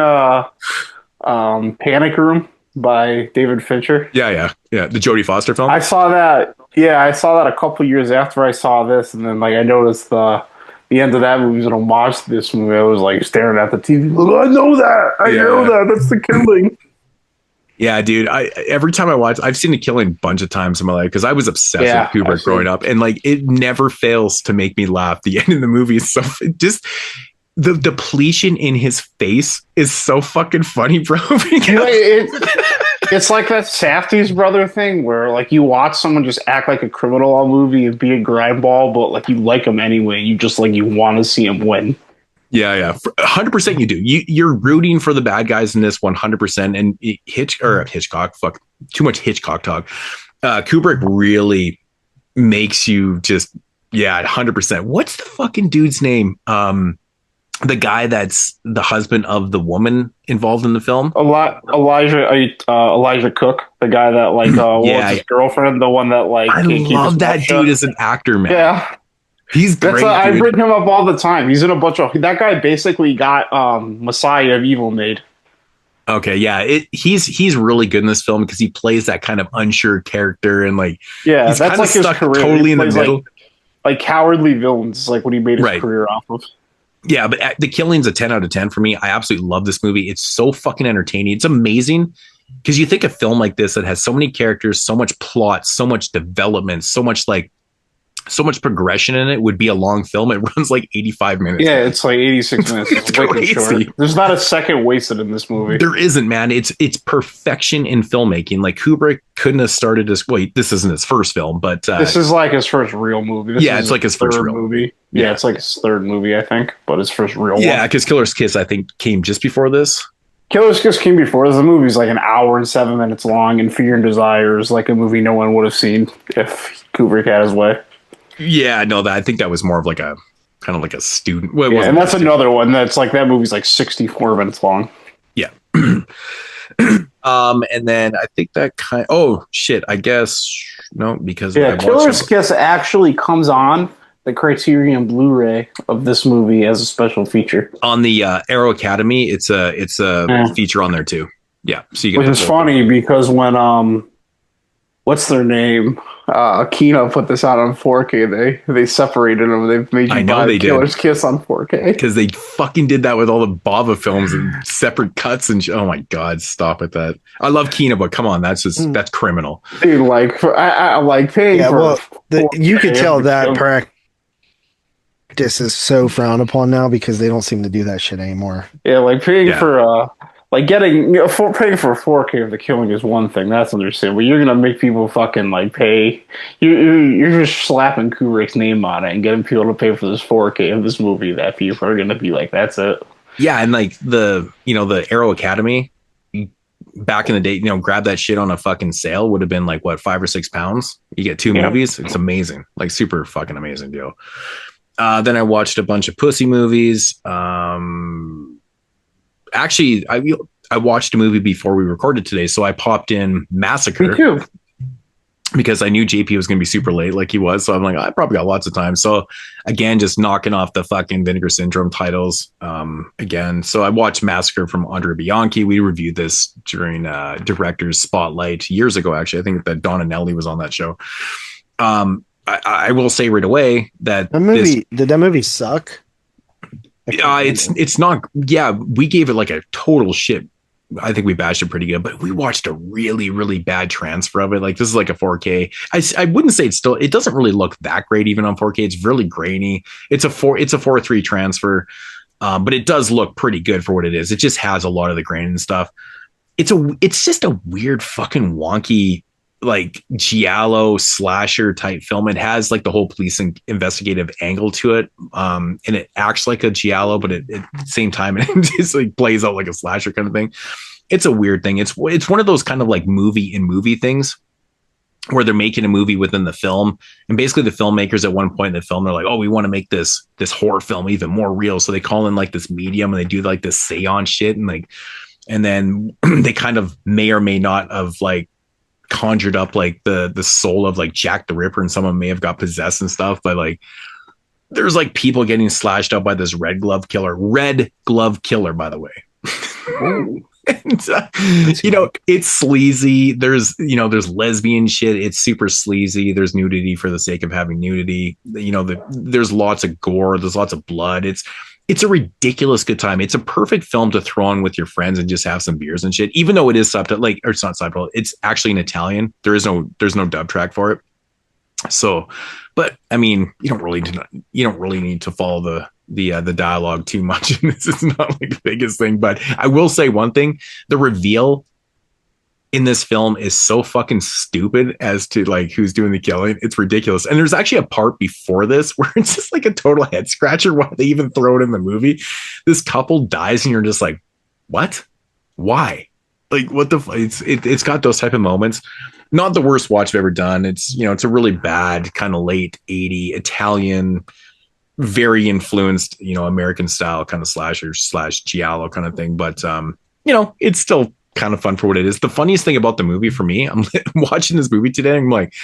Panic Room by David Fincher? Yeah. The Jodie Foster film. I saw that. Yeah, I saw that a couple years after I saw this, and then like I noticed the end of that movie was an homage to this movie. I was like staring at the TV. Like, I know that. I know that. That's The Killing. Yeah, dude. Every time I watch, I've seen The Killing a bunch of times in my life because I was obsessed with Kubrick growing up, and like it never fails to make me laugh. The end of the movie is so just the depletion in his face is so fucking funny, bro. It's like that Safdie's brother thing where like you watch someone just act like a criminal all movie and be a grindball, but like you like them anyway. You just like you want to see him win. Yeah, 100% you do. You're rooting for the bad guys in this 100%. And Hitchcock, fuck, too much Hitchcock talk. Kubrick really makes you just 100%. What's the fucking dude's name? The guy that's the husband of the woman involved in the film. Elijah Cook, the guy that like was his girlfriend, the one that like I love that dude as an actor, man. Yeah. He's great. I bring him up all the time. He's in a bunch of that guy. Basically, got Messiah of Evil made. Okay, yeah, he's really good in this film because he plays that kind of unsure character and like he's that's like his career. Totally in the middle, like cowardly villains is like what he made his career off of. Yeah, but The Killing's a 10 out of 10 for me. I absolutely love this movie. It's so fucking entertaining. It's amazing because you think a film like this that has so many characters, so much plot, so much development, so much progression in it would be a long film. It runs like 85 minutes. Yeah, it's like 86 minutes. It's crazy. Short. There's not a second wasted in this movie. There isn't, man. It's perfection in filmmaking. Like Kubrick couldn't have started this. Wait, this isn't his first film, but this is like his first real movie. It's like his first real movie. Yeah, it's like his third movie, I think, but his first real one. Yeah, because Killer's Kiss, I think, came just before this. Killer's Kiss came before this. The movie's like an hour and 7 minutes long, and Fear and Desire is like a movie no one would have seen if Kubrick had his way. Yeah, no, I think that was more of like a kind of like a student. Well, and that's another one that's like that movie's like 64 minutes long. Yeah. And then I think that I guess no, because Killer's Kiss actually comes on the Criterion Blu-ray of this movie as a special feature on the Arrow Academy. It's a feature on there too. Yeah, so you get which is funny because when what's their name? Kino put this out on 4K. They separated them. They've made you buy Killer's Kiss on 4K because they fucking did that with all the Bava films and separate cuts and oh my god, stop with that. I love Kino, but come on, that's criminal. Dude, like I like paying for. Well, you could tell that practice is so frowned upon now because they don't seem to do that shit anymore. Yeah, like paying for like paying for 4K of The Killing is one thing. That's understandable. You're gonna make people fucking like pay. You're just slapping Kubrick's name on it and getting people to pay for this 4K of this movie that people are gonna be like, that's it. Yeah, and like the Arrow Academy back in the day, grab that shit on a fucking sale would have been like what, £5 or £6. You get two movies. It's amazing, like super fucking amazing deal. Then I watched a bunch of pussy movies. Actually, I watched a movie before we recorded today, so I popped in Massacre. Me too. Because I knew JP was going to be super late like he was. So I'm like, I probably got lots of time. So again, just knocking off the fucking Vinegar Syndrome titles again. So I watched Massacre from Andrea Bianchi. We reviewed this during Director's Spotlight years ago, actually. I think that Donna Nelly was on that show. I will say right away that did that movie suck? It's not. Yeah, we gave it like a total shit. I think we bashed it pretty good, but we watched a really, really bad transfer of it. Like this is like a 4K. I wouldn't say it doesn't really look that great even on 4K. It's really grainy. It's a 4:3 transfer, but it does look pretty good for what it is. It just has a lot of the grain and stuff. It's just a weird fucking wonky like giallo slasher type film. It has like the whole police and investigative angle to it, and it acts like a giallo, but at the same time it just like plays out like a slasher kind of thing. It's a weird thing. It's one of those kind of like movie in movie things where they're making a movie within the film, and basically the filmmakers at one point in the film they're like, oh, we want to make this horror film even more real, so they call in like this medium and they do like this seance shit, and then they kind of may or may not have like conjured up like the soul of like Jack the Ripper, and someone may have got possessed and stuff, but like there's like people getting slashed up by this red glove killer, by the way. And, it's sleazy. There's lesbian shit. It's super sleazy. There's nudity for the sake of having nudity. There's lots of gore. There's lots of blood. It's a ridiculous good time. It's a perfect film to throw on with your friends and just have some beers and shit. Even though it is subtitled, or it's not subtitled, it's actually in Italian. There's no dub track for it. So, but I mean, you don't really need to follow the dialogue too much. And this is not like the biggest thing, but I will say one thing: the reveal in this film is so fucking stupid as to like who's doing the killing. It's ridiculous. And there's actually a part before this where it's just like a total head scratcher. Why they even throw it in the movie? This couple dies, and you're just like, what? Why? Like, what the? It's got those type of moments. Not the worst watch I've ever done. It's it's a really bad kind of late 80s Italian, very influenced, American style kind of slasher / giallo kind of thing. But it's still kind of fun for what it is. The funniest thing about the movie for me, I'm watching this movie today, I'm like,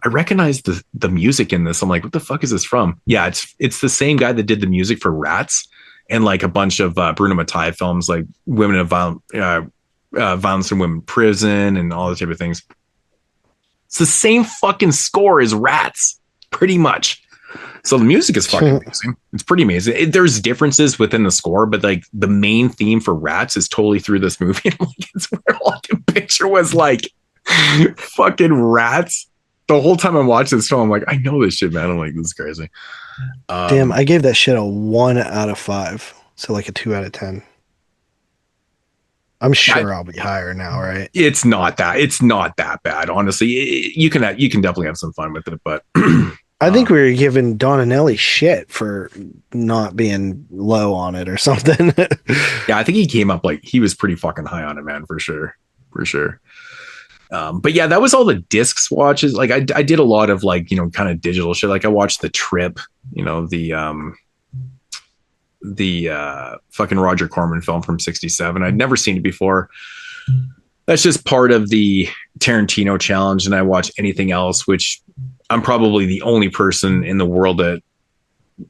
I recognize the music in this. I'm like, what the fuck is this from? Yeah, it's the same guy that did the music for Rats and like a bunch of Bruno Mattei films, like Women of Violence in Women Prison and all those type of things. It's the same fucking score as Rats, pretty much. So the music is fucking amazing. It's pretty amazing. There's differences within the score, but like the main theme for Rats is totally through this movie. I'm like, it's where all I can picture was like fucking rats. The whole time I'm watching this film, I'm like, I know this shit, man. I'm like, this is crazy. Damn, I gave that shit a 1 out of 5. So like a 2 out of 10. I'm sure I'll be higher now, right? It's not that bad, honestly. You can definitely have some fun with it, but I think we were giving Don and Ellie shit for not being low on it or something. Yeah, I think he came up like he was pretty fucking high on it, man, for sure. But yeah, that was all the discs watches. Like I did a lot of like kind of digital shit. Like I watched The Trip, the fucking Roger Corman film from '67. I'd never seen it before. That's just part of the Tarantino challenge, and I watch anything else, which I'm probably the only person in the world that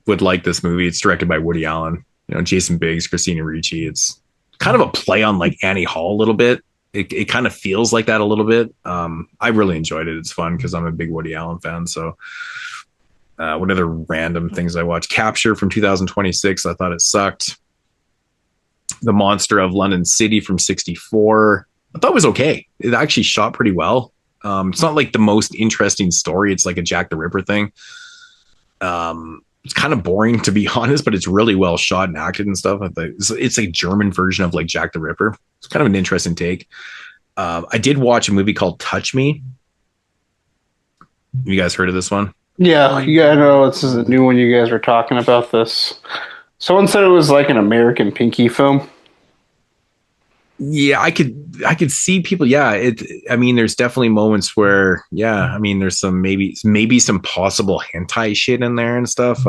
would like this movie. It's directed by Woody Allen, Jason Biggs, Christina Ricci. It's kind of a play on like Annie Hall a little bit. It kind of feels like that a little bit. I really enjoyed it. It's fun because I'm a big Woody Allen fan. So what other random things I watched? Capture from 2026. I thought it sucked. The Monster of London City from '64. I thought it was okay. It actually shot pretty well. It's not like the most interesting story. It's like a Jack the Ripper thing. It's kind of boring, to be honest, but it's really well shot and acted and stuff. It's a German version of like Jack the Ripper. It's kind of an interesting take. I did watch a movie called Touch Me. You guys heard of this one? Yeah, I know this is a new one. You guys were talking about this. Someone said it was like an American Pinky film. Yeah, I could see people. Yeah, I mean, there's definitely moments where, yeah, I mean, there's some maybe some possible hentai shit in there and stuff.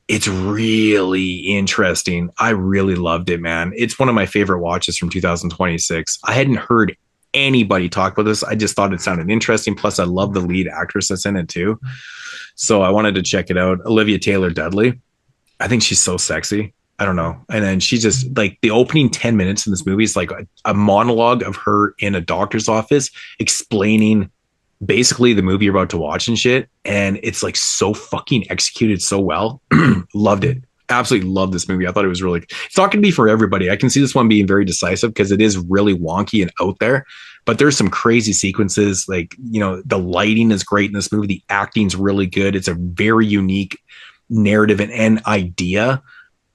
It's really interesting. I really loved it, man. It's one of my favorite watches from 2026. I hadn't heard anybody talk about this. I just thought it sounded interesting. Plus, I love the lead actress that's in it too. So I wanted to check it out. Olivia Taylor-Dudley. I think she's so sexy. I don't know. And then she just like the opening 10 minutes in this movie is like a monologue of her in a doctor's office explaining basically the movie you're about to watch and shit. And it's like so fucking executed so well. Loved it. Absolutely loved this movie. I thought it was really, it's not going to be for everybody. I can see this one being very decisive because it is really wonky and out there, but there's some crazy sequences. Like, the lighting is great in this movie. The acting's really good. It's a very unique narrative and idea.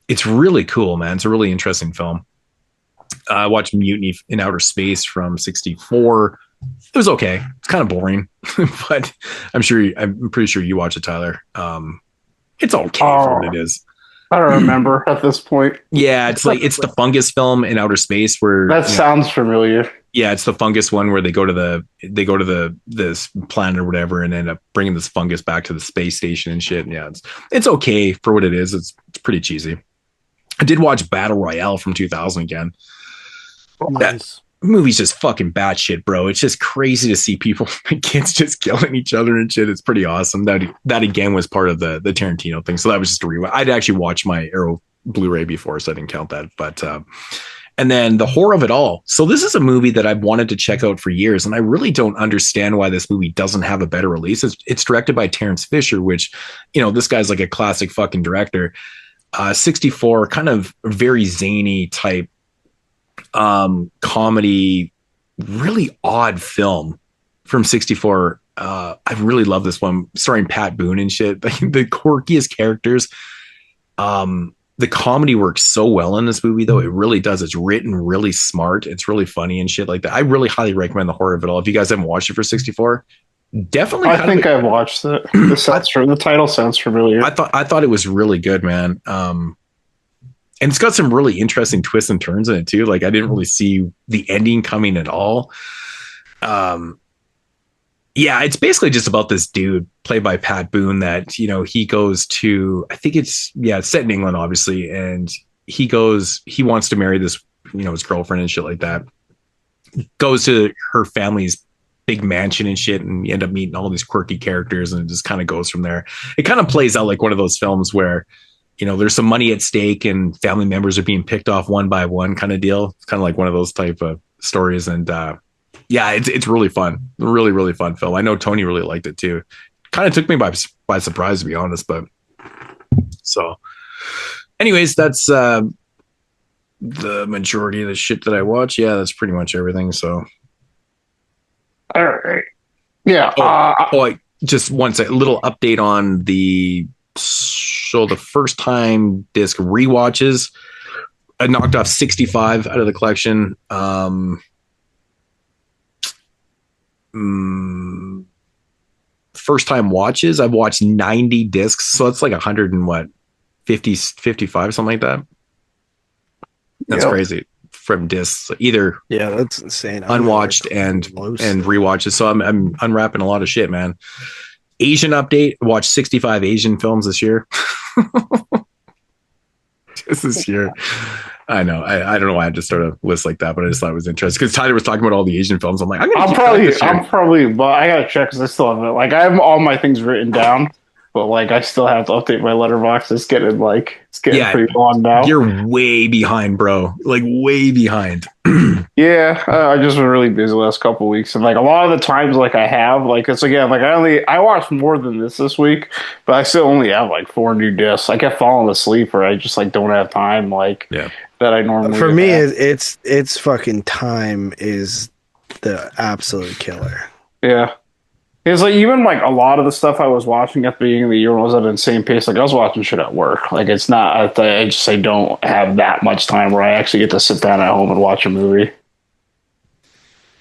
It's really cool, man. It's a really interesting film. I watched Mutiny in Outer Space from '64. It was okay. It's kind of boring, but I'm pretty sure you watch it, Tyler. It's okay for what it is. I don't remember at this point. Yeah, it's the fungus film in outer space where that sounds familiar. Yeah, it's the fungus one where they go to this planet or whatever and end up bringing this fungus back to the space station and shit. And yeah, it's okay for what it is. It's pretty cheesy. I did watch Battle Royale from 2000 again. Nice. movie's just fucking batshit, bro. It's just crazy to see people, kids just killing each other and shit. It's pretty awesome. That again was part of the Tarantino thing. So that was just a rewatch. I'd actually watched my Arrow Blu-ray before, so I didn't count that. But and then the horror of it all. So this is a movie that I've wanted to check out for years, and I really don't understand why this movie doesn't have a better release. It's directed by Terrence Fisher, which, you know, this guy's like a classic fucking director. 64, kind of very zany type comedy, really odd film from 64. I really love this one, starring Pat Boone and shit. The quirkiest characters. The comedy works so well in this movie, though. It really does. It's written really smart. It's really funny and shit like that. I really highly recommend the horror of it all. If you guys haven't watched it for 64, definitely. I think I've watched it. The title sounds familiar. I thought it was really good, man. And it's got some really interesting twists and turns in it too. Like I didn't really see the ending coming at all. Yeah, it's basically just about this dude played by Pat Boone that, you know, he goes to, I think it's set in England, obviously. And he wants to marry this, you know, his girlfriend and shit like that. Goes to her family's big mansion and shit. And you end up meeting all these quirky characters, and it just kind of goes from there. It kind of plays out like one of those films where, you know, there's some money at stake and family members are being picked off one by one kind of deal. It's kind of like one of those type of stories. And, yeah, it's really fun. Really, really fun film. I know Tony really liked it too. Kind of took me by surprise, to be honest. But so anyways, that's the majority of the shit that I watch. Yeah, that's pretty much everything. So all right. Yeah. Just a little update on the first time disc rewatches. I knocked off 65 out of the collection. First time watches, I've watched 90 discs, so it's like 100 and what, 55, something like that. That's crazy from discs, either that's insane. Unwatched and rewatches. So I'm unwrapping a lot of shit, man. Asian update, watched 65 Asian films this year. This year. I know. I don't know why I just started a list like that, but I just thought it was interesting because Tyler was talking about all the Asian films. I'm like, but I gotta check because I still have it. Like, I have all my things written down, but like, I still have to update my letterbox. It's getting pretty long now. You're way behind, bro. Like, way behind. I just been really busy the last couple of weeks, and like a lot of the times, like I have, like it's again, like I watched more than this week, but I still only have like 4 new discs. I kept falling asleep, or I just like don't have time. Like, that I normally for me have. It's fucking time is the absolute killer. It's like even like a lot of the stuff I was watching at the beginning of the year was at an insane pace. Like I was watching shit at work. Like it's not. I don't have that much time where I actually get to sit down at home and watch a movie.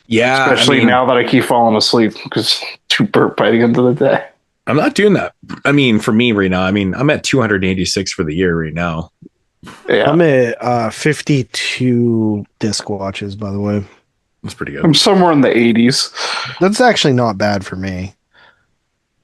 Yeah, especially now that I keep falling asleep because too burnt by the end of the day. I'm not doing that. I mean, for me right now, I'm at 286 for the year right now. Yeah. I'm at 52 disc watches, by the way. That's pretty good. I'm somewhere in the 80s. That's actually not bad for me.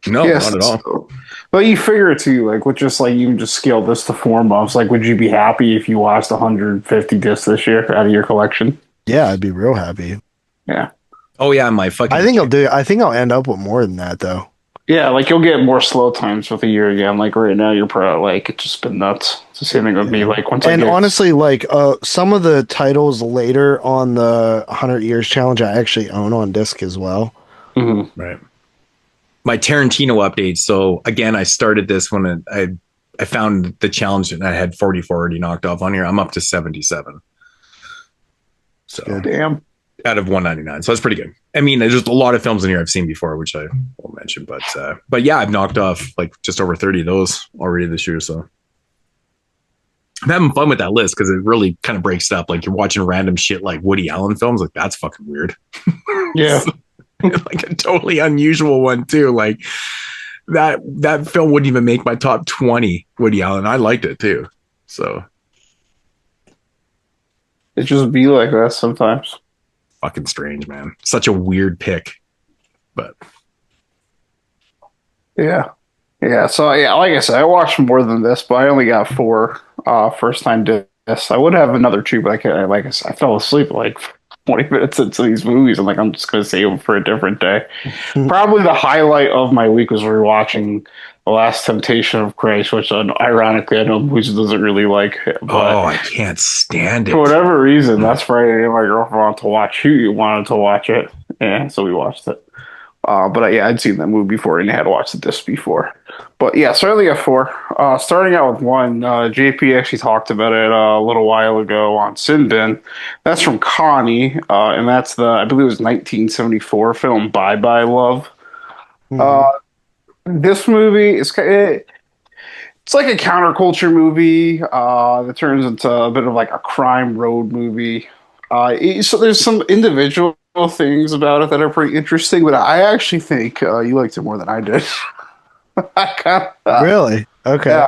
No, not at all. But you figure too, like with just like you can just scale this to 4 months. Like, would you be happy if you watched 150 discs this year out of your collection? Yeah, I'd be real happy. Yeah. Oh yeah, my fucking. I think I'll end up with more than that though. Yeah, like you'll get more slow times with a year again. Like right now, you're probably like it's just been nuts. It's the same thing with me. Like once honestly, like some of the titles later on the 100 Years Challenge, I actually own on disc as well. Mm-hmm. Right. My Tarantino update. So again, I started this when I found the challenge and I had 44 already knocked off on here. I'm up to 77. So damn. Out of 199, so that's pretty good. I mean, there's a lot of films in here I've seen before, which I won't mention, but yeah, I've knocked off like just over 30 of those already this year. So I'm having fun with that list because it really kind of breaks it up. Like you're watching random shit like Woody Allen films, like that's fucking weird. Yeah, like a totally unusual one too. Like that film wouldn't even make my top 20. Woody Allen, I liked it too. So it just be like that sometimes. Fucking strange, man. Such a weird pick, but yeah. So yeah, like I said, I watched more than this, but I only got 4 first time discs. I would have another 2, but I fell asleep at like 20 minutes into these movies. I'm like, I'm just going to save them for a different day. Probably the highlight of my week was rewatching The Last Temptation of Christ, which ironically I know Moodz doesn't really like. But I can't stand it. for whatever reason, that's Friday. My girlfriend wanted to watch it. And so we watched it. But yeah, I'd seen that movie before and had watched the disc before. But yeah, certainly a 4. Starting out with 1, JP actually talked about it a little while ago on Sin Bin. That's from Connie, and that's I believe it was 1974 film Bye Bye Love. This movie it's like a counterculture movie that turns into a bit of like a crime road movie. So there's some individual things about it that are pretty interesting, but I actually think you liked it more than I did. Really? Okay.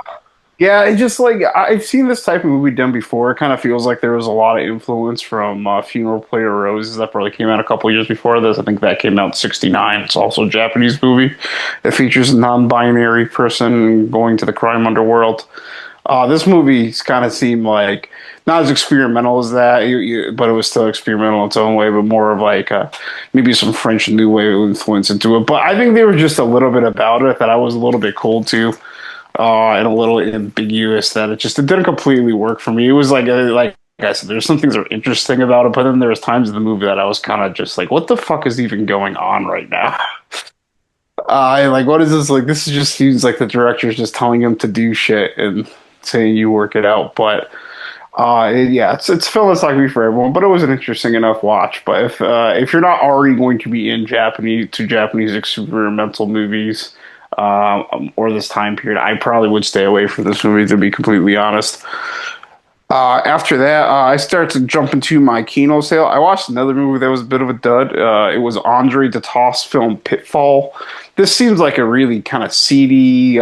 Yeah, it just like I've seen this type of movie done before. It kind of feels like there was a lot of influence from Funeral Play of Roses that probably came out a couple years before this. I think that came out in '69. It's also a Japanese movie that features a non-binary person going to the crime underworld. This movie kind of seemed like not as experimental as that, but it was still experimental in its own way, but more of like maybe some French New Wave influence into it. But I think there was just a little bit about it that I was a little bit cold to, and a little ambiguous that it didn't completely work for me. It was like I said, there's some things that are interesting about it, but then there was times in the movie that I was kind of just like, what the fuck is even going on right now? Like, what is this? Like, this just seems like the director's just telling him to do shit and saying you work it out. But it's philosophy for everyone, but it was an interesting enough watch. But if you're not already going to be in Japanese experimental movies or this time period, I probably would stay away from this movie, to be completely honest. After that, I started to jump into my Kino sale. I watched another movie that was a bit of a dud. It was Andre Detoff's film Pitfall. This seems like a really kind of seedy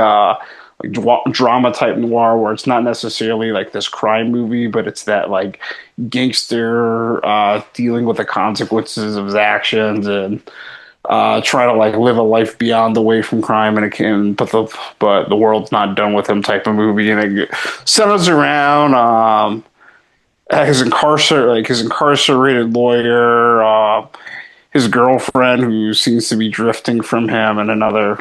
drama type noir where it's not necessarily like this crime movie, but it's that like gangster dealing with the consequences of his actions and trying to like live a life beyond away from crime, and but the world's not done with him type of movie. And it centers around his incarcerated lawyer, his girlfriend who seems to be drifting from him, and another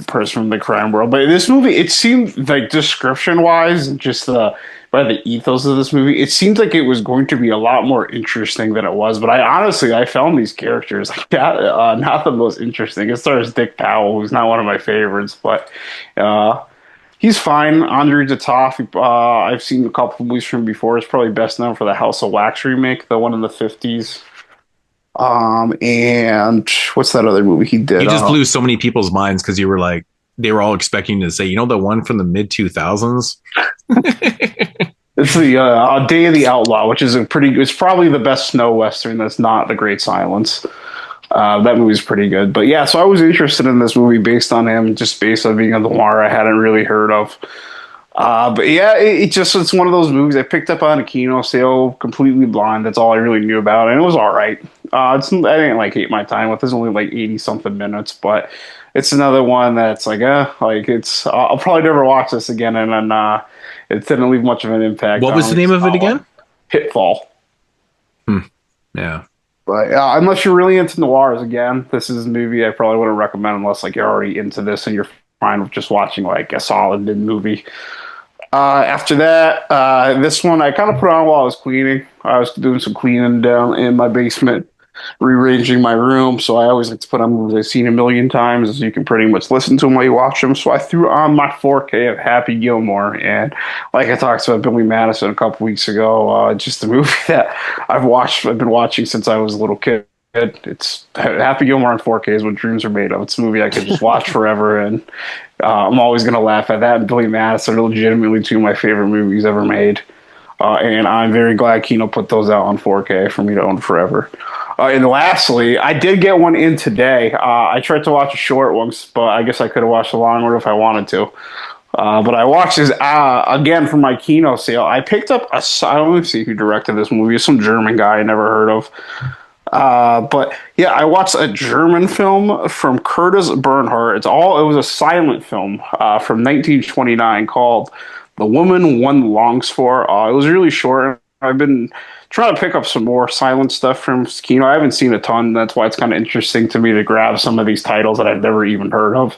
person from the crime world. But this movie, it seemed like description-wise, and just by the ethos of this movie, it seemed like it was going to be a lot more interesting than it was. But I found these characters like that not the most interesting. It stars Dick Powell, who's not one of my favorites, but he's fine. Andre Detoff, I've seen a couple movies from him before. He's probably best known for the House of Wax remake, the one in the 50s. And what's that other movie he did? You just blew so many people's minds because you were like, they were all expecting to say, the one from the mid 2000s. It's the Day of the Outlaw, which is it's probably the best snow western that's not The Great Silence. That movie's pretty good. But yeah, so I was interested in this movie based on him, just based on being a noir I hadn't really heard of. But yeah, it's one of those movies I picked up on a Kino sale, completely blind. That's all I really knew about it, and it was all right. I didn't like hate my time with. It's only like 80 something minutes, but it's another one that's like I'll probably never watch this again, and then it didn't leave much of an impact. What was the name of it again? Pitfall. Yeah. But unless you're really into noirs, again, this is a movie I probably wouldn't recommend unless like you're already into this and you're fine with just watching like a solid mid movie. After that, this one I kind of put on while I was cleaning. I was doing some cleaning down in my basement, rearranging my room. So I always like to put on movies I've seen a million times, as you can pretty much listen to them while you watch them. So I threw on my 4K of Happy Gilmore, and like I talked about Billy Madison a couple weeks ago, just a movie that I've been watching since I was a little kid. It's Happy Gilmore on 4K is what dreams are made of. It's a movie I could just watch forever, and I'm always going to laugh at that. And Billy Madison are legitimately two of my favorite movies ever made. And I'm very glad Kino put those out on 4K for me to own forever. And lastly, I did get one in today. I tried to watch a short once, but I guess I could have watched a long one if I wanted to. But I watched this again from my Kino sale. I picked up I don't even see who directed this movie. It's some German guy I never heard of. But yeah, I watched a German film from Curtis Bernhardt. It was a silent film from 1929 called The Woman One Longs For. It was really short. I've been trying to pick up some more silent stuff from Kino. I haven't seen a ton. That's why it's kind of interesting to me to grab some of these titles that I've never even heard of.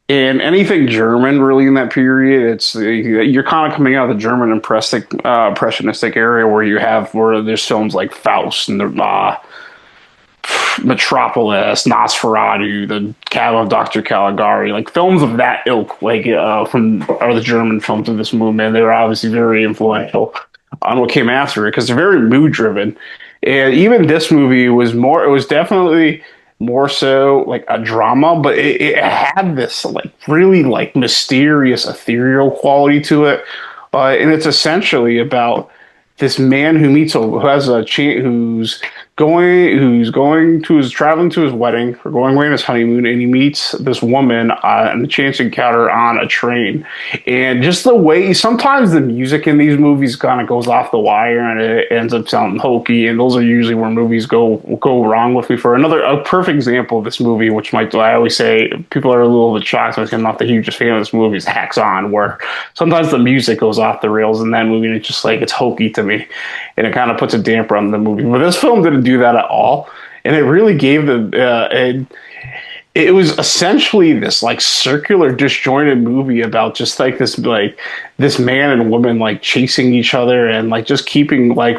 And anything German really in that period, you're kind of coming out of the German impressionistic area where there's films like Faust and Metropolis, Nosferatu, the Cab of Dr. Caligari, like films of that ilk, are the German films of this movement. They were obviously very influential on what came after it because they're very mood driven. And even this movie it was definitely more so like a drama, but it had this like really like mysterious, ethereal quality to it. And it's essentially about this man who's traveling to his wedding or going away on his honeymoon, and he meets this woman in a chance encounter on a train. And just the way sometimes the music in these movies kind of goes off the wire and it ends up sounding hokey, and those are usually where movies go wrong with me. A perfect example of this movie, which I always say people are a little bit shocked because I'm not the hugest fan of this movie, is Hacks On, where sometimes the music goes off the rails in that movie and it's just like it's hokey to me, and it kind of puts a damper on the movie. But this film didn't do that at all, and it really gave it was essentially this like circular, disjointed movie about just like this man and woman like chasing each other and like just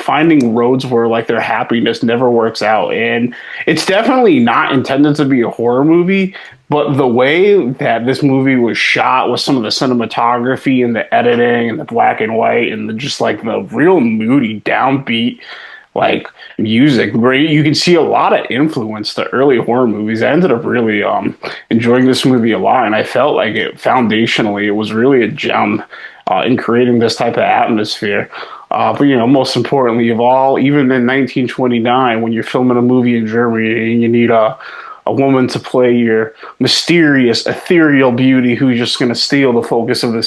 finding roads where like their happiness never works out. And it's definitely not intended to be a horror movie, but the way that this movie was shot with some of the cinematography and the editing and the black and white and just like the real moody downbeat like music, where you can see a lot of influence to early horror movies. I ended up really enjoying this movie a lot, and I felt like foundationally it was really a gem in creating this type of atmosphere. But most importantly even in 1929, when you're filming a movie in Germany and you need a woman to play your mysterious, ethereal beauty who's just going to steal the focus of the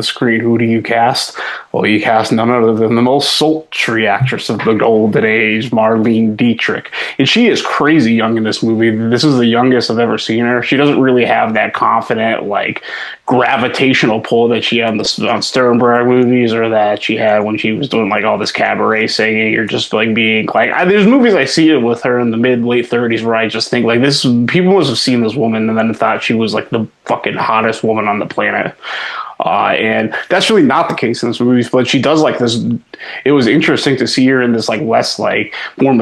screen, who do you cast? Well, you cast none other than the most sultry actress of the golden age, Marlene Dietrich. And she is crazy young in this movie. This is the youngest I've ever seen her. She doesn't really have that confident, like, gravitational pull that she had on Sternberg movies, or that she had when she was doing like all this cabaret singing, or just like being like, there's movies I see it with her in the late 30s where I just think like people must have seen this woman and then thought she was like the fucking hottest woman on the planet. And that's really not the case in this movie, but she does like this. It was interesting to see her in this like less like more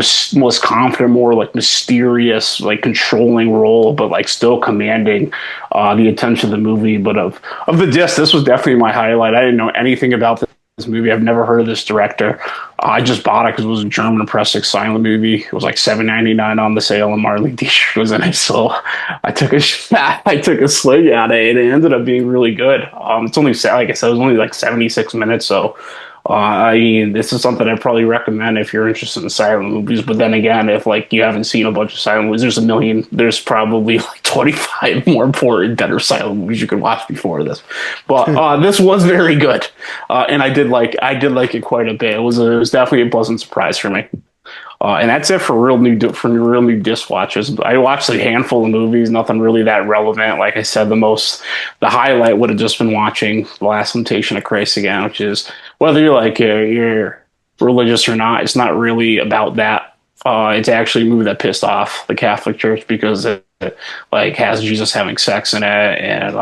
confident, more like mysterious, like controlling role, but like still commanding the attention of the movie. But of the disc, this was definitely my highlight. I didn't know anything about this movie. I've never heard of this director. I just bought it because it was a German impressive silent movie. It was like $7.99 on the sale, and Marlene Dietrich was in it. So I took a swig at it, and it ended up being really good. It's only, like I said, it was only like 76 minutes. So I mean, this is something I'd probably recommend if you're interested in silent movies. But then again, if like you haven't seen a bunch of silent movies, there's probably like 25 more important, better silent movies you could watch before this. But this was very good, and I did like it quite a bit. It was definitely a pleasant surprise for me. And that's it for real new disc watches. I watched a handful of movies, nothing really that relevant. Like I said, the highlight would have just been watching The Last Temptation of Christ again, which is, whether you're religious or not, it's not really about that. It's actually a movie that pissed off the Catholic Church because it like has Jesus having sex in it, and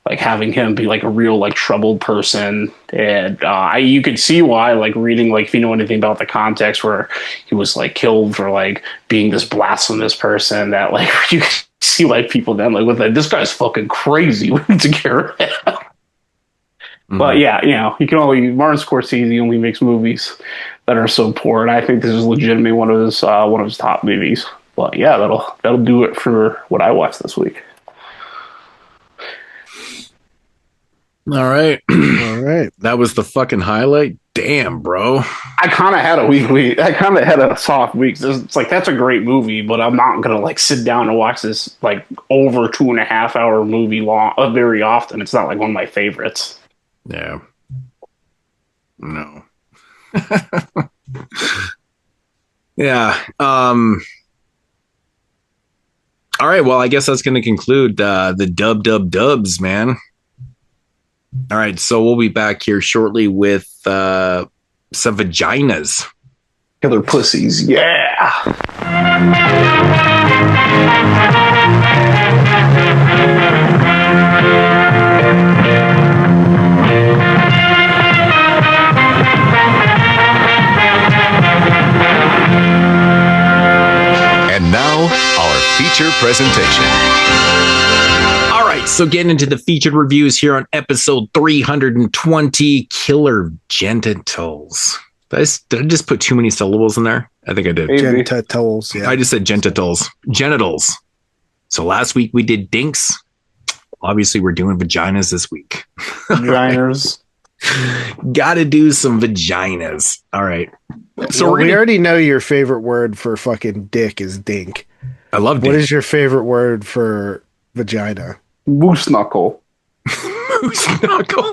like having him be like a real like troubled person. And you could see why, like reading, like if you know anything about the context, where he was like killed for like being this blasphemous person, that like you could see like people then like with like, this guy's fucking crazy, we need to get rid of him. Mm-hmm. But yeah, Martin Scorsese only makes movies that are so poor, and I think this is legitimately one of his top movies. But yeah, that'll do it for what I watched this week. All right. That was the fucking highlight. Damn, bro. I kind of had a soft week. It's like, that's a great movie, but I'm not gonna like sit down and watch this like over 2.5 hour movie long very often. It's not like one of my favorites. Yeah. No. Yeah. All right. Well, I guess that's going to conclude the dubs, man. All right. So we'll be back here shortly with some vaginas. Killer pussies, yeah. And now, our feature presentation. All right, so getting into the featured reviews here on episode 320, Killer Genitals. Did I just put too many syllables in there? I think I did. Genitals, yeah. I just said genitals. Genitals. So last week we did dinks. Obviously, we're doing vaginas this week. Vaginas. Gotta do some vaginas. All right. So we already know your favorite word for fucking dick is dink. I love dink. What is your favorite word for vagina? Moose knuckle. Moose knuckle.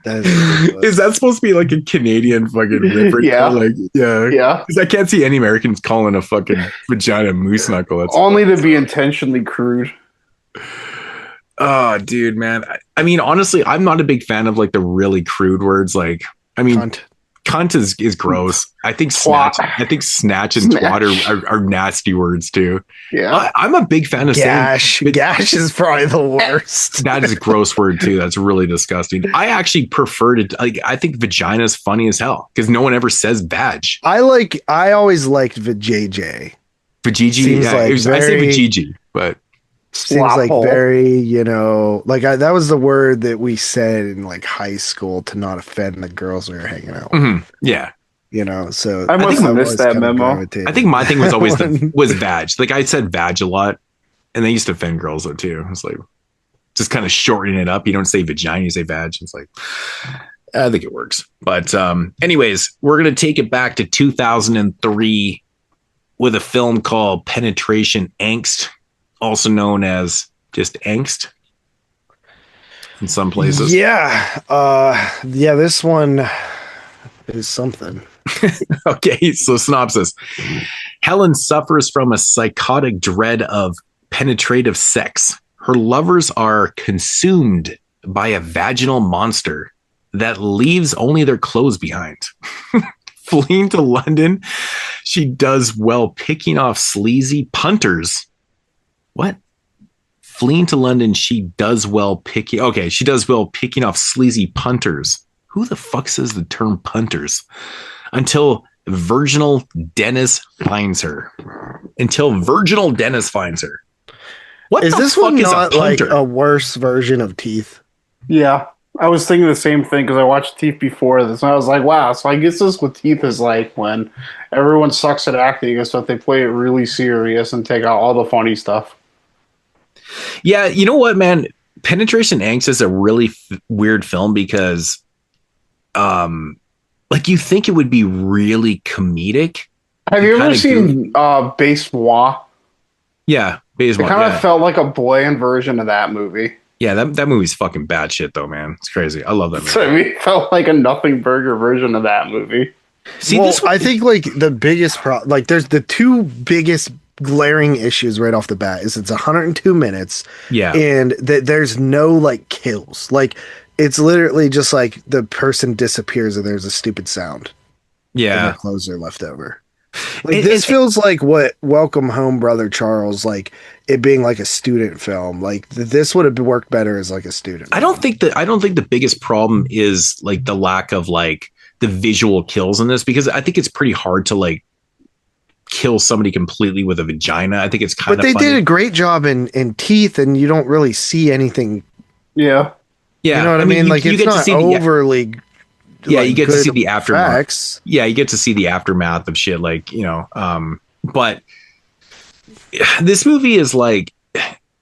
That is that supposed to be like a Canadian fucking ripper? Yeah. Like, yeah. Yeah. Because I can't see any Americans calling a fucking vagina moose knuckle. That's only to be intentionally crude. Oh, dude, man. I mean, honestly, I'm not a big fan of like the really crude words. Like, I mean, cunt is gross. I think snatch. I think snatch and twat are nasty words too. Yeah, I'm a big fan of gash. Gash is probably the worst. That is a gross word too. That's really disgusting. I actually prefer to like. I think vagina is funny as hell because no one ever says vag. I always liked vajayjay. Vajiji. Yeah, I say vajiji, but. Seems like very, like that was the word that we said in like high school to not offend the girls we were hanging out with. Mm-hmm. Yeah. So I must have missed that memo. I think my thing was always was vag. Like I said vag a lot and they used to offend girls though too. It's like just kind of shortening it up. You don't say vagina, you say vag. It's like, I think it works. But anyways, we're going to take it back to 2003 with a film called Penetration Angst. Also known as just Angst in some places. Yeah. This one is something. Okay, so synopsis. Helen suffers from a psychotic dread of penetrative sex. Her lovers are consumed by a vaginal monster that leaves only their clothes behind. Fleeing to London, she does well picking off sleazy punters. What? Fleeing to London, she does well picking off sleazy punters. Who the fuck says the term punters? Until Virginal Dennis finds her. What is this fuck one is not a like punter? a worse version of Teeth? Yeah. I was thinking the same thing because I watched Teeth before this, and I was like, wow, so I guess this with Teeth is like when everyone sucks at acting and stuff, they play it really serious and take out all the funny stuff. Yeah, you know what, man? Penetration Angst is a really weird film because, like, you think it would be really comedic. Have you ever seen Base Moi? Yeah, Base Moi. It kind of felt like a bland version of that movie. Yeah, that movie's fucking bad shit, though, man. It's crazy. I love that movie. So, I mean, it felt like a nothing burger version of that movie. See, I think like the biggest problem, like there's the two biggest glaring issues right off the bat is it's 102 minutes. Yeah. And there's no like kills. Like it's literally just like the person disappears and there's a stupid sound. Yeah. And their clothes are left over. Like this feels like what Welcome Home, Brother Charles, like it being like a student film. Like this would have worked better as like a student. I don't think the biggest problem is like the lack of like the visual kills in this, because I think it's pretty hard to like kill somebody completely with a vagina. I think it's kind of But they did a great job in Teeth, and you don't really see anything. Yeah. Yeah. You know what I mean? Like it's not overly. Yeah, you get to see the aftermath. Facts. Yeah, you get to see the aftermath of shit, like, you know. But this movie is like,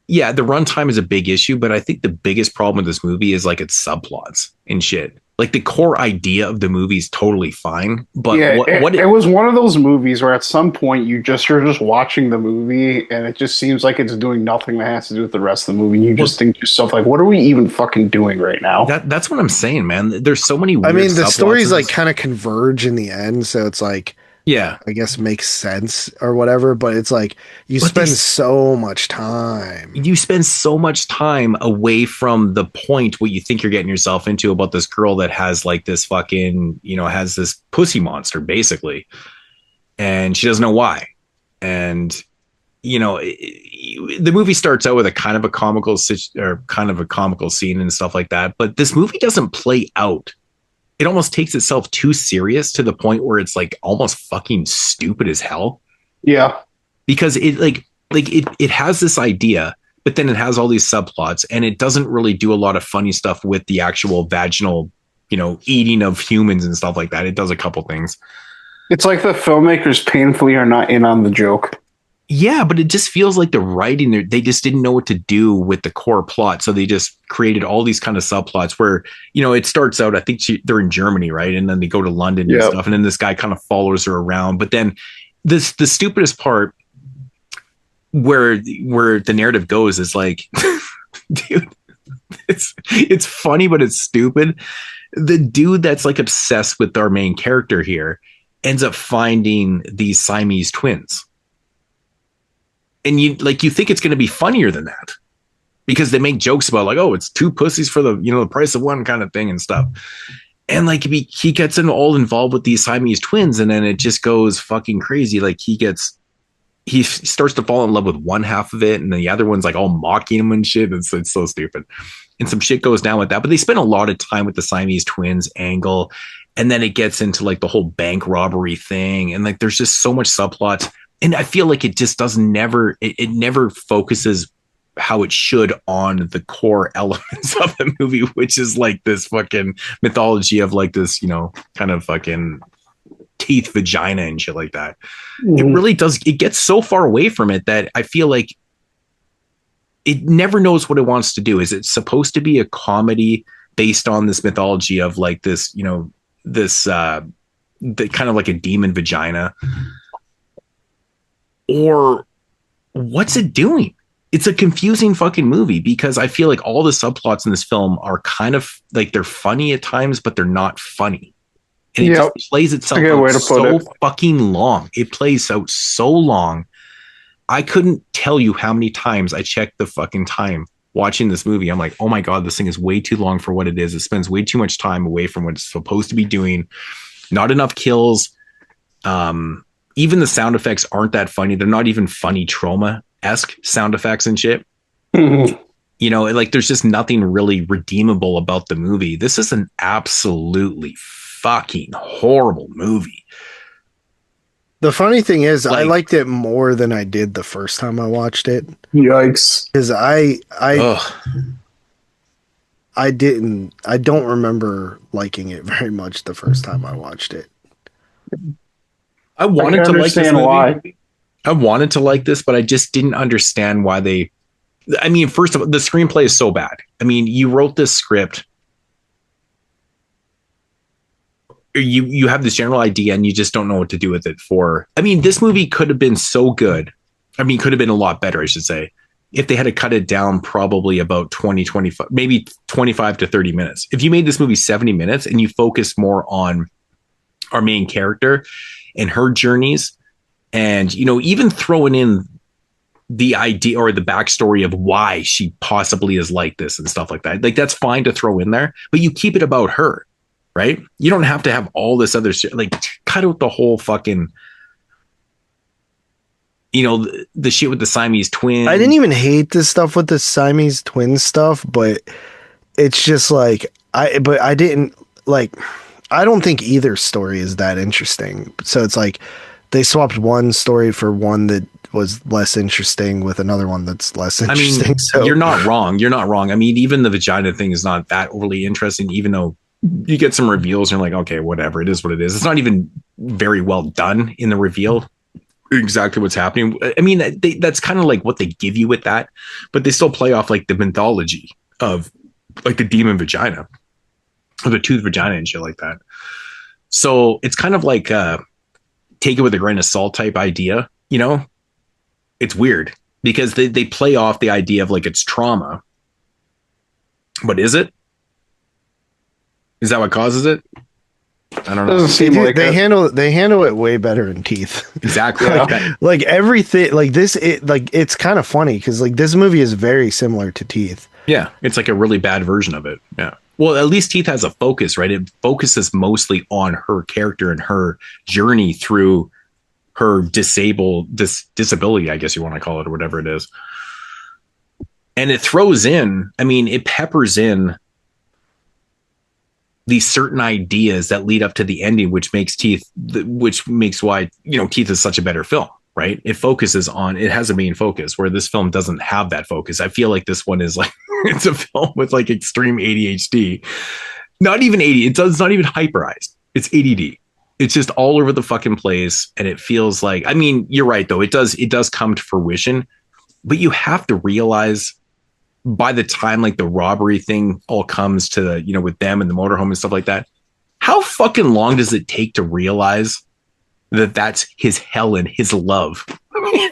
yeah, the runtime is a big issue, but I think the biggest problem with this movie is like its subplots and shit. Like the core idea of the movie is totally fine, but yeah, it was one of those movies where at some point you're just watching the movie and it just seems like it's doing nothing that has to do with the rest of the movie. You just think to yourself, like, what are we even fucking doing right now? That's what I'm saying, man. There's so many weird I mean, the subplots stories like kind of converge in the end, so it's like Yeah. I guess makes sense or whatever, but it's like you But spend so much time. You spend so much time away from the point what you think you're getting yourself into about this girl that has like this fucking, has this pussy monster basically. And she doesn't know why. And, the movie starts out with a kind of a comical scene and stuff like that. But this movie doesn't play out. It almost takes itself too serious to the point where it's like almost fucking stupid as hell. Yeah. Because it has this idea, but then it has all these subplots, and it doesn't really do a lot of funny stuff with the actual vaginal, eating of humans and stuff like that. It does a couple things. It's like the filmmakers painfully are not in on the joke. Yeah, but it just feels like the writing, they just didn't know what to do with the core plot. So they just created all these kind of subplots where, it starts out, I think they're in Germany, right? And then they go to London and stuff. And then this guy kind of follows her around. But then the stupidest part where the narrative goes is like, dude, it's funny, but it's stupid. The dude that's like obsessed with our main character here ends up finding these Siamese twins. And you think it's going to be funnier than that because they make jokes about like, oh, it's two pussies for the, the price of one kind of thing and stuff. And like he gets all involved with these Siamese twins, and then it just goes fucking crazy. Like he starts to fall in love with one half of it, and the other one's like all mocking him and shit. It's so stupid. And some shit goes down with that. But they spend a lot of time with the Siamese twins angle. And then it gets into like the whole bank robbery thing. And like there's just so much subplots. And I feel like it just it never focuses how it should on the core elements of the movie, which is like this fucking mythology of like this, kind of fucking teeth vagina and shit like that. It really does. It gets so far away from it that I feel like it never knows what it wants to do. Is it supposed to be a comedy based on this mythology of like this, the kind of like a demon vagina? Or what's it doing? It's a confusing fucking movie because I feel like all the subplots in this film are kind of like they're funny at times, but they're not funny. And it just plays itself out so fucking long. It plays out so long. I couldn't tell you how many times I checked the fucking time watching this movie. I'm like, oh my God, this thing is way too long for what it is. It spends way too much time away from what it's supposed to be doing. Not enough kills. Even the sound effects aren't that funny. They're not even funny trauma-esque sound effects and shit. Mm-hmm. Like there's just nothing really redeemable about the movie. This is an absolutely fucking horrible movie. The funny thing is, I liked it more than I did the first time I watched it. Yikes. Because I don't remember liking it very much the first time I watched it. I wanted to like this movie. Why. I wanted to like this, but I just didn't understand why they. I mean, first of all, the screenplay is so bad. I mean, you wrote this script. You have this general idea, and you just don't know what to do with it. I mean, this movie could have been so good. I mean, could have been a lot better, I should say, if they had to cut it down probably about 25, maybe 25 to 30 minutes. If you made this movie 70 minutes and you focused more on our main character and her journeys, and even throwing in the idea or the backstory of why she possibly is like this and stuff like that, like that's fine to throw in there, but you keep it about her, right? You don't have to have all this other shit. Like cut out the whole fucking the shit with the Siamese twins. I didn't even hate this stuff with the Siamese twins stuff, but it's just like I don't think either story is that interesting. So it's like they swapped one story for one that was less interesting with another one that's less interesting. I mean, so you're not wrong. I mean, even the vagina thing is not that overly interesting, even though you get some reveals and you're like, okay, whatever. It is what it is. It's not even very well done in the reveal. Exactly what's happening. I mean, that's kind of like what they give you with that, but they still play off like the mythology of like the demon vagina or the tooth vagina and shit like that. So it's kind of like take it with a grain of salt type idea, It's weird because they play off the idea of like it's trauma. But is it? Is that what causes it? I don't know. Doesn't seem they, like they handle it way better in Teeth. Exactly. Like everything, like this, it's kind of funny because like this movie is very similar to Teeth. Yeah, it's like a really bad version of it. Yeah. Well, at least Teeth has a focus, right? It focuses mostly on her character and her journey through her disability, I guess you want to call it, or whatever it is. And it throws in, I mean, it peppers in these certain ideas that lead up to the ending, which makes why, Teeth is such a better film, right? It focuses on, it has a main focus where this film doesn't have that focus. I feel like this one is like, it's a film with like extreme ADHD, not even ADD. It's not even hyperized. It's ADD. It's just all over the fucking place. And it feels like, I mean, you're right though. It does come to fruition, but you have to realize by the time like the robbery thing all comes to, with them and the motorhome and stuff like that, how fucking long does it take to realize that that's his Helen, his love? I mean,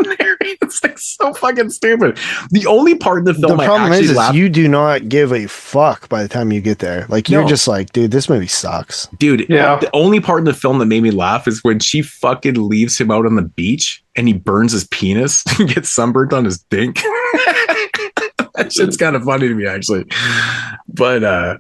it's like so fucking stupid. The only part in the film, the problem is you do not give a fuck by the time you get there. Like you're just like, dude, this movie sucks. Dude, the only part in the film that made me laugh is when she fucking leaves him out on the beach and he burns his penis and gets sunburned on his dink. That shit's kind of funny to me, actually. But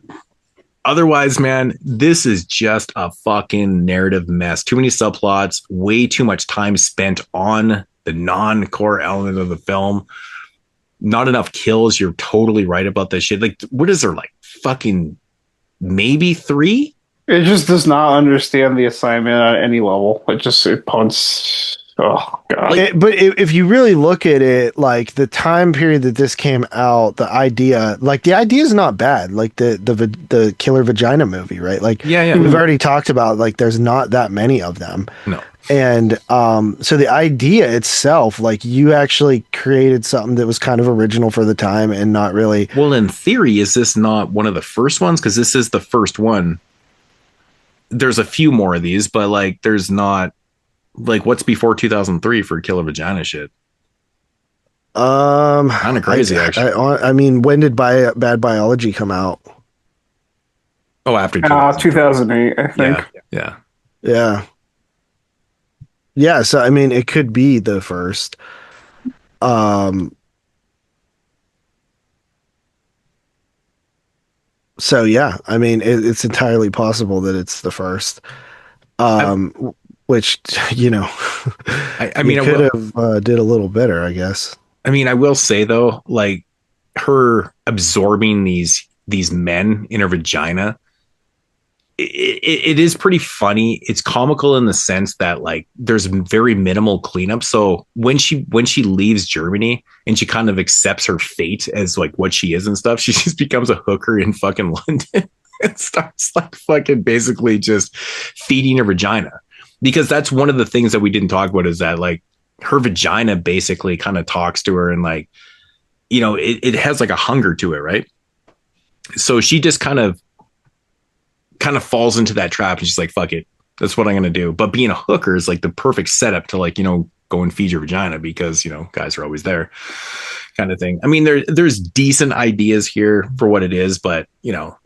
otherwise, man, this is just a fucking narrative mess. Too many subplots, way too much time spent on the non-core element of the film. Not enough kills. You're totally right about this shit. Like, what is there, like fucking maybe 3? It just does not understand the assignment at any level. It punts. Oh god! But if you really look at it, like the time period that this came out, the idea is not bad. Like the Killer Vagina movie, right? Like we've already talked about. Like there's not that many of them. No. And so the idea itself, like you actually created something that was kind of original for the time and not really. Well, in theory, is this not one of the first ones? Because this is the first one. There's a few more of these, but like there's not. Like what's before 2003 for Killer Vagina shit? Kind of crazy, actually. I mean, when did Bad Biology come out? Oh, after 2008, I think. Yeah. So I mean, it could be the first. So yeah, I mean, it's entirely possible that it's the first. Which, I mean, could have did a little better, I guess. I mean, I will say though, like her absorbing these men in her vagina, it is pretty funny. It's comical in the sense that like there's very minimal cleanup. So when she leaves Germany and she kind of accepts her fate as like what she is and stuff, she just becomes a hooker in fucking London and starts like fucking basically just feeding her vagina. Because that's one of the things that we didn't talk about is that like her vagina basically kind of talks to her and like, it has like a hunger to it. Right. So she just kind of falls into that trap and she's like, fuck it. That's what I'm going to do. But being a hooker is like the perfect setup to like, go and feed your vagina because, guys are always there kind of thing. I mean, there's decent ideas here for what it is, but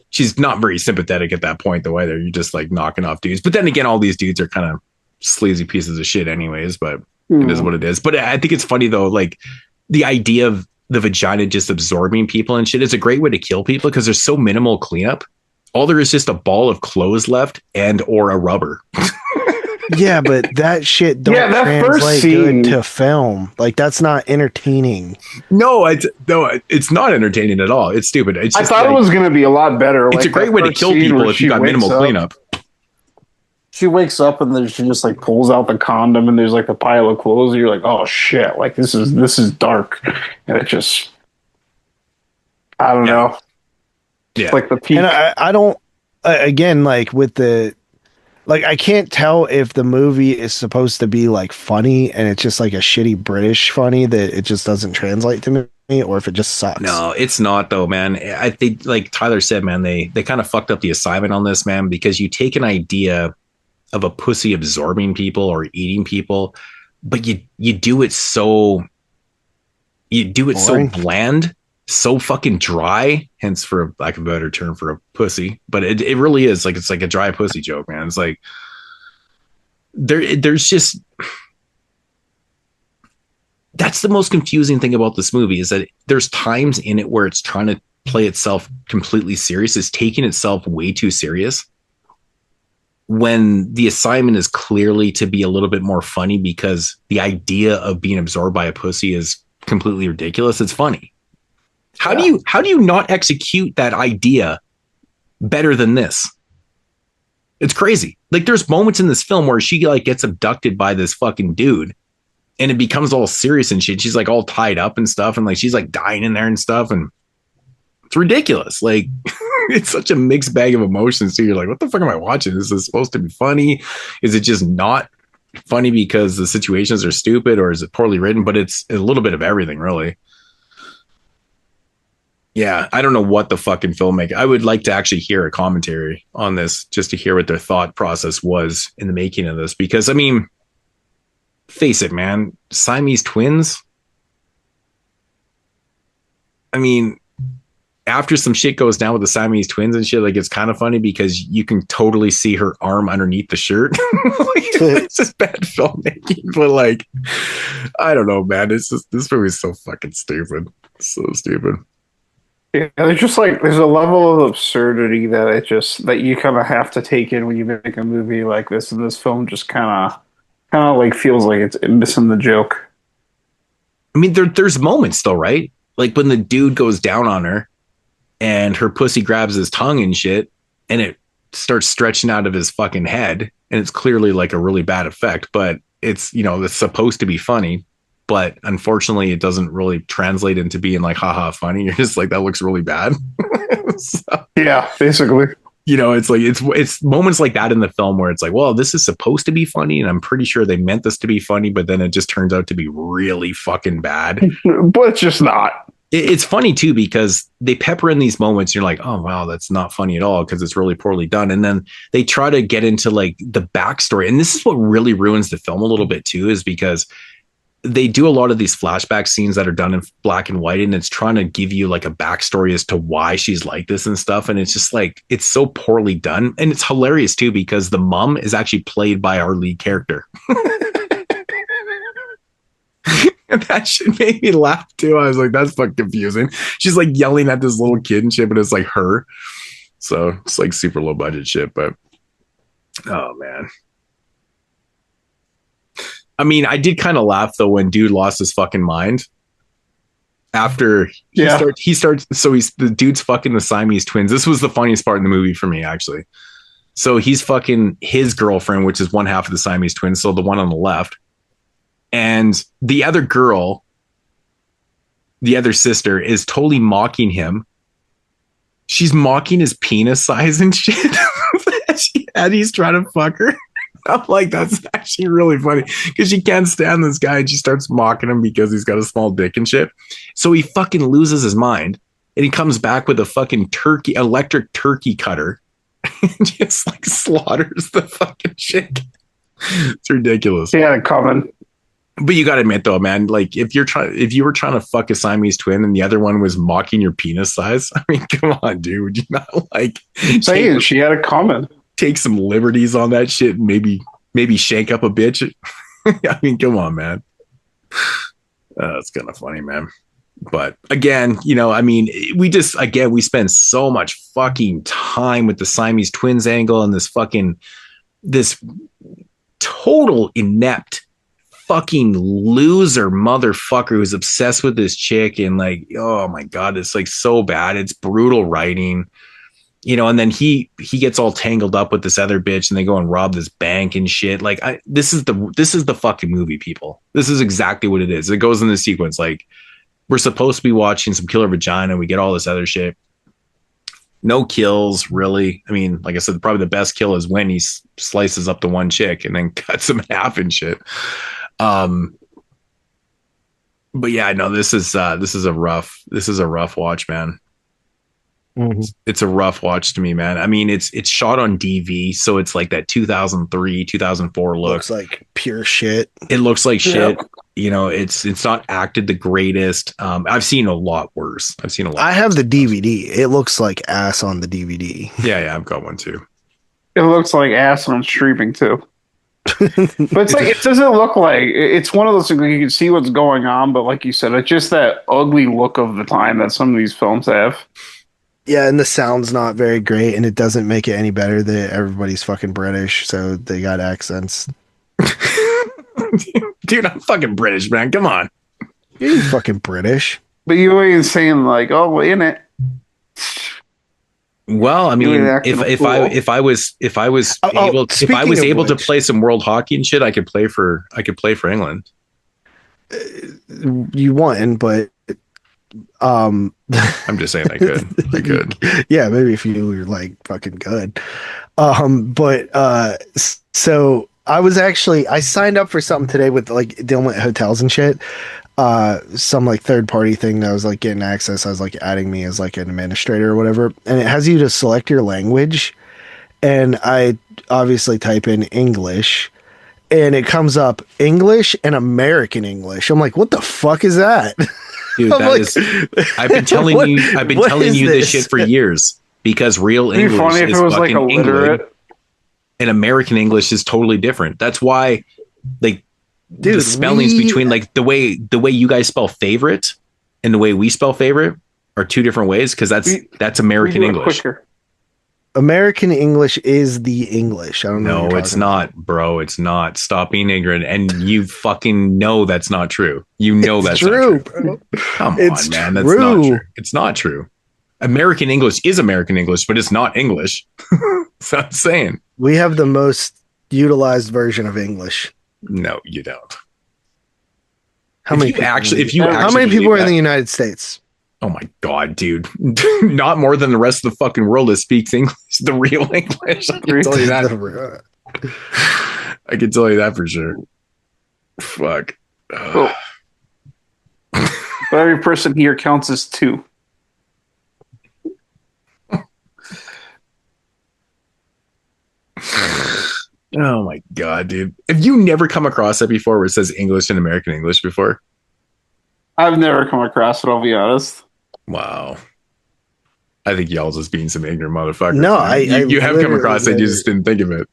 she's not very sympathetic at that point, though, either. You're just like knocking off dudes. But then again, all these dudes are kind of sleazy pieces of shit anyways, but it is what it is. But I think it's funny, though, like the idea of the vagina just absorbing people and shit is a great way to kill people because there's so minimal cleanup. All there is just a ball of clothes left and or a rubber. Yeah, but that shit don't translate good to film. Like that's not entertaining. No, it's not entertaining at all. It's stupid. It's just I thought it was going to be a lot better. It's a great way to kill people if you got minimal cleanup. She wakes up and then she just like pulls out the condom and there's like a pile of clothes. And you're like, oh shit! Like this is dark, and it just I don't know. Yeah, it's like the peak. And I don't. Again, like with the. Like, I can't tell if the movie is supposed to be, like, funny and it's just, like, a shitty British funny that it just doesn't translate to me or if it just sucks. No, it's not, though, man. I think, like Tyler said, man, they kind of fucked up the assignment on this, man, because you take an idea of a pussy absorbing people or eating people, but you do it so... You do it boring. so bland, so fucking dry, hence for lack of a better term for a pussy, but it really is like, it's like a dry pussy joke, man. It's like there's just, that's the most confusing thing about this movie, is that there's times in it where it's trying to play itself completely serious. It's taking itself way too serious, when the assignment is clearly to be a little bit more funny, because the idea of being absorbed by a pussy is completely ridiculous. It's funny. How do you not execute that idea better than this? It's crazy. Like, there's moments in this film where she like gets abducted by this fucking dude, and it becomes all serious and shit. She's like all tied up and stuff, and like she's like dying in there and stuff, and it's ridiculous. Like, it's such a mixed bag of emotions too. You're like, what the fuck am I watching? Is this supposed to be funny? Is it just not funny because the situations are stupid, or is it poorly written? But it's a little bit of everything, really. Yeah, I don't know what the fucking filmmaker. I would like to actually hear a commentary on this, just to hear what their thought process was in the making of this. Because, I mean, face it, man, Siamese twins. I mean, after some shit goes down with the Siamese twins and shit, like, it's kind of funny because you can totally see her arm underneath the shirt. It's just bad filmmaking, but like, I don't know, man. It's just, this movie is so fucking stupid. So stupid. Yeah, there's just like, there's a level of absurdity that you kind of have to take in when you make a movie like this, and this film just kind of like feels like it's missing the joke. I mean, there's moments though, right? Like when the dude goes down on her and her pussy grabs his tongue and shit, and it starts stretching out of his fucking head, and it's clearly like a really bad effect, but it's, you know, it's supposed to be funny. But unfortunately, it doesn't really translate into being like, haha, funny. You're just like, that looks really bad. So, yeah, basically. You know, it's like, it's moments like that in the film where it's like, well, this is supposed to be funny, and I'm pretty sure they meant this to be funny, but then it just turns out to be really fucking bad. But it's just not. It's funny too, because they pepper in these moments. You're like, oh, wow, that's not funny at all, because it's really poorly done. And then they try to get into like the backstory. And this is what really ruins the film a little bit too, is because they do a lot of these flashback scenes that are done in black and white, and it's trying to give you like a backstory as to why she's like this and stuff. And it's just like, it's so poorly done. And it's hilarious too, because the mom is actually played by our lead character. And that shit made me laugh too. I was like, that's fucking confusing. She's like yelling at this little kid and shit, but it's like her. So it's like super low budget shit, but oh man. I mean, I did kind of laugh though when dude lost his fucking mind after he starts. So the dude's fucking the Siamese twins. This was the funniest part in the movie for me, actually. So he's fucking his girlfriend, which is one half of the Siamese twins. So the one on the left, and the other girl, the other sister, is totally mocking him. She's mocking his penis size and shit. And he's trying to fuck her. I'm like, that's actually really funny, because she can't stand this guy, and she starts mocking him because he's got a small dick and shit. So he fucking loses his mind, and he comes back with a fucking electric turkey cutter, and just like slaughters the fucking chick. It's ridiculous. Yeah, comin. But you gotta admit though, man, like if you were trying to fuck a Siamese twin and the other one was mocking your penis size, I mean, come on, dude, would you not like saying she had a comin? Take some liberties on that shit and maybe shank up a bitch. I mean, come on, man. It's kind of funny, man. But again, you know, I mean, we spend so much fucking time with the Siamese twins angle and this total inept fucking loser motherfucker who's obsessed with this chick, and like, oh my God, it's like so bad. It's brutal writing. You know, and then he gets all tangled up with this other bitch, and they go and rob this bank and shit. Like, this is the fucking movie, people. This is exactly what it is. It goes in the sequence. Like, we're supposed to be watching some Killer Vagina. We get all this other shit. No kills, really. I mean, like I said, probably the best kill is when he slices up the one chick and then cuts him in half and shit. But yeah, no, this is a rough watch, man. Mm-hmm. It's a rough watch to me, man. I mean, it's shot on DV, so it's like that 2003, 2004 look. Looks like pure shit. It looks like shit. it's not acted the greatest. I've seen a lot worse. I have the DVD. It looks like ass on the DVD. Yeah, I've got one too. It looks like ass on streaming too. But it's like, it doesn't look like, it's one of those things where you can see what's going on, but like you said, it's just that ugly look of the time that some of these films have. Yeah, and the sound's not very great, and it doesn't make it any better that everybody's fucking British, so they got accents. Dude, I'm fucking British, man. Come on. You ain't fucking British. But you ain't saying like, oh, well, in it. Well, I mean, if I was able to play some world hockey and shit, I could play for England. You won, but I'm just saying I could. Yeah, maybe if you were like fucking good. So I signed up for something today with like dealing with hotels and shit. Some like third party thing that was like getting access. I was like adding me as like an administrator or whatever, and it has you to select your language, and I obviously type in English, and it comes up English and American English. I'm like, what the fuck is that? Dude, I've been telling you this shit for years, because real English is fucking England, and American English is totally different. That's why, like, dude, the spellings between like the way you guys spell favorite and the way we spell favorite are two different ways, because that's American English. Quicker. American English is the English. I don't know. No, it's not, bro. It's not. Stop being ignorant. And you fucking know that's not true. You know that's true, not true. Bro. Come on, man. That's not true. It's not true. American English is American English, but it's not English. That's what I'm saying. We have the most utilized version of English. No, you don't. How many people are in the United States? Oh my god, dude. Not more than the rest of the fucking world that speaks English, the real English. I can tell you that. I can tell you that for sure. Fuck. But every person here counts as two. Oh my god, dude. Have you never come across that before where it says English and American English before? I've never come across it, I'll be honest. Wow. I think y'all just being some ignorant motherfuckers. No, you have come across it, you just didn't think of it.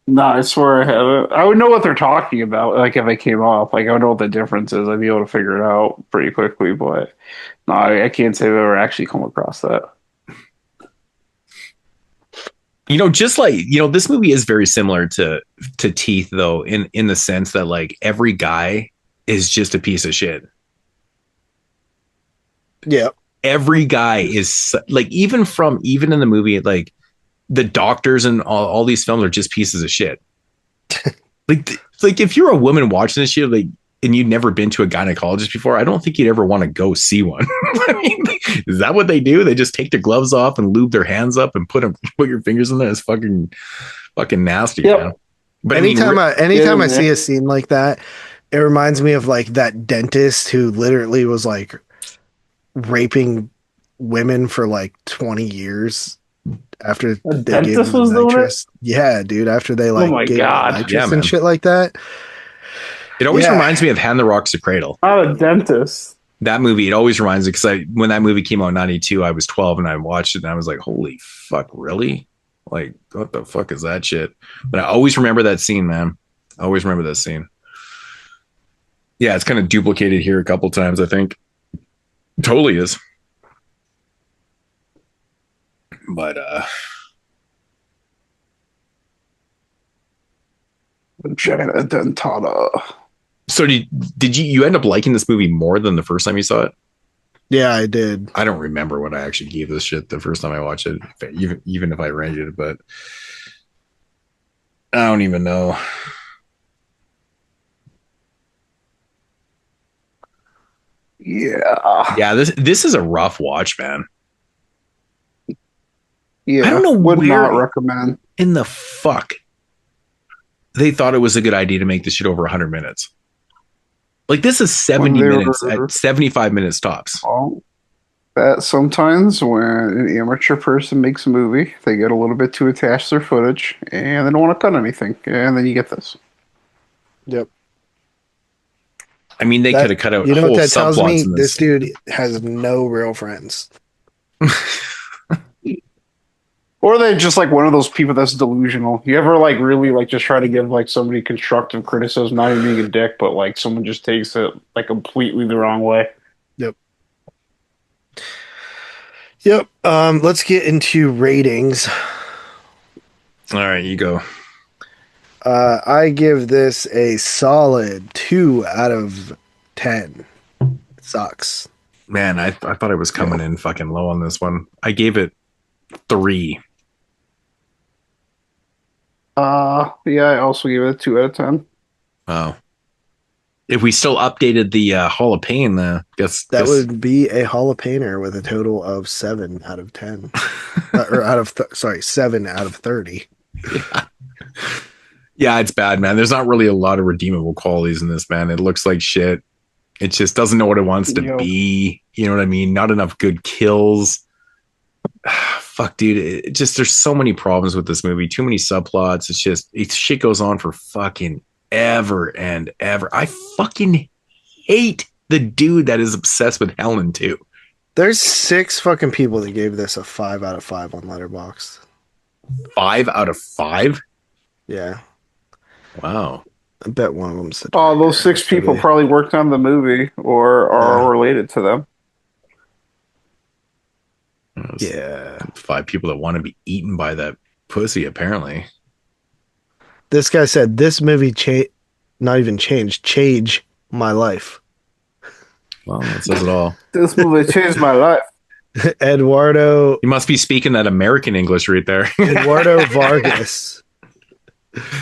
No, I swear I haven't. I would know what they're talking about, like if it came up. Like I would know what the difference is. I'd be able to figure it out pretty quickly, but no, I can't say I've ever actually come across that. Just like, this movie is very similar to Teeth, though, in the sense that like every guy is just a piece of shit. Yeah. Every guy is like, even in the movie, like the doctors and all these films are just pieces of shit. like if you're a woman watching this shit, like, and you'd never been to a gynecologist before, I don't think you'd ever want to go see one. I mean, is that what they do? They just take their gloves off and lube their hands up and put your fingers in there? It's fucking nasty. Yep. Man. But anytime I see a scene like that, it reminds me of like that dentist who literally was like raping women for like 20 years after they gave them the nitrous. Yeah, dude. After they like gave nitrous and shit like that. It always reminds me of Hand that Rocks the Cradle. Oh, a dentist. That movie, it always reminds me, because when that movie came out in 92, I was 12 and I watched it and I was like, holy fuck, really? Like, what the fuck is that shit? But I always remember that scene, man. I always remember that scene. Yeah, it's kind of duplicated here a couple times, I think. Totally is. But Vagina dentata. So did you end up liking this movie more than the first time you saw it? Yeah, I did. I don't remember what I actually gave this shit the first time I watched it, even if I rated it, but I don't even know. Yeah, this is a rough watch, man. Yeah, I don't know, would not recommend. In the fuck they thought it was a good idea to make this shit over 100 minutes. Like, this is 70 minutes at 75 minutes tops. Oh, that sometimes when an amateur person makes a movie, they get a little bit too attached to their footage and they don't want to cut anything, and then you get this. Yep. I mean, they could have cut out You know whole what that tells me? subplots in This dude has no real friends. Or they're just like one of those people that's delusional. You ever like really like just try to give like somebody constructive criticism, not even being a dick, but like someone just takes it like completely the wrong way. Yep. Let's get into ratings. All right, you go. I give this a solid 2 out of 10. It sucks. Man, I thought I was coming in fucking low on this one. I gave it 3. Yeah, I also gave it a 2 out of 10. Wow. If we still updated the Hall of Pain, guess would be a Hall of Painter with a total of 7 out of 10. Or 7 out of 30. Yeah, it's bad, man. There's not really a lot of redeemable qualities in this, man. It looks like shit. It just doesn't know what it wants to be. You know what I mean? Not enough good kills. Fuck, dude. There's so many problems with this movie. Too many subplots. Shit goes on for fucking ever and ever. I fucking hate the dude that is obsessed with Helen too. There's 6 fucking people that gave this a 5 out of 5 on Letterboxd. 5 out of 5? Yeah. Wow. I bet one of them's those 6 people probably worked on the movie or are related to them. Yeah. 5 people that want to be eaten by that pussy, apparently. This guy said this movie not even change my life. Well, that says it all. This movie changed my life. Eduardo. You must be speaking that American English right there. Eduardo Vargas.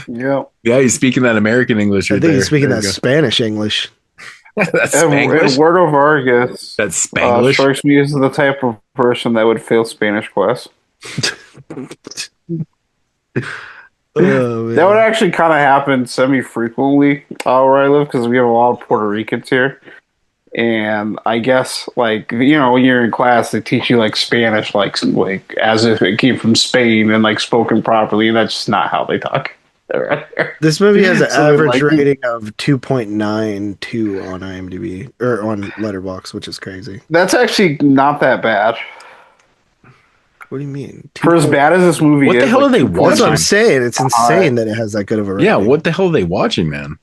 Yeah. Yeah, he's speaking that American English right there. I think he's speaking that Spanish English. That's Spanglish? Eduardo Vargas. That's Spanglish? Strikes me as the type of person that would fail Spanish class. That would actually kind of happen semi-frequently where I live because we have a lot of Puerto Ricans here. And I guess, like, you know, when you're in class, they teach you, like, Spanish, like as if it came from Spain and, like, spoken properly. And that's just not how they talk. This movie has an average rating of 2.92 on IMDb, or on Letterboxd, which is crazy. That's actually not that bad. What do you mean? For as bad as this movie is. What the hell are they watching? That's what I'm saying. It's insane that it has that good of a rating. Yeah, what the hell are they watching, man?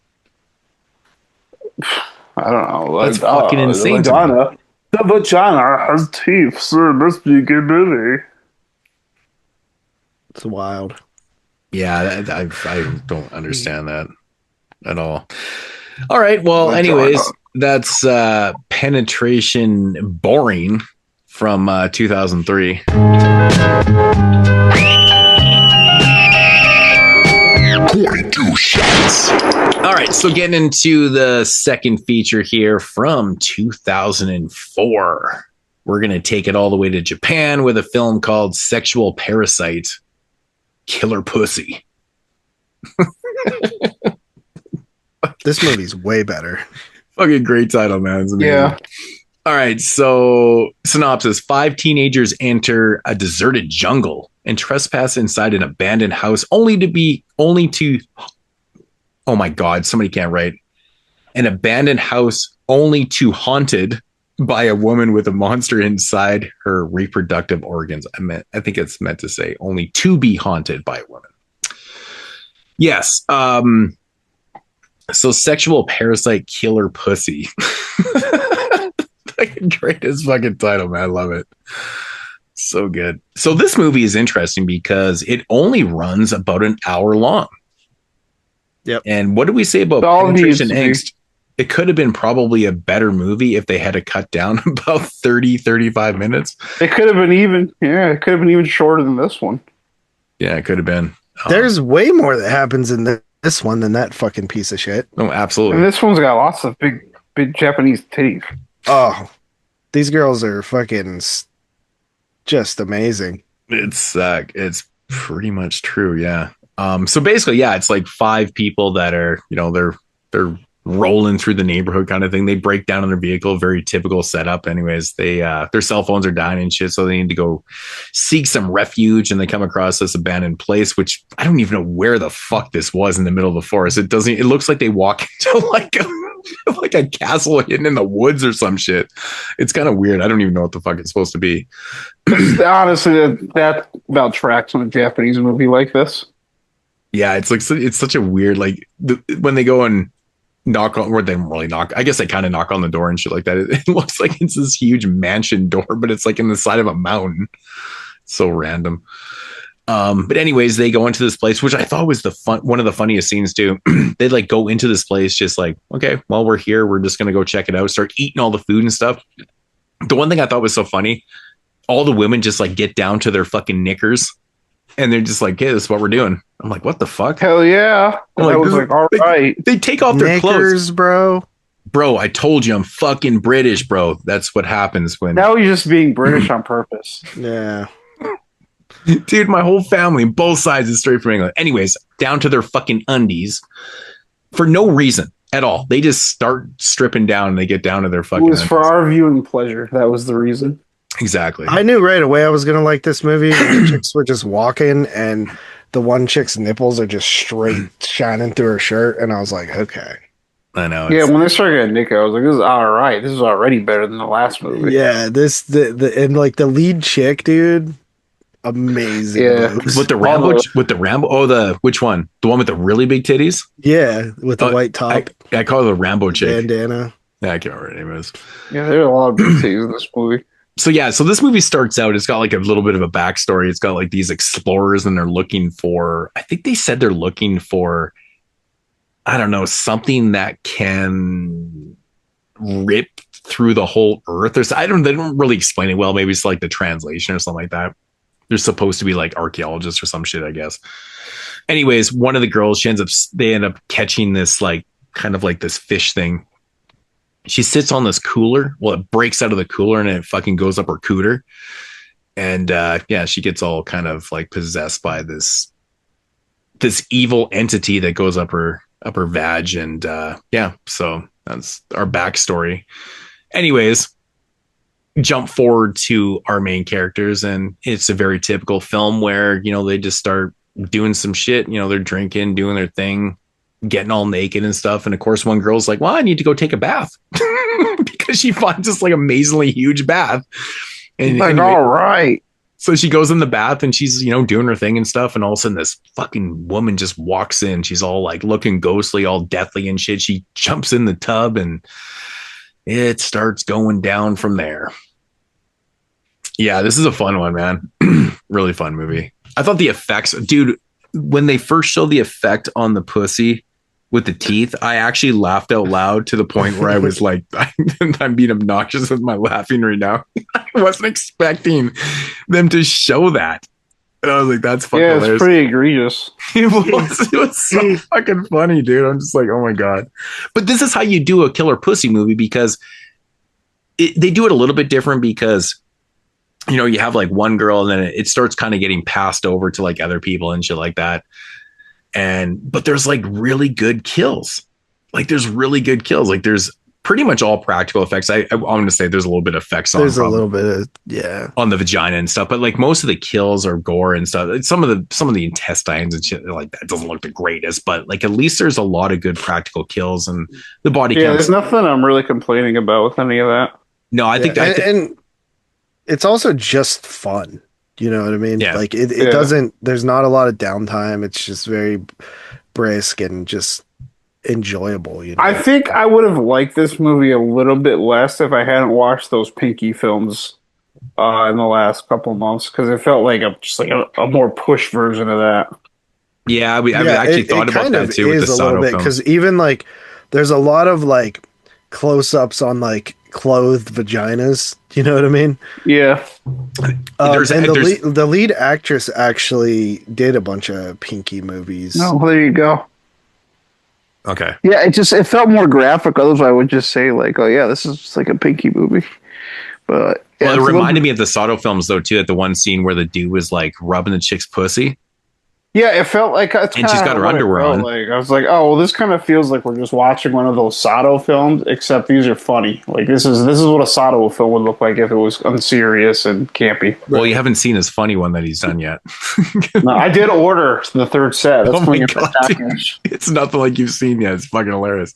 I don't know. That's fucking insane. The vagina has teeth, so it must be a good movie. It's wild. Yeah, I don't understand that at all. All right, well, anyways, that's Penetration Boring from 2003. 42 shots. All right, so getting into the second feature here from 2004. We're going to take it all the way to Japan with a film called Sexual Parasite, Killer Pussy. This movie's way better. Fucking great title, man. It's amazing. Yeah. All right, so synopsis. 5 teenagers enter a deserted jungle and trespass inside an abandoned house only to oh my God, somebody can't write. An abandoned house only to haunted by a woman with a monster inside her reproductive organs. I think it's meant to say only to be haunted by a woman. Yes. So Sexual Parasite, Killer Pussy. Greatest fucking title, man. I love it. So good. So this movie is interesting because it only runs about an hour long. Yep. And what do we say about Penetration Angst? It could have been probably a better movie if they had to cut down about 35 minutes. It could have been even shorter than this one. Yeah, it could have been. There's way more that happens in this one than that fucking piece of shit. Oh, absolutely. And this one's got lots of big Japanese titties. Oh, these girls are fucking just amazing. It's pretty much true. Yeah. So basically, yeah, it's like 5 people that are, you know, they're rolling through the neighborhood kind of thing. They break down in their vehicle, very typical setup. Anyways, they their cell phones are dying and shit, so they need to go seek some refuge, and they come across this abandoned place, which I don't even know where the fuck this was in the middle of the forest. It looks like they walk into like like a castle hidden in the woods or some shit. It's kind of weird. I don't even know what the fuck it's supposed to be. Honestly, that about tracks in a Japanese movie like this. Yeah, it's like it's such a weird when they go and knock on, or they don't really knock. I guess they kind of knock on the door and shit like that. It looks like it's this huge mansion door, but it's like in the side of a mountain. So random. But anyways, they go into this place, which I thought was one of the funniest scenes too. They like go into this place just like, okay, well, we're here. We're just gonna go check it out. Start eating all the food and stuff. The one thing I thought was so funny, all the women just like get down to their fucking knickers, and they're just like, "Hey, this is what we're doing." I'm like, "What the fuck?" Hell yeah! I was like, "All right." They take off their clothes, bro. Bro, I told you I'm fucking British, bro. That's what happens when. Now you're just being British on purpose. Yeah. Dude, my whole family, both sides, is straight from England. Anyways, down to their fucking undies for no reason at all. They just start stripping down and they get down to their fucking. It was undies. for our viewing pleasure. That was the reason. Exactly. I knew right away I was gonna like this movie. The chicks were just walking, and the one chick's nipples are just straight shining through her shirt, and I was like, okay. I know. Yeah, when they started getting naked, I was like, "This is all right. This is already better than the last movie." Yeah, and like the lead chick, dude, amazing. Yeah, moves. with the Rambo. Oh, which one? The one with the really big titties? Yeah, with the white top, I call her the Rambo chick. bandana. Yeah, I can't remember her name is. Yeah, there's a lot of big things in this movie. So this movie starts out, it's got like a little bit of a backstory. It's got like these explorers and they're looking for, I think they said they're looking for, I don't know, something that can rip through the whole earth. They don't really explain it well. Maybe it's like the translation or something like that. They're supposed to be like archaeologists or some shit, I guess. Anyways, one of the girls, they end up catching this like kind of like this fish thing. She sits on this cooler. Well, it breaks out of the cooler and it fucking goes up her cooter. And she gets all kind of like possessed by this evil entity that goes up her vag. And so that's our backstory. Anyways, jump forward to our main characters, and it's a very typical film where, they just start doing some shit. They're drinking, doing their thing, getting all naked and stuff. And of course, one girl's like, well, I need to go take a bath because she finds this like amazingly huge bath. And like, anyway, all right. So she goes in the bath and she's, doing her thing and stuff. And all of a sudden this fucking woman just walks in. She's all like looking ghostly, all deathly and shit. She jumps in the tub and it starts going down from there. Yeah, this is a fun one, man. Really fun movie. I thought the effects, dude, when they first showed the effect on the pussy with the teeth, I actually laughed out loud to the point where I was like, I'm being obnoxious with my laughing right now. I wasn't expecting them to show that. And I was like, that's fucking hilarious. It's pretty egregious. It was so fucking funny, dude. I'm just like, oh my God. But this is how you do a killer pussy movie, because they do it a little bit different because, you have like one girl and then it starts kind of getting passed over to like other people and shit like that. But there's like really good kills. Like there's really good kills. Like there's pretty much all practical effects. I'm going to say there's a little bit of effects on. There's a little bit of, on the vagina and stuff, but like most of the kills are gore and stuff. Some of the intestines and shit like that doesn't look the greatest, but like at least there's a lot of good practical kills and the body. Yeah, there's nothing I'm really complaining about with any of that. No, I think that, and it's also just fun. You know what I mean? Yeah. Like it doesn't, there's not a lot of downtime. It's just very brisk and just enjoyable. I think I would have liked this movie a little bit less if I hadn't watched those Pinky films in the last couple of months, because it felt like a more push version of that. Yeah, I actually thought about that too with the Sato films. Because even like there's a lot of like close-ups on like clothed vaginas. You know what I mean? Yeah. The lead actress actually did a bunch of Pinky movies. Oh, there you go. Okay. Yeah, it felt more graphic. Otherwise, I would just say like, oh yeah, this is just like a Pinky movie. But yeah, it reminded me of the Sato films though too. At the one scene where the dude was like rubbing the chick's pussy. Yeah, it felt like, and she's got her underwear on. Like, I was like, oh, well, this kind of feels like we're just watching one of those Sato films, except these are funny. Like this is what a Sato film would look like if it was unserious and campy. Well, you haven't seen his funny one that he's done yet. No, I did order the third set. That's oh my God, dude. It's nothing like you've seen yet. It's fucking hilarious.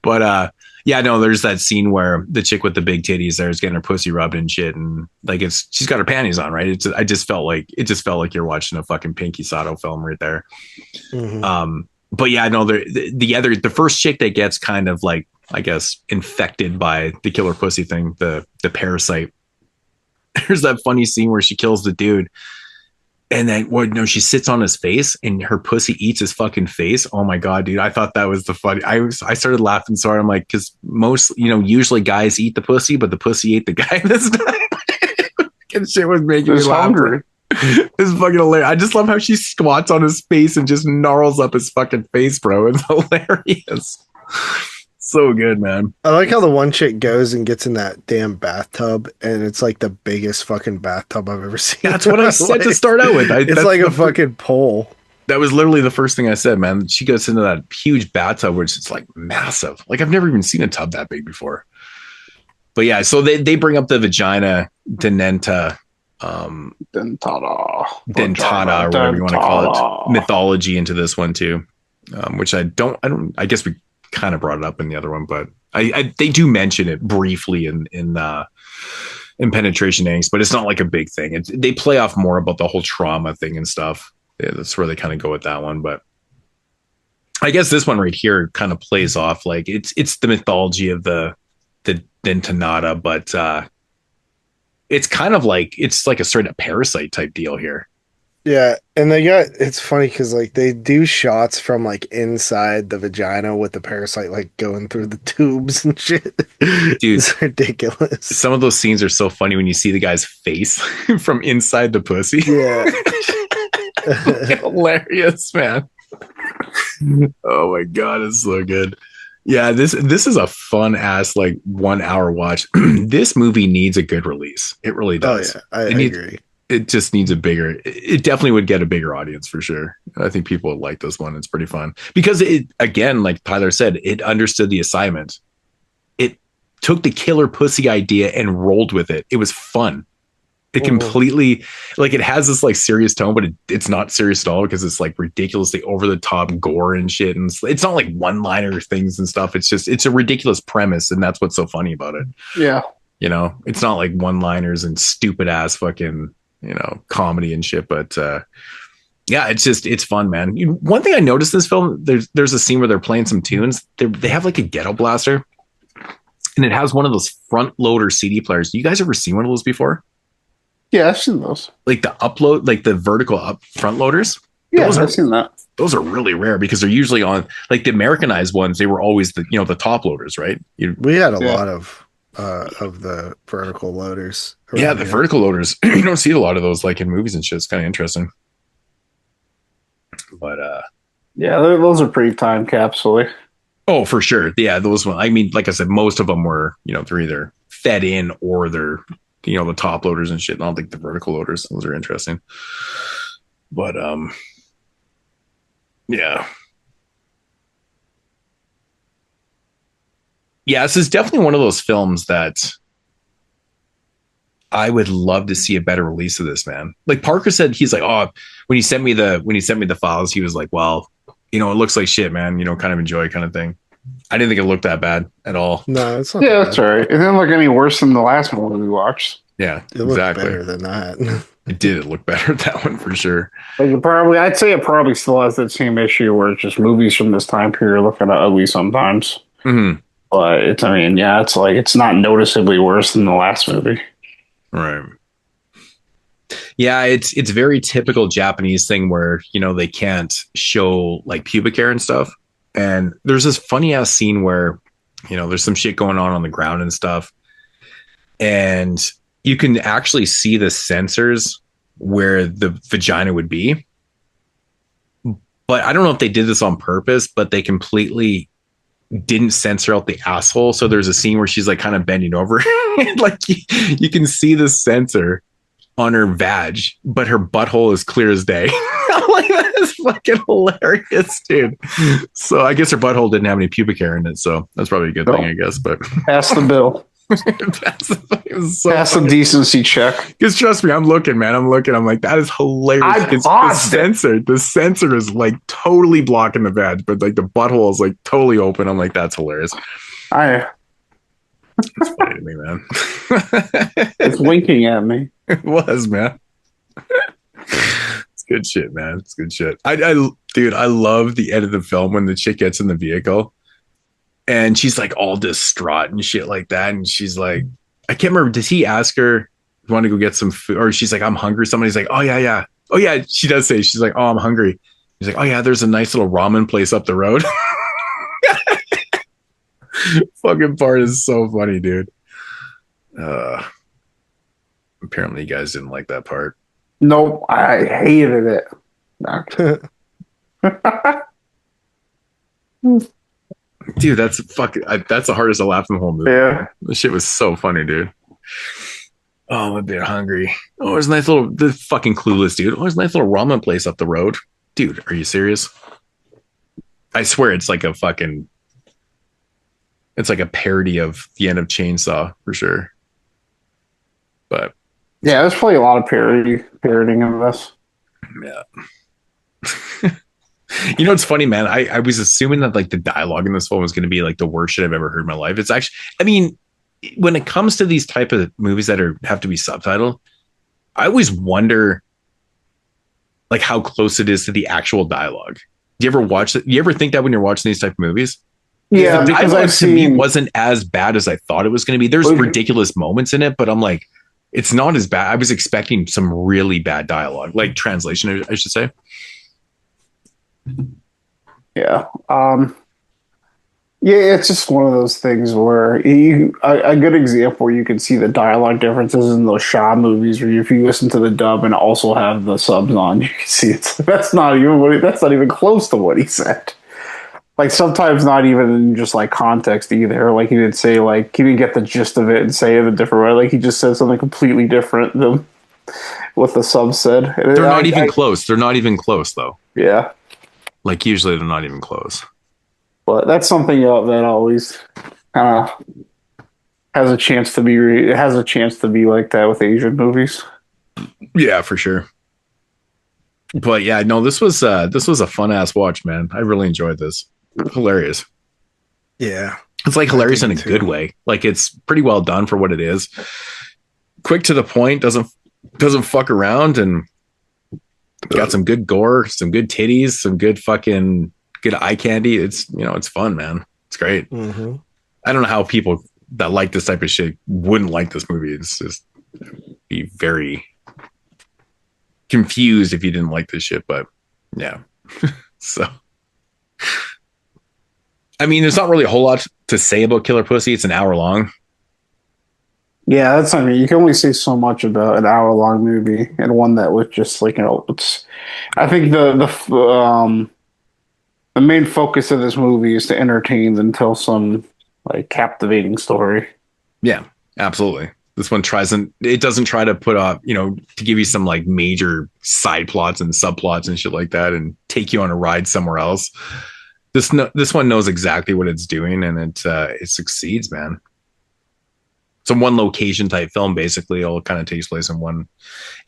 But Yeah, no, there's that scene where the chick with the big titties there is getting her pussy rubbed and shit, and like she's got her panties on, right? I just felt like you're watching a fucking Pinky Sato film right there. Mm-hmm. But yeah, no, the first chick that gets kind of like, I guess, infected by the killer pussy thing, the parasite. There's that funny scene where she kills the dude, and then she sits on his face and her pussy eats his fucking face. Oh my god, dude! I thought that was the funny. I started laughing so hard. I'm like, because usually guys eat the pussy, but the pussy ate the guy this time. And shit was making me laugh. It's fucking hilarious. I just love how she squats on his face and just gnarls up his fucking face, bro. It's hilarious. So good, man. I like how the one chick goes and gets in that damn bathtub, and it's like the biggest fucking bathtub I've ever seen. That's what I said to start out with. It's like a fucking pole. That was literally the first thing I said, man. She goes into that huge bathtub, which is like massive. Like I've never even seen a tub that big before. But yeah, so they bring up the vagina dentata, or whatever you want to call it, mythology into this one too, which I guess we kind of brought it up in the other one, but they do mention it briefly in Penetration Angst, but it's not like a big thing. They play off more about the whole trauma thing and stuff. Yeah, that's where they kind of go with that one. But I guess this one right here kind of plays off like it's the mythology of the dentanata, but it's kind of like it's like a straight up Parasite type deal here. Yeah, and it's funny because like they do shots from like inside the vagina with the parasite like going through the tubes and shit. Dude, it's ridiculous. Some of those scenes are so funny when you see the guy's face from inside the pussy. Yeah. Hilarious, man. Oh my god, it's so good. Yeah, this is a fun ass like 1 hour watch. This movie needs a good release. It really does. Oh yeah, I agree. It just needs it definitely would get a bigger audience for sure. I think people would like this one. It's pretty fun because it, again, like Tyler said, it understood the assignment. It took the killer pussy idea and rolled with it. It was fun. It completely, like, it has this like serious tone, but it's not serious at all because it's like ridiculously over the top gore and shit. And it's not like one-liner things and stuff. It's a ridiculous premise. And that's what's so funny about it. Yeah. It's not like one-liners and stupid ass fucking, comedy and shit, but yeah, it's fun, man. One thing I noticed in this film, there's a scene where they're playing some tunes. They have like a ghetto blaster, and it has one of those front loader CD players. You guys ever seen one of those before? Yeah, I've seen those. Like the upload, like the vertical up front loaders. Yeah, I've seen that. Those are really rare because they're usually on like the Americanized ones. They were always the top loaders, right? We had a lot of the vertical loaders. Yeah, the vertical loaders. You don't see a lot of those like in movies and shit. It's kind of interesting. But yeah, those are pretty time capsule. Oh, for sure. Yeah, those ones. I mean, like I said, most of them were, they're either fed in or they're, the top loaders and shit. And I don't think the vertical loaders, those are interesting. But yeah. Yeah, this is definitely one of those films that I would love to see a better release of this, man. Like Parker said, he's like, oh, when he sent me the files, he was like, well, it looks like shit, man. Kind of enjoy kind of thing. I didn't think it looked that bad at all. No, it's not. Yeah, that's all right. It didn't look any worse than the last one we watched. Yeah, it looked better than that. It did look better at that one for sure. Like I'd say it probably still has that same issue where it's just movies from this time period look kind of ugly sometimes. Mm-hmm. But it's like it's not noticeably worse than the last movie. Right. Yeah, it's very typical Japanese thing where, they can't show like pubic hair and stuff. And there's this funny ass scene where, there's some shit going on the ground and stuff. And you can actually see the sensors where the vagina would be. But I don't know if they did this on purpose, but they completely didn't censor out the asshole. So there's a scene where she's like kind of bending over. Like you can see the sensor on her vag, but her butthole is clear as day. I'm like, that is fucking hilarious, dude. So I guess her butthole didn't have any pubic hair in it. So that's probably a good thing, I guess. But pass the bill. Pass the decency check. Because trust me, I'm looking, man. I'm like, that is hilarious. The sensor is like totally blocking the vag, but like the butthole is like totally open. I'm like, that's hilarious. It's funny to me, man. It's winking at me. It was, man. It's good shit, man. It's good shit. Dude, I love the end of the film when the chick gets in the vehicle and she's like all distraught and shit like that. And she's like, I can't remember. Does he ask her, you want to go get some food? Or she's like, I'm hungry. Somebody's like, oh, yeah, yeah. Oh, yeah. She does say, she's like, oh, I'm hungry. He's like, oh, yeah, there's a nice little ramen place up the road. Fucking part is so funny, dude. Apparently you guys didn't like that part. Nope, I hated it. Dude, that's the hardest I laughed in the whole movie. Yeah. This shit was so funny, dude. Oh, I'm a bit hungry. Oh, there's a nice little, the fucking clueless dude. Oh, there's a nice little ramen place up the road. Dude, are you serious? I swear it's like a parody of the end of Chainsaw for sure. But yeah, there's probably a lot of parodying of this. Yeah. You know, it's funny, man. I was assuming that like the dialogue in this film was going to be like the worst shit I've ever heard in my life. It's actually, I mean, when it comes to these type of movies that have to be subtitled, I always wonder like how close it is to the actual dialogue. Do you ever watch it? You ever think that when you're watching these type of movies? Yeah, the because dialogue to me wasn't as bad as I thought it was going to be. There's ridiculous moments in it, but I'm like, it's not as bad. I was expecting some really bad dialogue, like translation, I should say. Yeah. Yeah, it's just one of those things where a good example where you can see the dialogue differences in those Shaw movies where if you listen to the dub and also have the subs on, you can see that's not even close to what he said. Like sometimes not even in just like context either. Like he didn't say like he didn't get the gist of it and say it a different way. Like he just said something completely different than what the sub said. They're not even close. They're not even close though. Yeah. Like usually they're not even close. But that's something that always kind of has a chance to be like that with Asian movies. Yeah, for sure. But yeah, no, this was a fun ass watch, man. I really enjoyed this. Hilarious. Yeah. It's like hilarious in a good way. Like it's pretty well done for what it is. Quick to the point, doesn't fuck around, and got some good gore, some good titties, some good eye candy. It's, you know, it's fun, man. It's great. Mm-hmm. I don't know how people that like this type of shit wouldn't like this movie. It's just be very confused if you didn't like this shit, but yeah. So I mean, there's not really a whole lot to say about Killer Pussy. It's an hour long. Yeah, that's, I mean, you can only say so much about an hour-long movie, and one that was just like, you know, it's. I think the main focus of this movie is to entertain and tell some like captivating story. Yeah, absolutely. This one doesn't try to put up, you know, to give you some like major side plots and subplots and shit like that, and take you on a ride somewhere else. This one knows exactly what it's doing, and it succeeds, man. It's a one location type film. Basically, it all kind of takes place in one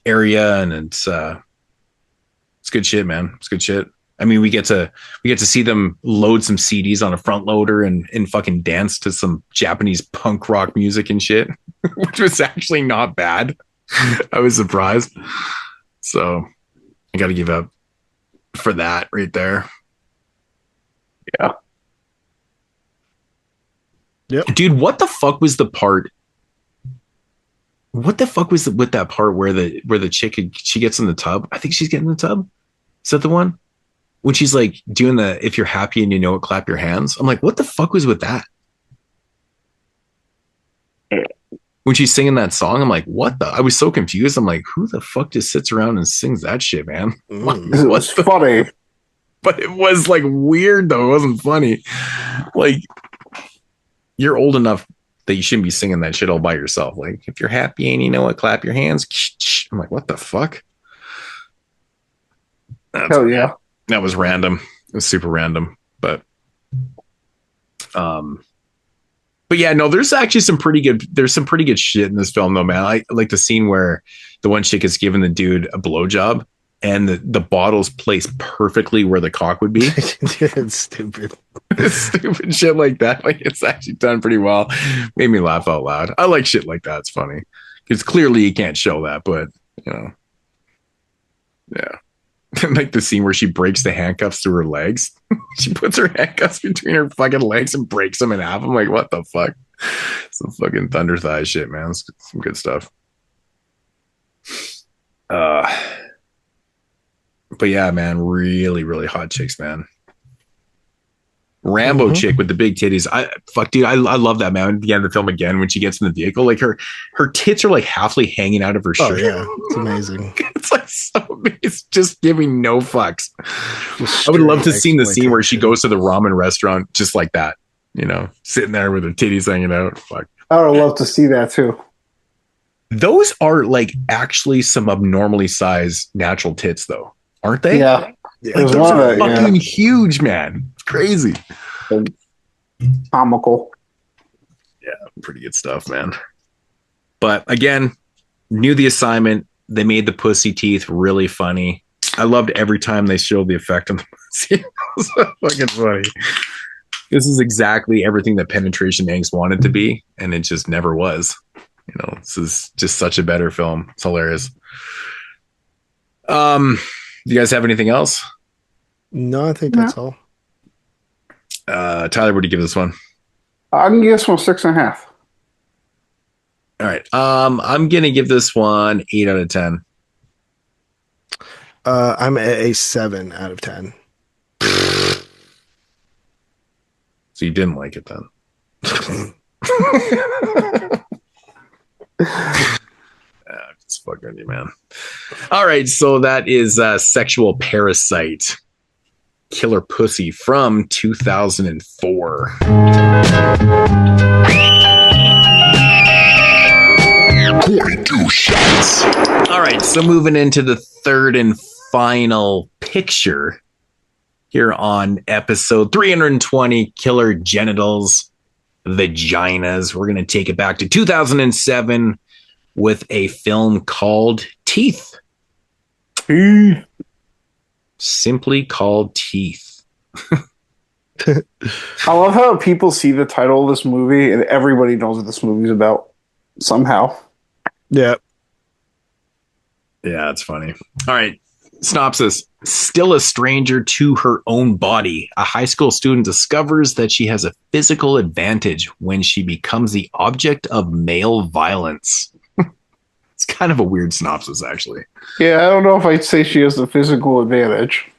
area, and it's good shit, man. It's good shit. I mean, we get to see them load some CDs on a front loader and fucking dance to some Japanese punk rock music and shit, which was actually not bad. I was surprised. So I got to give up for that right there. Yeah. Yep. Dude, what the fuck was the part? What the fuck was with that part where the chick she gets in the tub? I think she's getting in the tub. Is that the one? When she's like doing the if you're happy and you know it, clap your hands. I'm like, what the fuck was with that? When she's singing that song, I'm like, what the? I was so confused. I'm like, who the fuck just sits around and sings that shit, man? It was funny. But it was like weird though. It wasn't funny. Like, you're old enough that you shouldn't be singing that shit all by yourself. Like, if you're happy and you know what, clap your hands. I'm like, what the fuck? Hell yeah. That was random. It was super random. But yeah, no, there's actually some pretty good shit in this film though, man. I like the scene where the one chick is giving the dude a blowjob and the bottle's placed perfectly where the cock would be. It's stupid. Stupid shit like that. Like, it's actually done pretty well. Made me laugh out loud. I like shit like that. It's funny because clearly you can't show that, but you know, yeah. Like the scene where she breaks the handcuffs to her legs. She puts her handcuffs between her fucking legs and breaks them in half. I'm like, what the fuck? Some fucking thunder thigh shit, man. It's some good stuff. But yeah, man, really, really hot chicks, man. Rambo chick with the big titties. I love that, man. At the end of the film again, when she gets in the vehicle, like her tits are like halfly hanging out of her shirt. Yeah, it's amazing. It's like it's just giving no fucks. I would love to see the scene where she goes to the ramen restaurant just like that, you know, sitting there with her titties hanging out. Fuck. I would love to see that too. Those are like actually some abnormally sized natural tits, though, aren't they? Yeah. Like, those are fucking huge, man. It's crazy. Comical. Yeah, pretty good stuff, man. But again, knew the assignment. They made the pussy teeth really funny. I loved every time they showed the effect on the pussy. It was so fucking funny. This is exactly everything that Penetration Angst wanted to be, and it just never was. You know, this is just such a better film. It's hilarious. Do you guys have anything else? No, I think that's all. Tyler, what do you give this one? I can give this one 6.5. All right. I'm gonna give this one 8 out of 10. I'm at a 7 out of 10. So you didn't like it then? Just fucking you, man. All right, so that is Sexual Parasite, Killer Pussy from 2004. 42 shots. All right, so moving into the third and final picture here on episode 320, Killer Genitals, Vaginas. We're going to take it back to 2007 with a film called Teeth. Simply called Teeth. I love how people see the title of this movie and everybody knows what this movie's about somehow. Yeah. Yeah, it's funny. All right. Synopsis. Still a stranger to her own body, a high school student discovers that she has a physical advantage when she becomes the object of male violence. It's kind of a weird synopsis, actually. Yeah, I don't know if I'd say she has the physical advantage.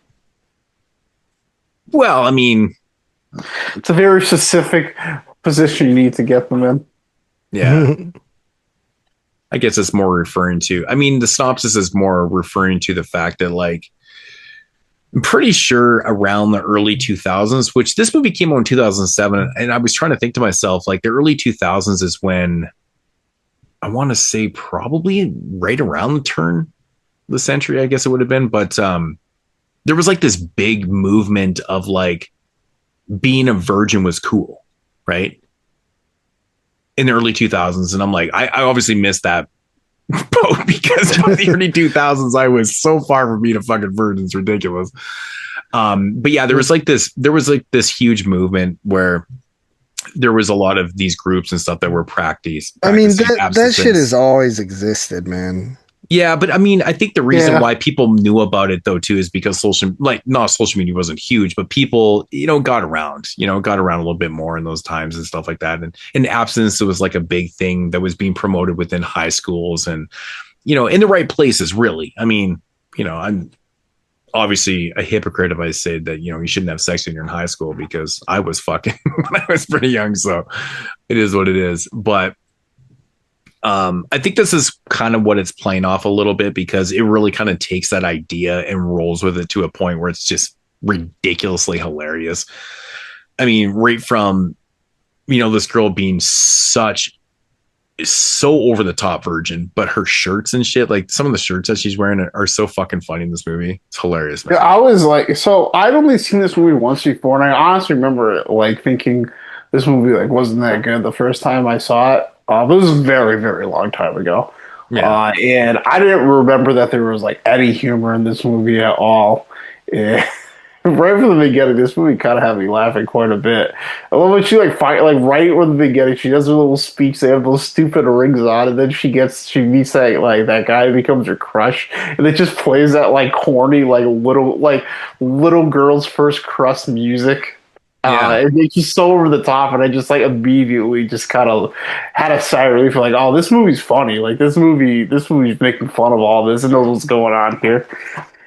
Well, I mean, it's a very specific position you need to get them in. Yeah. I guess it's more referring to, I mean, the synopsis is more referring to the fact that, like, I'm pretty sure around the early 2000s, which this movie came out in 2007. And I was trying to think to myself, like, the early 2000s is when I want to say probably right around the turn of the century, I guess it would have been. But there was like this big movement of like being a virgin was cool, right? In the early 2000s. And I'm like, I obviously missed that boat because in the early 2000s, I was so far from being a fucking virgin. It's ridiculous. But yeah, there was like this huge movement where there was a lot of these groups and stuff that were practicing. I mean, that shit has always existed, man. Yeah, but I mean, I think the reason why people knew about it though too is because social media wasn't huge, but people, got around a little bit more in those times and stuff like that. And in abstinence, it was like a big thing that was being promoted within high schools and, in the right places, really. I mean, I'm obviously a hypocrite if I say that, you shouldn't have sex when you're in high school, because I was fucking when I was pretty young. So it is what it is. But I think this is kind of what it's playing off a little bit, because it really kind of takes that idea and rolls with it to a point where it's just ridiculously hilarious. I mean, right from, this girl being so over the top virgin, but her shirts and shit, like some of the shirts that she's wearing are so fucking funny in this movie. It's hilarious, man. Yeah, I was like, so I'd only seen this movie once before, and I honestly remember like thinking this movie like wasn't that good the first time I saw it. This was a very, very long time ago. And I didn't remember that there was like any humor in this movie at all. Yeah. Right from the beginning, this movie kind of had me laughing quite a bit. I love when she like right from the beginning, she does her little speech. They have those stupid rings on, and then she meets that guy who becomes her crush, and it just plays that like corny little girl's first crush music. It makes you so over the top, and I just like immediately just kind of had a sigh of relief. Like, oh, this movie's funny. Like this movie's making fun of all this and knows what's going on here.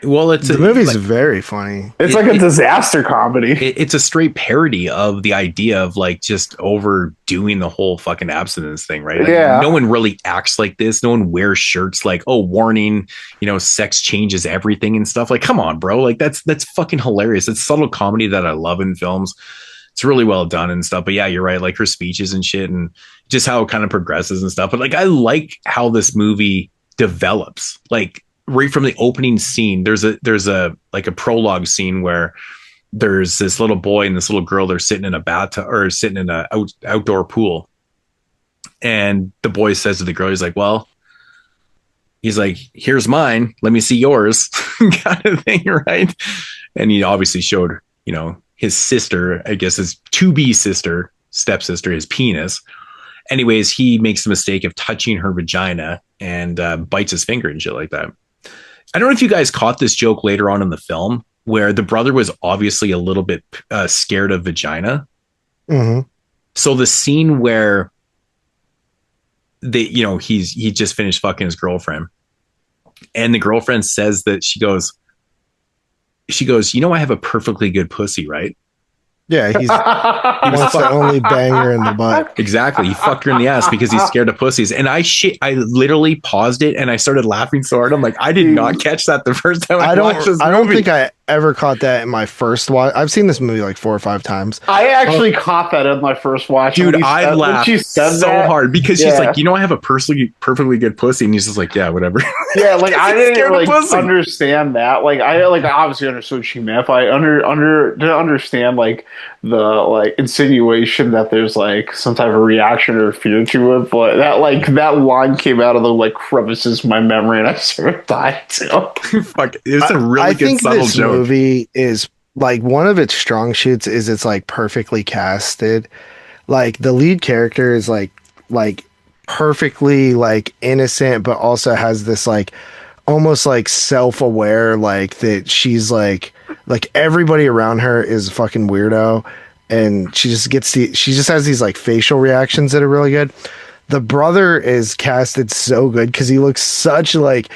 Well, the movie's very funny. It's like a disaster comedy. It's a straight parody of the idea of like just overdoing the whole fucking abstinence thing, right? Like, no one really acts like this. No one wears shirts like, oh, warning, sex changes everything and stuff. Like, come on, bro. Like that's fucking hilarious. It's subtle comedy that I love in films. It's really well done and stuff. But yeah, you're right. Like her speeches and shit and just how it kind of progresses and stuff. But like, I like how this movie develops. Like, right from the opening scene, there's a like a prologue scene where there's this little boy and this little girl. They're sitting in a bathtub or sitting in a outdoor pool, and the boy says to the girl, he's like, "Here's mine. Let me see yours," kind of thing, right? And he obviously showed his sister, I guess his to-be stepsister, his penis. Anyways, he makes the mistake of touching her vagina and bites his finger and shit like that. I don't know if you guys caught this joke later on in the film where the brother was obviously a little bit scared of vagina. Mm-hmm. So the scene where he just finished fucking his girlfriend, and the girlfriend says that she goes, I have a perfectly good pussy, right? Yeah, he wants to only bang her in the butt. Exactly. He fucked her in the ass because he's scared of pussies. And I literally paused it and I started laughing so hard. I'm like, I did not catch that the first time I watched this movie. I don't think I ever caught that in my first watch. I've seen this movie like 4 or 5 times. I actually caught that in my first watch. Dude, I laughed so hard because she's like, I have a perfectly good pussy. And he's just like, yeah, whatever. Yeah, like I didn't understand that. Like I obviously understood what she meant, but I didn't understand like the insinuation that there's like some type of reaction or fear to it. But that line came out of the crevices of my memory, and I sort of died too. Fuck, it's a really good subtle joke. Movie is like one of its strong suits is it's like perfectly casted. Like the lead character is like perfectly like innocent, but also has this like almost like self-aware, like that she's like everybody around her is a fucking weirdo, and she just has these like facial reactions that are really good. The brother is casted so good because he looks such like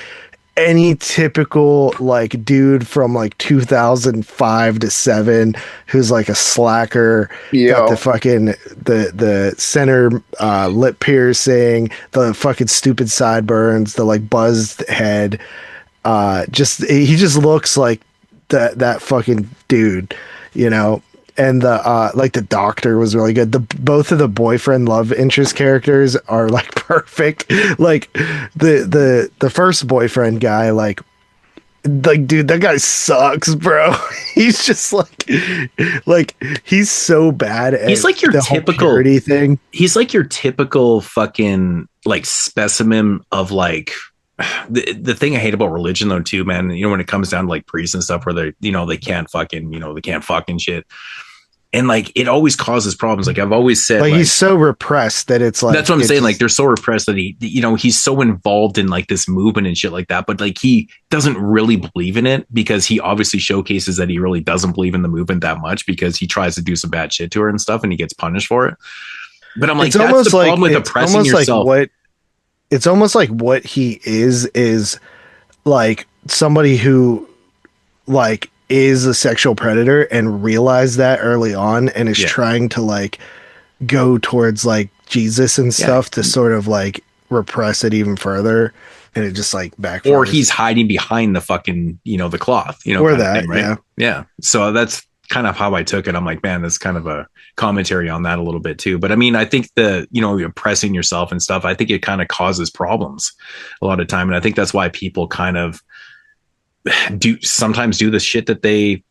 any typical like dude from like 2005 to 7 who's like a slacker. Got the fucking the center lip piercing, the fucking stupid sideburns, the like buzzed head. He just looks like that fucking dude, and the doctor was really good. Both of the boyfriend love interest characters are like perfect. Like the first boyfriend guy, like dude, that guy sucks, bro. He's just like he's so bad at he's like your typical purity thing. He's like your typical fucking like specimen of like the thing I hate about religion though too, man, when it comes down to like priests and stuff where they can't fucking shit. And like it always causes problems. Like I've always said, like he's so repressed that it's like that's what I'm saying. Like they're so repressed that he's so involved in like this movement and shit like that. But like he doesn't really believe in it because he obviously showcases that he really doesn't believe in the movement that much because he tries to do some bad shit to her and stuff and he gets punished for it. But I'm like, it's that's the problem with oppressing yourself. It's almost like what he is like somebody who like is a sexual predator and realized that early on and is trying to like go towards like Jesus and stuff to sort of like repress it even further, and it just like backfires. Or he's hiding behind the fucking the cloth, or that thing, right? Yeah. So that's kind of how I took it. I'm like, man, that's kind of a commentary on that a little bit too. But I mean, I think oppressing yourself and stuff, I think it kind of causes problems a lot of time, and I think that's why people kind of sometimes do the shit that they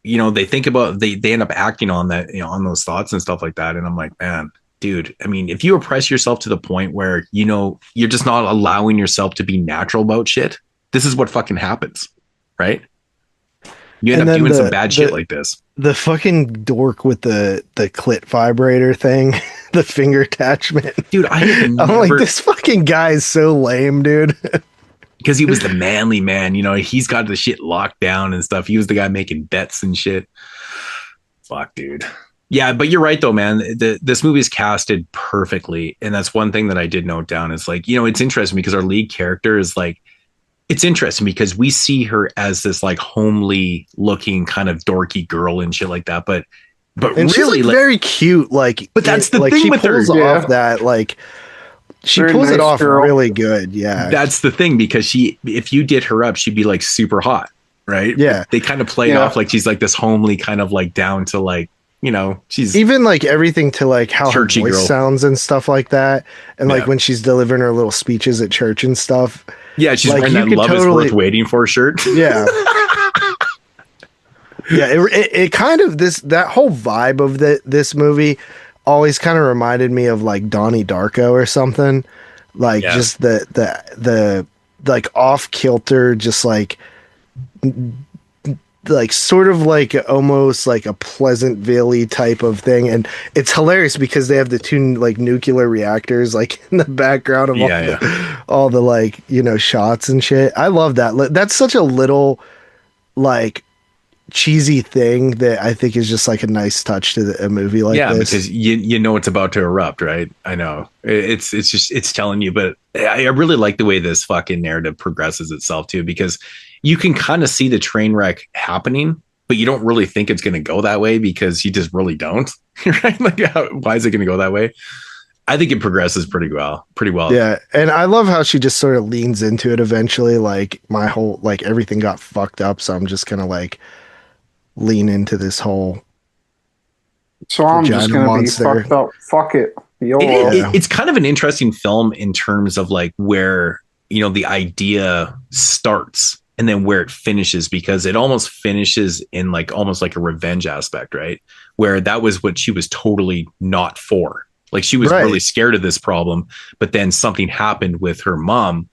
they think about, they end up acting on that, on those thoughts and stuff like that. And I'm like, man, dude, I mean, if you oppress yourself to the point where, you know, you're just not allowing yourself to be natural about shit, this is what fucking happens, right? You end up doing some bad shit like this. The fucking dork with the clit vibrator thing, the finger attachment. Dude, I'm like, this fucking guy is so lame, dude. Because he was the manly man, you know, he's got the shit locked down and stuff. He was the guy making bets and shit. Fuck, dude. Yeah, but you're right though, man. This movie is casted perfectly, and that's one thing that I did note down. Is like, you know, it's interesting because our lead character is like, it's interesting because we see her as this like homely looking kind of dorky girl and shit like that, but and really she's like very cute. Like, but that's the like, thing she with her. pulls off that like. She Very pulls it nice off girl. really good. Yeah. That's the thing, because if you did her up, she'd be like super hot, right? Yeah. They kind of play it off like she's like this homely kind of like down to like, you know, she's even like everything to like how her churchy voice girl. sounds and stuff like that. And like when she's delivering her little speeches at church and stuff. Yeah, she's like, wearing that love is worth waiting for shirt. Yeah. Yeah, it kind of that whole vibe of this movie always kind of reminded me of like Donnie Darko or something. Like just the like off kilter, just like sort of like almost like a Pleasantville-y type of thing. And it's hilarious because they have the two like nuclear reactors like in the background of all the like, you know, shots and shit. I love that. That's such a little like cheesy thing that I think is just like a nice touch to a movie like this. Because you know it's about to erupt, right? I know it's just it's telling you, but I really like the way this fucking narrative progresses itself too, because you can kind of see the train wreck happening, but you don't really think it's going to go that way because you just really don't, right? Like, why is it going to go that way? I think it progresses pretty well. Yeah, and I love how she just sort of leans into it eventually. Like my whole like everything got fucked up, so I'm just gonna like lean into this whole. So I'm just gonna be fucked up. Fuck it. It's kind of an interesting film in terms of like where, you know, the idea starts and then where it finishes, because it almost finishes in like almost like a revenge aspect, right? Where that was what she was totally not for. Like she was really scared of this problem, but then something happened with her mom,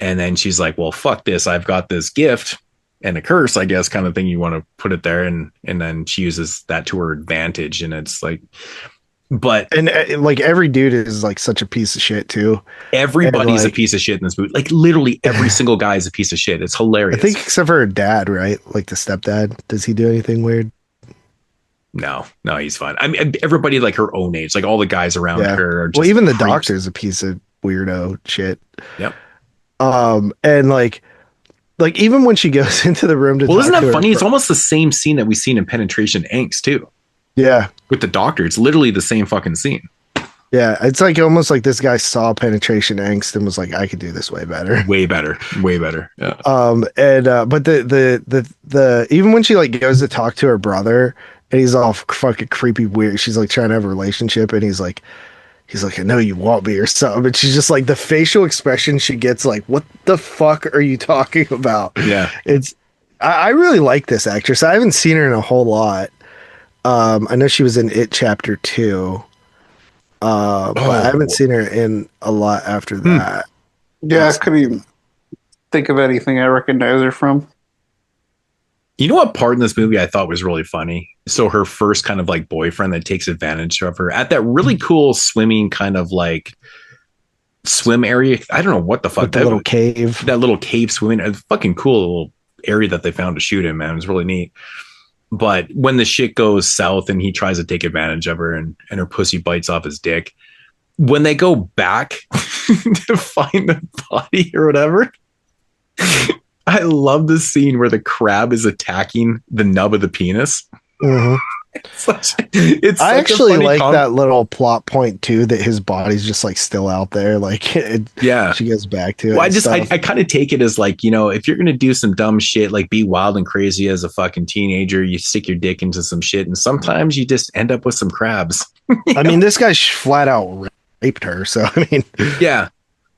and then she's like, well, fuck this. I've got this gift and a curse, I guess, kind of thing you want to put it there. And then she uses that to her advantage. And it's like, but like every dude is like such a piece of shit too. Everybody's like, a piece of shit in this movie. Like literally every single guy is a piece of shit. It's hilarious. I think except for her dad, right? Like the stepdad. Does he do anything weird? No, he's fine. I mean, everybody like her own age, like all the guys around her are just well, even the creeps. doctor's a piece of weirdo shit. Yep. And like even when she goes into the room to isn't that funny? It's almost the same scene that we've seen in Penetration Angst too. Yeah. With the doctor. It's literally the same fucking scene. Yeah. It's like almost like this guy saw Penetration Angst and was like, I could do this way better. Way better. Yeah. But the even when she like goes to talk to her brother and he's all fucking creepy weird, she's like trying to have a relationship and he's like, I know you want me or something. And she's just like, the facial expression she gets, like, what the fuck are you talking about? Yeah. I really like this actress. I haven't seen her in a whole lot. I know she was in It Chapter 2. But I haven't seen her in a lot after that. Yeah, I couldn't even think of anything I recognize her from. You know what part in this movie I thought was really funny? So her first kind of like boyfriend that takes advantage of her at that really cool swimming kind of like swim area. I don't know what the fuck. That little cave. That little cave swimming. A fucking cool little area that they found to shoot in, man. It was really neat. But when the shit goes south and he tries to take advantage of her and her pussy bites off his dick, when they go back to find the body or whatever, I love the scene where the crab is attacking the nub of the penis. Mm-hmm. I actually like that little plot point too, that his body's just like still out there. Like, she goes back to it. Well, I kind of take it as like, you know, if you're going to do some dumb shit, like be wild and crazy as a fucking teenager, you stick your dick into some shit and sometimes you just end up with some crabs. I mean, this guy flat out raped her. So, I mean, yeah.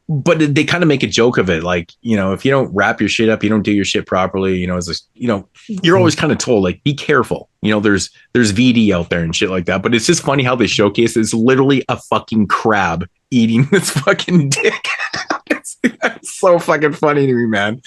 but they kind of make a joke of it. Like, you know, if you don't wrap your shit up, you don't do your shit properly, you know, as a, you know, you're always kind of told, like, be careful. You know, there's VD out there and shit like that. But it's just funny how they showcase it's literally a fucking crab eating this fucking dick. It's so fucking funny to me, man.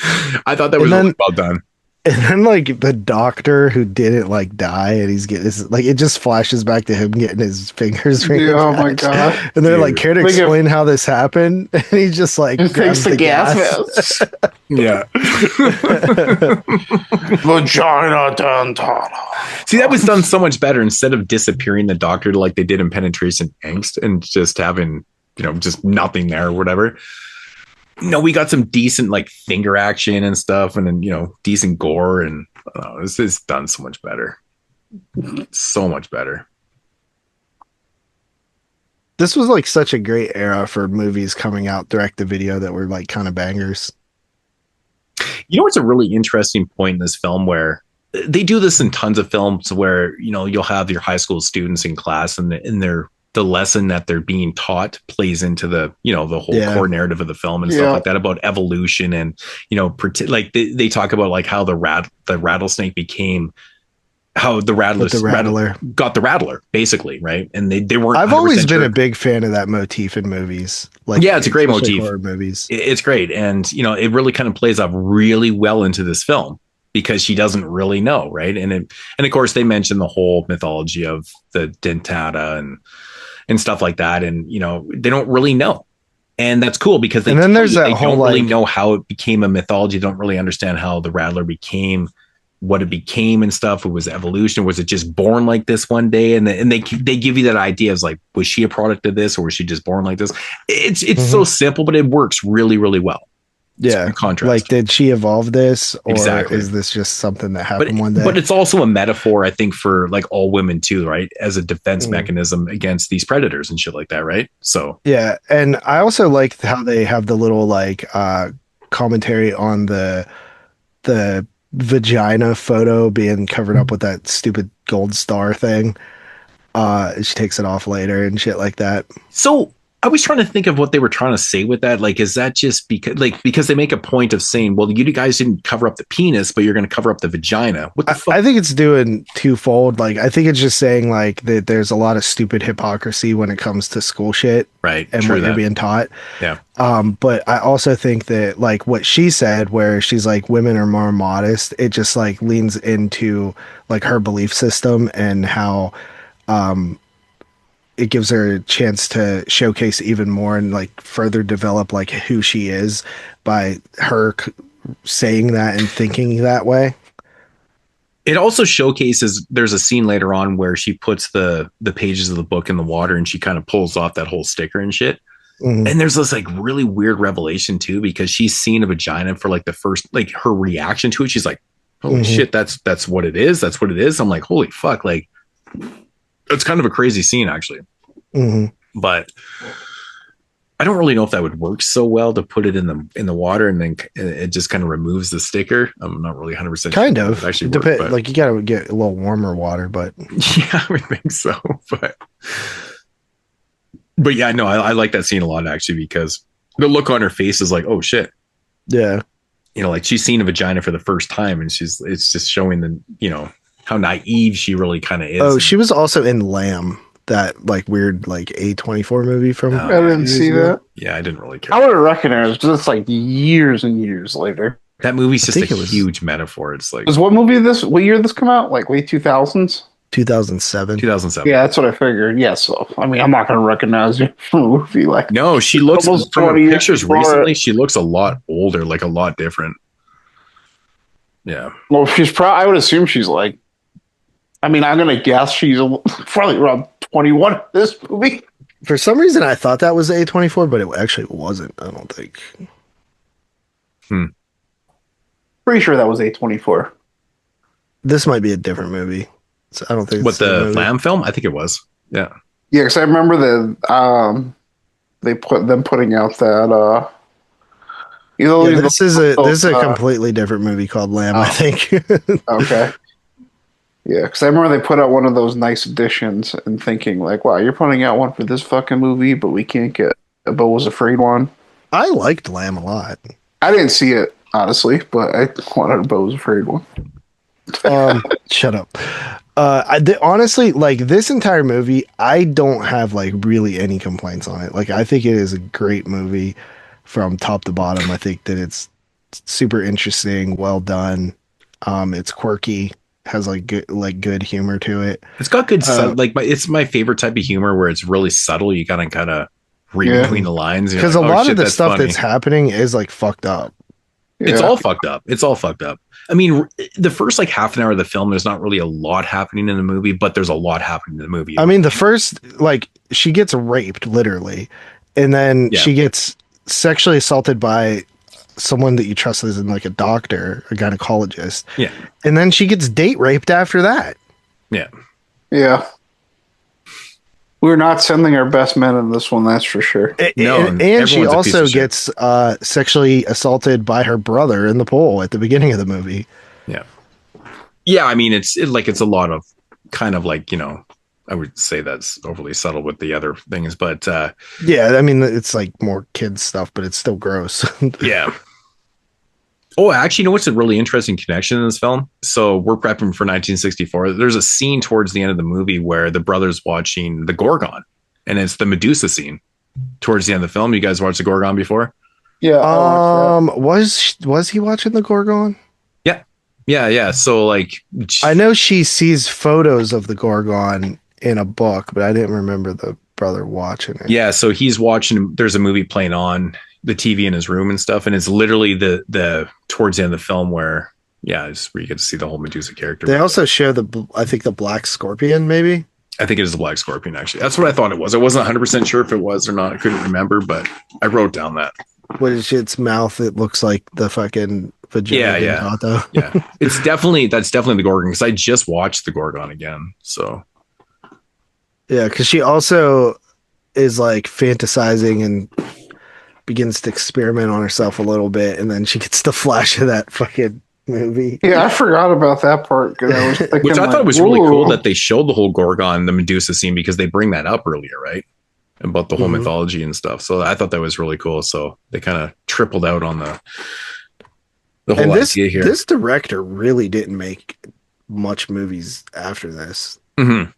I thought that was really well done. And then, like, the doctor who didn't, like, die, and he's getting this, like, it just flashes back to him getting his fingers Yeah, oh my god! And they're like, care to explain how this happened? And he just like takes the gas mask. Yeah. Vagina dentata. See, that was done so much better instead of disappearing the doctor like they did in Penetration Angst and just having, you know, just nothing there or whatever. No, we got some decent like finger action and stuff, and then, you know, decent gore, and this is done so much better. So much better. This was like such a great era for movies coming out direct to video that were like kind of bangers. You know what's a really interesting point in this film, where they do this in tons of films where, you know, you'll have your high school students in class and the lesson that they're being taught plays into the, you know, the whole core narrative of the film and stuff like that, about evolution and, you know, like they talk about like how the rattlesnake became, how the rattler got the rattler, basically, right? And they weren't. I've always been a big fan of that motif in movies. Like, yeah, it's a great motif. Horror movies. It's great, and you know, it really kind of plays off really well into this film because she doesn't really know, right? And of course, they mention the whole mythology of the dentata and stuff like that, and you know, they don't really know. And that's cool because they don't really know how it became a mythology. They don't really understand how the rattler became what it became and stuff. It was evolution. Was it just born like this one day? And they give you that idea of like, was she a product of this or was she just born like this? It's so simple, but it works really, really well. Yeah. Contrast. Like, did she evolve this, or is this just something that happened one day? But it's also a metaphor, I think, for like all women too, right? As a defense mechanism against these predators and shit like that, right? So yeah, and I also like how they have the little like commentary on the vagina photo being covered up with that stupid gold star thing. She takes it off later and shit like that. So I was trying to think of what they were trying to say with that. Like, is that just because they make a point of saying, well, you guys didn't cover up the penis, but you're going to cover up the vagina. What the fuck? I think it's doing twofold. Like, I think it's just saying like that there's a lot of stupid hypocrisy when it comes to school shit, right? And what you're being taught. Yeah. But I also think that like what she said, where she's like, women are more modest, it just like leans into like her belief system and how, it gives her a chance to showcase even more and like further develop like who she is by her saying that and thinking that way. It also showcases, there's a scene later on where she puts the pages of the book in the water and she kind of pulls off that whole sticker and shit. And there's this like really weird revelation too, because she's seen a vagina for like the first, like her reaction to it. She's like, holy shit, that's what it is. That's what it is. I'm like, holy fuck. Like, it's kind of a crazy scene, actually. But I don't really know if that would work so well to put it in the water and then it just kind of removes the sticker. I'm not really 100% kind sure of. Actually, like you gotta get a little warmer water, but yeah, I would think so. But yeah, no, I like that scene a lot actually, because the look on her face is like, oh shit. Yeah. You know, like she's seen a vagina for the first time, and it's just showing the, you know, how naive she really kind of is. Oh, she was also in Lamb, that like weird like A24 movie from. I didn't see that. Yeah, I didn't really care. I would have recognized it. It's like years and years later. That movie's just a huge metaphor. It's like, what year did this come out? Like late 2000s? 2007. Yeah, that's what I figured. Yeah, so I mean, I'm not going to recognize you from a movie like. No, she looks almost from 20 pictures years recently. She looks a lot older, like a lot different. Yeah. Well, I would assume she's like. I mean, I'm going to guess she's probably around 21 in this movie. For some reason, I thought that was A24, but it actually wasn't. I don't think. Pretty sure that was A24. This might be a different movie. So I don't think. What, the Lamb film? I think it was. Yeah. Yeah, because I remember that they put them putting out that. This is a completely different movie called Lamb. I think. Okay. Yeah, because I remember they put out one of those nice editions and thinking like, wow, you're putting out one for this fucking movie, but we can't get a Beau Was Afraid one. I liked Lamb a lot. I didn't see it, honestly, but I wanted a Bo's Afraid one. Shut up. Honestly, like this entire movie, I don't have like really any complaints on it. Like I think it is a great movie from top to bottom. I think that it's super interesting, well done. It's quirky, has like good humor to it. It's got good it's my favorite type of humor where it's really subtle. You gotta kind of read between the lines because a lot of the stuff that's happening is like fucked up. It's all fucked up. It's all fucked up. I mean, the first like half an hour of the film, there's not really a lot happening in the movie, but there's a lot happening in the movie. I mean, the first, like, she gets raped, literally, and then she gets sexually assaulted by someone that you trust as in, like, a doctor, a gynecologist. Yeah. And then she gets date raped after that. Yeah. Yeah. We're not sending our best men in this one, that's for sure. And she also gets sexually assaulted by her brother in the pool at the beginning of the movie. Yeah. Yeah, I mean, it's a lot of kind of like, I would say that's overly subtle with the other things, but yeah, I mean, it's like more kids stuff, but it's still gross. Yeah. Oh, actually, you know what's a really interesting connection in this film? So we're prepping for 1964. There's a scene towards the end of the movie where the brother's watching the Gorgon, and it's the Medusa scene towards the end of the film. You guys watched the Gorgon before? Yeah. Was he watching the Gorgon? Yeah. So like, I know she sees photos of the Gorgon in a book, but I didn't remember the brother watching it. Yeah. So he's watching. There's a movie playing on the TV in his room and stuff, and it's literally the towards the end of the film where it's where you get to see the whole Medusa character. They also show I think the Black Scorpion, maybe. I think it is the Black Scorpion, actually. That's what I thought it was. I wasn't 100% sure if it was or not. I couldn't remember, but I wrote down that. What is its mouth? It looks like the fucking vagina. Yeah. That's definitely the Gorgon, because I just watched the Gorgon again. So yeah, because she also is like fantasizing and begins to experiment on herself a little bit, and then she gets the flash of that fucking movie. Yeah, I forgot about that part. Which I thought was really cool that they showed the whole Gorgon, the Medusa scene, because they bring that up earlier, right? About the whole mythology and stuff. So I thought that was really cool. So they kind of tripled out on the whole idea here. This director really didn't make much movies after this. Mm-hmm.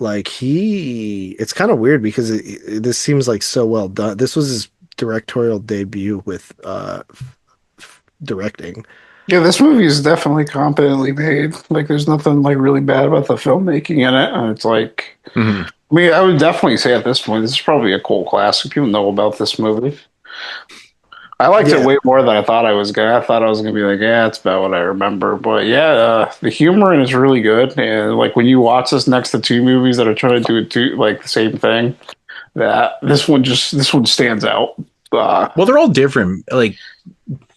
Like it's kind of weird because this seems like so well done. This was his directorial debut with directing. Yeah, this movie is definitely competently made. Like, there's nothing like really bad about the filmmaking in it. And it's like, I mean, I would definitely say at this point, this is probably a cult classic. People know about this movie. I liked it way more than I thought I was gonna. I thought I was gonna be like, it's about what I remember. But the humor in it is really good. And like when you watch this next to two movies that are trying to do like the same thing, this one stands out. Well, they're all different. Like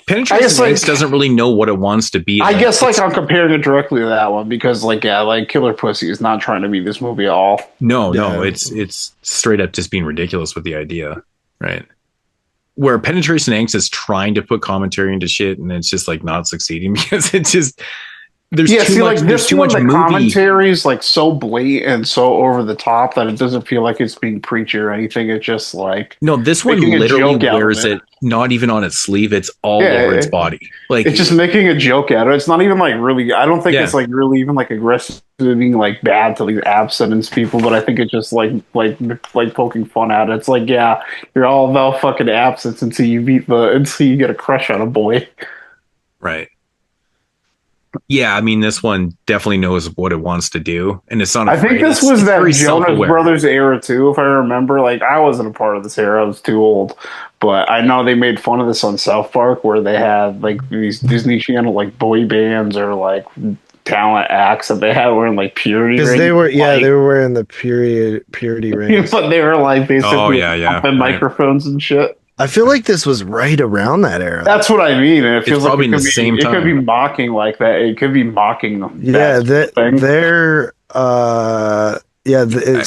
Penetration Angst doesn't really know what it wants to be. I guess like I'm comparing it directly to that one because like Killer Pussy is not trying to be this movie at all. No, it's straight up just being ridiculous with the idea, right? Where Penetration Angst is trying to put commentary into shit, and it's just like not succeeding because it's just there's too much movie. Commentary is like so blatant and so over the top that it doesn't feel like it's being preachy or anything. It's just like this one literally wears it not even on its sleeve; it's all over its body. Like it's just making a joke out of it. It's not even like really. I don't think it's like really even like aggressive being like bad to these abstinence people, but I think it's just like poking fun at it. It's like you're all about fucking abstinence until you get a crush on a boy, right? Yeah, I mean, this one definitely knows what it wants to do, and it's not. I think this was that Jonas Brothers era too, if I remember. Like, I wasn't a part of this era; I was too old. But I know they made fun of this on South Park, where they had like these Disney Channel like boy bands or like talent acts that they had wearing like purity rings. Because they were wearing the purity rings, but they were like basically microphones and shit. I feel like this was right around that era. That's what I mean. And it feels probably like in the same time. It could be mocking like that. It could be mocking them. Yeah, it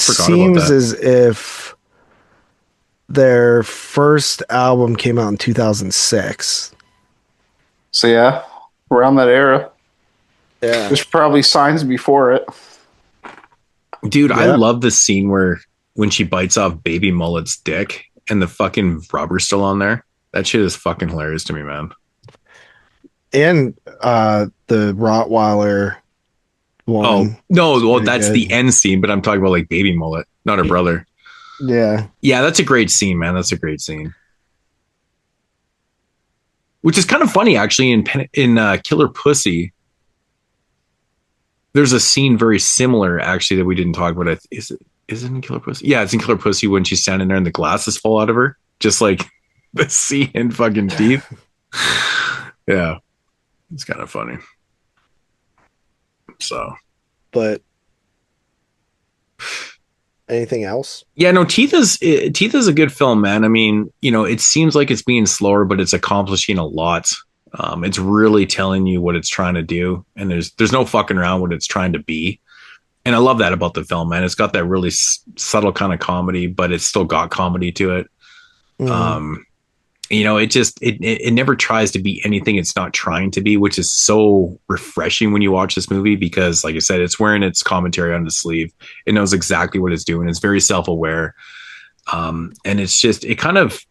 seems as if their first album came out in 2006. So around that era. Yeah. There's probably signs before it. Dude, I love the scene where when she bites off Baby Mullet's dick and the fucking rubber's still on there. That shit is fucking hilarious to me, man. And the Rottweiler one. Oh no, well that's good. the end scene, but I'm talking about like Baby Mullet, not her brother. Yeah. Yeah, that's a great scene, man. That's a great scene. Which is kind of funny, actually. In Killer Pussy, there's a scene very similar, actually, that we didn't talk about. Is it in Killer Pussy? Yeah, it's in Killer Pussy when she's standing there and the glasses fall out of her, just like the scene in fucking Teeth. Yeah, it's kind of funny. So, but anything else? Yeah, no, Teeth is a good film, man. I mean, you know, it seems like it's being slower, but it's accomplishing a lot. It's really telling you what it's trying to do, and there's no fucking around what it's trying to be. And I love that about the film, man. It's got that really subtle kind of comedy, but it's still got comedy to it. Mm. You know, it never tries to be anything it's not trying to be, which is so refreshing when you watch this movie, because like I said, it's wearing its commentary on the sleeve. It knows exactly what it's doing. It's very self-aware. And it's just, it kind of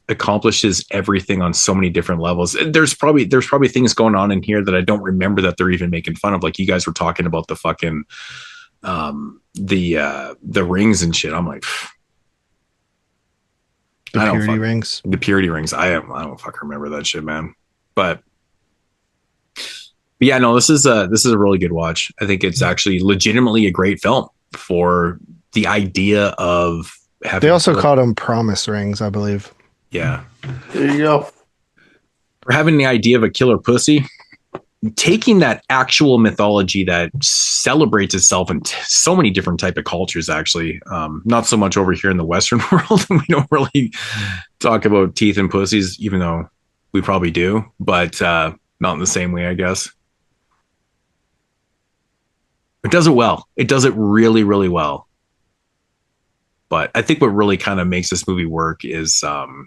accomplishes everything on so many different levels. There's probably things going on in here that I don't remember that they're even making fun of. Like you guys were talking about the fucking, the rings and shit. I'm like, The purity rings. The purity rings. I don't fucking remember that shit, man. But yeah, no, this is a really good watch. I think it's actually legitimately a great film for the idea of having. They also called them promise rings, I believe. Yeah. There you go. For having the idea of a killer pussy, taking that actual mythology that celebrates itself in so many different type of cultures, actually, not so much over here in the Western world. We don't really talk about teeth and pussies, even though we probably do, but not in the same way, I guess. It does it well. It does it really, really well. But I think what really kind of makes this movie work is the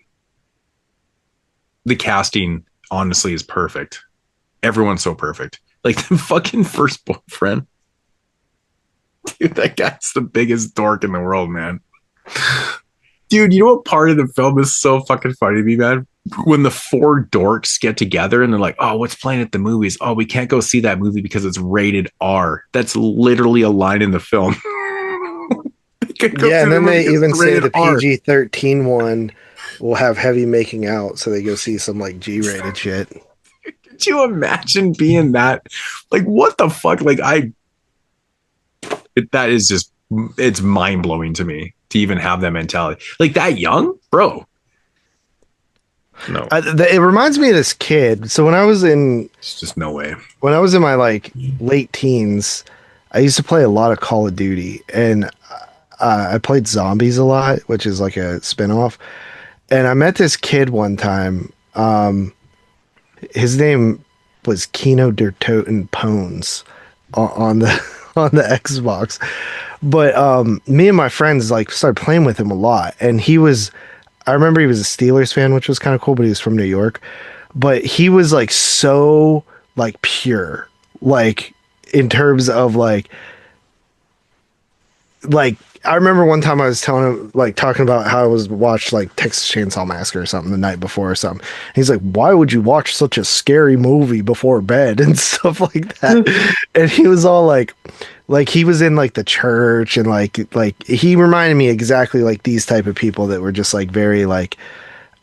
casting, honestly, is perfect. Everyone's so perfect. Like the fucking first boyfriend. Dude, that guy's the biggest dork in the world, man. Dude, you know what part of the film is so fucking funny to me, man? When the four dorks get together and they're like, oh, what's playing at the movies? Oh, we can't go see that movie because it's rated R. That's literally a line in the film. Yeah, and then they even say the PG-13 one will have heavy making out, so they go see some like G-rated shit. Could you imagine being that? Like, what the fuck? Like, that is just, it's mind blowing to me to even have that mentality. Like that young, bro. No, it reminds me of this kid. So when I was in, it's just no way. When I was in my like late teens, I used to play a lot of Call of Duty, and I played Zombies a lot, which is like a spinoff. And I met this kid one time. His name was Kino Der Toten Pones on the Xbox. But me and my friends like started playing with him a lot, and I remember he was a Steelers fan, which was kind of cool, but he was from New York. But he was like so like pure, like in terms of like I remember one time I was telling him, like, talking about how I was watched like Texas Chainsaw Massacre or something the night before or something. He's like, why would you watch such a scary movie before bed and stuff like that? And he was all like he was in like the church, and like he reminded me exactly like these type of people that were just like very like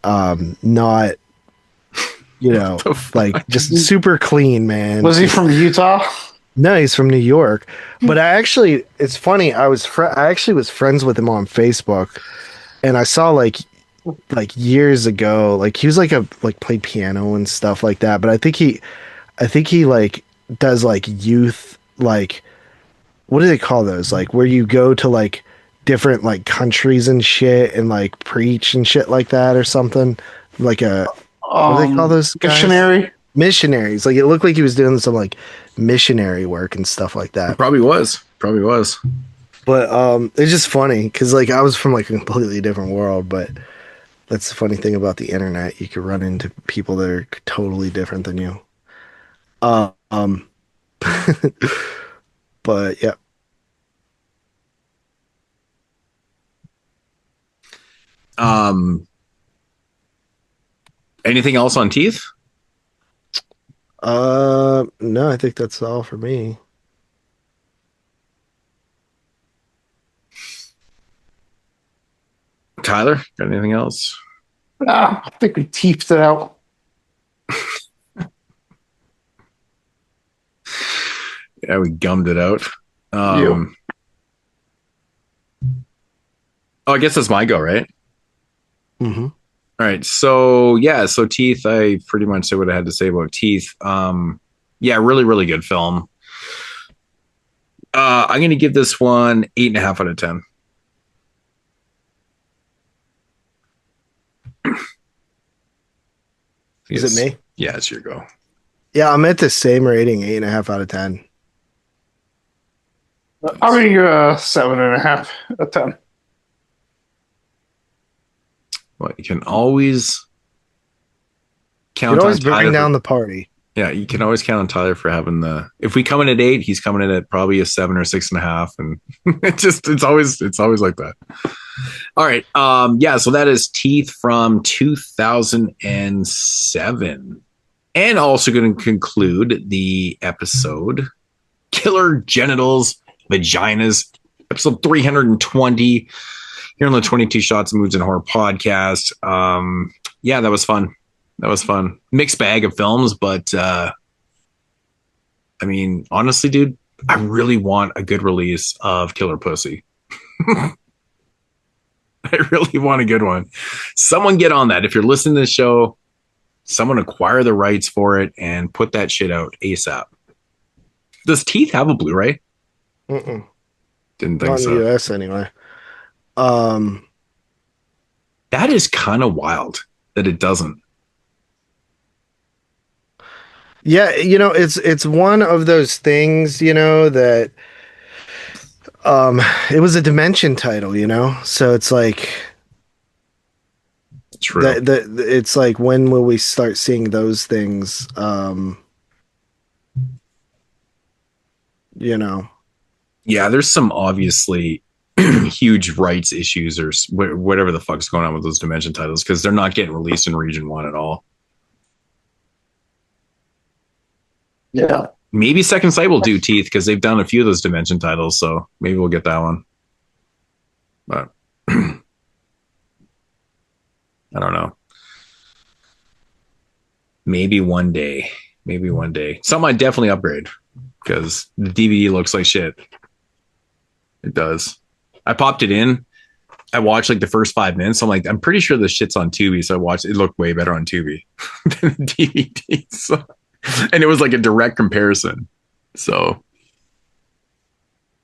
not, you know, like just super clean, man. Was he from Utah? No, he's from New York. But it's funny. I actually was friends with him on Facebook, and I saw like years ago, like he was like played piano and stuff like that. But I think he like does like youth, like, what do they call those? Like where you go to like different like countries and shit and like preach and shit like that or something. Like what do they call those guys? Missionaries. Like it looked like he was doing some like missionary work and stuff like that. Probably was. But it's just funny because like I was from like a completely different world. But that's the funny thing about the internet. You could run into people that are totally different than you. But yeah. Anything else on Teeth? No, I think that's all for me. Tyler, got anything else? I think we teethed it out. Yeah, we gummed it out. Oh, I guess that's my go, right? Mm-hmm. All right. So Teeth, I pretty much said what I had to say about Teeth. Yeah, really, really good film. I'm going to give this one 8.5 out of 10. Is it me? Yeah, it's your go. Yeah, I'm at the same rating, 8.5 out of 10. I'm going to give a 7.5 out of 10. Well, you can always count You can always on Tyler bring down the party. Yeah, you can always count on Tyler for having the. If we come in at 8, he's coming in at probably a 7 or 6.5, and it's always like that. All right, so that is Teeth from 2007, and also going to conclude the episode, Killer Genitals, Vaginas, episode 320. Here on the 22 Shots of Moodz and Horror podcast. Yeah, that was fun. Mixed bag of films, but I mean, honestly, dude, I really want a good release of Killer Pussy. I really want a good one. Someone get on that. If you're listening to the show, someone acquire the rights for it and put that shit out ASAP. Does Teeth have a Blu-ray? Mm-mm. Didn't think Not so. in the US anyway. That is kind of wild that it doesn't. Yeah, it's one of those things, that it was a Dimension title, so it's like true. It's like, when will we start seeing those things? Yeah, there's some obviously huge rights issues or whatever the fuck's going on with those Dimension titles, because they're not getting released in Region 1 at all. Yeah. Maybe Second Sight will do Teeth, because they've done a few of those Dimension titles, so maybe we'll get that one. But I don't know. Maybe one day. Something I'd definitely upgrade, because the DVD looks like shit. It does. I popped it in. I watched like the first 5 minutes. I'm like, I'm pretty sure this shit's on Tubi. So I watched it. It looked way better on Tubi than the DVD. So, and it was like a direct comparison. So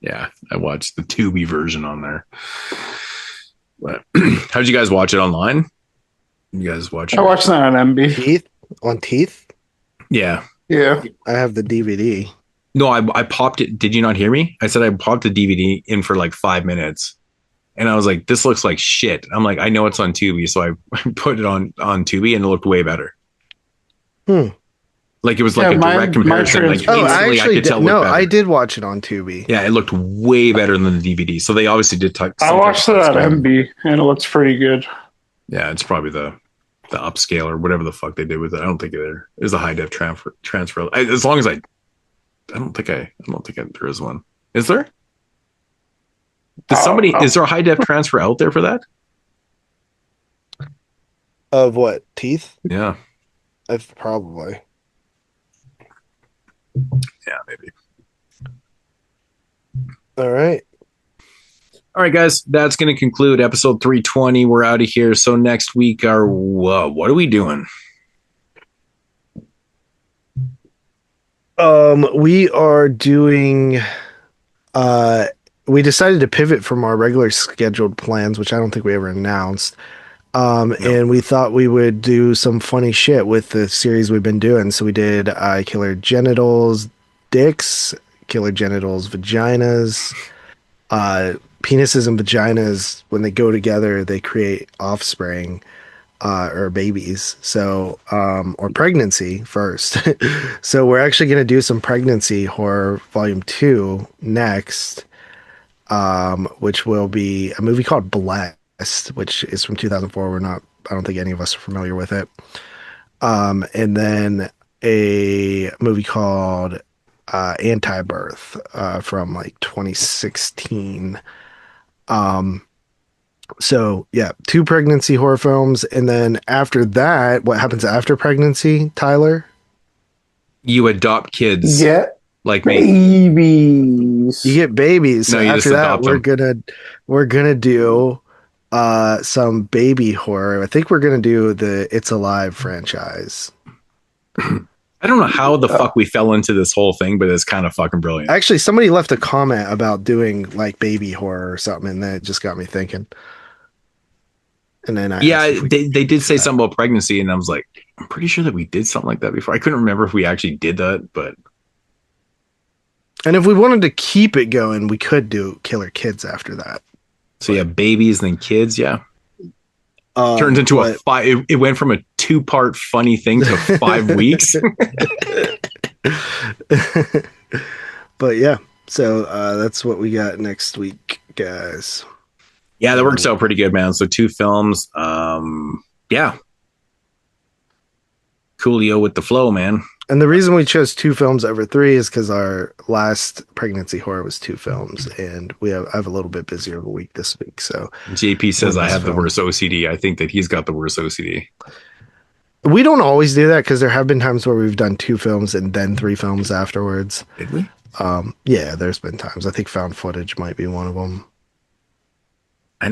yeah, I watched the Tubi version on there. But how did you guys watch it online? You guys watch it? I watched that on MB. Teeth? On Teeth? Yeah. Yeah. I have the DVD. No, I popped it. Did you not hear me? I said I popped the DVD in for like 5 minutes, and I was like, "This looks like shit." I'm like, "I know it's on Tubi," so I put it on Tubi, and it looked way better. Like it was like a direct comparison. Like instantly, I could tell. No, I did watch it on Tubi. Yeah, it looked way better than the DVD. So they obviously did. I watched it on MB, and it looks pretty good. Yeah, it's probably the upscale or whatever the fuck they did with it. I don't think there is a high def transfer. As long as I don't think there is one. Is there? Is there a high def transfer out there for that? Of what? Teeth? Yeah. Probably. Yeah, maybe. All right, guys. That's going to conclude episode 320. We're out of here. So next week, what are we doing? We are doing. We decided to pivot from our regular scheduled plans, which I don't think we ever announced. And we thought we would do some funny shit with the series we've been doing. So we did Killer Genitals, Dicks, Killer Genitals, Vaginas, penises and vaginas. When they go together, they create offspring, or babies. So, or pregnancy first. So we're actually going to do some pregnancy horror volume 2 next, which will be a movie called Black. which is from 2004. I don't think any of us are familiar with it. And then a movie called Anti-Birth from like 2016. So yeah, 2 pregnancy horror films, and then after that, what happens after pregnancy, Tyler? You adopt kids. Get like me. babies. You get babies. So No, you after just that, adopt we're gonna do some baby horror. I think we're gonna do the It's Alive franchise. I don't know how the fuck we fell into this whole thing, but it's kind of fucking brilliant. Actually, somebody left a comment about doing like baby horror or something, and that just got me thinking. And then they did say something about pregnancy, and I was like, I'm pretty sure that we did something like that before. I couldn't remember if we actually did that, but. And if we wanted to keep it going, we could do Killer Kids after that. So yeah, babies, then kids, yeah. Turns into a 5. It went from a 2-part funny thing to 5 weeks. But yeah, so that's what we got next week, guys. Yeah, that works out pretty good, man. So 2 films. Yeah. Coolio with the flow, man. And the reason we chose 2 films over 3 is because our last pregnancy horror was 2 films, and I have a little bit busier of a week this week. So JP says I have the worst OCD. I think that he's got the worst OCD. We don't always do that because there have been times where we've done 2 films and then 3 films afterwards. Did we? Yeah, there's been times. I think found footage might be one of them. I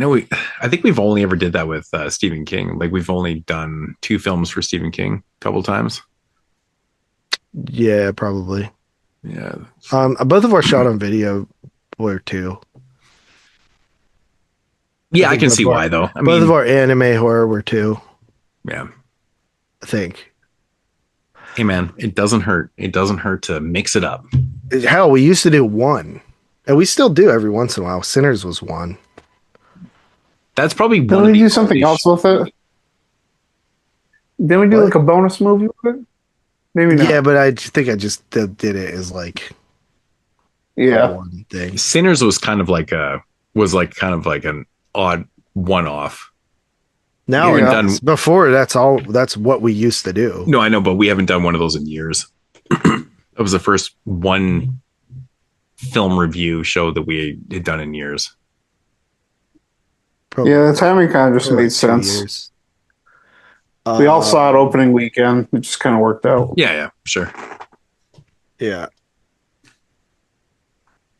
think we've only ever did that with Stephen King. Like we've only done 2 films for Stephen King a couple times. Yeah, probably. Yeah. Both of our shot on video were 2. Yeah, I can see why though. Both of our anime horror were 2. Yeah. I think. Hey man, it doesn't hurt. It doesn't hurt to mix it up. Hell, we used to do 1. And we still do every once in a while. Sinners was 1. That's probably one. Didn't we do something else with it? Didn't we do like a bonus movie with it? Maybe not. Yeah, but I think I just did it as like one thing. Sinners was kind of like an odd one-off. Now before that's what we used to do. No, I know, but we haven't done one of those in years. That was the first one film review show that we had done in years. Probably. Yeah, the timing kind of just made sense. We all saw it opening weekend. It just kind of worked out. Yeah, sure. Yeah.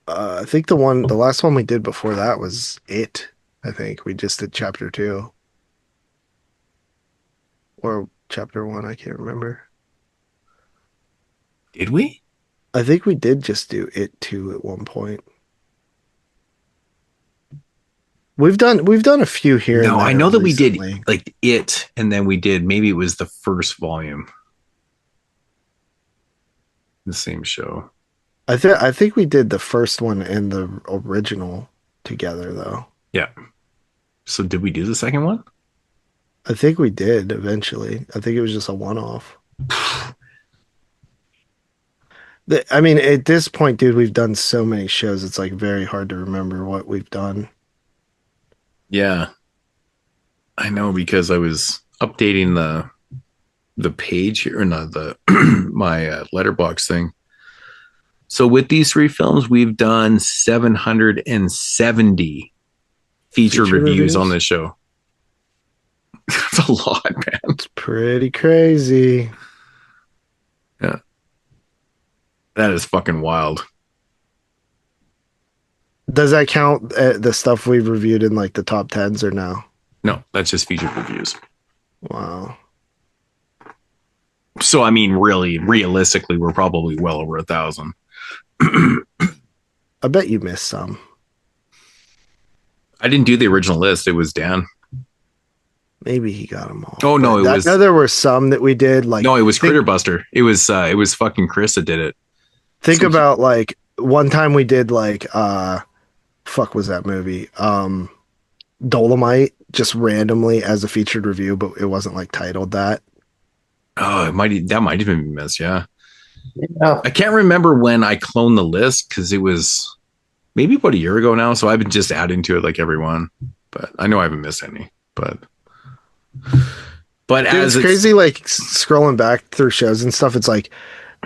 I think the last one we did before that was It. I think we just did chapter 2 or chapter 1. I can't remember. Did we? I think we did just do It 2 at one point. We've done a few here. No, I know that recently. We did like It, and then we did maybe it was the first volume. The same show. I think we did the first one and the original together though. Yeah. So did we do the second one? I think we did eventually. I think it was just a one-off. I mean, at this point, dude, we've done so many shows. It's like very hard to remember what we've done. Yeah, I know because I was updating the page here, or not the my letterbox thing. So with these 3 films, we've done 770 feature reviews on this show. That's a lot, man. It's pretty crazy. Yeah, that is fucking wild. Does that count the stuff we've reviewed in like the top 10s or no? No, that's just featured reviews. Wow. So I mean, really, realistically, we're probably well over 1,000. I bet you missed some. I didn't do the original list. It was Dan. Maybe he got them all. Oh no, I know there were some that we did. Like no, it was Critter Buster. It was fucking Chris that did it. Think about like one time we did like fuck was that movie? Dolomite, just randomly as a featured review, but it wasn't like titled that. Oh, that might have been missed. Yeah. I can't remember when I cloned the list because it was maybe about a year ago now. So I've been just adding to it like every one. but I know I haven't missed any. But Dude, as it's crazy, like scrolling back through shows and stuff. It's like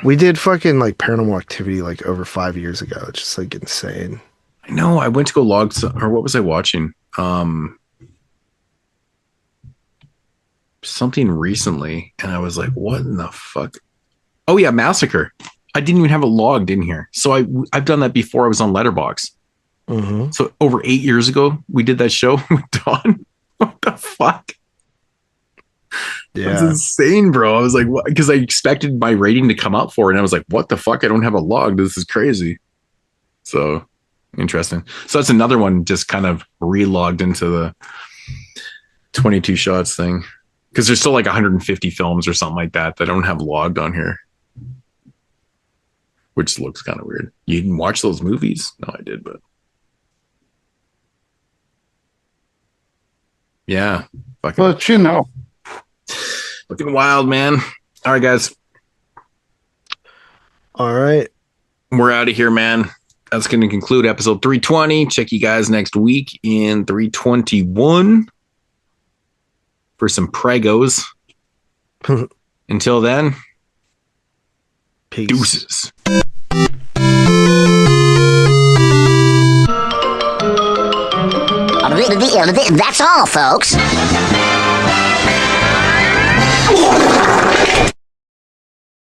we did fucking like Paranormal Activity like over 5 years ago. It's just like insane. I know I went to go log or what was I watching? Something recently, and I was like, what in the fuck? Oh yeah, Massacre. I didn't even have it logged in here. So I've done that before. I was on Letterboxd. Mm-hmm. So over 8 years ago, we did that show with Dawn. What the fuck? Yeah, that's insane, bro. I was like, what? Because I expected my rating to come up for it, and I was like, what the fuck? I don't have a log. This is crazy. So interesting. So that's another one just kind of relogged into the 22 shots thing. Because there's still like 150 films or something like that that I don't have logged on here. Which looks kind of weird. You didn't watch those movies? No, I did, but yeah. But you know. Looking wild, man. All right, guys. All right. We're out of here, man. That's going to conclude episode 320. Check you guys next week in 321 for some pregos. Until then, peace. Deuces. That's all, folks.